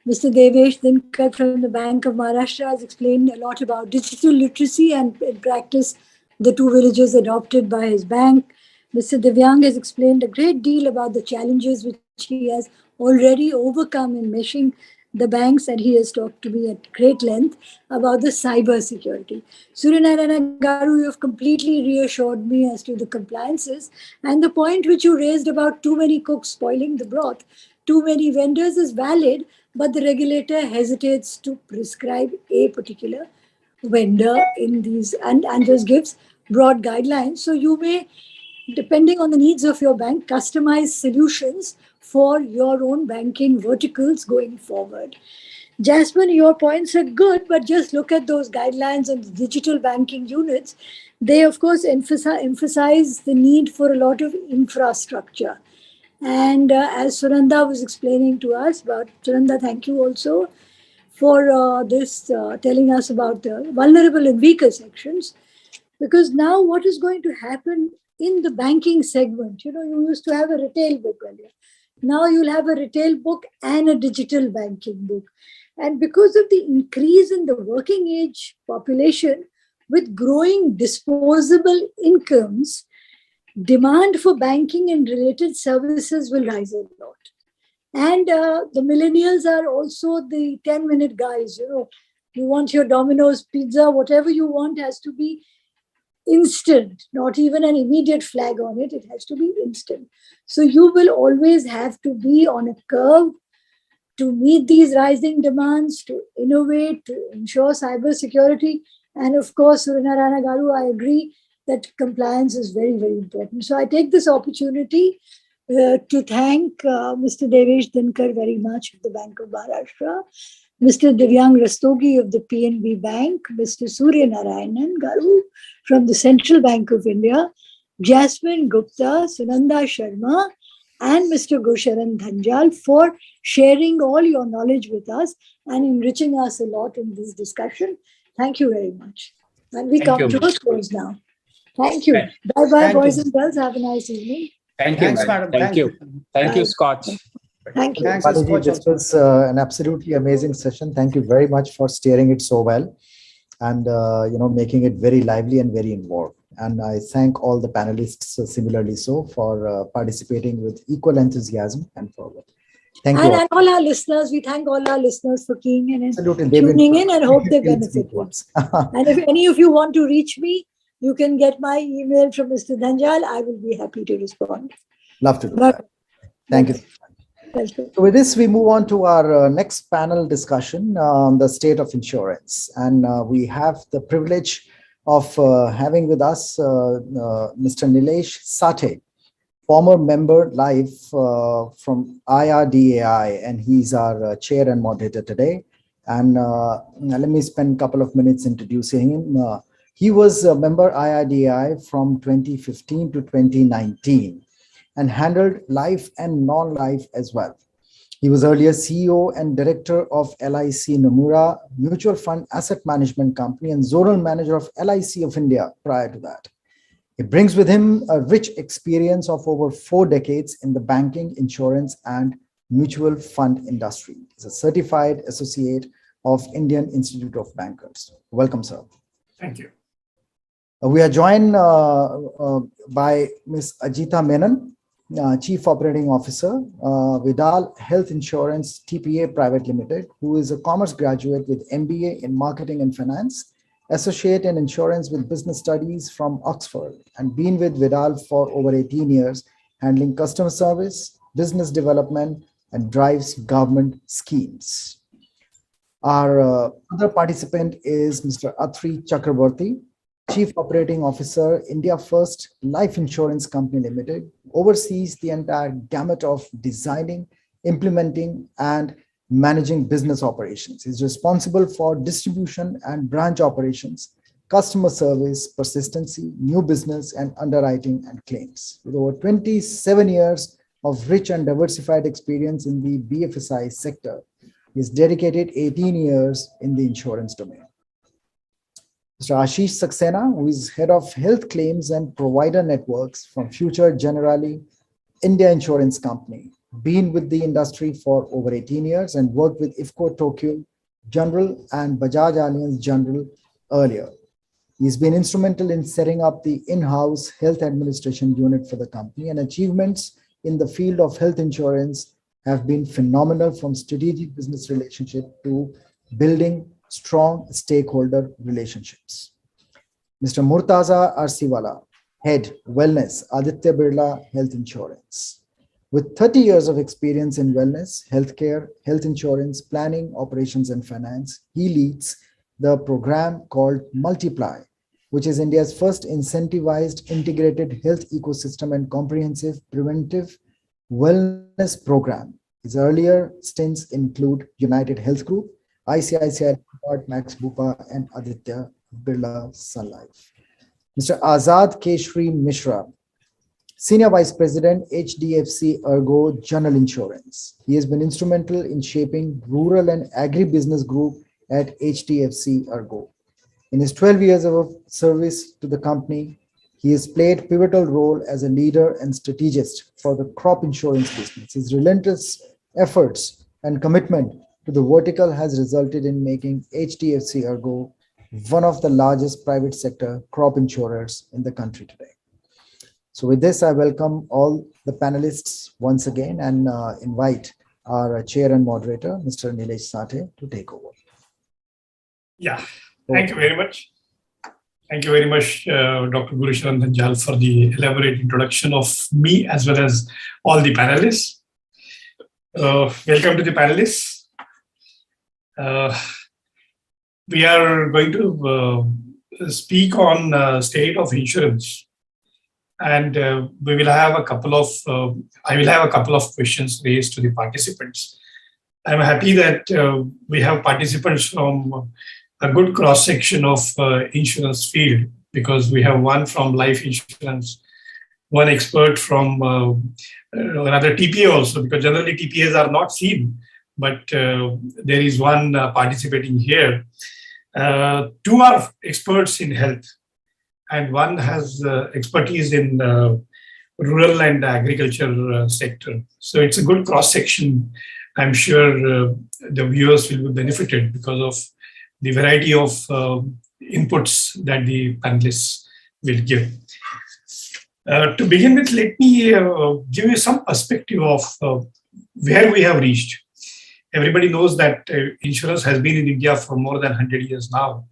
Mr. Devesh Dinkar from the Bank of Maharashtra has explained a lot about digital literacy and in practice the 2 villages adopted by his bank. Mr. Divyang has explained a great deal about the challenges which he has already overcome in meshing the banks, and he has talked to me at great length about the cyber security. Suryanarayana Garu, you have completely reassured me as to the compliances, and the point which you raised about too many cooks spoiling the broth, too many vendors is valid, but the regulator hesitates to prescribe a particular vendor in these and just gives broad guidelines. So you may, depending on the needs of your bank, customize solutions for your own banking verticals going forward. Jasmine, your points are good, but just look at those guidelines on the digital banking units. They, of course, emphasize the need for a lot of infrastructure. And as Sunanda was explaining to us, but Sunanda, thank you also for this telling us about the vulnerable and weaker sections. Because now what is going to happen in the banking segment? You used to have a retail book earlier. Now you'll have a retail book and a digital banking book. And because of the increase in the working age population with growing disposable incomes, demand for banking and related services will rise a lot. And the millennials are also the 10-minute guys. You want your Domino's pizza, whatever you want has to be instant, not even an immediate flag on it. It has to be instant. So you will always have to be on a curve to meet these rising demands, to innovate, to ensure cyber security. And of course, Suryanarayana Garu, I agree that compliance is very, very important. So I take this opportunity to thank Mr. Devesh Dinkar very much of the Bank of Maharashtra, Mr. Divyang Rastogi of the PNB Bank, Mr. Suryanarayanan Garu from the Central Bank of India, Jasmine Gupta, Sunanda Sharma, and Mr. Gosharan Dhanjal for sharing all your knowledge with us and enriching us a lot in this discussion. Thank you very much. And we come to a close now. Thank you. Bye-bye, boys and girls. Have a nice evening. Thank you. Thanks, madam. Thank you. Thank you, Scotch. Thank you. Thanks, Balaji, Scotch this also. was an absolutely amazing session. Thank you very much for steering it so well and making it very lively and very involved. And I thank all the panelists similarly so for participating with equal enthusiasm and forward. Thank you. And all our listeners, we thank all our listeners for keying in and Absolutely. tuning in and hope they benefit. And if any of you want to reach me, you can get my email from Mr. Dhanjal. I will be happy to respond. Love to do that. Thank you. So with this, we move on to our next panel discussion on the state of insurance. And we have the privilege of having with us Mr. Nilesh Sathe, former member live from IRDAI, and he's our chair and moderator today. And let me spend a couple of minutes introducing him. He was a member IRDAI from 2015 to 2019 and handled life and non-life as well. He was earlier CEO and director of LIC Nomura Mutual Fund Asset Management Company and zonal manager of LIC of India prior to that. He brings with him a rich experience of over 4 decades in the banking, insurance, and mutual fund industry. He's a certified associate of Indian Institute of Bankers. Welcome, sir. Thank you. We are joined by Ms. Ajita Menon, Chief Operating Officer, Vidal Health Insurance TPA Private Limited, who is a commerce graduate with MBA in Marketing and Finance, Associate in Insurance with Business Studies from Oxford, and been with Vidal for over 18 years, handling customer service, business development, and drives government schemes. Our other participant is Mr. Athri Chakraborty, Chief Operating Officer, India First Life Insurance Company Limited, oversees the entire gamut of designing, implementing, and managing business operations. He's responsible for distribution and branch operations, customer service, persistency, new business, and underwriting and claims. With over 27 years of rich and diversified experience in the BFSI sector, he's dedicated 18 years in the insurance domain. Mr. Ashish Saxena, who is Head of Health Claims and Provider Networks from Future Generali India Insurance Company, been with the industry for over 18 years and worked with IFCO Tokyo General and Bajaj Allianz General earlier. He's been instrumental in setting up the in-house health administration unit for the company, and achievements in the field of health insurance have been phenomenal, from strategic business relationship to building strong stakeholder relationships. Mr. Murtaza Arsiwala, Head Wellness, Aditya Birla Health Insurance. With 30 years of experience in wellness, healthcare, health insurance, planning, operations, and finance, he leads the program called Multiply, which is India's first incentivized integrated health ecosystem and comprehensive preventive wellness program. His earlier stints include United Health Group, ICICI, Max Bupa, and Aditya Birla Sun Life. Mr. Azad Keshri Mishra, Senior Vice President, HDFC Ergo General Insurance. He has been instrumental in shaping rural and agribusiness group at HDFC Ergo. In his 12 years of service to the company, he has played pivotal role as a leader and strategist for the crop insurance business. His relentless efforts and commitment to the vertical has resulted in making HDFC Ergo one of the largest private sector crop insurers in the country today. So with this, I welcome all the panelists once again and invite our chair and moderator, Mr. Nilesh Sathe, to take over. Yeah, thank you very much. Thank you very much, Dr. Gurusharan Dhanjal, for the elaborate introduction of me as well as all the panelists. Welcome to the panelists. We are going to speak on state of insurance. And we will have a couple of, I will have a couple of questions raised to the participants. I'm happy that we have participants from a good cross-section of insurance field, because we have one from life insurance, one expert from another TPA also, because generally TPAs are not seen, but there is one participating here. Two are experts in health, and one has expertise in rural and agriculture sector. So it's a good cross-section. I'm sure the viewers will be benefited because of the variety of inputs that the panelists will give. To begin with, let me give you some perspective of where we have reached. Everybody knows that insurance has been in India for more than 100 years now.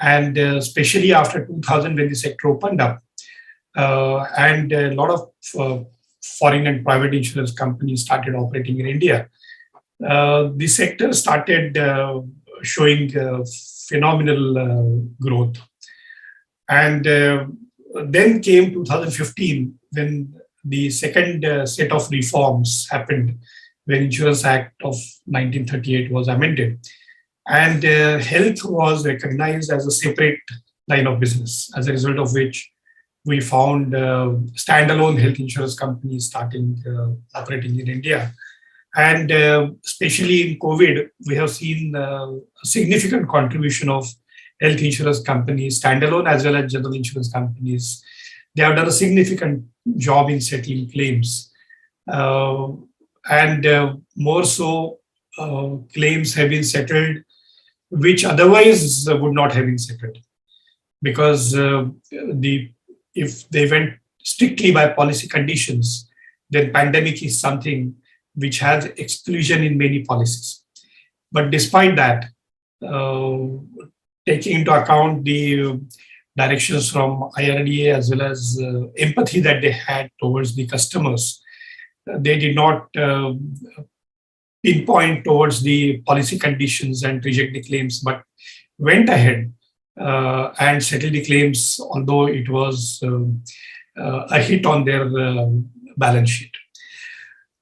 And especially after 2000, when the sector opened up, and a lot of foreign and private insurance companies started operating in India, the sector started showing phenomenal growth. And then came 2015, when the second set of reforms happened, when Insurance Act of 1938 was amended. And health was recognized as a separate line of business, as a result of which we found standalone health insurance companies starting operating in India. And especially in COVID, we have seen a significant contribution of health insurance companies, standalone as well as general insurance companies. They have done a significant job in settling claims. And more so, claims have been settled which otherwise would not have been settled, because if they went strictly by policy conditions, then pandemic is something which has exclusion in many policies. But despite that, taking into account the directions from IRDA as well as empathy that they had towards the customers, they did not pinpoint towards the policy conditions and reject the claims, but went ahead and settled the claims, although it was a hit on their balance sheet.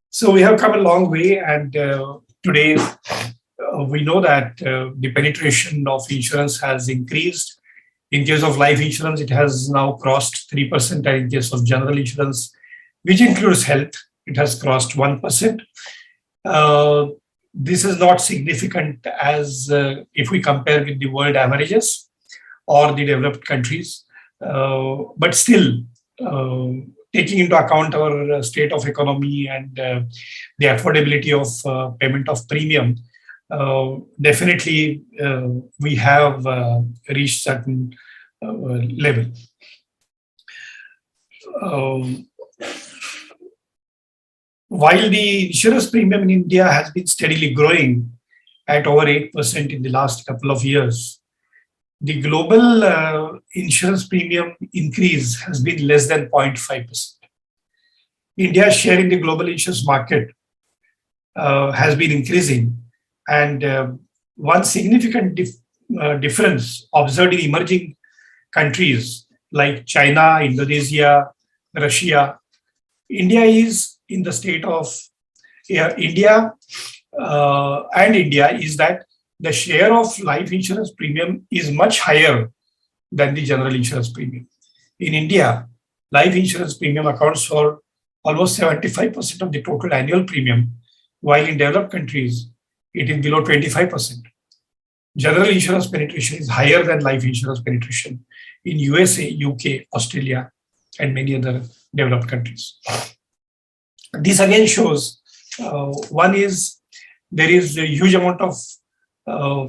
So we have come a long way, and today we know that the penetration of insurance has increased. In case of life insurance, it has now crossed 3%, and in case of general insurance, which includes health, it has crossed 1%. This is not significant as if we compare with the world averages or the developed countries, but still, taking into account our state of economy and the affordability of payment of premium, definitely we have reached certain level. While the insurance premium in India has been steadily growing at over 8% in the last couple of years, the global insurance premium increase has been less than 0.5%. India's share in the global insurance market has been increasing, and one significant difference observed in emerging countries like China, Indonesia, Russia, India is in the state of India is that the share of life insurance premium is much higher than the general insurance premium. In India, life insurance premium accounts for almost 75% of the total annual premium, while in developed countries, it is below 25%. General insurance penetration is higher than life insurance penetration in USA, UK, Australia, and many other developed countries. This again shows, one is there is a huge amount of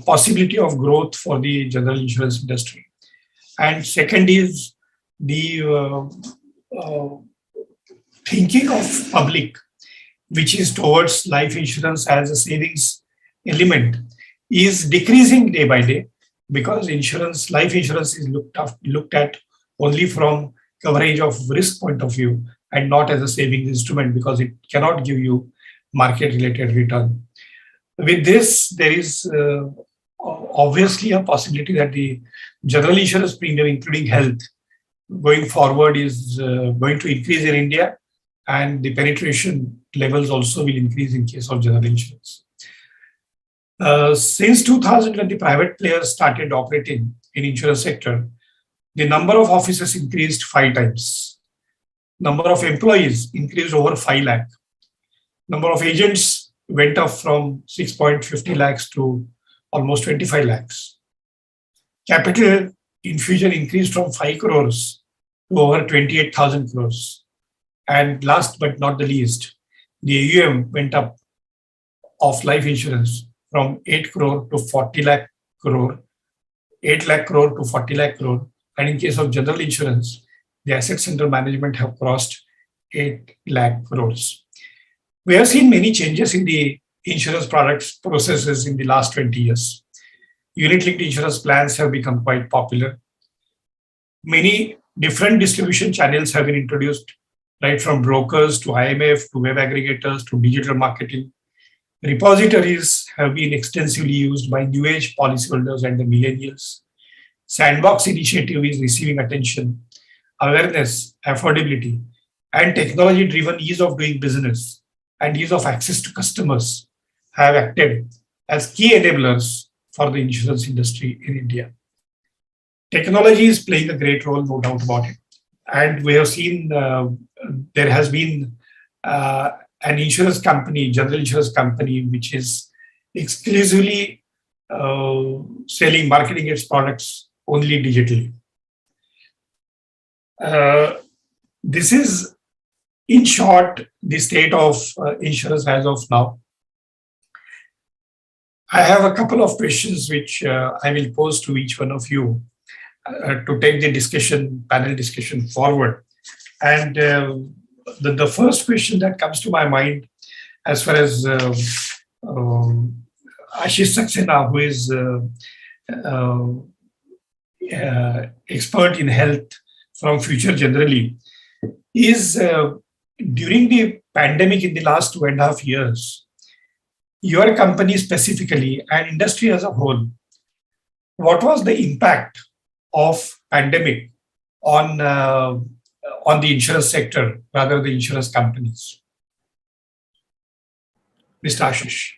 possibility of growth for the general insurance industry. And second is the thinking of public, which is towards life insurance as a savings element, is decreasing day by day, because life insurance is looked at only from coverage of risk point of view and not as a savings instrument, because it cannot give you market related return. With this, there is obviously a possibility that the general insurance premium, including health, going forward is going to increase in India, and the penetration levels also will increase in case of general insurance. Since 2000, when the private players started operating in insurance sector, the number of offices increased 5 times. Number of employees increased over 5 lakh. Number of agents went up from 6.50 lakhs to almost 25 lakhs. Capital infusion increased from 5 crores to over 28,000 crores. And last but not the least, the AUM went up of life insurance from 8 crore to 40 lakh crore, 8 lakh crore to 40 lakh crore. And in case of general insurance, the assets under management have crossed 8 lakh crores. We have seen many changes in the insurance products processes in the last 20 years. Unit-linked insurance plans have become quite popular. Many different distribution channels have been introduced, right from brokers to IMF to web aggregators to digital marketing. Repositories have been extensively used by new age policyholders and the millennials. Sandbox initiative is receiving attention. Awareness, affordability, and technology-driven ease of doing business and ease of access to customers have acted as key enablers for the insurance industry in India. Technology is playing a great role, no doubt about it. And we have seen there has been an insurance company, general insurance company, which is exclusively marketing its products only digitally. This is, in short, the state of insurance as of now. I have a couple of questions which I will pose to each one of you to take the panel discussion forward. And the first question that comes to my mind, as far as Ashish Saxena, who is expert in health from Future generally, is during the pandemic in the last 2.5 years, your company specifically and industry as a whole, what was the impact of pandemic on the insurance sector, rather the insurance companies? Mr. Ashish.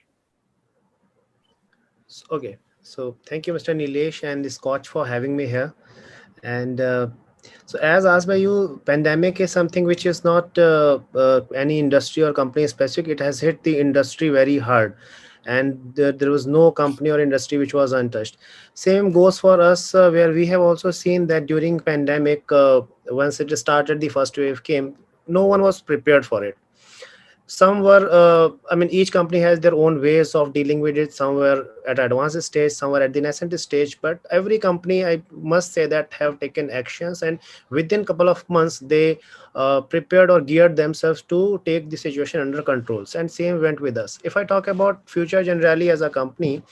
Okay, so thank you, Mr. Nilesh and the SKOCH for having me here. And so, as asked by you, pandemic is something which is not any industry or company specific. It has hit the industry very hard, and there was no company or industry which was untouched. Same goes for us, where we have also seen that during pandemic, once it started, the first wave came. No one was prepared for it. Some were I mean, each company has their own ways of dealing with it. Some were at advanced stage, some were at the nascent stage, but every company, I must say, that have taken actions, and within couple of months they prepared or geared themselves to take the situation under controls, and same went with us. If I talk about future generally as a company,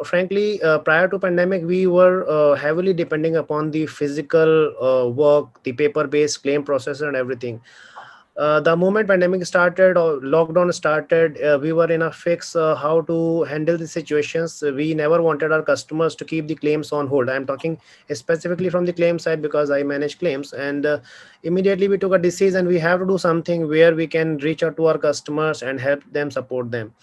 frankly, prior to pandemic, we were heavily depending upon the physical work, the paper based claim process and everything. The moment pandemic started or lockdown started, we were in a fix how to handle the situations. We never wanted our customers to keep the claims on hold. I'm talking specifically from the claim side because I manage claims, and immediately we took a decision. We have to do something where we can reach out to our customers and help them, support them.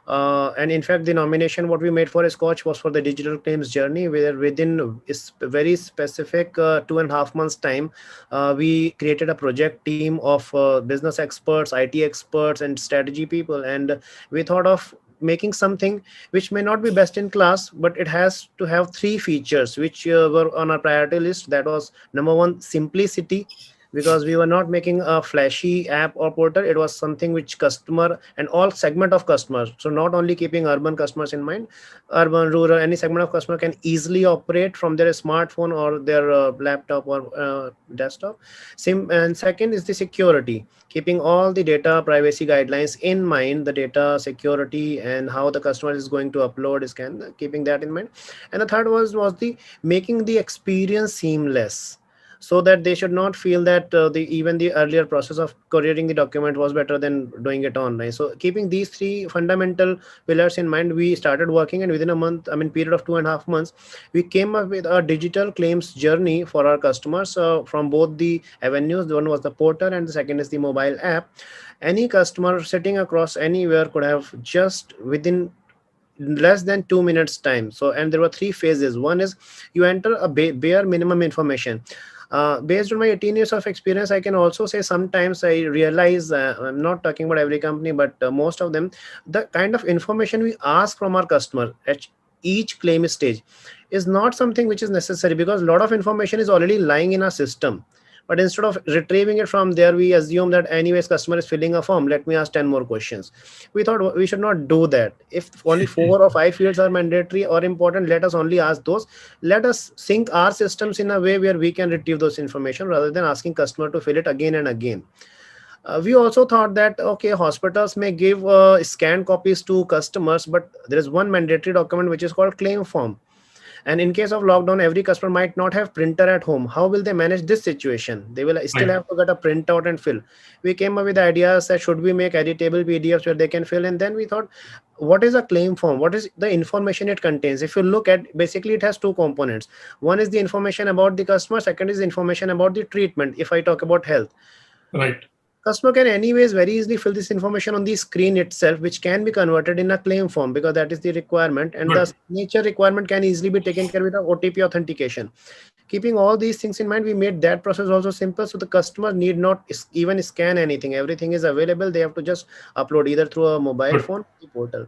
And in fact, the nomination what we made for SKOCH was for the digital claims journey, where within very specific 2.5 months time, we created a project team of business experts, IT experts, and strategy people. And we thought of making something which may not be best in class, but it has to have three features which were on our priority list. That was number one, simplicity, because we were not making a flashy app or portal. It was something which customer and all segment of customers, so not only keeping urban customers in mind, urban, rural, any segment of customer can easily operate from their smartphone or their laptop or desktop. And second is the security, keeping all the data privacy guidelines in mind, the data security and how the customer is going to upload, scan, keeping that in mind. And the third was the making the experience seamless, so that they should not feel that even the earlier process of couriering the document was better than doing it online. So keeping these three fundamental pillars in mind, we started working, and within a month, I mean period of 2.5 months, we came up with a digital claims journey for our customers from both the avenues. One was the portal and the second is the mobile app. Any customer sitting across anywhere could have just within less than 2 minutes time. So, and there were three phases. One is you enter a bare minimum information. Based on my 18 years of experience, I can also say sometimes I realize, I'm not talking about every company, but most of them, the kind of information we ask from our customer at each claim stage is not something which is necessary, because a lot of information is already lying in our system. But instead of retrieving it from there, we assume that anyways customer is filling a form, let me ask 10 more questions. We thought we should not do that. If only 4 or 5 fields are mandatory or important, let us only ask those. Let us sync our systems in a way where we can retrieve those information rather than asking customer to fill it again and again. We also thought that, okay, hospitals may give scanned copies to customers, but there is one mandatory document which is called claim form. And in case of lockdown, every customer might not have printer at home. How will they manage this situation? They will still have to get a printout and fill. We came up with ideas that should we make editable PDFs where they can fill. And then we thought, what is a claim form? What is the information it contains? If you look at, basically it has two components. One is the information about the customer. Second is information about the treatment. If I talk about health. Right. Customer can anyways very easily fill this information on the screen itself, which can be converted in a claim form because that is the requirement. And the signature requirement can easily be taken care of with OTP authentication. Keeping all these things in mind, we made that process also simple. So the customer need not even scan anything. Everything is available. They have to just upload either through a mobile phone or the portal.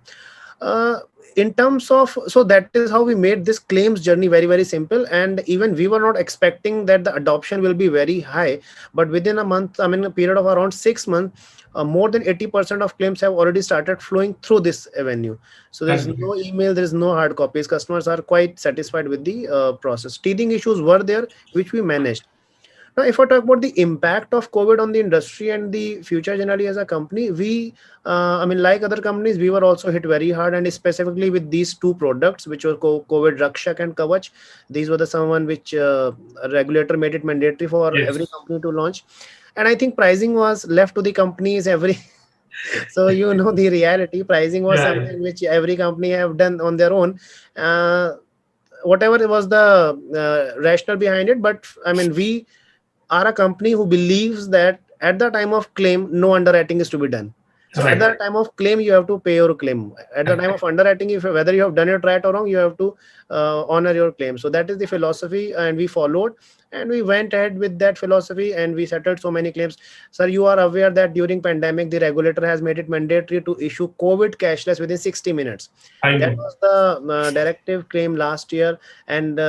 In terms of, so that is how we made this claims journey very, very simple. And even we were not expecting that the adoption will be very high, but within a month, I mean a period of around 6 months, more than 80% of claims have already started flowing through this avenue. So there's no email, there is no hard copies. Customers are quite satisfied with the process. Teething issues were there, which we managed. Now, if I talk about the impact of COVID on the industry and the future generally as a company, I mean, like other companies, we were also hit very hard, and specifically with these two products, which were COVID Rakshak and Kavach. These were the someone which a regulator made it mandatory for every Yes. company to launch, and I think pricing was left to the companies every. So the reality, pricing was Yeah. something which every company have done on their own. Whatever was the rationale behind it, but I mean, we are a company who believes that at the time of claim, no underwriting is to be done. So at the time of claim, you have to pay your claim. At the time of underwriting, if whether you have done it right or wrong, you have to honor your claim. So that is the philosophy, and we followed, and we went ahead with that philosophy, and we settled so many claims. Sir, you are aware that during pandemic, the regulator has made it mandatory to issue COVID cashless within 60 minutes. I That know. was the directive claim last year, and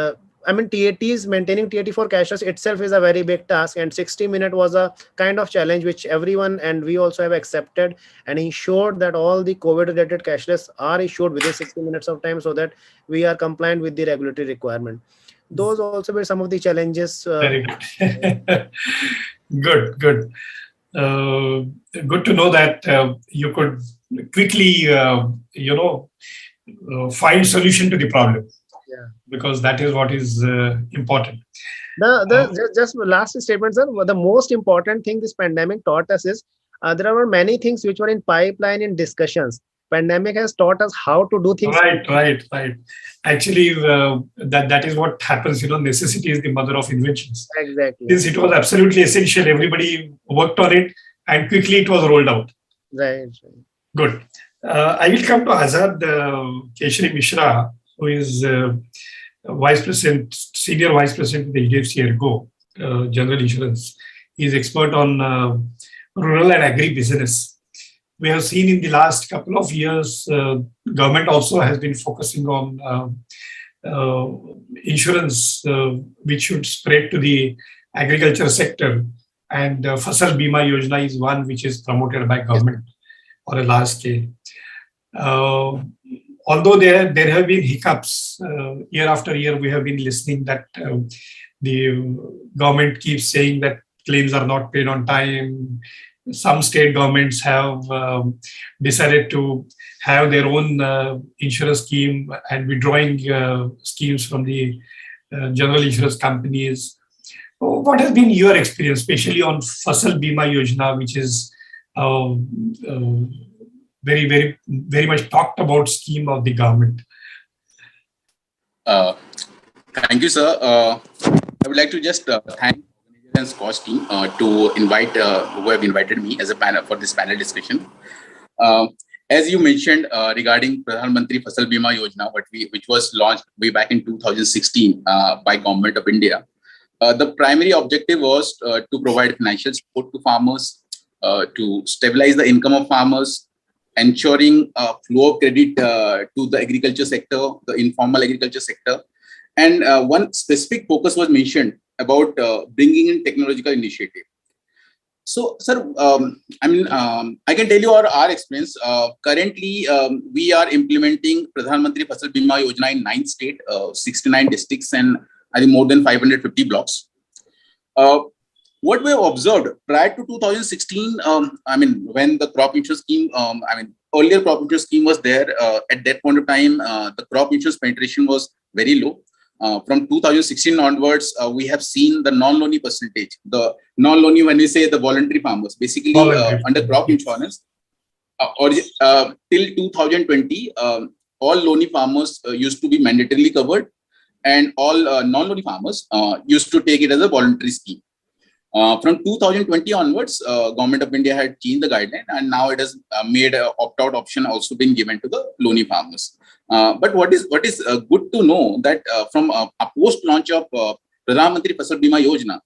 I mean, TATs, maintaining TAT for cashless itself is a very big task, and 60-minute was a kind of challenge which everyone and we also have accepted, and ensured that all the COVID-related cashless are issued within 60 minutes of time, so that we are compliant with the regulatory requirement. Those also were some of the challenges. Very good. Good. Good to know that you could quickly, find solution to the problem. Yeah. Because that is what is important. Just last statement, sir. The most important thing this pandemic taught us is there were many things which were in pipeline in discussions. Pandemic has taught us how to do things. Right. Actually, that is what happens. Necessity is the mother of inventions. Exactly. Since it was absolutely essential, everybody worked on it, and quickly it was rolled out. Right. Good. I will come to Azad Keshri Mishra, who is senior vice president of the HDFC Ergo General Insurance. He is expert on rural and agri business. We have seen in the last couple of years, government also has been focusing on insurance, which should spread to the agriculture sector. And Fasal Bima Yojana is one which is promoted by government on a large scale. Although there have been hiccups year after year, we have been listening that the government keeps saying that claims are not paid on time. Some state governments have decided to have their own insurance scheme and withdrawing schemes from the general insurance companies. What has been your experience, especially on Fasal Bima Yojana, which is very much talked about scheme of the government? Thank you, sir. I would like to just thank the SKOCH team who have invited me as a panel for this panel discussion. As you mentioned regarding Pradhan Mantri Fasal Bima Yojana, which was launched way back in 2016 by Government of India. The primary objective was to provide financial support to farmers, to stabilize the income of farmers, ensuring flow of credit to the agriculture sector, the informal agriculture sector. And one specific focus was mentioned about bringing in technological initiative. So, sir, I can tell you our experience. Currently, we are implementing Pradhan Mantri Fasal Bima Yojana in 9 states, 69 districts, and I think more than 550 blocks. What we have observed prior to 2016, when the crop insurance scheme, earlier crop insurance scheme was there, at that point of time, the crop insurance penetration was very low. From 2016 onwards, we have seen the non-loanee percentage. The non-loanee, when we say the voluntary farmers, basically under crop insurance, till 2020, all loanee farmers used to be mandatorily covered, and all non-loanee farmers used to take it as a voluntary scheme. From 2020 onwards, Government of India had changed the guideline, and now it has made an opt-out option also been given to the loanee farmers. But what is good to know that from a post-launch of Pradhan Mantri Fasal Bima Yojana,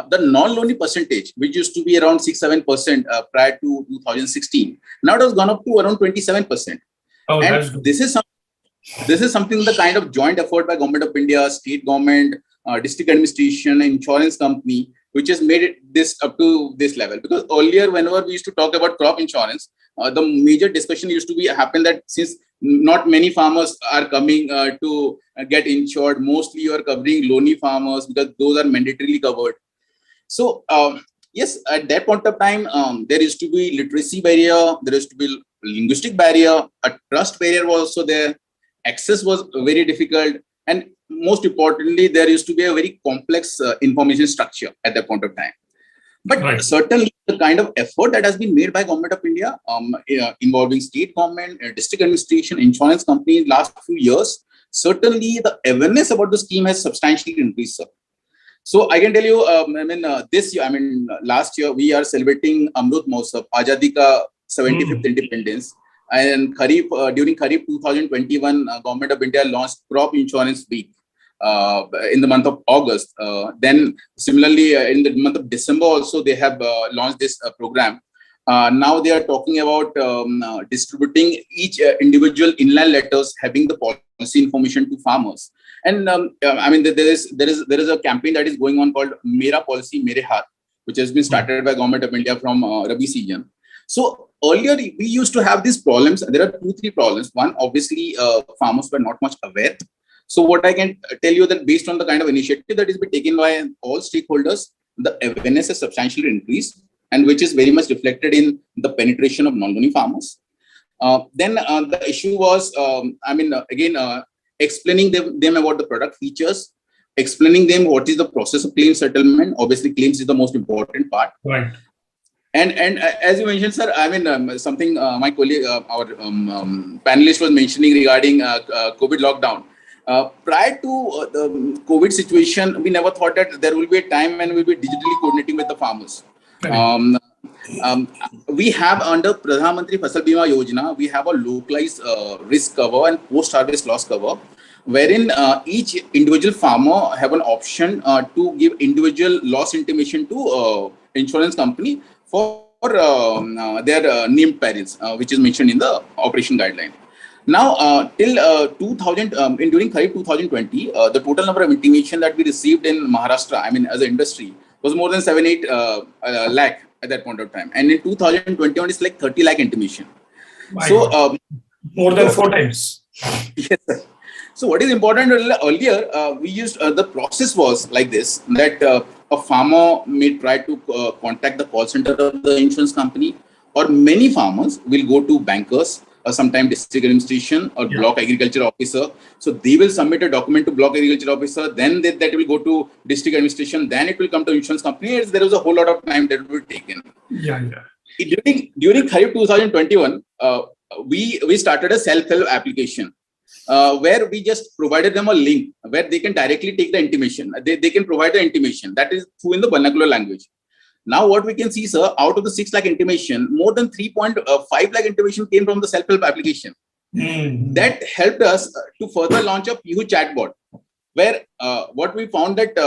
the non-loanee percentage, which used to be around 6-7% prior to 2016, now it has gone up to around 27%. Oh, and that's good. This is something the kind of joint effort by Government of India, state government, district administration, insurance company, which has made this up to this level. Because earlier, whenever we used to talk about crop insurance, the major discussion used to happen that since not many farmers are coming to get insured, mostly you are covering loanee farmers because those are mandatorily covered. So yes, at that point of time, there used to be literacy barrier, there used to be linguistic barrier, a trust barrier was also there, access was very difficult, and most importantly, there used to be a very complex information structure at that point of time. But certainly, the kind of effort that has been made by Government of India, involving state government, district administration, insurance companies, last few years, certainly the awareness about the scheme has substantially increased, sir. So I can tell you, this year, last year, we are celebrating Amrut Mahotsav, Azadi Ka 75th Independence. And during Kharif 2021, Government of India launched Crop Insurance Week in the month of August. Then similarly, in the month of December also, they have launched this program. Now they are talking about distributing each individual inland letters having the policy information to farmers. And there is a campaign that is going on called Mera Policy Mere Haath, which has been started by Government of India from Rabi season. So earlier we used to have these problems. There are 2-3 problems. One, obviously, farmers were not much aware. So what I can tell you that based on the kind of initiative that is being taken by all stakeholders, the awareness has substantially increased, and which is very much reflected in the penetration of non-loaning farmers. Then the issue was, explaining them about the product features, explaining them what is the process of claim settlement. Obviously, claims is the most important part. Right. And as you mentioned, sir, something my colleague, our panelist was mentioning regarding COVID lockdown. Prior to the COVID situation, we never thought that there will be a time when we'll be digitally coordinating with the farmers. We have under Pradhan Mantri Fasal Bima Yojana, we have a localized risk cover and post-harvest loss cover, wherein each individual farmer have an option to give individual loss intimation to insurance company for their named perils, which is mentioned in the operation guideline. Now, till during Kharif 2020, the total number of intimation that we received in Maharashtra, as an industry, was more than 7-8 lakh at that point of time. And in 2021, it's like 30 lakh intimation. So more than 4 times. Yes, sir. So what is important, earlier, we used, the process was like this, that a farmer may try to contact the call center of the insurance company, or many farmers will go to bankers, sometime district administration or block agriculture officer. So they will submit a document to block agriculture officer, then that will go to district administration, then it will come to insurance company. There was a whole lot of time that will be taken. During Kharif 2021, we started a self-help application where we just provided them a link where they can directly take the intimation. They can provide the intimation that is through in the vernacular language. Now, what we can see, sir, out of the 6 lakh intimation, more than 3.5 lakh intimation came from the self-help application. That helped us to further launch a PU chatbot, where what we found that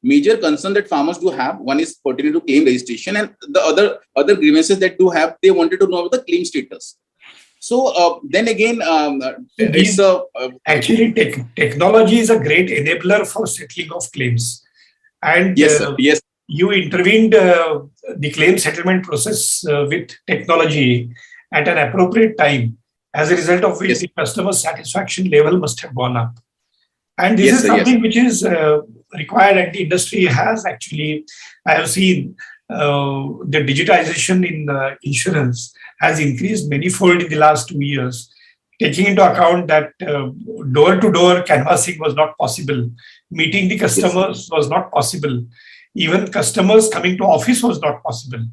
major concern that farmers do have, one is pertaining to claim registration, and the other grievances that do have, they wanted to know about the claim status. So then again, actually technology is a great enabler for settling of claims. And yes, sir. Yes, you intervened the claim settlement process with technology at an appropriate time, as a result of which the customer satisfaction level must have gone up. And this is something which is required, and the industry has actually, I have seen the digitization in insurance has increased manifold in the last 2 years, taking into account that door-to-door canvassing was not possible, meeting the customers was not possible, even customers coming to office was not possible.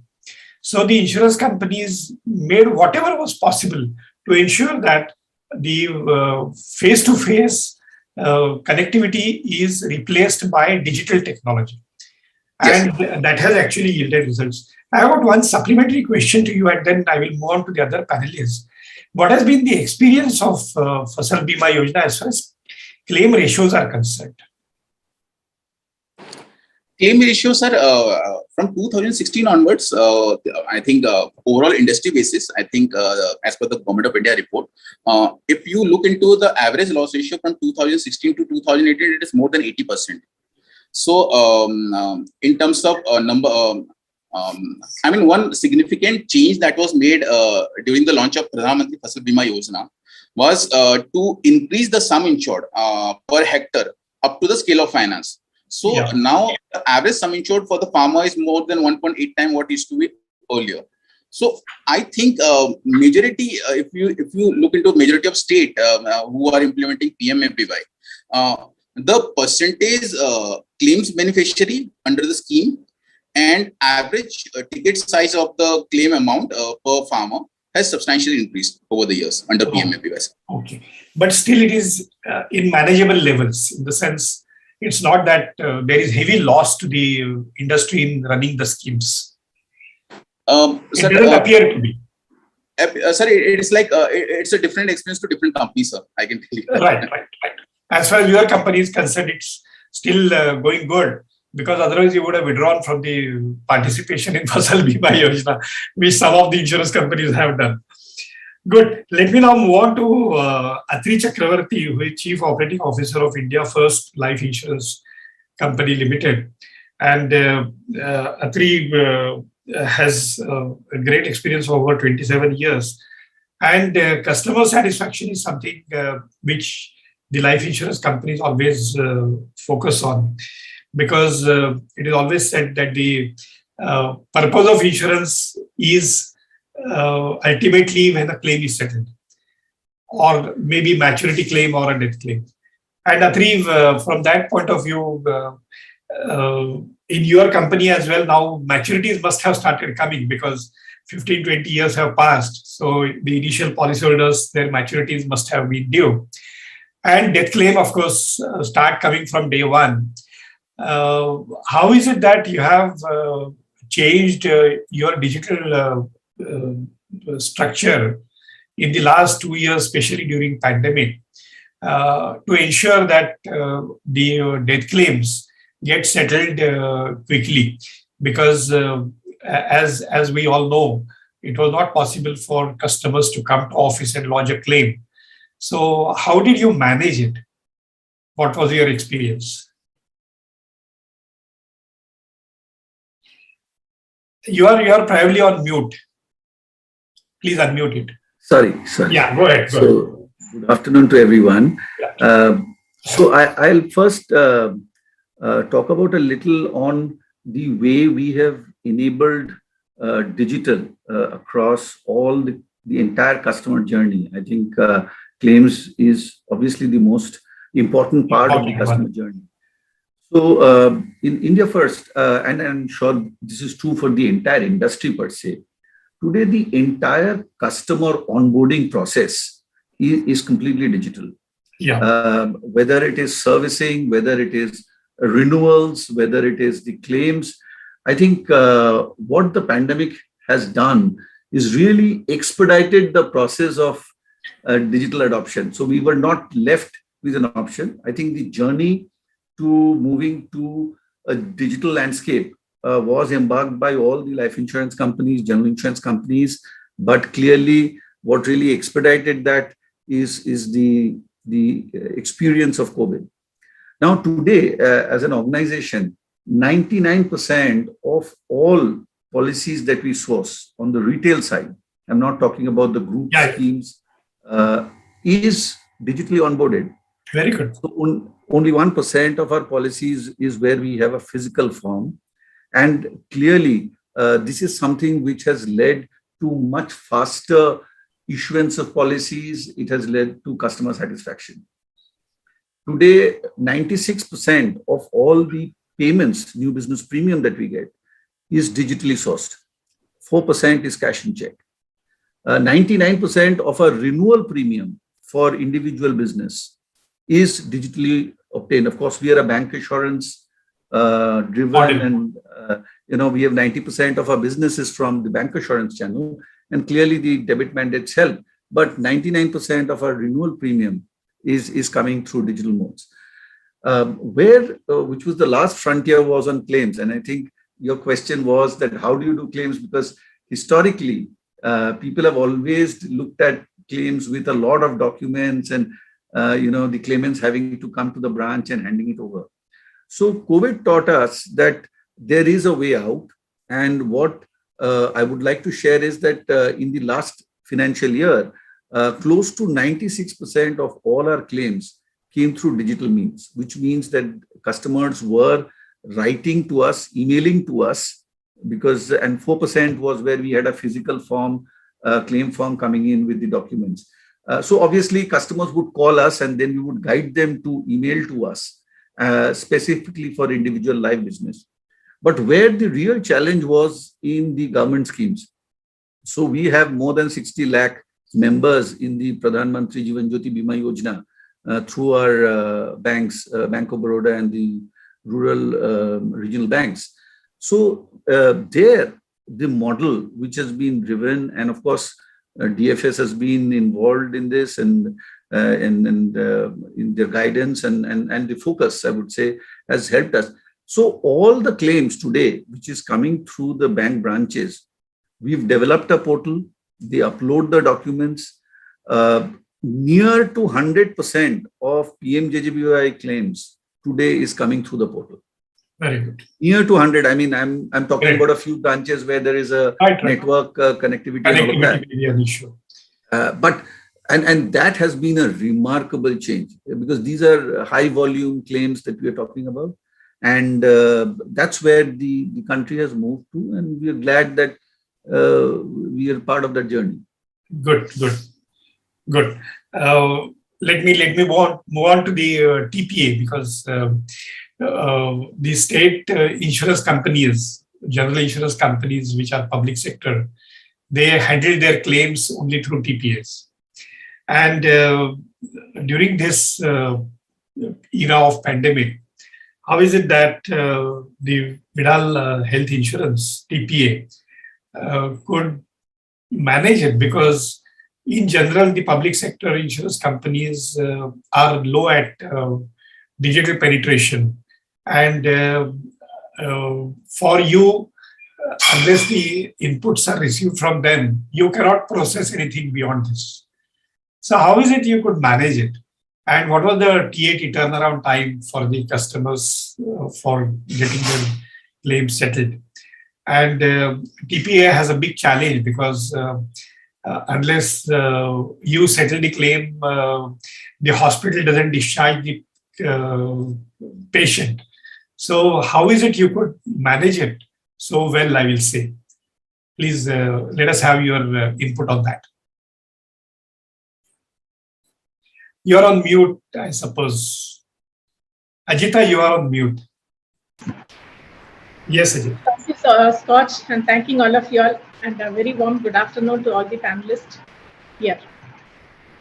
So the insurance companies made whatever was possible to ensure that the face-to-face connectivity is replaced by digital technology. And that has actually yielded results. I have got one supplementary question to you, and then I will move on to the other panelists. What has been the experience of Fasal Bima Yojana as far as claim ratios are concerned? Claim ratios are from 2016 onwards. I think overall industry basis, I think as per the Government of India report, if you look into the average loss ratio from 2016 to 2018, it is more than 80%. So in terms of number, one significant change that was made during the launch of Pradhan Mantri Fasal Bima Yojana was to increase the sum insured per hectare up to the scale of finance. So Yeah. now the average sum insured for the farmer is more than 1.8 times what used to be earlier. So I think majority, if you look into majority of state who are implementing PMFBY, the percentage claims beneficiary under the scheme and average ticket size of the claim amount per farmer has substantially increased over the years under PMFBY. Okay, but still it is in manageable levels, in the sense it's not that there is heavy loss to the industry in running the schemes. It doesn't appear to be. Sorry, it's like it's a different experience to different companies, sir. I can tell you. Right. As far as your company is concerned, it's still going good, because otherwise you would have withdrawn from the participation in Fasal Bima Yojana, which some of the insurance companies have done. Good. Let me now move on to Atri Chakravarti, who is Chief Operating Officer of India First Life Insurance Company Limited. And Atri has a great experience for over 27 years. And customer satisfaction is something which the life insurance companies always focus on, because it is always said that the purpose of insurance is ultimately when a claim is settled, or maybe maturity claim or a death claim. And Atri, from that point of view, in your company as well, now maturities must have started coming, because 15-20 years have passed. So the initial policyholders, their maturities must have been due. And death claim, of course, start coming from day one. How is it that you have changed your digital structure in the last 2 years, especially during pandemic, to ensure that the death claims get settled quickly? Because as we all know, it was not possible for customers to come to office and lodge a claim. So how did you manage it? What was your experience? You are probably on mute. Please unmute it. Sorry. Yeah, go ahead. Good afternoon to everyone. So I'll first talk about a little on the way we have enabled digital across all the entire customer journey. I think claims is obviously the most important part of the customer journey. So in India First, and I'm sure this is true for the entire industry per se, today the entire customer onboarding process is completely digital. Yeah. Whether it is servicing, whether it is renewals, whether it is the claims, I think what the pandemic has done is really expedited the process of digital adoption. So we were not left with an option. I think the journey to moving to a digital landscape was embarked by all the life insurance companies, general insurance companies, but clearly what really expedited that is the experience of COVID. Now today, as an organization, 99% of all policies that we source on the retail side, I'm not talking about the group schemes, is digitally onboarded. Very good. So only 1% of our policies is where we have a physical form. And clearly, this is something which has led to much faster issuance of policies. It has led to customer satisfaction. Today, 96% of all the payments, new business premium that we get, is digitally sourced. 4% is cash and check. 99% of our renewal premium for individual business is digitally obtained. Of course, we are a bank assurance driven, and we have 90% of our businesses from the bank assurance channel, and clearly the debit mandates help. But 99% of our renewal premium is coming through digital modes. Which was the last frontier was on claims, and I think your question was that how do you do claims? Because historically, people have always looked at claims with a lot of documents and the claimants having to come to the branch and handing it over. So COVID taught us that there is a way out. And what I would like to share is that in the last financial year, close to 96% of all our claims came through digital means, which means that customers were writing to us, emailing to us, because, and 4% was where we had a physical form, claim form coming in with the documents. So obviously customers would call us and then we would guide them to email to us, specifically for individual live business. But where the real challenge was in the government schemes. So we have more than 60 lakh members in the Pradhan Mantri Jeevan Jyoti Bima Yojana through our banks, Bank of Baroda and the rural regional banks. So there, the model which has been driven, and of course, DFS has been involved in this and in their guidance and the focus, I would say, has helped us. So all the claims today, which is coming through the bank branches, we've developed a portal, they upload the documents. Near to 100% of PMJJBY claims today is coming through the portal. Very good. Near to 100. I mean, I'm talking about a few branches where there is a network connectivity and all of that. May be an issue. But that has been a remarkable change, because these are high volume claims that we are talking about. And that's where the country has moved to, and we are glad that we are part of that journey. Good. Let me move on to the TPA, because the state insurance companies, general insurance companies, which are public sector, they handle their claims only through TPAs. And during this era of pandemic, how is it that the Vidal Health Insurance, TPA, could manage it? Because in general, the public sector insurance companies are low at digital penetration. And for you, unless the inputs are received from them, you cannot process anything beyond this. So how is it you could manage it? And what was the TAT turnaround time for the customers for getting their claims settled? And TPA has a big challenge, because unless you settle the claim, the hospital doesn't discharge the patient. So how is it you could manage it so well, I will say? Please let us have your input on that. You're on mute, I suppose. Ajita, you are on mute. Yes, Ajita. Thank you, SKOCH, and thanking all of you all, and a very warm good afternoon to all the panelists here.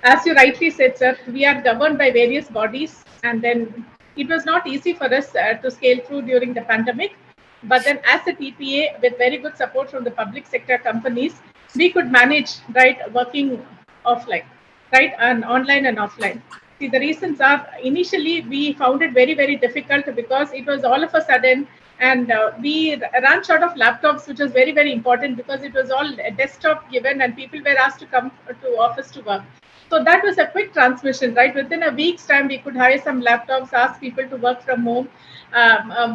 As you rightly said, sir, we are governed by various bodies, and then it was not easy for us to scale through during the pandemic. But then as a TPA, with very good support from the public sector companies, we could manage, right, working offline, right, and online and offline. See, the reasons are, initially we found it very, very difficult, because it was all of a sudden, and we ran short of laptops, which was very, very important, because it was all desktop given and people were asked to come to office to work. So that was a quick transmission, right? Within a week's time, we could hire some laptops, ask people to work from home.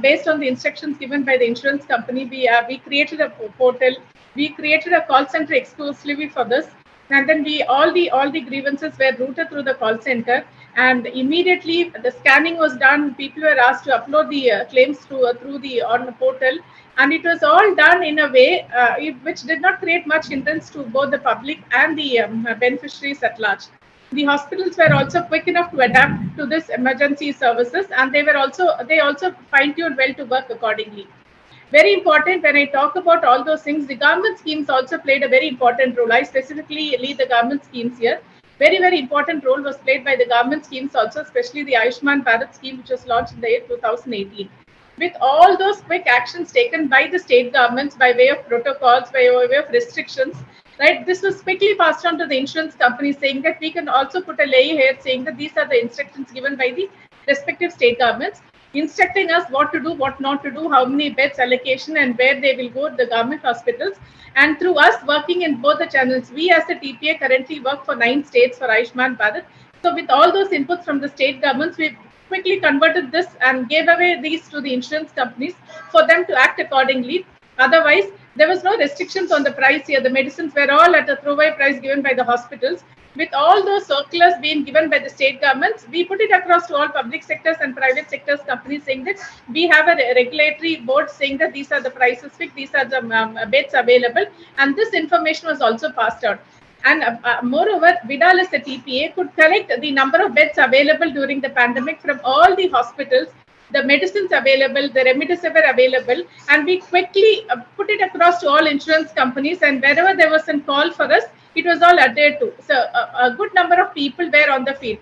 Based on the instructions given by the insurance company, we created a portal. We created a call center exclusively for this. And then all the grievances were routed through the call center, and immediately the scanning was done. People were asked to upload the claims through the on the portal, and it was all done in a way which did not create much hindrance to both the public and the beneficiaries at large. The hospitals were also quick enough to adapt to this emergency services, and they also fine-tuned well to work accordingly. Very important, when I talk about all those things, the government schemes also played a very important role. I specifically lead the government schemes here. Very, very important role was played by the government schemes also, especially the Ayushman Bharat scheme, which was launched in the year 2018. With all those quick actions taken by the state governments by way of protocols, by way of restrictions, right, this was quickly passed on to the insurance companies, saying that we can also put a lay here saying that these are the instructions given by the respective state governments, instructing us what to do, what not to do, how many beds allocation, and where they will go, the government hospitals. And through us working in both the channels, we as the TPA currently work for 9 states for Ayushman Bharat. So with all those inputs from the state governments, we quickly converted this and gave away these to the insurance companies for them to act accordingly. Otherwise, There was no restrictions on the price here. The medicines were all at a throwaway price given by the hospitals. With all those circulars being given by the state governments, we put it across to all public sectors and private sectors companies, saying that we have a regulatory board saying that these are the prices fixed, these are the beds available, and this information was also passed out. And moreover, Vidal as the TPA could collect the number of beds available during the pandemic from all the hospitals, the medicines available, the remdesivir available, and we quickly put it across to all insurance companies, and wherever there was a call for us, it was all adhered to. So a good number of people were on the field.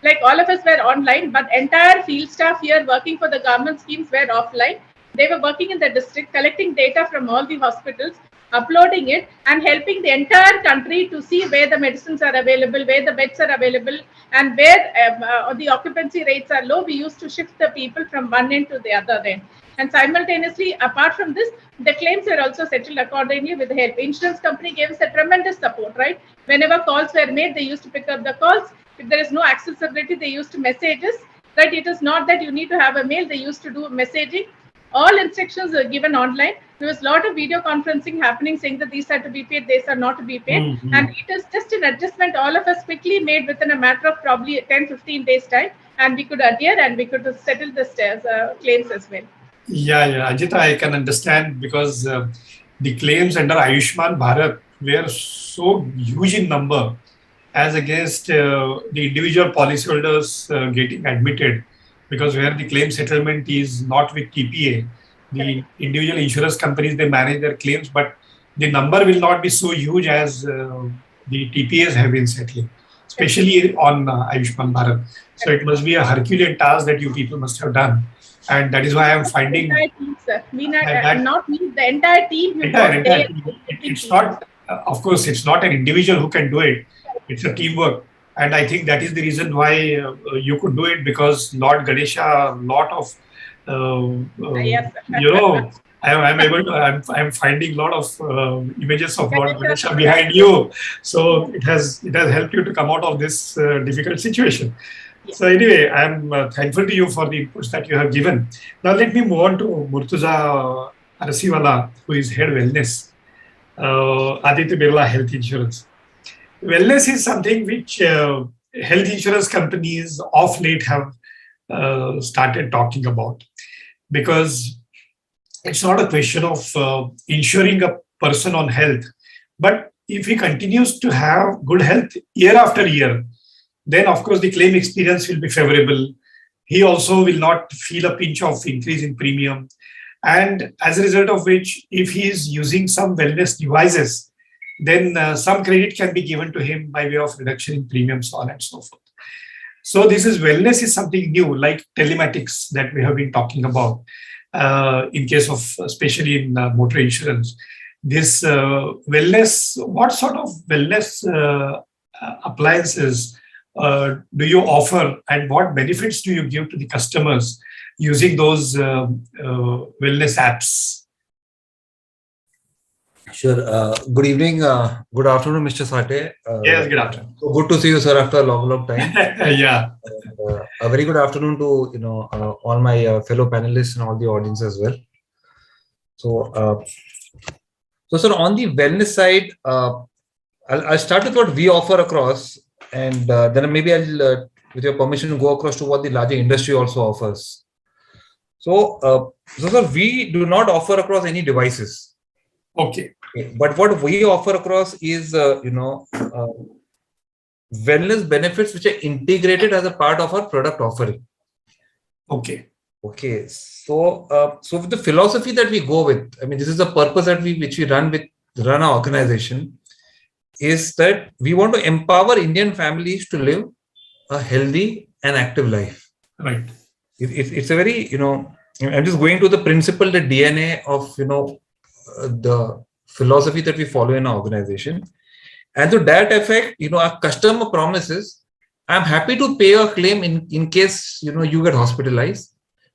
Like all of us were online, but entire field staff here working for the government schemes were offline. They were working in the district, collecting data from all the hospitals, uploading it, and helping the entire country to see where the medicines are available, where the beds are available, and where the occupancy rates are low. We used to shift the people from one end to the other end. And simultaneously, apart from this, the claims were also settled accordingly with the help. Insurance company gave us a tremendous support, right? Whenever calls were made, they used to pick up the calls. If there is no accessibility, they used to message us. Right? It is not that you need to have a mail. They used to do messaging. All instructions were given online. There was a lot of video conferencing happening saying that these are to be paid, these are not to be paid. Mm-hmm. And it is just an adjustment all of us quickly made within a matter of probably 10-15 days time. And we could adhere and we could settle the claims as well. Yeah, Ajita, I can understand because the claims under Ayushman Bharat were so huge in number as against the individual policyholders getting admitted, because where the claim settlement is not with TPA, the individual insurance companies, they manage their claims, but the number will not be so huge as the TPAs have been settling, especially on Ayushman Bharat. So it must be a Herculean task that you people must have done. And that is why I am finding... The entire team, sir. Not me, the entire team. Entire team. It's not, of course, it's not an individual who can do it. It's a teamwork. And I think that is the reason why you could do it, because Lord Ganesha, lot of, yes. I'm finding a lot of images of Lord Ganesha behind you. So it has helped you to come out of this difficult situation. Yes. So anyway, I'm thankful to you for the inputs that you have given. Now let me move on to Murtuza Arasiwala, who is Head Wellness, Aditya Birla Health Insurance. Wellness is something which health insurance companies of late have started talking about, because it's not a question of insuring a person on health, but if he continues to have good health year after year, then of course the claim experience will be favorable. He also will not feel a pinch of increase in premium. And as a result of which, if he is using some wellness devices, then some credit can be given to him by way of reduction in premiums, so on and so forth. So wellness is something new, like telematics that we have been talking about in case of, especially in motor insurance. This wellness, what sort of wellness appliances do you offer, and what benefits do you give to the customers using those wellness apps? Sure. Good evening. Good afternoon, Mr. Sate. Yes, good afternoon. So good to see you, sir, after a long time. Yeah. A very good afternoon to all my fellow panelists and all the audience as well. So, sir, on the wellness side, I'll start with what we offer across, and then maybe I'll, with your permission, go across to what the larger industry also offers. So, sir, we do not offer across any devices. Okay. But what we offer across is, wellness benefits which are integrated as a part of our product offering. Okay. Okay. So, with the philosophy that we go with, I mean, this is the purpose that which we run our organization, is that we want to empower Indian families to live a healthy and active life. Right. It's a very, I'm just going to the principle, the DNA of, the philosophy that we follow in our organization. And to that effect, our customer promises, I'm happy to pay a claim in case, you get hospitalized,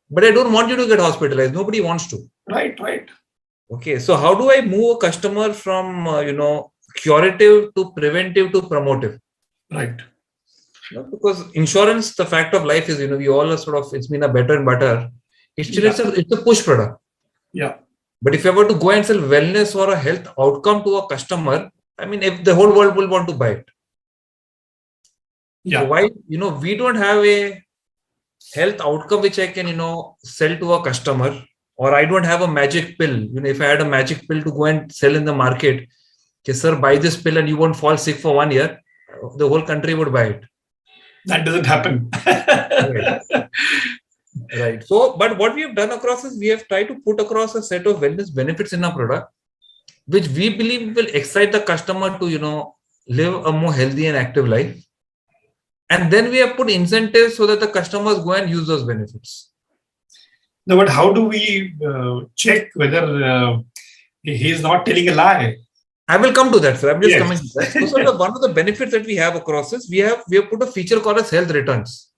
but I don't want you to get hospitalized. Nobody wants to. Right. Okay. So how do I move a customer from, curative to preventive to promotive? Right. Because insurance, the fact of life is, we all are it's been a better and better. It's a push product. Yeah. But if I were to go and sell wellness or a health outcome to a customer, I mean, if the whole world will want to buy it. Yeah. So why, we don't have a health outcome which I can, sell to a customer, or I don't have a magic pill. If I had a magic pill to go and sell in the market, okay, sir, buy this pill and you won't fall sick for 1 year, the whole country would buy it. That doesn't happen. Right. So, but what we have done across is we have tried to put across a set of wellness benefits in our product, which we believe will excite the customer to, live a more healthy and active life. And then we have put incentives so that the customers go and use those benefits. No, but how do we check whether he is not telling a lie? I will come to that, sir. I'm just Yes. coming to that. So, one of the benefits that we have across is we have put a feature called as health returns.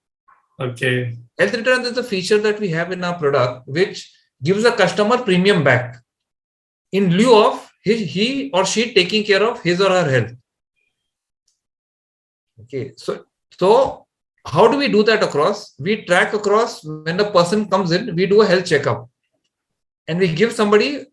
Okay. Health returns is a feature that we have in our product, which gives the customer premium back in lieu of he or she taking care of his or her health. Okay. So how do we do that across? We track across when the person comes in, we do a health checkup and we give somebody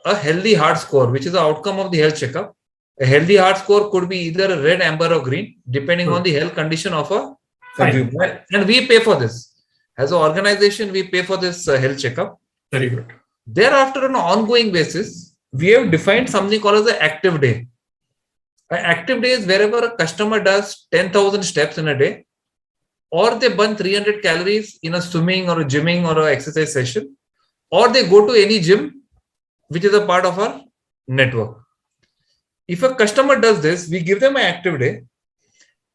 a healthy heart score, which is the outcome of the health checkup. A healthy heart score could be either a red, amber, or green, depending on the health condition of a consumer. And we pay for this. As an organization, we pay for this health checkup. Very good. Thereafter, on an ongoing basis, we have defined something called as an active day. An active day is wherever a customer does 10,000 steps in a day, or they burn 300 calories in a swimming or a gymming or an exercise session, or they go to any gym which is a part of our network. If a customer does this, we give them an active day,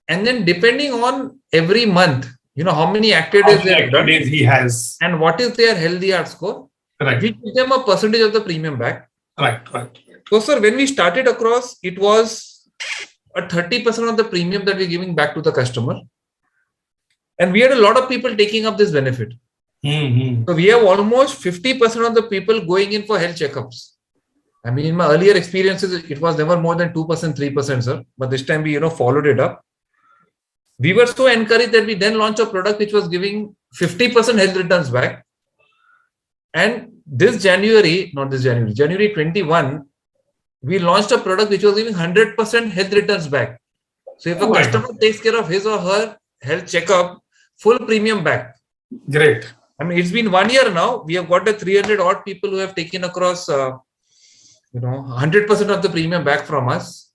and then depending on every month, how many active days they have done, he has, and what is their healthy heart score, right, we give them a percentage of the premium back. Right. So, sir, when we started across, it was a 30% of the premium that we're giving back to the customer. And we had a lot of people taking up this benefit. Mm-hmm. So we have almost 50% of the people going in for health checkups. I mean, in my earlier experiences, it was never more than 2%, 3%, sir. But this time we, followed it up. We were so encouraged that we then launched a product which was giving 50% health returns back. And January 21, we launched a product which was giving 100% health returns back. So if a customer takes care of his or her health checkup, full premium back. Great. I mean, it's been 1 year now. We have got the 300 odd people who have taken across, 100% of the premium back from us.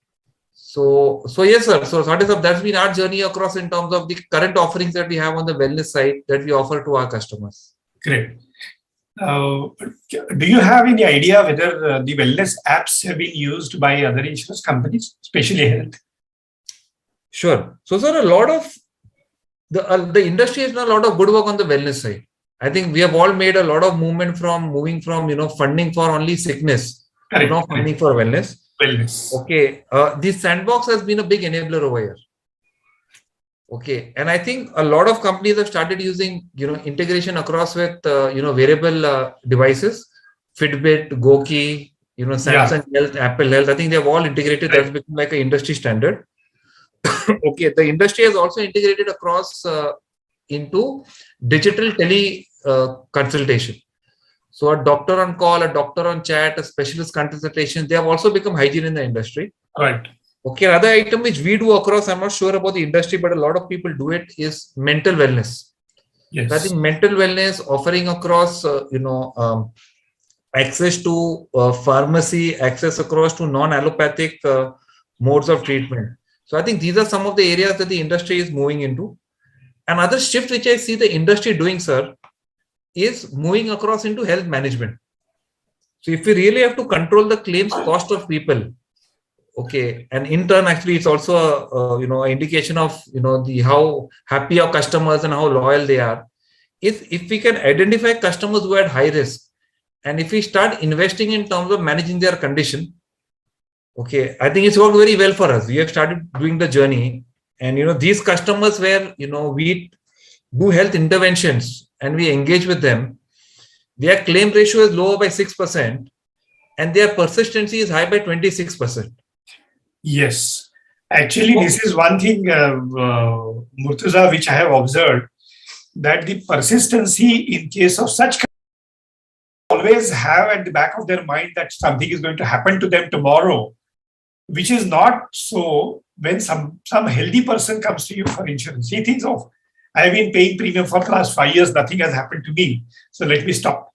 So yes, sir. So that's been our journey across in terms of the current offerings that we have on the wellness side that we offer to our customers. Great. Do you have any idea whether the wellness apps have been used by other insurance companies, especially health? Sure. So, sir, a lot of the industry has done a lot of good work on the wellness side. I think we have all made a lot of movement from moving from funding for only sickness to now funding for wellness. Okay, the sandbox has been a big enabler over here. Okay, and I think a lot of companies have started using integration across with wearable devices, Fitbit, Goki, Samsung Health, Apple Health. I think they have all integrated. That's become like an industry standard. Okay, the industry has also integrated across into digital tele consultation. So a doctor on call, a doctor on chat, a specialist consultation, they have also become hygiene in the industry. Right. Okay, another item which we do across, I'm not sure about the industry, but a lot of people do it, is mental wellness. Yes. So I think mental wellness offering across, access to pharmacy, access across to non-allopathic modes of treatment. So I think these are some of the areas that the industry is moving into. Another shift which I see the industry doing, sir, is moving across into health management. So if we really have to control the claims cost of people, okay, and in turn, actually, it's also an indication of the how happy our customers and how loyal they are. If we can identify customers who are at high risk, and if we start investing in terms of managing their condition, okay, I think it's worked very well for us. We have started doing the journey, and these customers where we do health interventions and we engage with them, their claim ratio is lower by 6%, and their persistency is high by 26%. Yes, actually, this is one thing, Murtuza, which I have observed, that the persistency in case of such always have at the back of their mind that something is going to happen to them tomorrow, which is not so. When some healthy person comes to you for insurance, he thinks, oh, I have been paying premium for the last 5 years, nothing has happened to me, so let me stop.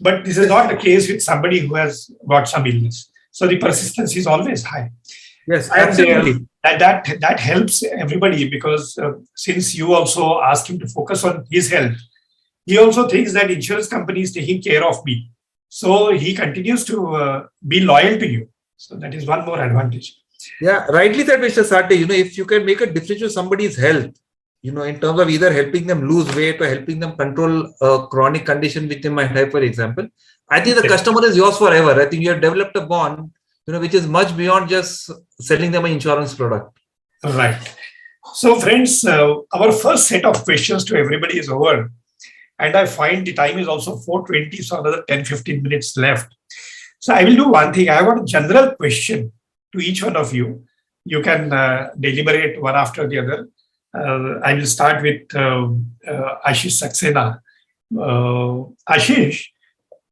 But this is not the case with somebody who has got some illness. So the persistence is always high. Yes, and absolutely. That helps everybody, because since you also ask him to focus on his health, he also thinks that insurance company is taking care of me. So he continues to be loyal to you. So that is one more advantage. Yeah, rightly said, Mr. Sate. If you can make a difference to somebody's health, in terms of either helping them lose weight or helping them control a chronic condition which they might have, for example, I think the customer is yours forever. I think you have developed a bond, which is much beyond just selling them an insurance product. Right. So, friends, our first set of questions to everybody is over. And I find the time is also 4:20, so another 10-15 minutes left. So I will do one thing. I have got a general question to each one of you. You can deliberate one after the other. I will start with Ashish Saxena. Ashish,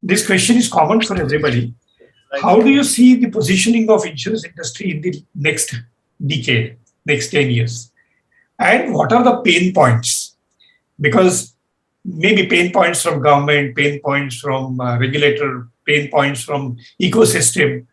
this question is common for everybody. How do you see the positioning of insurance industry in the next decade, next 10 years? And what are the pain points? Because maybe pain points from government, pain points from regulator, pain points from ecosystem.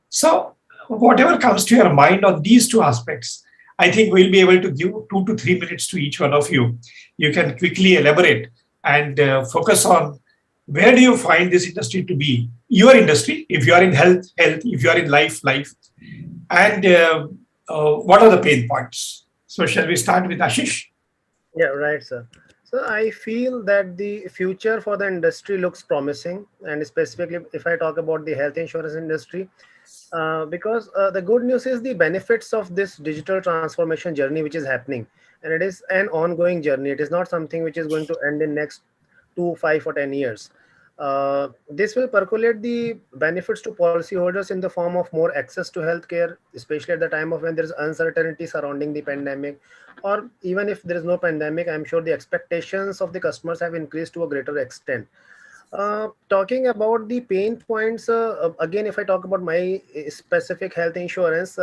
So whatever comes to your mind on these two aspects, I think we'll be able to give 2 to 3 minutes to each one of you. You can quickly elaborate and focus on where do you find this industry to be, your industry, if you are in health, if you are in life, and what are the pain points? So shall we start with Ashish? Yeah, right, sir. So I feel that the future for the industry looks promising, and specifically if I talk about the health insurance industry, because the good news is the benefits of this digital transformation journey which is happening, and it is an ongoing journey. It is not something which is going to end in next 2, 5 or 10 years. This will percolate the benefits to policyholders in the form of more access to healthcare, especially at the time of when there is uncertainty surrounding the pandemic, or even if there is no pandemic, I'm sure the expectations of the customers have increased to a greater extent. Talking about the pain points, again, if I talk about my specific health insurance,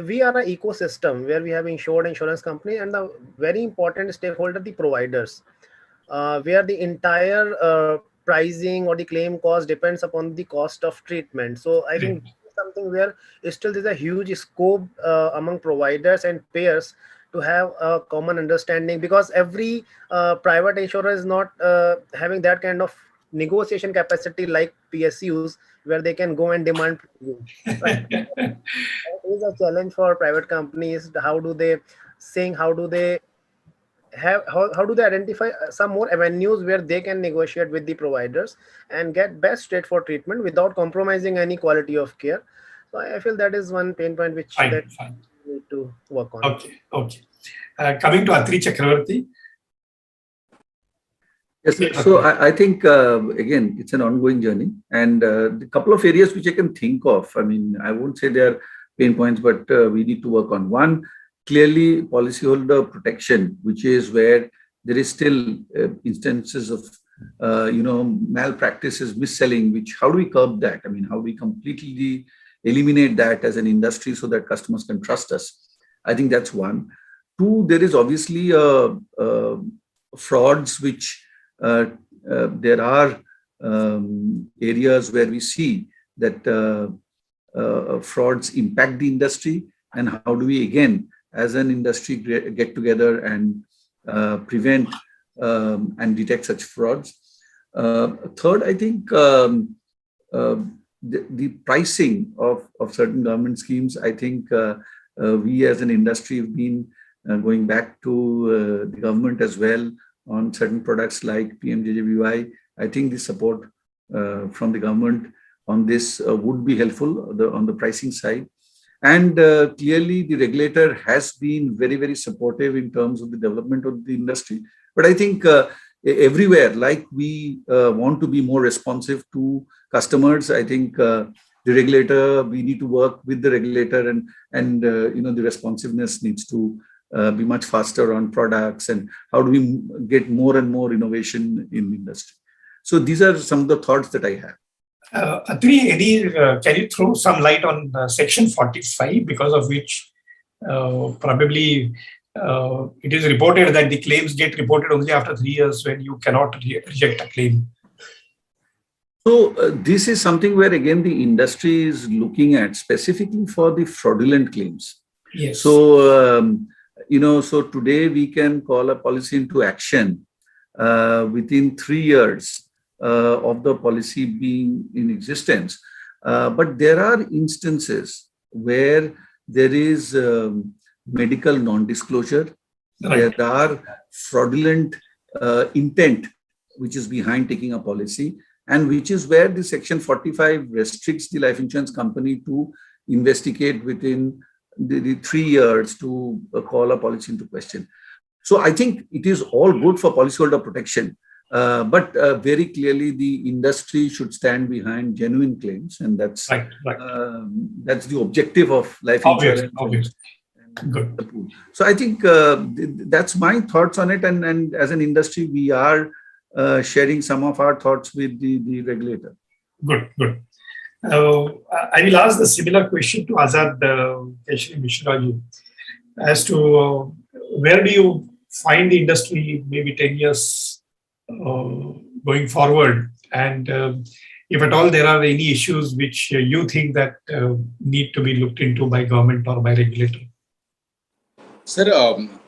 we are an ecosystem where we have insured insurance company and the very important stakeholder, the providers, where the entire pricing or the claim cost depends upon the cost of treatment. So I think something where still there's a huge scope among providers and payers to have a common understanding, because every private insurer is not having that kind of negotiation capacity like PSUs, where they can go and demand premium. Right? That is a challenge for private companies. How do they how do they identify some more avenues where they can negotiate with the providers and get best rate for treatment without compromising any quality of care? So I feel that is one pain point which we need to work on. Okay. Coming to Atri Chakravarti. Yes, so I think, again, it's an ongoing journey, and the couple of areas which I can think of, I mean, I won't say they are pain points, but we need to work on. One, clearly policyholder protection, which is where there is still instances of, malpractices, mis-selling, which, how do we curb that? I mean, how do we completely eliminate that as an industry so that customers can trust us? I think that's one. Two, there is obviously frauds, which there are areas where we see that frauds impact the industry, and how do we, again, as an industry, get together and prevent and detect such frauds. Third, I think the pricing of certain government schemes, I think we as an industry have been going back to the government as well on certain products like PMJJBY. I think the support from the government on this would be helpful on the pricing side. And clearly, the regulator has been very, very supportive in terms of the development of the industry. But I think everywhere, like we want to be more responsive to customers, I think the regulator, we need to work with the regulator, and the responsiveness needs to be much faster on products, and how do we get more and more innovation in the industry. So these are some of the thoughts that I have. Atri, can you throw some light on Section 45, because of which probably it is reported that the claims get reported only after 3 years when you cannot reject a claim? So this is something where again the industry is looking at specifically for the fraudulent claims. Yes. So so today we can call a policy into action within 3 years of the policy being in existence. But there are instances where there is medical non-disclosure. Right. There are fraudulent intent which is behind taking a policy, and which is where the Section 45 restricts the life insurance company to investigate within the 3 years to call a policy into question. So I think it is all good for policyholder protection, but very clearly the industry should stand behind genuine claims, and that's that's the objective of life insurance. Obviously. Good. So I think that's my thoughts on it, and as an industry we are sharing some of our thoughts with the regulator. Good. I will ask the similar question to Azad Keshri Mishra as to where do you find the industry maybe 10 years going forward, and if at all there are any issues which you think that need to be looked into by government or by regulator? Sir,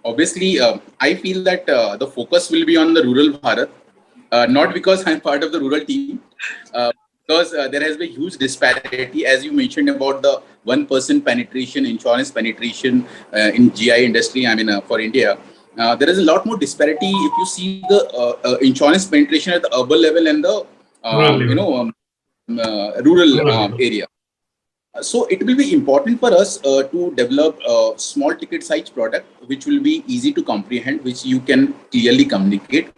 obviously, I feel that the focus will be on the rural Bharat, not because I'm part of the rural team, because there has been huge disparity, as you mentioned about the 1% penetration, insurance penetration in GI industry, for India. There is a lot more disparity if you see the insurance penetration at the urban level and the rural area. So it will be important for us to develop a small ticket size product which will be easy to comprehend, which you can clearly communicate.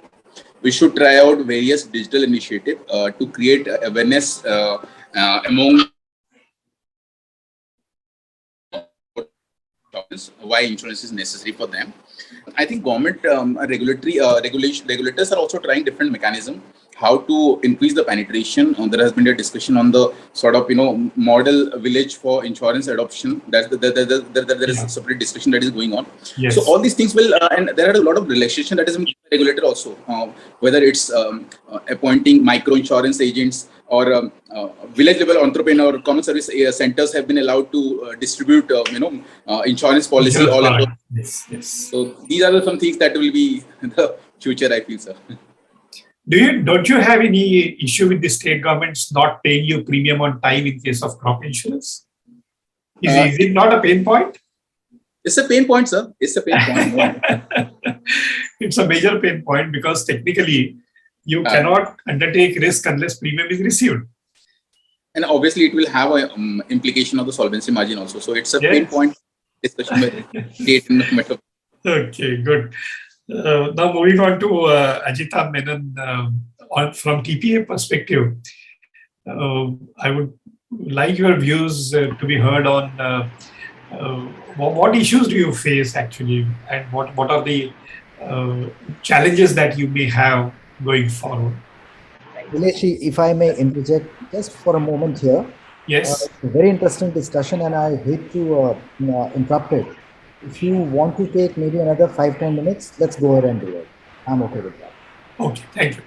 We should try out various digital initiatives to create awareness among why insurance is necessary for them. I think government regulators are also trying different mechanisms how to increase the penetration. There has been a discussion on the sort of model village for insurance adoption. There is a separate discussion that is going on. Yes. So all these things will, and there are a lot of relaxation that is in the regulator also, whether it's appointing micro insurance agents or village level entrepreneur common service centers have been allowed to distribute insurance policy all across. Yes. So these are some things that will be the future, I feel, sir. Don't you have any issue with the state governments not paying you premium on time in case of crop insurance? Is it not a pain point? It's a pain point, sir. It's a pain point. It's a major pain point because technically you cannot undertake risk unless premium is received. And obviously it will have an implication of the solvency margin also. So it's a pain point discussion with state and metro. Okay, good. Now moving on to Ajita Menon, from TPA perspective, I would like your views to be heard on what issues do you face actually, and what are the challenges that you may have going forward. Nilesh, if I may interject just for a moment here. Yes. Very interesting discussion, and I hate to interrupt it. If you want to take maybe another 5-10 minutes, let's go ahead and do it. I'm okay with that. Okay, thank you.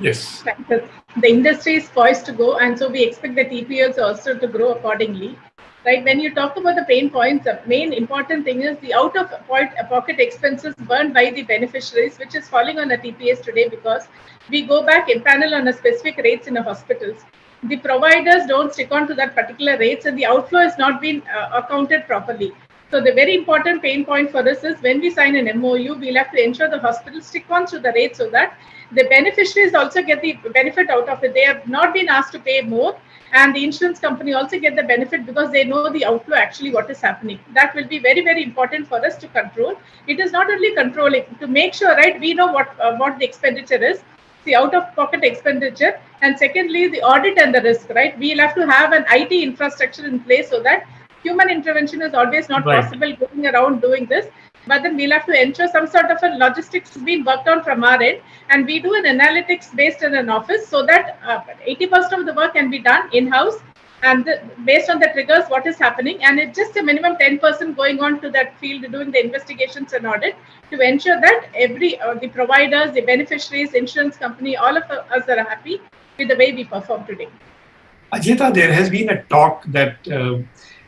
Yes. The industry is poised to go, and so we expect the TPAs also to grow accordingly. Right? When you talk about the pain points, the main important thing is the out-of-pocket expenses borne by the beneficiaries, which is falling on the TPAs today because we go back in panel on a specific rates in the hospitals. The providers don't stick on to that particular rates, and the outflow has not been accounted properly. So the very important pain point for us is when we sign an MOU, we'll have to ensure the hospitals stick on to the rate so that the beneficiaries also get the benefit out of it. They have not been asked to pay more, and the insurance company also get the benefit because they know the outflow actually what is happening. That will be very, very important for us to control. It is not only controlling, to make sure, right, we know what the expenditure is, the out-of-pocket expenditure, and secondly, the audit and the risk, right? We'll have to have an IT infrastructure in place so that human intervention is always not possible going around doing this. but then we'll have to ensure some sort of a logistics is being worked on from our end, and we do an analytics based in an office so that 80% of the work can be done in-house, and based on the triggers, what is happening, and it's just a minimum 10% going on to that field doing the investigations and audit to ensure that every the providers, the beneficiaries, insurance company, all of us are happy with the way we perform today. Ajita, there has been a talk that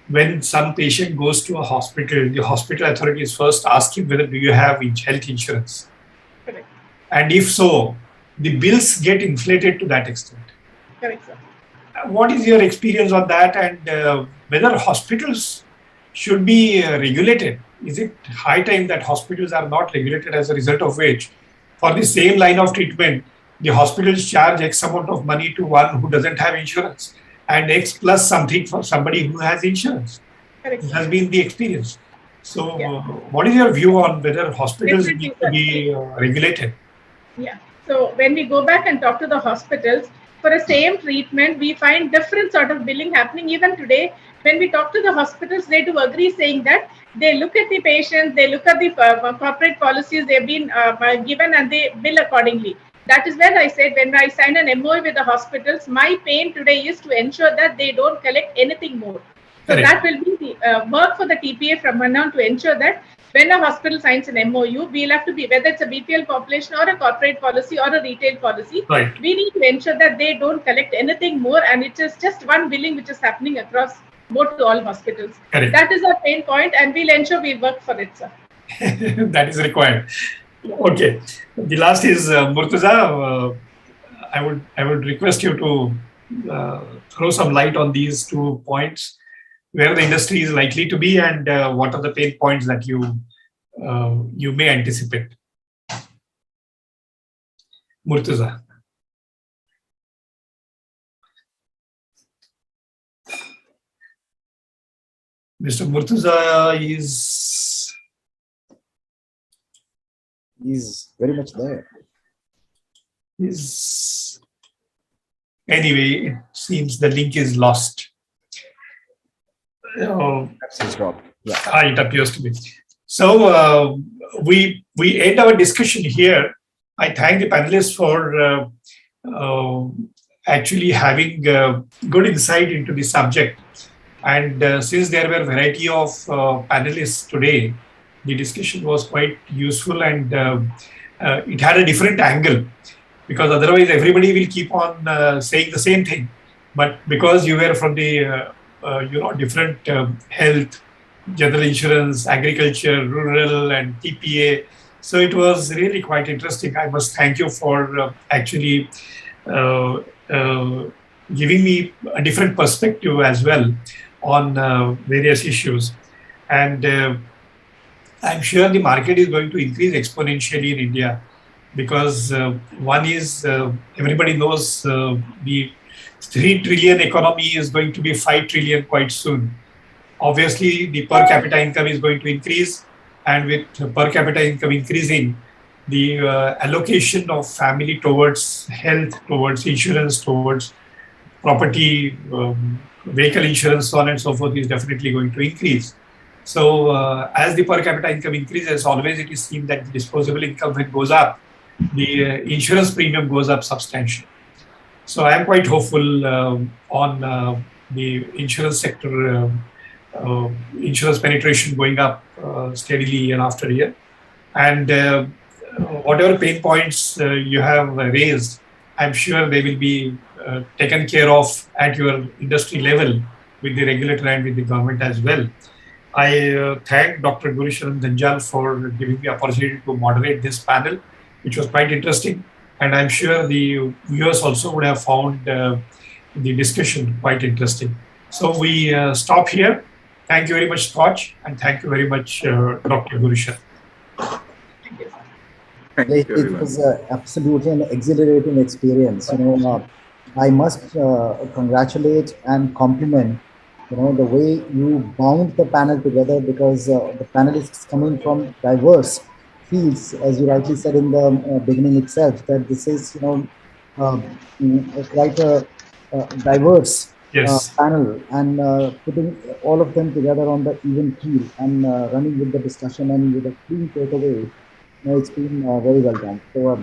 when some patient goes to a hospital, the hospital authorities first ask him whether do you have health insurance. Correct. And if so, the bills get inflated to that extent. Correct, sir. What is your experience on that, and whether hospitals should be regulated? Is it high time that hospitals are not regulated, as a result of which, for the same line of treatment, the hospitals charge X amount of money to one who doesn't have insurance and X plus something for somebody who has insurance? Correct. It has been the experience. So what is your view on whether hospitals Definitely, need to be regulated? Yeah. So when we go back and talk to the hospitals, for the same treatment, we find different sort of billing happening even today. When we talk to the hospitals, they do agree saying that they look at the patients, they look at the corporate policies they've been given, and they bill accordingly. That is where I said when I sign an MOU with the hospitals, my pain today is to ensure that they don't collect anything more. So Correct. that will be the work for the TPA from now to ensure that when a hospital signs an MOU, we'll have to be, whether it's a BPL population or a corporate policy or a retail policy, right, we need to ensure that they don't collect anything more, and it is just one billing which is happening across both to all hospitals. Correct. That is our pain point, and we'll ensure we work for it, sir. That is required. Okay. The last is Murtaza. I would request you to throw some light on these 2 points, where the industry is likely to be, and what are the pain points that you may anticipate. Murtaza. Mr. Murtaza He's very much there. Anyway, it seems the link is lost. That's his job. Yeah. It appears to be. So we end our discussion here. I thank the panelists for actually having good insight into the subject. And since there were a variety of panelists today, the discussion was quite useful, and it had a different angle, because otherwise everybody will keep on saying the same thing. But because you were from the different health, general insurance, agriculture, rural, and TPA, so it was really quite interesting. I must thank you for actually giving me a different perspective as well on various issues. And I'm sure the market is going to increase exponentially in India, because one is everybody knows the 3 trillion economy is going to be 5 trillion quite soon. Obviously, the per capita income is going to increase, and with per capita income increasing, the allocation of family towards health, towards insurance, towards property, vehicle insurance, so on and so forth, is definitely going to increase. So as the per capita income increases, always it is seen that the disposable income, when goes up, the insurance premium goes up substantially. So I am quite hopeful on the insurance sector, insurance penetration going up steadily year after year. And whatever pain points you have raised, I'm sure they will be taken care of at your industry level with the regulator and with the government as well. I thank Dr. Gurisharan Dhanjal for giving me the opportunity to moderate this panel, which was quite interesting. And I'm sure the viewers also would have found the discussion quite interesting. So we stop here. Thank you very much, SKOCH, and thank you very much, Dr. Gurisharan. It was absolutely an exhilarating experience. I must congratulate and compliment the way you bound the panel together, because the panelists coming from diverse fields, as you rightly said in the beginning itself, that this is quite a diverse panel and putting all of them together on the even keel and running with the discussion and with a clean takeaway. It's been very well done. So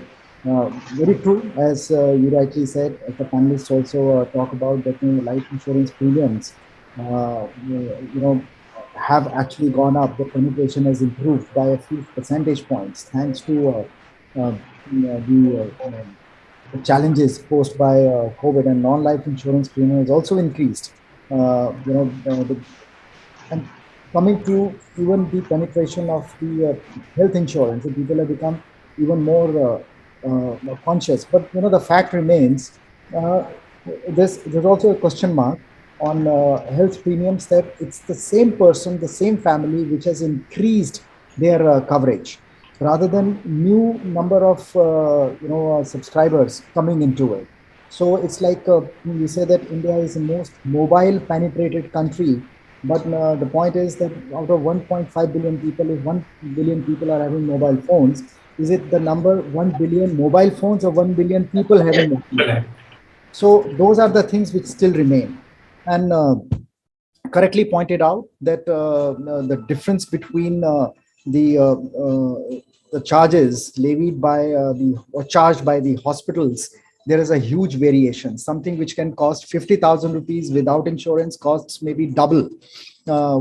very true, as you rightly said, the panelists also talk about that life insurance premiums, have actually gone up. The penetration has improved by a few percentage points thanks to the challenges posed by COVID, and non-life insurance premium has also increased. And coming to even the penetration of the health insurance, the people have become even more conscious. But the fact remains, there's also a question mark on health premiums, that it's the same person, the same family, which has increased their coverage, rather than new number of subscribers coming into it. So it's like we say that India is the most mobile penetrated country, but the point is that out of 1.5 billion people, if 1 billion people are having mobile phones, is it the number 1 billion mobile phones or 1 billion people having mobile phones? So those are the things which still remain. And correctly pointed out that the difference between the charges levied by or charged by the hospitals, there is a huge variation. Something which can cost 50,000 rupees without insurance costs maybe double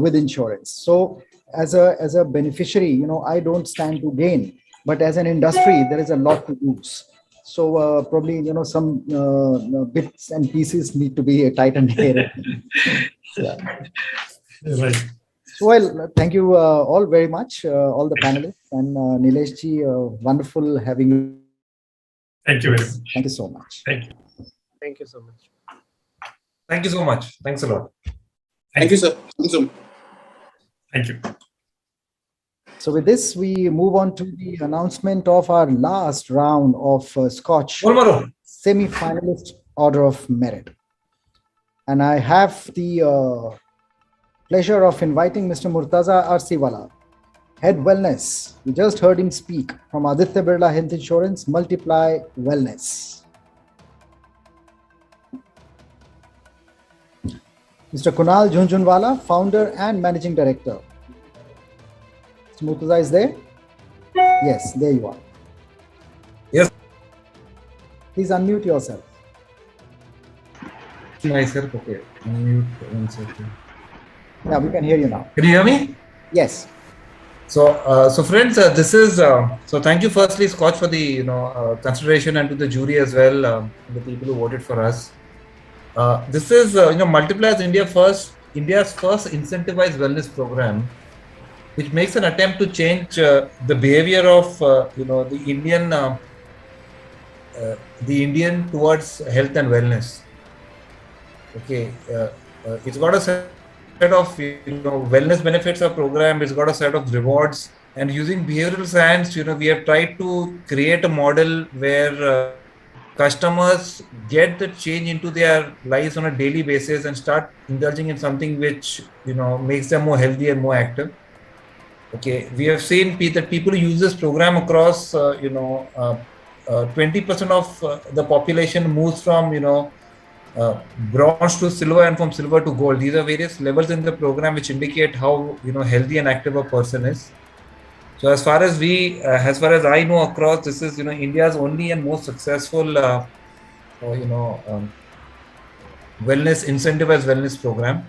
with insurance. So as a beneficiary, I don't stand to gain, but as an industry, there is a lot to lose. So probably some bits and pieces need to be tightened here. Yeah. Right. So, well, thank you all very much, all the panelists, and Nilesh ji, wonderful having you. Thank you very much. Thank you so much. Thank you. Thank you so much. Thank you so much. Thanks a lot. Thank you, sir. Thank you so much. Thank you. So with this, we move on to the announcement of our last round of SKOCH semi-finalist order of merit. And I have the pleasure of inviting Mr. Murtaza Arsiwala, Head Wellness. We just heard him speak from Aditya Birla Health Insurance, Multiply Wellness. Mr. Kunal Jhunjhunwala, Founder and Managing Director. Mr. Murtaza is there? Yes, there you are. Yes. Please unmute yourself. Myself, okay. Unmute 1 second. Yeah, we can hear you now. Can you hear me? Yes. So friends, this is so. Thank you, firstly, SKOCH, for the consideration, and to the jury as well, the people who voted for us. This is Multiply is India's first incentivized wellness program, which makes an attempt to change the behavior of the Indian towards health and wellness. Okay, it's got a set of wellness benefits of program. It's got a set of rewards, and using behavioral science, we have tried to create a model where customers get the change into their lives on a daily basis and start indulging in something which makes them more healthy and more active. Okay, we have seen that people who use this program across 20% of the population moves from bronze to silver and from silver to gold. These are various levels in the program which indicate how healthy and active a person is. So as far as I know, across, this is India's only and most successful incentivized wellness program.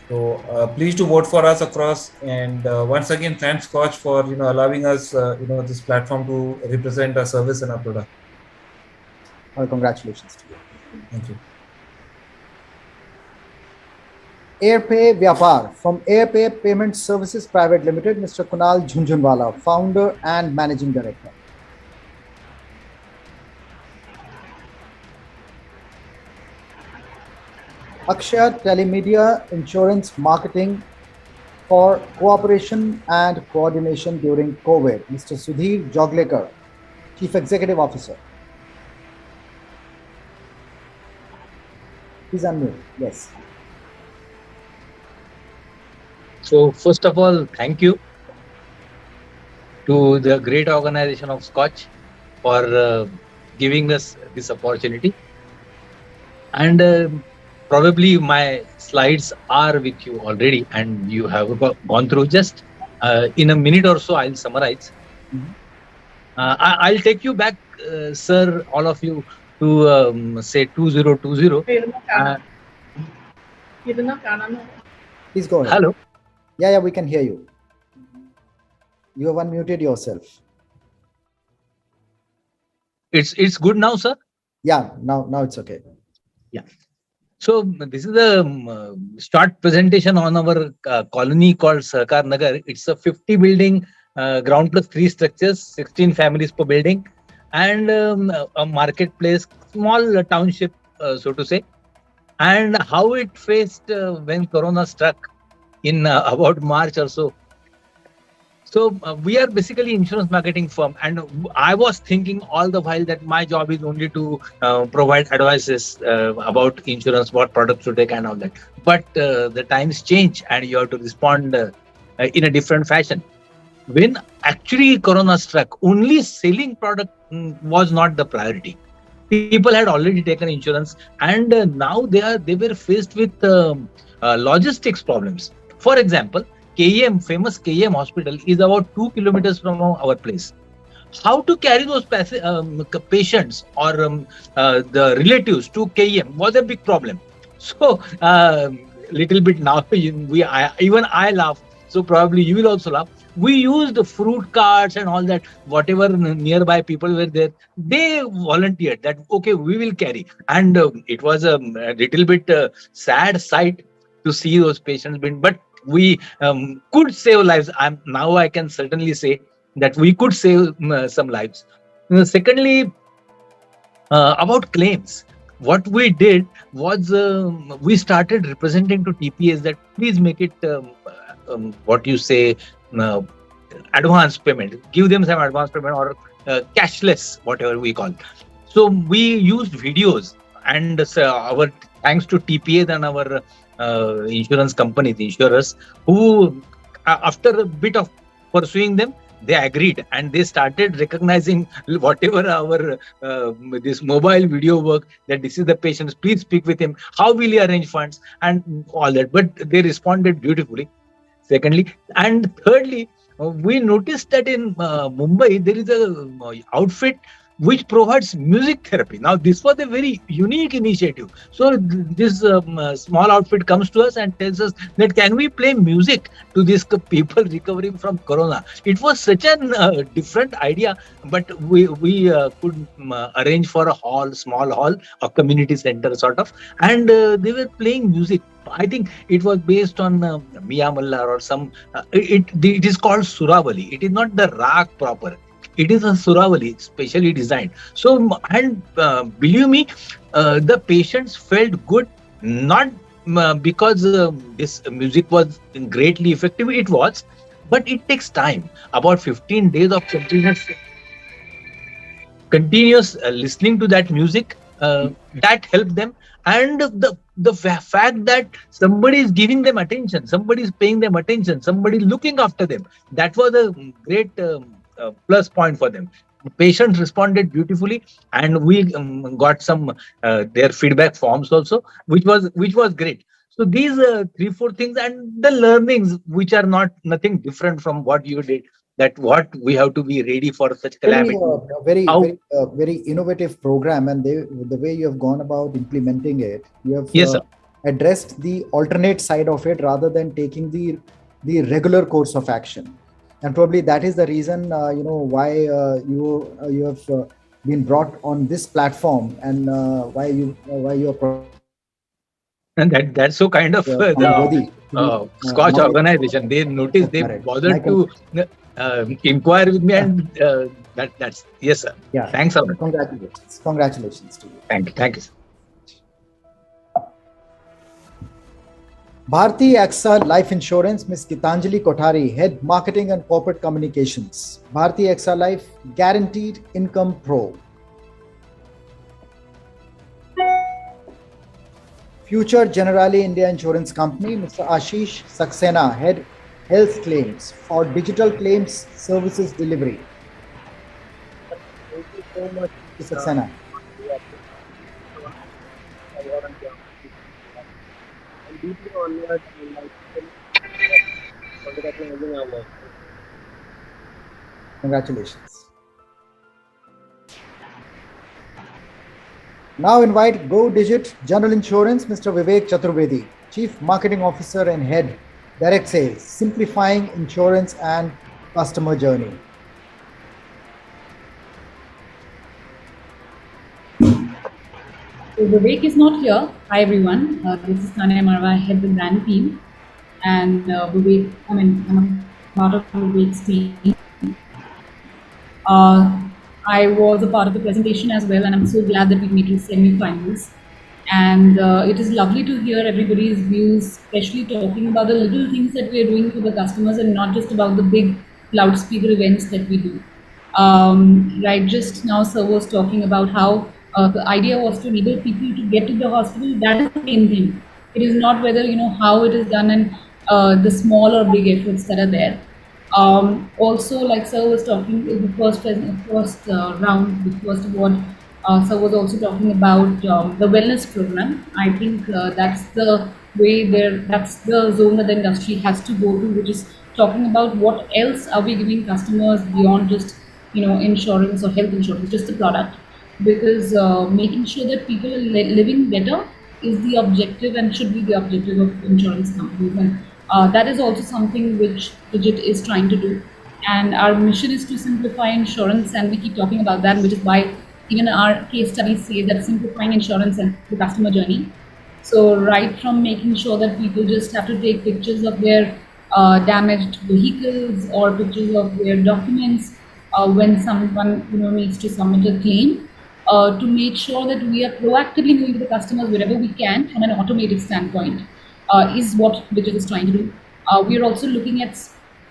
So please to vote for us across, and once again thanks SKOCH for allowing us this platform to represent our service and our product. Congratulations to you. Thank you. AirPay Vyapar from AirPay Payment Services Private Limited, Mr. Kunal Jhunjhunwala, Founder and Managing Director. Akshaya Telemedia Insurance Marketing for Cooperation and Coordination during COVID, Mr. Sudhir Joglekar, Chief Executive Officer. Please unmute. Yes. So first of all, thank you to the great organization of SKOCH for giving us this opportunity. And probably my slides are with you already and you have gone through. Just in a minute or so, I'll summarize. I'll take you back, sir, all of you, to say 2020. Please go ahead. Hello. Yeah, we can hear you. You have unmuted yourself. It's good now, sir? Yeah, now it's okay. Yeah. So this is the start presentation on our colony called Sahkar Nagar. It's a 50 building, ground plus 3 structures, 16 families per building, and a marketplace, small township, so to say. And how it faced when Corona struck in about March or so. So we are basically insurance marketing firm, and I was thinking all the while that my job is only to provide advices about insurance, what products to take and all that. But the times change and you have to respond in a different fashion. When actually Corona struck, only selling product was not the priority. People had already taken insurance, and now they were faced with logistics problems. For example, KEM, famous KEM hospital, is about 2 kilometers from our place. How to carry those patients or the relatives to KEM was a big problem. So, little bit now, even I laugh. So probably you will also laugh. We used fruit carts and all that, whatever nearby people were there, they volunteered that, okay, we will carry. And it was a little bit sad sight to see those patients being, but we could save lives. Now I can certainly say that we could save some lives. Secondly, about claims, what we did was we started representing to TPAs that please make it what you say, advance payment, give them some advance payment or cashless, whatever we call. So we used videos, and our thanks to TPAs and our insurance companies, insurers, who after a bit of pursuing them, they agreed and they started recognizing whatever our this mobile video work, that this is the patient, please speak with him, how will he arrange funds and all that. But they responded beautifully. Secondly, and thirdly, we noticed that in Mumbai there is a outfit which provides music therapy. Now this was a very unique initiative. So this small outfit comes to us and tells us that can we play music to these people recovering from Corona. It was such a different idea, but we could arrange for a hall, small hall, a community center sort of, and they were playing music. I think it was based on Mia Mallar or some. It is called Suravali. It is not the rag proper. It is a Suravali, specially designed. So, and believe me, the patients felt good, not because this music was greatly effective. It was, but it takes time. About 15 days of continuous listening to that music that helped them, and the fact that somebody is giving them attention, somebody is paying them attention, somebody is looking after them, that was a great plus point for them. Patients responded beautifully, and we got some their feedback forms also, which was great. So these 3-4 things and the learnings, which are nothing different from what you did, that what we have to be ready for such calamity. Very innovative program, and the way you have gone about implementing it, you have addressed the alternate side of it rather than taking the regular course of action. And probably that is the reason why you have been brought on this platform, and why you are. And that's so kind of the SKOCH organization. They noticed, they bothered to inquire with me, and that's yes, sir. Yeah. Thanks a lot. Congratulations to you. Thank you, sir. Bharti AXA Life Insurance, Ms. Gitanjali Kothari, Head Marketing and Corporate Communications. Bharti AXA Life, Guaranteed Income Pro. Future Generali India Insurance Company, Mr. Ashish Saxena, Head Health Claims for Digital Claims Services Delivery. Thank you so much, Mr. Saxena. deeply honored and for recognizing our work. Congratulations. Now invite Go Digit General Insurance, Mr. Vivek Chaturvedi, Chief Marketing Officer and Head, Direct Sales, simplifying insurance and customer journey. So Vivek is not here. Hi everyone. This is Tanya Marwa. I head the brand team, and Vivek. I'm a part of Vivek's team. I was a part of the presentation as well, and I'm so glad that we made it to semi-finals. And it is lovely to hear everybody's views, especially talking about the little things that we are doing for the customers and not just about the big loudspeaker events that we do. Right, just now Sir was talking about how the idea was to enable people to get to the hospital. That is the main thing. It is not whether, how it is done and the small or big efforts that are there. Also, like Sir was talking in the first round, the first award, Sir was also talking about the wellness program. I think that's the way that's the zone that the industry has to go to, which is talking about what else are we giving customers beyond just, insurance or health insurance, just the product. Because making sure that people are living better is the objective and should be the objective of insurance companies. And that is also something which Digit is trying to do. And our mission is to simplify insurance, and we keep talking about that, which is why even our case studies say that simplifying insurance and the customer journey. So right from making sure that people just have to take pictures of their damaged vehicles or pictures of their documents when someone needs to submit a claim, to make sure that we are proactively moving to the customers wherever we can from an automated standpoint, is what Digit is trying to do. We are also looking at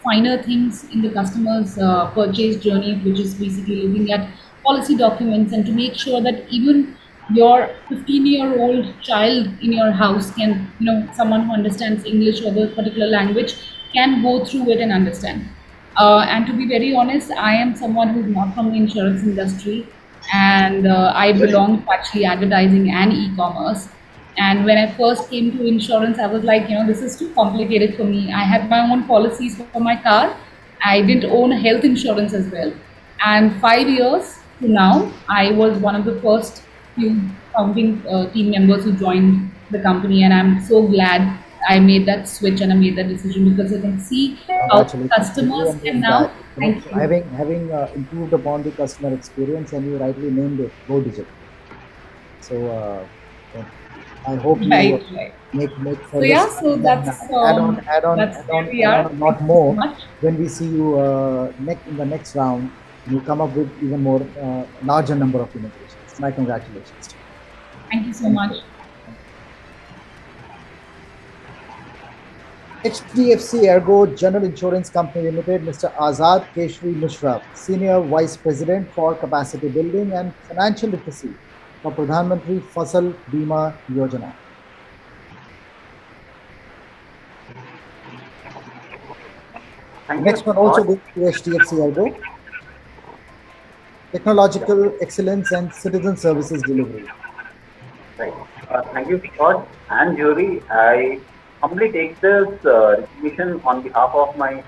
finer things in the customer's purchase journey, which is basically looking at policy documents and to make sure that even your 15-year-old child in your house can, someone who understands English or the particular language can go through it and understand. And to be very honest, I am someone who's not from the insurance industry, and I belong to actually advertising and e-commerce. And when I first came to insurance, I was like, this is too complicated for me. I had my own policies for my car. I didn't own health insurance as well. And 5 years to now, I was one of the first few founding team members who joined the company. And I'm so glad I made that switch and I made that decision, because I can see how customers can now, having improved upon the customer experience, and you rightly named it, Go Digit. So I hope you make further. So that's add on a lot more when we see you in the next round. You come up with even more larger number of innovations. My congratulations. Thank you so much. HDFC Ergo General Insurance Company Limited, Mr. Azad Keshri Mishra, Senior Vice President for Capacity Building and Financial Literacy for Pradhan Mantri Fasal Bima Yojana. Next one also goes to HDFC Ergo. Technological Excellence and Citizen Services Delivery. Right. Thank you, Scott and jury. I humbly take this recognition on behalf of my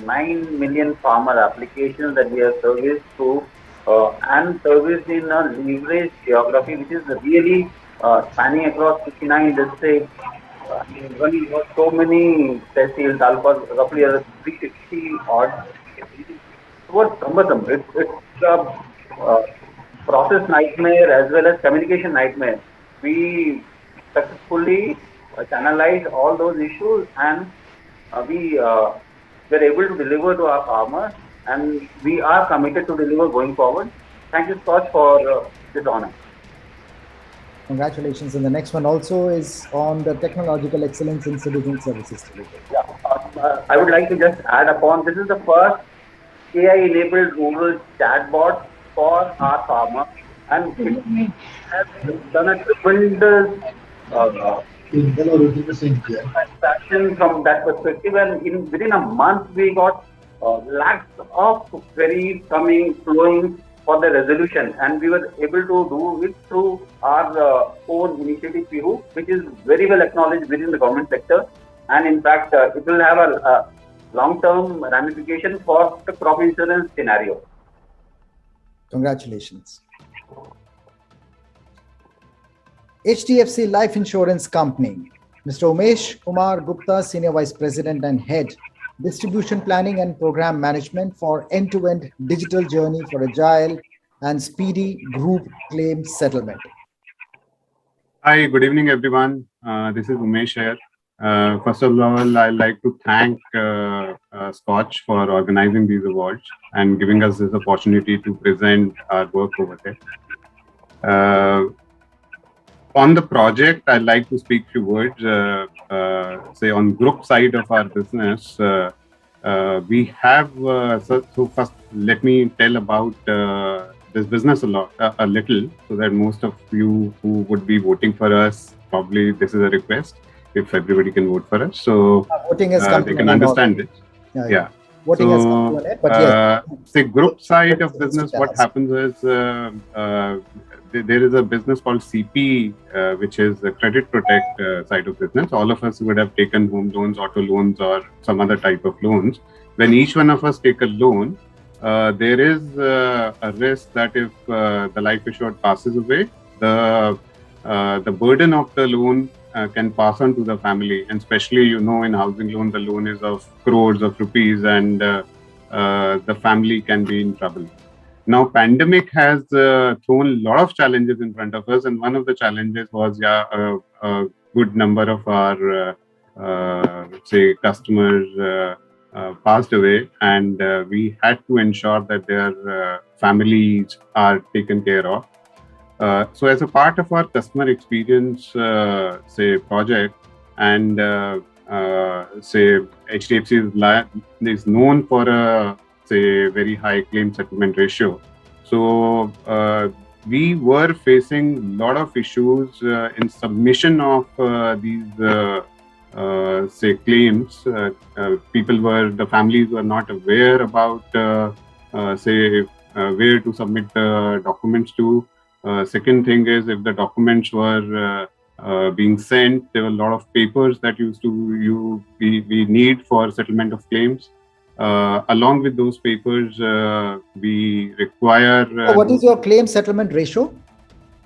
9 million farmer applications that we have serviced through and serviced in a leveraged geography, which is really spanning across 59 districts. Running so many tehsils, roughly 360 odd. It was cumbersome. It's a process nightmare as well as communication nightmare. We successfully channelized all those issues, and we were able to deliver to our farmers, and we are committed to deliver going forward. Thank you, Scott, for this honor. Congratulations. And the next one also is on the Technological Excellence in Citizen Services Delivery. Yeah, I would like to just add upon, this is the first AI-enabled rural chatbot for our farmers, and it has done a tremendous satisfaction from that perspective. And within a month, we got lakhs of queries flowing for the resolution, and we were able to do it through our own initiative PIHU, which is very well acknowledged within the government sector, and in fact it will have a long-term ramification for the crop insurance scenario. Congratulations. HDFC Life Insurance Company, Mr. Umesh Kumar Gupta, Senior Vice President and Head, Distribution Planning and Program Management for end-to-end digital journey for agile and speedy group claim settlement. Hi, good evening, everyone. This is Umesh here. First of all, I'd like to thank SKOCH for organizing these awards and giving us this opportunity to present our work over there. On the project, I'd like to speak a few words. Say on group side of our business, we have. So first, let me tell about this business a little, so that most of you who would be voting for us, probably this is a request. If everybody can vote for us, so voting has come they can understand it. Yeah. Voting has come to an end, but yes. The group side of business, what happens is there is a business called CP, which is the credit protect side of business. All of us would have taken home loans, auto loans, or some other type of loans. When each one of us take a loan, there is a risk that if the life assured passes away, the burden of the loan can pass on to the family, and especially in housing loan, the loan is of crores of rupees, and the family can be in trouble. Now, pandemic has thrown a lot of challenges in front of us, and one of the challenges was a good number of our say customers passed away, and we had to ensure that their families are taken care of. So as a part of our customer experience, say project, and say HDFC is known for a very high claim settlement ratio. So we were facing a lot of issues in submission of these say claims. The families were not aware about where to submit the documents to. Second thing is, if the documents were being sent, there were a lot of papers that we need for settlement of claims. Along with those papers, we require. What is your claim settlement ratio?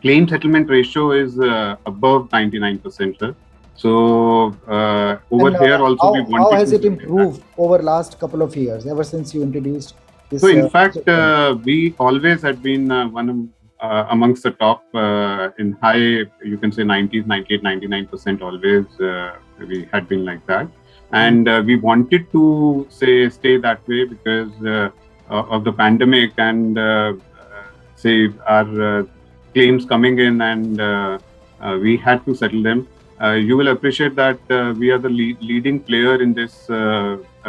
Claim settlement ratio is above 99%, sir. So over here also we want. How has it improved over last couple of years, ever since you introduced this? So in fact, we always had been amongst the top in high, you can say 90s, 98, 99% always. We had been like that. And we wanted to stay that way because of the pandemic and our claims coming in, and we had to settle them. You will appreciate that we are the leading player in this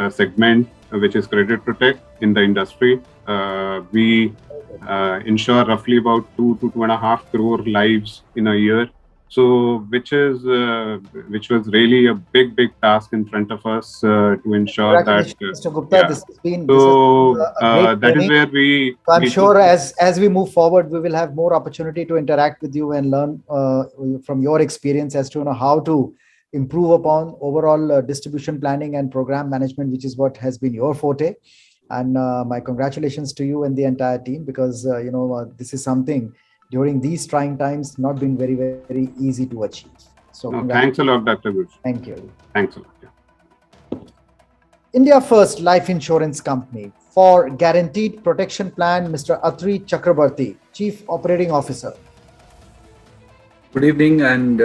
segment, which is credit protect in the industry. We insure roughly about 2 to 2.5 crore lives in a year. So, which was really a big task in front of us to ensure that. Mr. Gupta, this has been that is where we. So I'm sure as we move forward, we will have more opportunity to interact with you and learn from your experience as to how to improve upon overall distribution planning and program management, which is what has been your forte. And my congratulations to you and the entire team, because this is something during these trying times not been very, very easy to achieve. So thanks a lot, Dr. Bush. Thank you. Thanks a lot. Yeah. India First Life Insurance Company for Guaranteed Protection Plan, Mr. Atri Chakrabarti, Chief Operating Officer. Good evening, and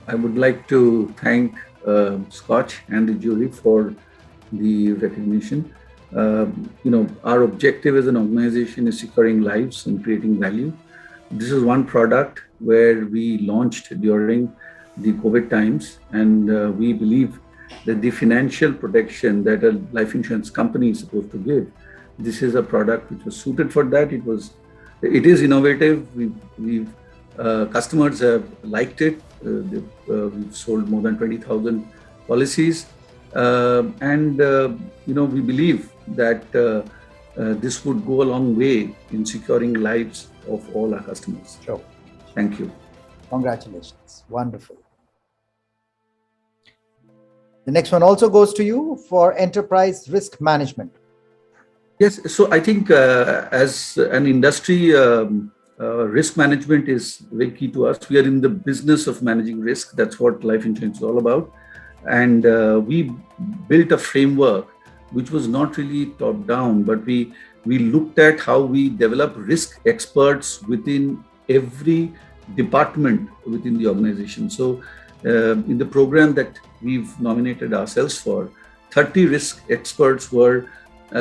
I would like to thank SKOCH and the jury for the recognition. Our objective as an organization is securing lives and creating value. This is one product where we launched during the COVID times, and we believe that the financial protection that a life insurance company is supposed to give, this is a product which was suited for that. It is innovative. Customers have liked it. We've sold more than 20,000 policies, and we believe that this would go a long way in securing lives of all our customers. Sure. Thank you. Congratulations. Wonderful. The next one also goes to you for enterprise risk management. Yes, so I think as an industry, risk management is very key to us. We are in the business of managing risk. That's what life insurance is all about. And we built a framework which was not really top down, but we looked at how we develop risk experts within every department within the organization. So in the program that we've nominated ourselves for, 30 risk experts were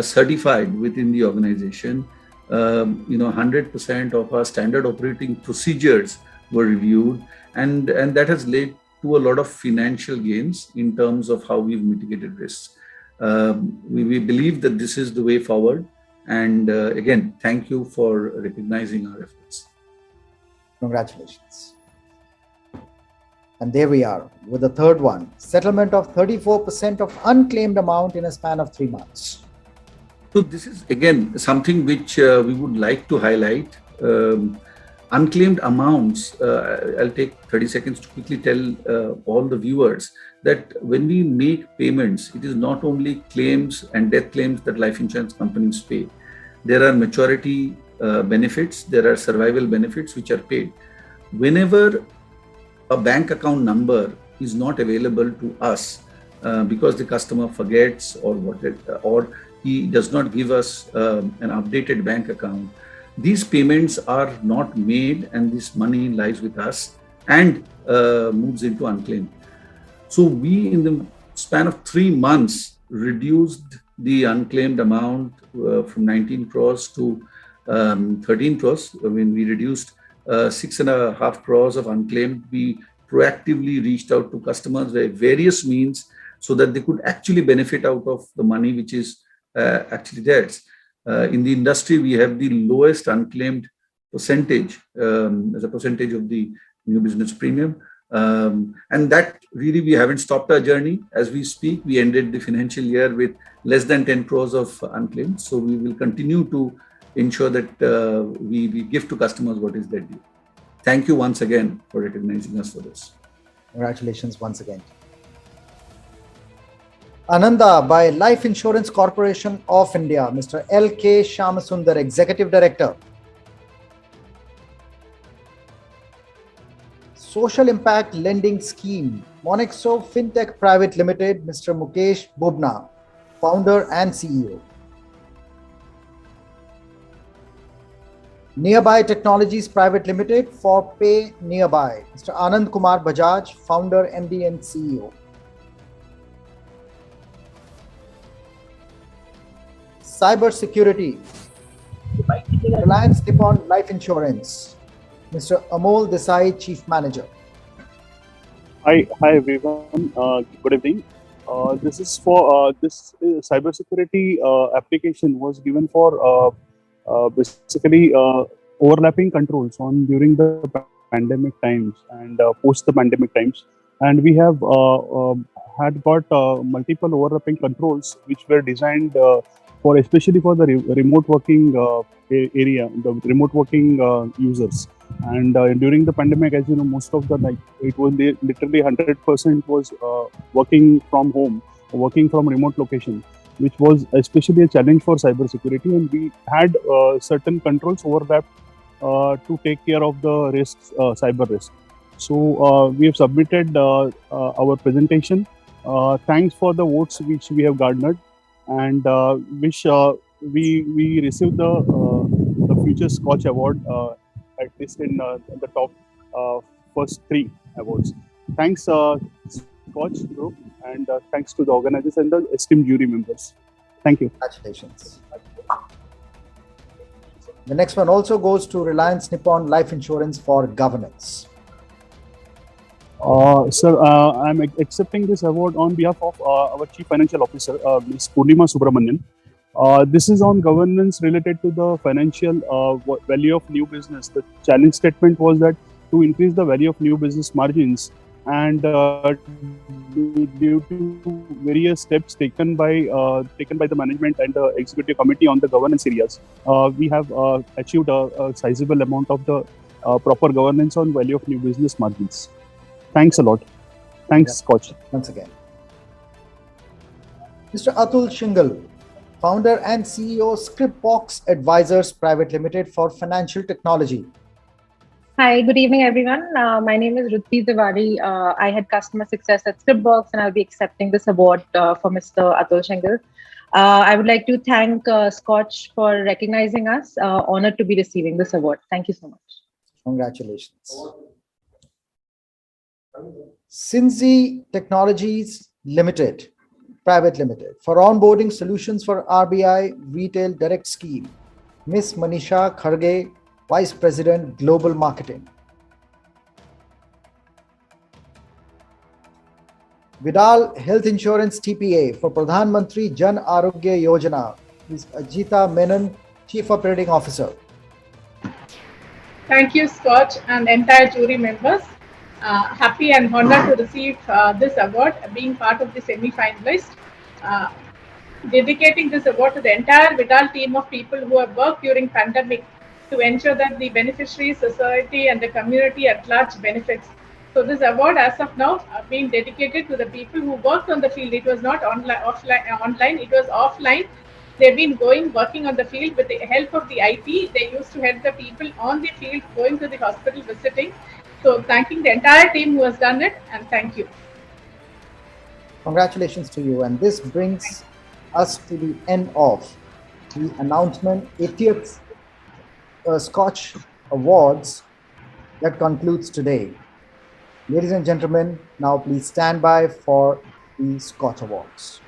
certified within the organization. 100% of our standard operating procedures were reviewed, and that has led to a lot of financial gains in terms of how we've mitigated risks. We believe that this is the way forward. And again, thank you for recognizing our efforts. Congratulations. And there we are with the third one, settlement of 34% of unclaimed amount in a span of 3 months. So this is again something which we would like to highlight. Unclaimed amounts, I'll take 30 seconds to quickly tell all the viewers that when we make payments, it is not only claims and death claims that life insurance companies pay. There are maturity benefits, there are survival benefits which are paid. Whenever a bank account number is not available to us because the customer forgets or he does not give us an updated bank account, these payments are not made and this money lies with us and moves into unclaimed. So we, in the span of 3 months, reduced the unclaimed amount from 19 crores to 13 crores. When we reduced 6.5 crores of unclaimed, we proactively reached out to customers by various means so that they could actually benefit out of the money which is actually theirs. In the industry, we have the lowest unclaimed percentage as a percentage of the new business premium. And that really, we haven't stopped our journey. As we speak, we ended the financial year with less than 10 crores of unclaimed. So we will continue to ensure that we give to customers what is their due. Thank you once again for recognizing us for this. Congratulations once again. Ananda, by Life Insurance Corporation of India, Mr. L.K. Shamasundar, Executive Director. Social Impact Lending Scheme, Monexo Fintech Private Limited, Mr. Mukesh Bubna, Founder and CEO. Nearby Technologies Private Limited, for Pay Nearby, Mr. Anand Kumar Bajaj, Founder, MD and CEO. Cyber Security, Reliance Nippon Life Insurance, Mr. Amol Desai, Chief Manager. Hi everyone. Good evening. This is for this cybersecurity application was given for basically overlapping controls on during the pandemic times and post the pandemic times, and we have had got multiple overlapping controls which were designed for especially for the remote working area, the remote working users. And during the pandemic, as you know, most of the it was literally 100% was working from home, working from remote location, which was especially a challenge for cybersecurity. And we had certain controls overlapped to take care of the risks, cyber risk. So we have submitted our presentation. Thanks for the votes which we have garnered, and wish we received the Future SKOCH Award, at least in the top first 3 awards. Thanks, SKOCH Group, and thanks to the organizers and the esteemed jury members. Thank you. Congratulations. The next one also goes to Reliance Nippon Life Insurance for Governance. Sir, I'm accepting this award on behalf of our Chief Financial Officer, Ms. Purnima Subramanian. This is on governance related to the financial value of new business. The challenge statement was that to increase the value of new business margins, and due to various steps taken by the management and the executive committee on the governance areas, we have achieved a sizable amount of the proper governance on value of new business margins. Thanks a lot. Thanks, SKOCH. Once again. Mr. Atul Shingal, founder and CEO, Scriptbox Advisors Private Limited for Financial Technology. Hi, good evening, everyone. My name is Ruthi Tiwari. I had customer success at Scriptbox, and I'll be accepting this award for Mr. Atul Shingal. I would like to thank SKOCH for recognizing us. Honored to be receiving this award. Thank you so much. Congratulations. Sinzi Technologies Limited, Private Limited, for onboarding solutions for RBI Retail Direct Scheme. Ms. Manisha Kharge, Vice President, Global Marketing. Vidal Health Insurance TPA for Pradhan Mantri Jan Arogya Yojana. Ms. Ajita Menon, Chief Operating Officer. Thank you, SKOCH and entire jury members. Happy and honored to receive this award, being part of the semi-finalist. Dedicating this award to the entire Vidal team of people who have worked during pandemic to ensure that the beneficiary, society and the community at large benefits. So this award as of now being dedicated to the people who worked on the field. It was not online, it was offline. They've been working on the field with the help of the IT. They used to help the people on the field, going to the hospital, visiting. So thanking the entire team who has done it, and thank you. Congratulations to you. And this brings us to the end of the announcement, 80th SKOCH Awards that concludes today. Ladies and gentlemen, now please stand by for the SKOCH Awards.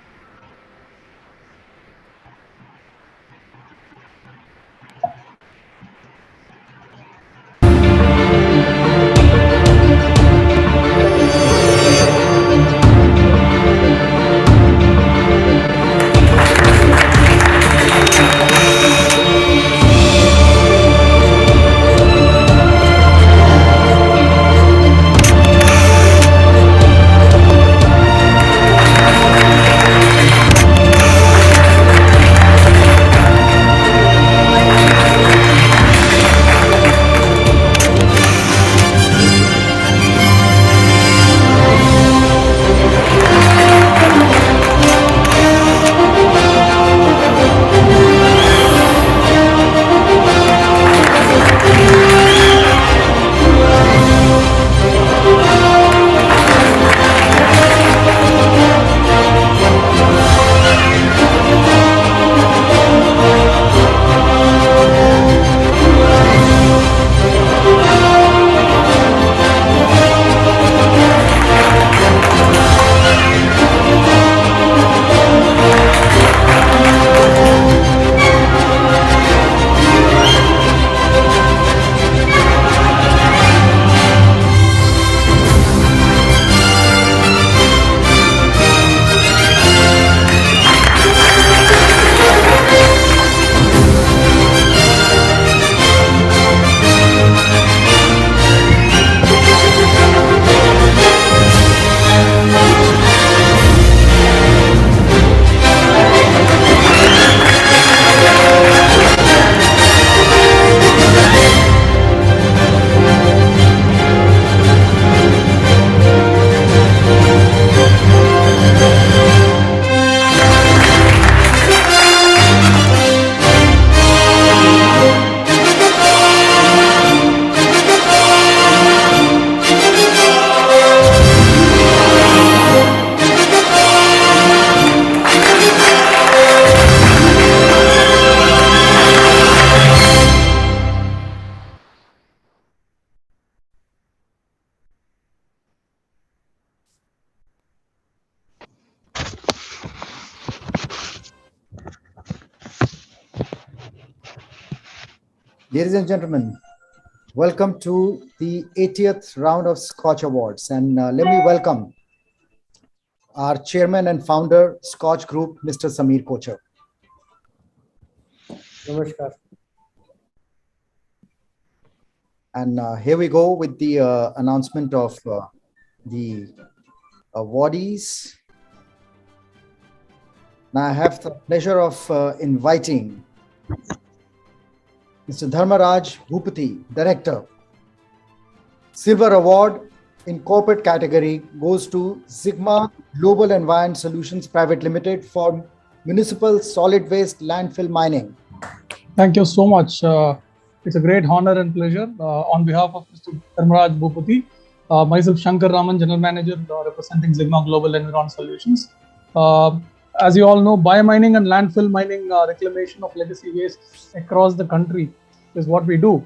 Ladies and gentlemen, welcome to the 80th round of SKOCH Awards. And let me welcome our chairman and founder, SKOCH Group, Mr. Sameer Kochar. Namaskar. And here we go with the announcement of the awardees. Now I have the pleasure of inviting Mr. Dharmaraj Bhupati, Director. Silver Award in corporate category goes to Sigma Global Environment Solutions Private Limited for municipal solid waste landfill mining. Thank you so much. It's a great honor and pleasure. On behalf of Mr. Dharmaraj Bhupati, myself Shankar Raman, General Manager representing Sigma Global Environment Solutions. As you all know, biomining and landfill mining reclamation of legacy waste across the country is what we do.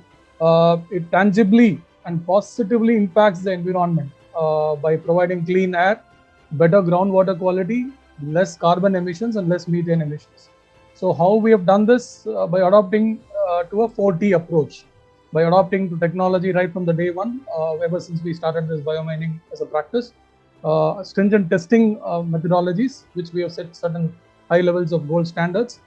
It tangibly and positively impacts the environment by providing clean air, better groundwater quality, less carbon emissions and less methane emissions. So how we have done this? By adopting to a 4T approach, by adopting to technology right from the day one, ever since we started this biomining as a practice. Stringent testing methodologies, which we have set certain high levels of gold standards.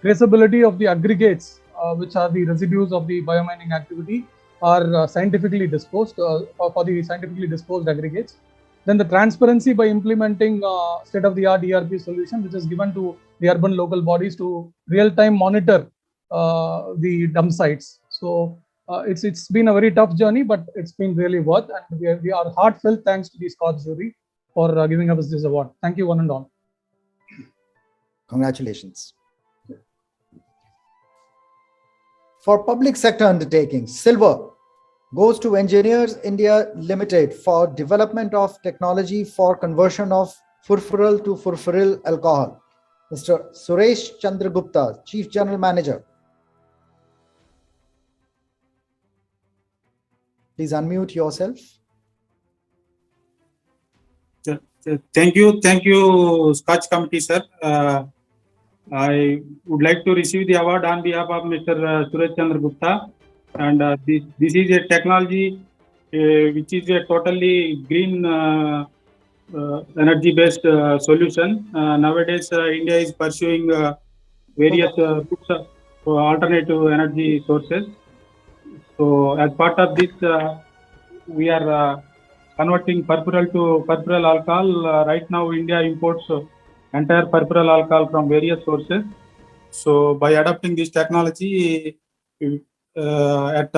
Traceability of the aggregates, which are the residues of the biomining activity, are scientifically disposed for the scientifically disposed aggregates. Then the transparency by implementing state-of-the-art ERP solution, which is given to the urban local bodies to real-time monitor the dump sites. So it's been a very tough journey, but it's been really worth, and we are heartfelt thanks to the SKOCH jury for giving us this award. Thank you, one and all. Congratulations. For public sector undertakings, silver goes to Engineers India Limited for development of technology for conversion of furfural to furfuryl alcohol. Mr. Suresh Chandra Gupta, Chief General Manager. Please unmute yourself. Thank you, SKOCH committee, sir. I would like to receive the award on behalf of Mr. Suresh Chandra Gupta. And this is a technology which is a totally green energy-based solution. Nowadays, India is pursuing various alternative energy sources. So, as part of this, we are converting furfural to furfuryl alcohol. Right now, India imports entire furfural alcohol from various sources. So, by adopting this technology at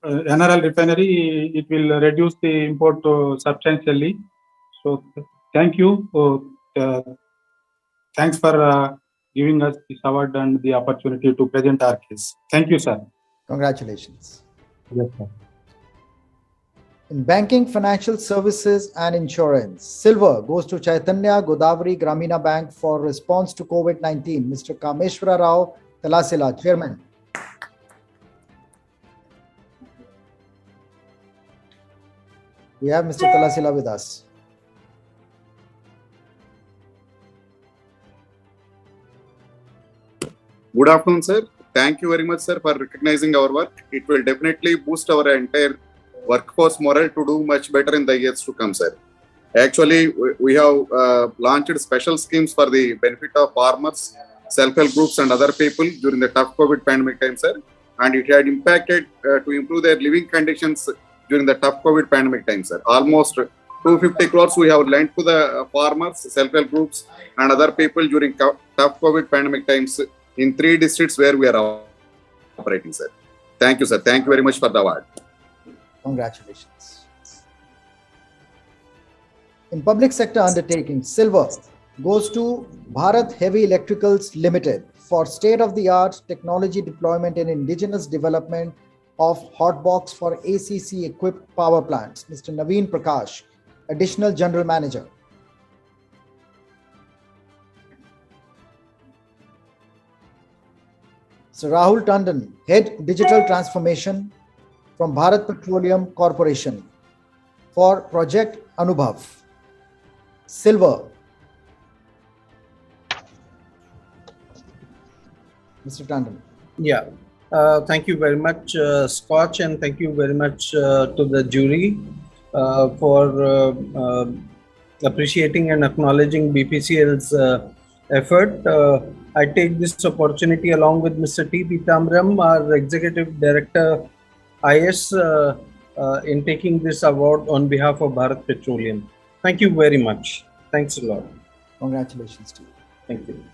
NRL refinery, it will reduce the import substantially. So, thank you. Thanks for giving us this award and the opportunity to present our case. Thank you, sir. Congratulations. Yes, sir. In banking, financial services and insurance, silver goes to Chaitanya Godavari Gramina Bank for response to COVID-19. Mr. Kameshwara Rao Talasila, Chairman. We have Mr. Talasila with us. Good afternoon, sir. Thank you very much, sir, for recognizing our work. It will definitely boost our entire workforce morale to do much better in the years to come, sir. Actually, we have launched special schemes for the benefit of farmers, self-help groups and other people during the tough COVID pandemic time, sir. And it had impacted to improve their living conditions during the tough COVID pandemic time, sir. Almost 250 crores we have lent to the farmers, self-help groups and other people during tough COVID pandemic times in 3 districts where we are operating, sir. Thank you, sir. Thank you very much for the award. Congratulations. In public sector undertaking, silver goes to Bharat Heavy Electricals Limited for state-of-the-art technology deployment and indigenous development of hotbox for ACC equipped power plants. Mr. Naveen Prakash, Additional General Manager. Sir Rahul Tandon, Head Digital Transformation from Bharat Petroleum Corporation for Project Anubhav. Silver. Mr. Tandon. Yeah. Thank you very much, SKOCH, and thank you very much to the jury for appreciating and acknowledging BPCL's effort. I take this opportunity along with Mr. T. Pitambaram, our Executive Director, IS, in taking this award on behalf of Bharat Petroleum. Thank you very much. Thanks a lot. Congratulations to you. Thank you.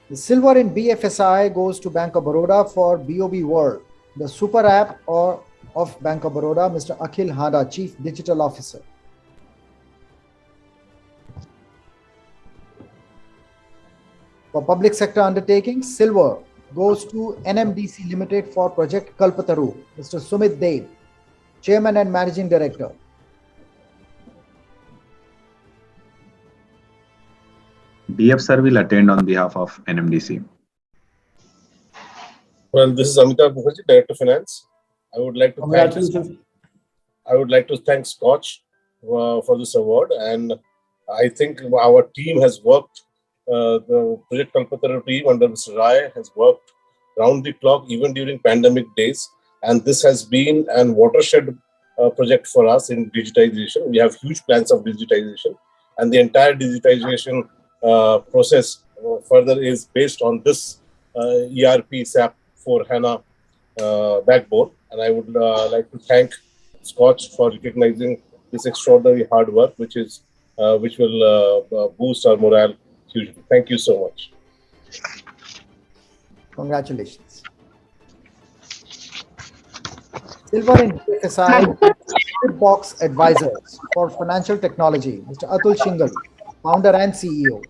The silver in BFSI goes to Bank of Baroda for BOB World, the super app of Bank of Baroda, Mr. Akhil Hada, Chief Digital Officer. For public sector undertakings, silver goes to NMDC Limited for Project Kalpataru, Mr. Sumit Dev, Chairman and Managing Director. DF sir will attend on behalf of NMDC. Well, this is Amitabh Mukherjee, Director of Finance. I would like to thank SKOCH for this award, and I think our team has worked. The Project Kalpataru team under Mr. Rai has worked round the clock even during pandemic days, and this has been an watershed project for us in digitization. We have huge plans of digitization, and the entire digitization process further is based on this ERP SAP for HANA backbone. And I would like to thank SKOCH for recognizing this extraordinary hard work, which will boost our morale hugely. Thank you so much. Congratulations. Silver in BFSI Box Advisors for Financial Technology, Mr. Atul Shingal, founder and CEO.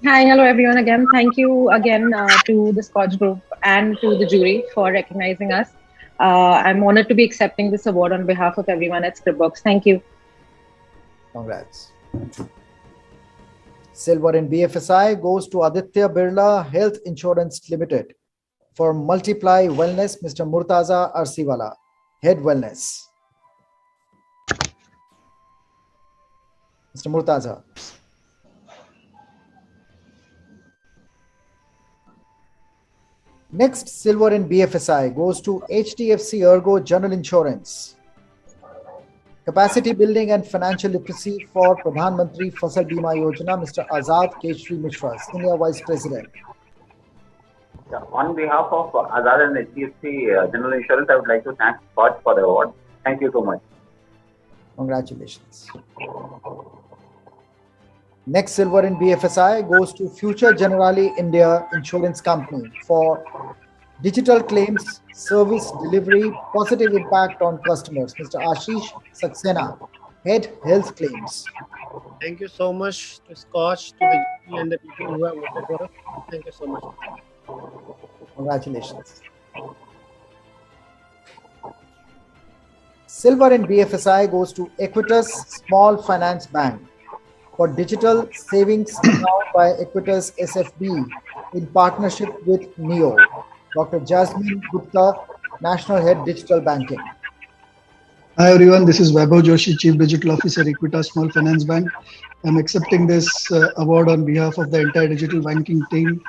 Hi, hello everyone again. Thank you again to the SKOCH Group and to the jury for recognizing us. I'm honored to be accepting this award on behalf of everyone at Scriptbox. Thank you. Congrats. Silver in BFSI goes to Aditya Birla Health Insurance Limited for Multiply Wellness, Mr. Murtaza Arsiwala, Head Wellness. Mr. Murtaza. Next, silver in BFSI goes to HDFC Ergo General Insurance. Capacity building and financial literacy for Pradhan Mantri Fasal Bima Yojana, Mr. Azad Keshri Mishra, Senior Vice President. On behalf of Azad and HDFC General Insurance, I would like to thank SKOCH for the award. Thank you so much. Congratulations. Next silver in BFSI goes to Future Generali India Insurance Company for digital claims, service delivery, positive impact on customers. Mr. Ashish Saxena, Head Health Claims. Thank you so much to SKOCH, to the jury and the people who have voted for us. Thank you so much. Congratulations. Silver in BFSI goes to Equitas Small Finance Bank for digital savings account by Equitas SFB in partnership with NEO. Dr. Jasmine Gupta, National Head Digital Banking. Hi everyone, this is Vaibhav Joshi, Chief Digital Officer, Equitas Small Finance Bank. I'm accepting this award on behalf of the entire digital banking team.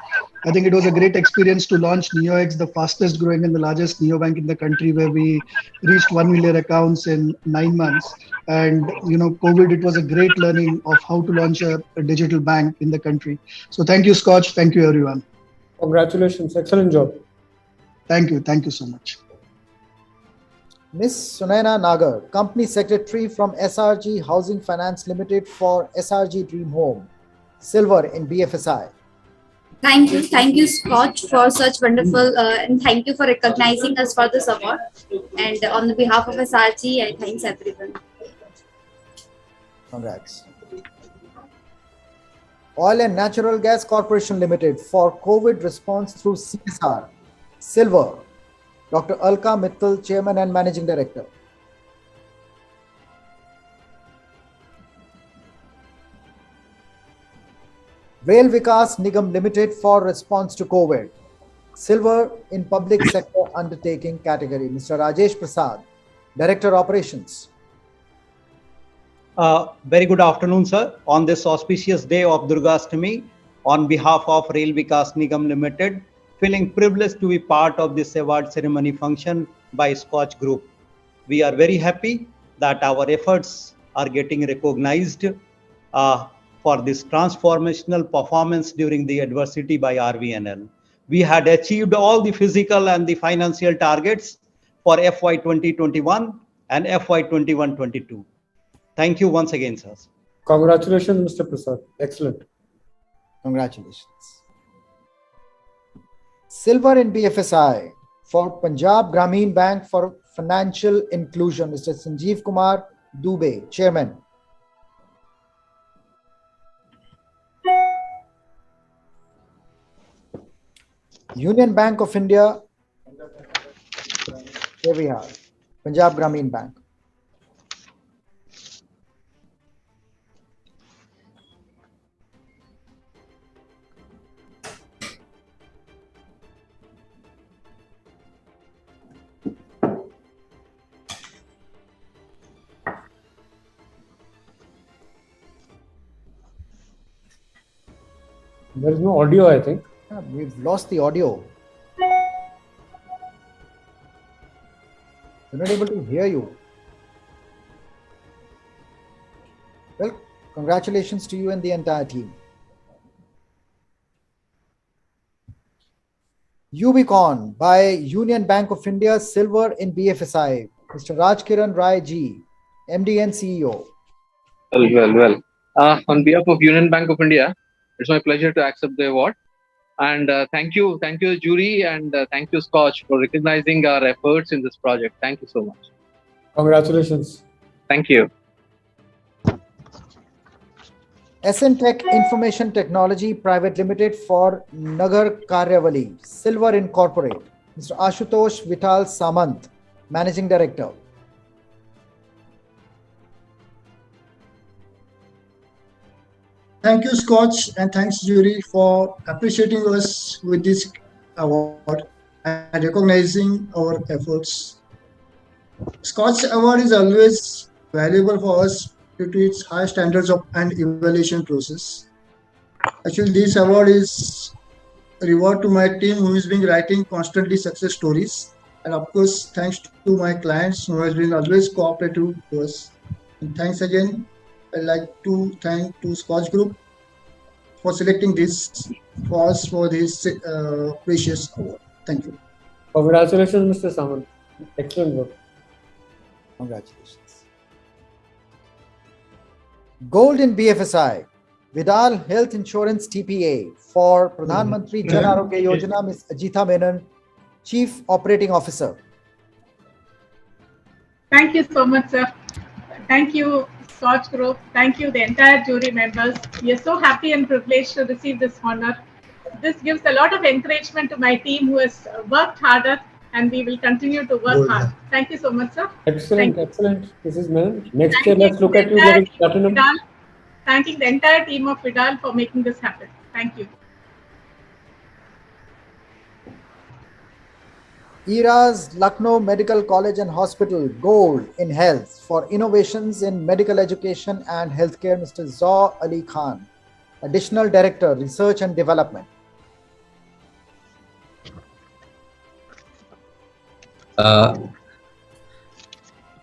I think it was a great experience to launch NeoX, the fastest growing and the largest neobank in the country, where we reached 1 million accounts in 9 months. And COVID, it was a great learning of how to launch a digital bank in the country. So thank you, SKOCH. Thank you, everyone. Congratulations. Excellent job. Thank you. Thank you so much. Ms. Sunaina Nagar, Company Secretary from SRG Housing Finance Limited for SRG Dream Home, silver in BFSI. Thank you, SKOCH, for such wonderful, and thank you for recognizing us for this award. And on behalf of SRG, I thanks everyone. Congrats. Oil and Natural Gas Corporation Limited for COVID response through CSR, silver. Dr. Alka Mittal, Chairman and Managing Director. Rail Vikas Nigam Limited for response to COVID, silver in public sector undertaking category. Mr. Rajesh Prasad, Director Operations. Very good afternoon, sir. On this auspicious day of Durgashtami, on behalf of Rail Vikas Nigam Limited, feeling privileged to be part of this award ceremony function by SKOCH Group. We are very happy that our efforts are getting recognized for this transformational performance during the adversity by RVNL. We had achieved all the physical and the financial targets, for FY 2021 and FY 21-22. Thank you once again, sir. Congratulations, Mr. Prasad. Excellent. Congratulations. Silver in BFSI for Punjab Grameen Bank for Financial Inclusion, Mr. Sanjeev Kumar Dubey, Chairman. Union Bank of India, here we are, Punjab Grameen Bank. There is no audio, I think. Yeah, we've lost the audio. We're not able to hear you. Well, congratulations to you and the entire team. Ubicon by Union Bank of India, Silver in BFSI, Mr. Rajkiran Rai Ji, MD and CEO. Well. On behalf of Union Bank of India, it's my pleasure to accept the award. And thank you, jury, and thank you, SKOCH, for recognizing our efforts in this project. Thank you so much. Congratulations. Thank you. SN Tech Information Technology Private Limited for Nagar Karyavali, Silver Incorporate, Mr. Ashutosh Vital Samant, Managing Director. Thank you, SKOCH, and thanks, jury, for appreciating us with this award and recognizing our efforts. SKOCH award is always valuable for us due to its high standards of an evaluation process. Actually, this award is a reward to my team who has been writing constantly success stories. And of course, thanks to my clients who has been always cooperative to us. And thanks again. I'd like to thank to SKOCH Group for selecting this for us for this precious award. Thank you. Congratulations, Mr. Samant. Excellent work. Congratulations. Gold in BFSI, Vidal Health Insurance TPA for Pradhan Mantri Jan Arogya Yojana, Ms. Ajitha Menon, Chief Operating Officer. Thank you so much, sir. Thank you, SKOCH Group. Thank you, the entire jury members. We are so happy and privileged to receive this honor. This gives a lot of encouragement to my team who has worked harder, and we will continue to work hard. Thank you so much, sir. Excellent, excellent. This is Menon. Next year, let's look at you getting platinum. Thanking the entire team of Vidal for making this happen. Thank you. ERA's Lucknow Medical College and Hospital, Gold in Health for Innovations in Medical Education and Healthcare, Mr. Zaw Ali Khan, Additional Director, Research and Development.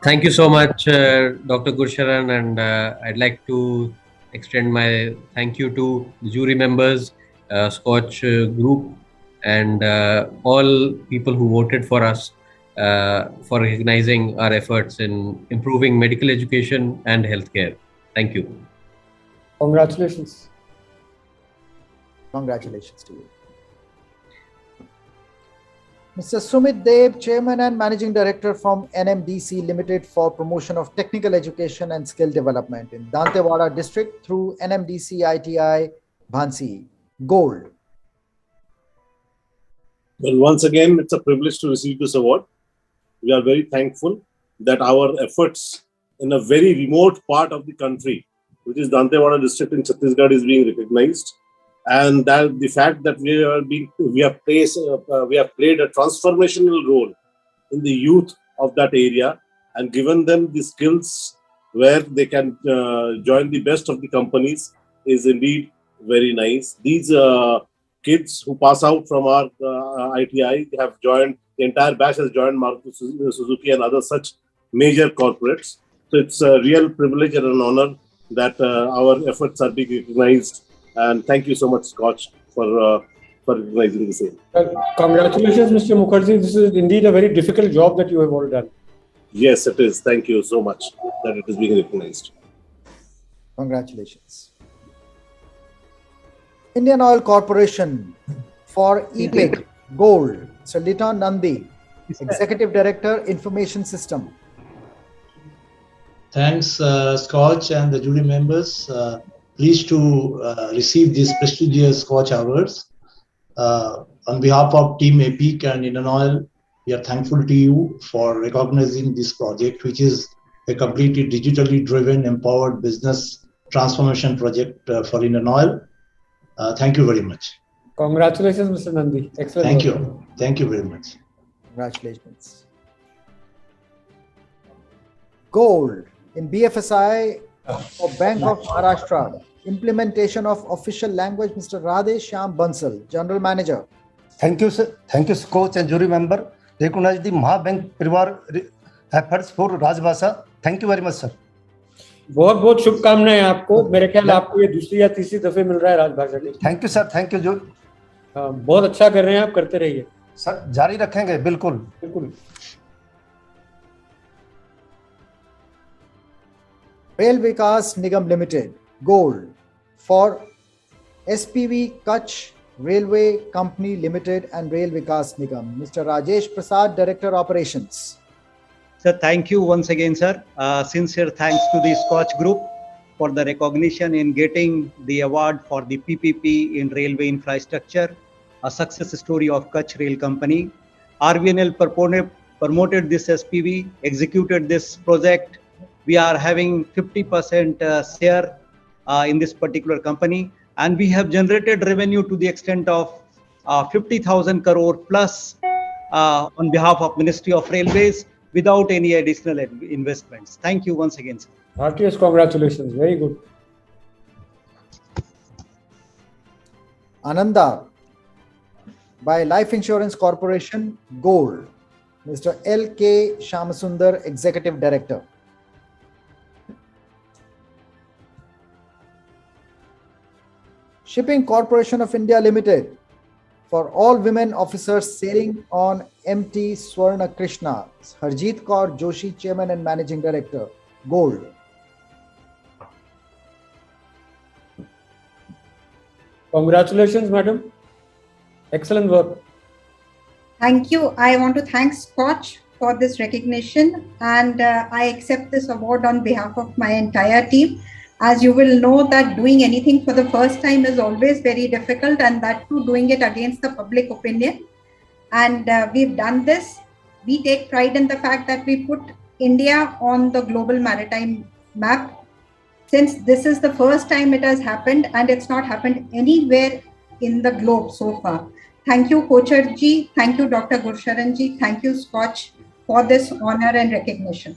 Thank you so much, Dr. Gursharan, and I'd like to extend my thank you to the jury members, SKOCH Group, and all people who voted for us for recognizing our efforts in improving medical education and healthcare. Thank you. Congratulations. Congratulations to you. Mr. Sumit Deb, Chairman and Managing Director from NMDC Limited for Promotion of Technical Education and Skill Development in Dantewada District through NMDC ITI Bhansi, Gold. Well, once again, it's a privilege to receive this award. We are very thankful that our efforts in a very remote part of the country, which is Dantewada district in Chhattisgarh, is being recognized, and that the fact that we have played a transformational role in the youth of that area and given them the skills where they can join the best of the companies is indeed very nice. These kids who pass out from our ITI have joined, the entire batch has joined Maruti Suzuki and other such major corporates. So it's a real privilege and an honor that our efforts are being recognized. And thank you so much, SKOCH, for for recognizing the same. Congratulations, Mr. Mukherjee. This is indeed a very difficult job that you have all done. Yes, it is. Thank you so much that it is being recognized. Congratulations. Indian Oil Corporation for EPIC Gold, Sir Liton Nandi, Executive Director, Information System. Thanks, SKOCH and the jury members. Pleased to receive these prestigious SKOCH awards. On behalf of Team EPIC and Indian Oil, we are thankful to you for recognizing this project, which is a completely digitally driven, empowered business transformation project for Indian Oil. Thank you very much. Congratulations, Mr. Nandi. Excellent. Thank you. Thank you very much. Congratulations. Gold in BFSI for Bank of Maharashtra. Implementation of official language, Mr. Radhe Shyam Bansal, General Manager. Thank you, sir. Thank you, SKOCH and jury member. Recognize the Mahabank Parivar efforts for Rajbhasha. Thank you very much, sir. बहुत बहुत शुभकामनाएं आपको. मेरे ख्याल आपको ये दूसरी या तीसरी दफे मिल रहा है राजभाषा के. Thank you sir. Thank you जो बहुत अच्छा कर रहे हैं आप. करते रहिए सर. जारी रखेंगे. बिल्कुल बिल्कुल. Rail Vikas Nigam Limited Gold for SPV Kutch Railway Company Limited and Rail Vikas Nigam. Mr. Rajesh Prasad, Director Operations. Sir, thank you once again, sir. Sincere thanks to the SKOCH Group for the recognition in getting the award for the PPP in railway infrastructure, a success story of Kutch Rail Company. RVNL promoted this SPV, executed this project. We are having 50% share in this particular company, and we have generated revenue to the extent of 50,000 crore plus on behalf of Ministry of Railways without any additional investments. Thank you once again, sir. Heartiest congratulations. Very good. Ananda by Life Insurance Corporation Gold, Mr. L.K. Shamasundar, Executive Director. Shipping Corporation of India Limited for all women officers sailing on MT Swarna Krishna, Harjeet Kaur Joshi, Chairman and Managing Director, Gold. Congratulations, madam. Excellent work. Thank you. I want to thank SKOCH for this recognition, and I accept this award on behalf of my entire team. As you will know that doing anything for the first time is always very difficult, and that too doing it against the public opinion. And we've done this. We take pride in the fact that we put India on the global maritime map. Since this is the first time it has happened, and it's not happened anywhere in the globe so far. Thank you, Kochar ji. Thank you, Dr. Gursharan ji. Thank you, SKOCH, for this honor and recognition.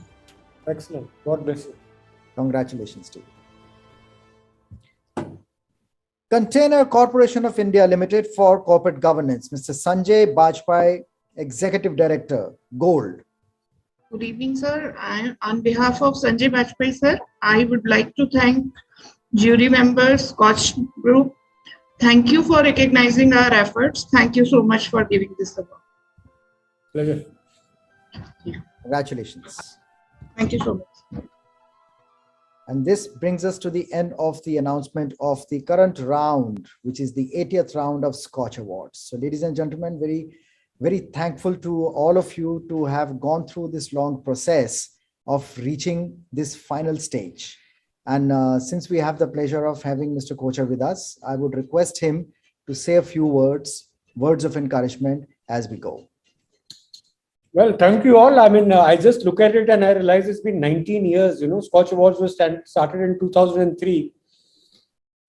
Excellent. God bless you. Congratulations to you. Container Corporation of India Limited for Corporate Governance, Mr. Sanjay Bajpai, Executive Director, Gold. Good evening, sir. And on behalf of Sanjay Bajpai, sir, I would like to thank jury members, SKOCH Group. Thank you for recognizing our efforts. Thank you so much for giving this award. Pleasure. Congratulations. Thank you so much. And this brings us to the end of the announcement of the current round, which is the 80th round of SKOCH Awards. So ladies and gentlemen, very thankful to all of you to have gone through this long process of reaching this final stage. And since we have the pleasure of having Mr. Kochar with us, I would request him to say a few words of encouragement as we go. Well, thank you all. I mean, I just look at it and I realize it's been 19 years. You know, SKOCH Awards was started in 2003.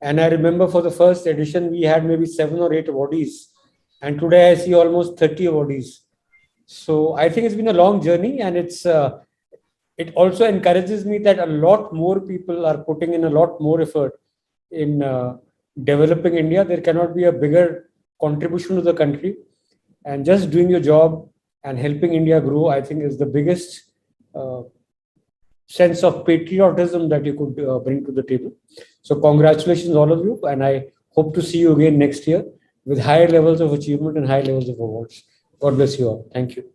And I remember for the first edition, we had maybe 7 or 8 awardees. And today I see almost 30 awardees. So I think it's been a long journey, and it also encourages me that a lot more people are putting in a lot more effort in developing India. There cannot be a bigger contribution to the country. And just doing your job and helping India grow, I think, is the biggest sense of patriotism that you could bring to the table. So congratulations, all of you. And I hope to see you again next year with high levels of achievement and high levels of awards. God bless you all. Thank you.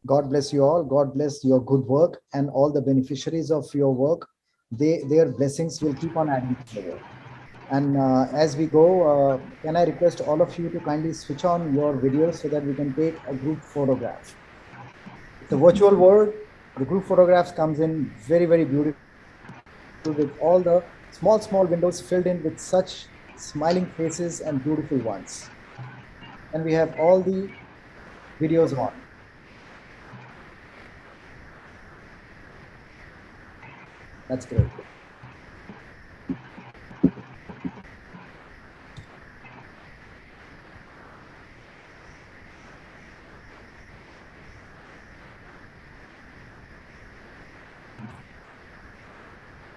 God bless you all. God bless your good work and all the beneficiaries of your work. Their blessings will keep on adding to the work. And as we go, can I request all of you to kindly switch on your videos so that we can take a group photograph. It's a virtual world. The group photographs comes in very, very beautiful with all the small windows filled in with such smiling faces and beautiful ones. And we have all the videos on. That's great.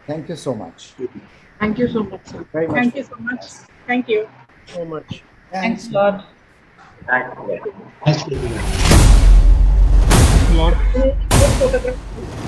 Thank you so much. Thank you so much, sir. Very much. Thank you so much. Thank you. So much. Thanks a lot. Thanks. Thanks. Good photograph.